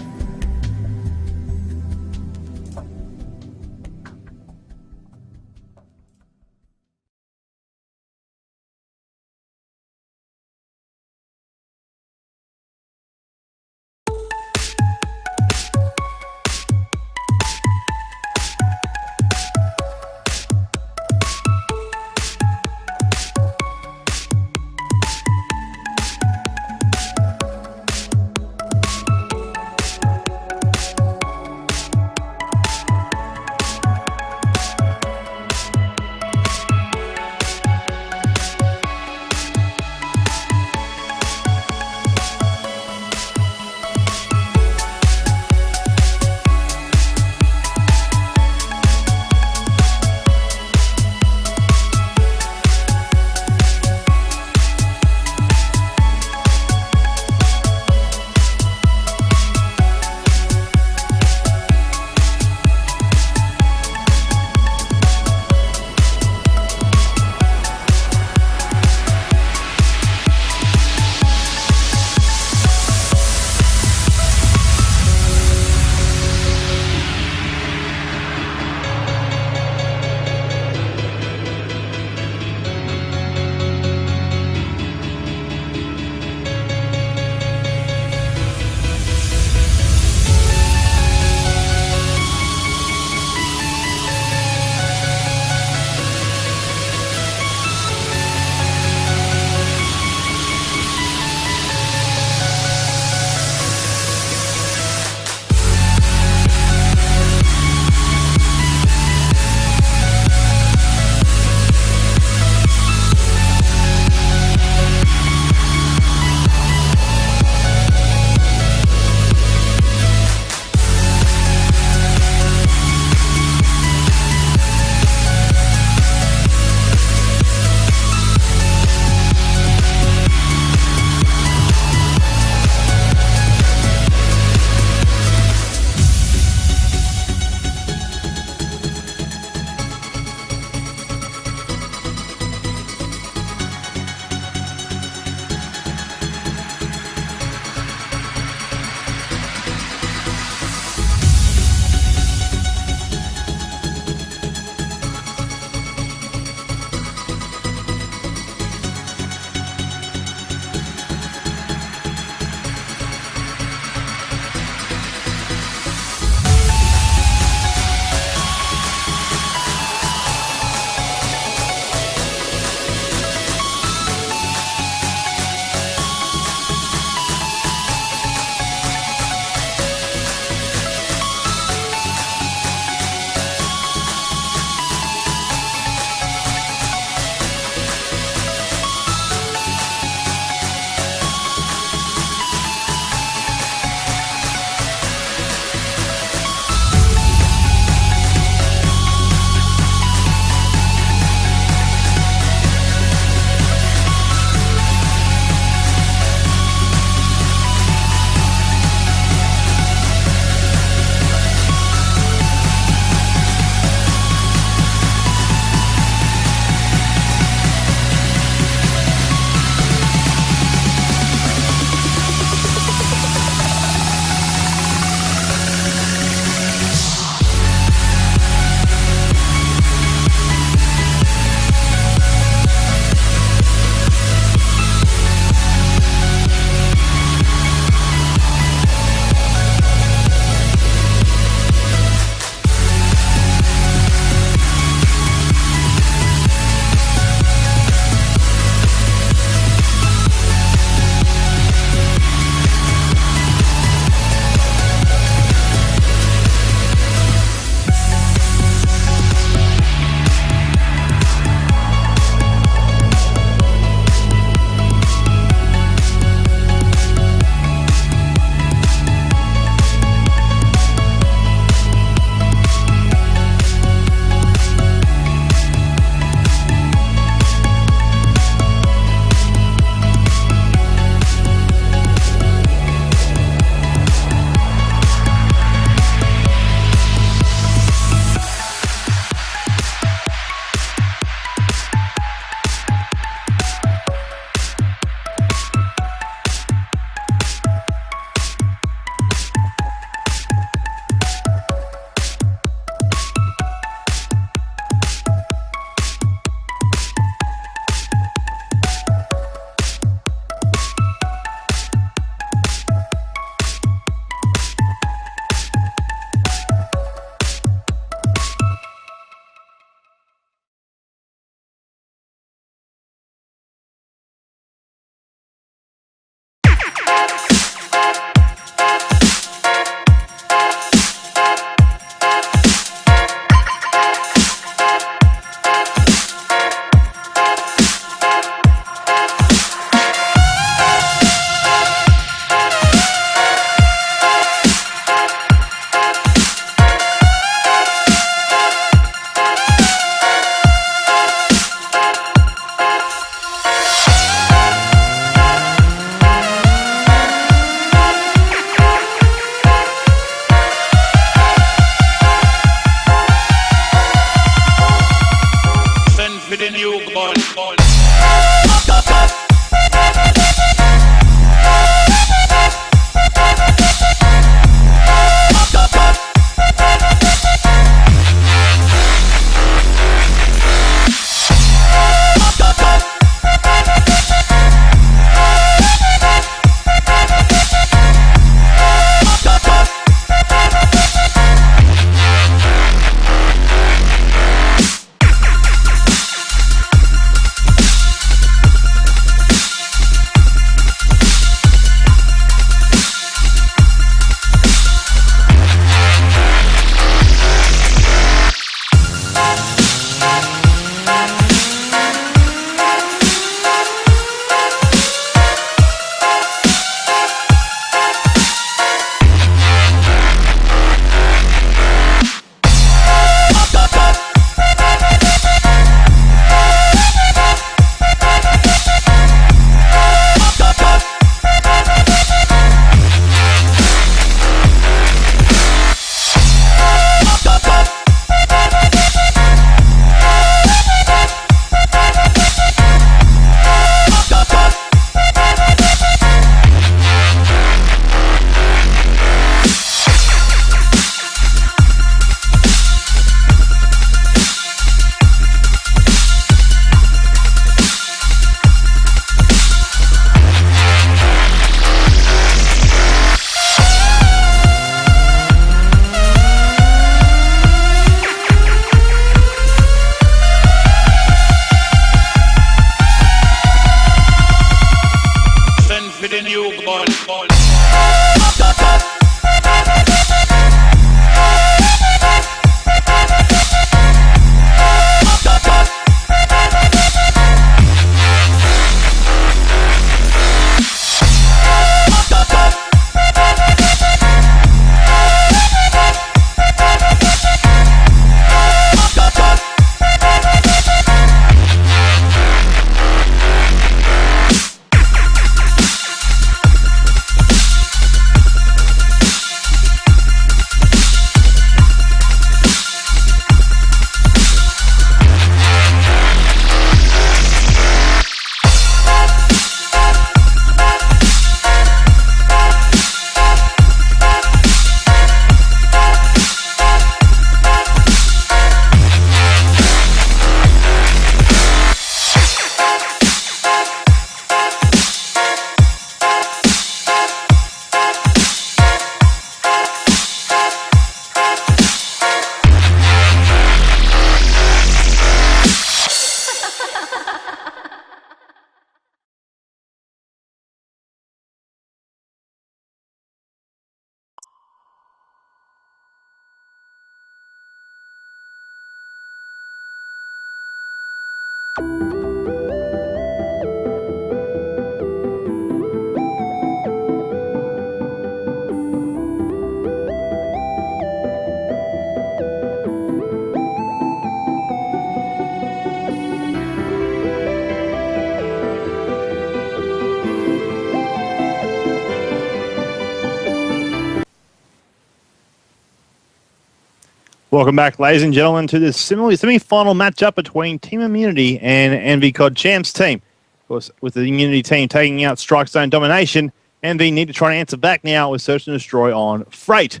Welcome back, ladies and gentlemen, to this semi-final matchup between Team Immunity and NVCOD Champs team. Of course, with the Immunity team taking out Strike Zone Domination, NV need to try and answer back now with Search and Destroy on Freight.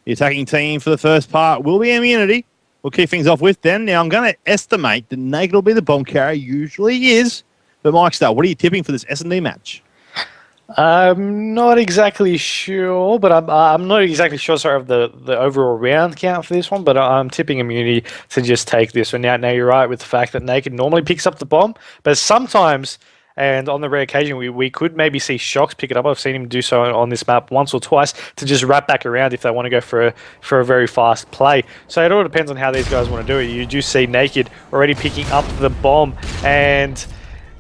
The attacking team for the first part will be Immunity. We'll kick things off with them. Now, I'm going to estimate that Naked will be the bomb carrier, usually is. But Mike Star, what are you tipping for this S&D match? I'm not exactly sure, but I'm not exactly sure, sorry, of the overall round count for this one, but I'm tipping Immunity to just take this one. Now you're right with the fact that Naked normally picks up the bomb, but sometimes, and on the rare occasion, we could maybe see Shocks pick it up. I've seen him do so on this map once or twice to just wrap back around if they want to go for a very fast play. So it all depends on how these guys want to do it. You do see Naked already picking up the bomb, and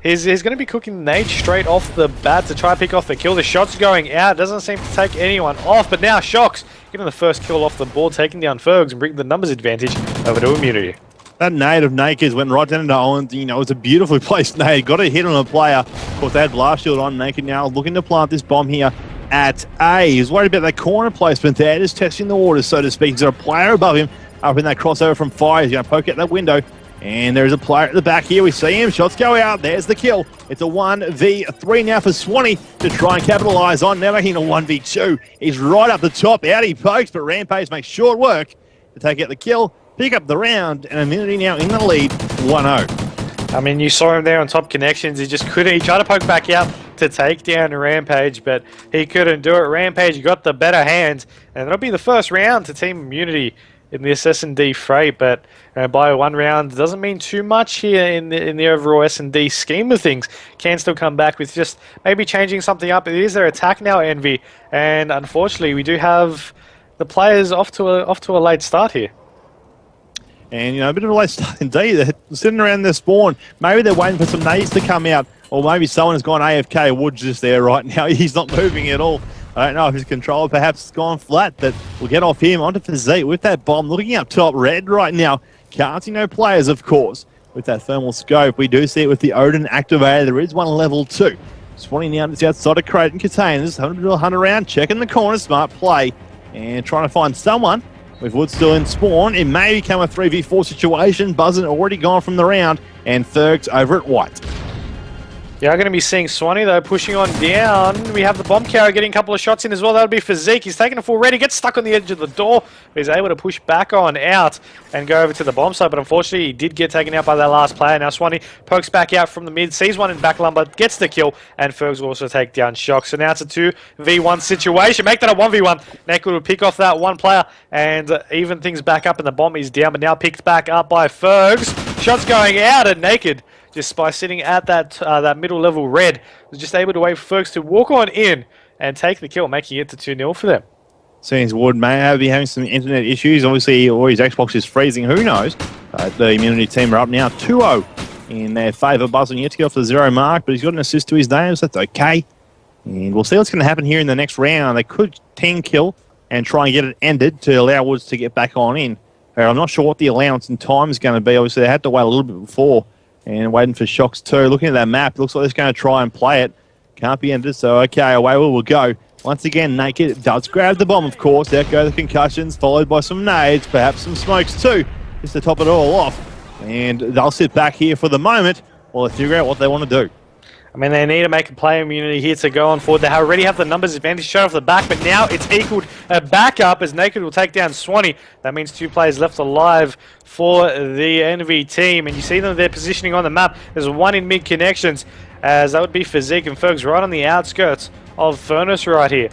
he's going to be cooking the nade straight off the bat to try and pick off the kill. The shot's going out. Doesn't seem to take anyone off. But now Shocks getting the first kill off the board, taking down Fergs and bringing the numbers advantage over to Immunity. That nade of Naked went right down into Owens. You know, it was a beautifully placed nade. Got a hit on a player. Of course, they had Blast Shield on. Naked now looking to plant this bomb here at A. He's worried about that corner placement there. Just testing the waters, so to speak. He's got a player above him up in that crossover from Fire. He's going to poke out that window. And there's a player at the back here. We see him. Shots go out. There's the kill. It's a 1v3 now for Swanee to try and capitalise on. Now making a 1v2. He's right up the top. Out he pokes, but Rampage makes short work to take out the kill, pick up the round, and Immunity now in the lead, 1-0. I mean, you saw him there on top connections. He just couldn't. He tried to poke back out to take down Rampage, but he couldn't do it. Rampage got the better hand, and it'll be the first round to Team Immunity in this S&D freight, but by one round doesn't mean too much here in the overall S&D scheme of things. Can still come back with just maybe changing something up. It is their attack now, Envy, and unfortunately we do have the players off to a late start here. And, you know, a bit of a late start indeed. They're sitting around their spawn. Maybe they're waiting for some nades to come out, or maybe someone has gone AFK. Wood's just there right now. He's not moving at all. I don't know if his controller perhaps has gone flat, but we'll get off him onto Physique with that bomb. Looking up top, Red right now. Can't see no players, of course. With that thermal scope, we do see it with the Odin activated. There is one level 2. Swanee now just outside of crate and containers. 100 to 100 around, checking the corner. Smart play. And trying to find someone. With Wood still in spawn, it may become a 3v4 situation. Buzzin already gone from the round. And Fergs over at White. Yeah, I'm going to be seeing Swanee, though, pushing on down. We have the bomb carrier getting a couple of shots in as well. That would be Physique. He's taking a full ready, gets stuck on the edge of the door. But he's able to push back on out and go over to the bomb site. But unfortunately, he did get taken out by that last player. Now Swanee pokes back out from the mid, sees one in back lumber, gets the kill, and Fergs will also take down Shock. So now it's a 2v1 situation. Make that a 1v1. Naked will pick off that one player and even things back up, and the bomb is down, but now picked back up by Fergs. Shots going out, and Naked, just by sitting at that middle level Red, was just able to wait for Fergs to walk on in and take the kill, making it to 2-0 for them. Seems Wood may be having some internet issues. Obviously, or his Xbox is freezing. Who knows? The Immunity team are up now 2-0 in their favour. Buzzing yet to get off the 0 mark, but he's got an assist to his name, so that's okay. And we'll see what's going to happen here in the next round. They could 10 kill and try and get it ended to allow Woods to get back on in. I'm not sure what the allowance and time is going to be. Obviously, they had to wait a little bit before. And waiting for Shocks too. Looking at that map, it looks like they're going to try and play it. Can't be ended, so okay, away we will go. Once again, Naked does grab the bomb, of course. Out go the concussions, followed by some nades, perhaps some smokes too, just to top it all off. And they'll sit back here for the moment while they figure out what they want to do. I mean, they need to make a play Immunity here to go on forward. They already have the numbers advantage straight off the back, but now it's equaled back up as Naked will take down Swanee. That means 2 players left alive for the NV team, and you see them, they're positioning on the map. There's one in mid connections, as that would be Physique and Fergs right on the outskirts of Furnace right here,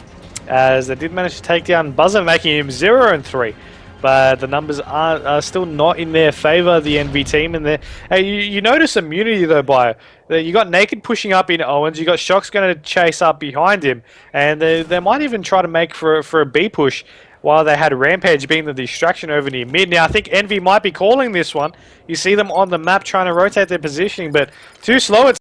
as they did manage to take down Buzzer, making him 0-3. But the numbers are still not in their favour, the NV team. And you notice Immunity, though, Bio. You got Naked pushing up in Owens. You got Shock's going to chase up behind him. And they might even try to make for a B push while they had Rampage being the distraction over near mid. Now, I think Envy might be calling this one. You see them on the map trying to rotate their positioning, but too slow.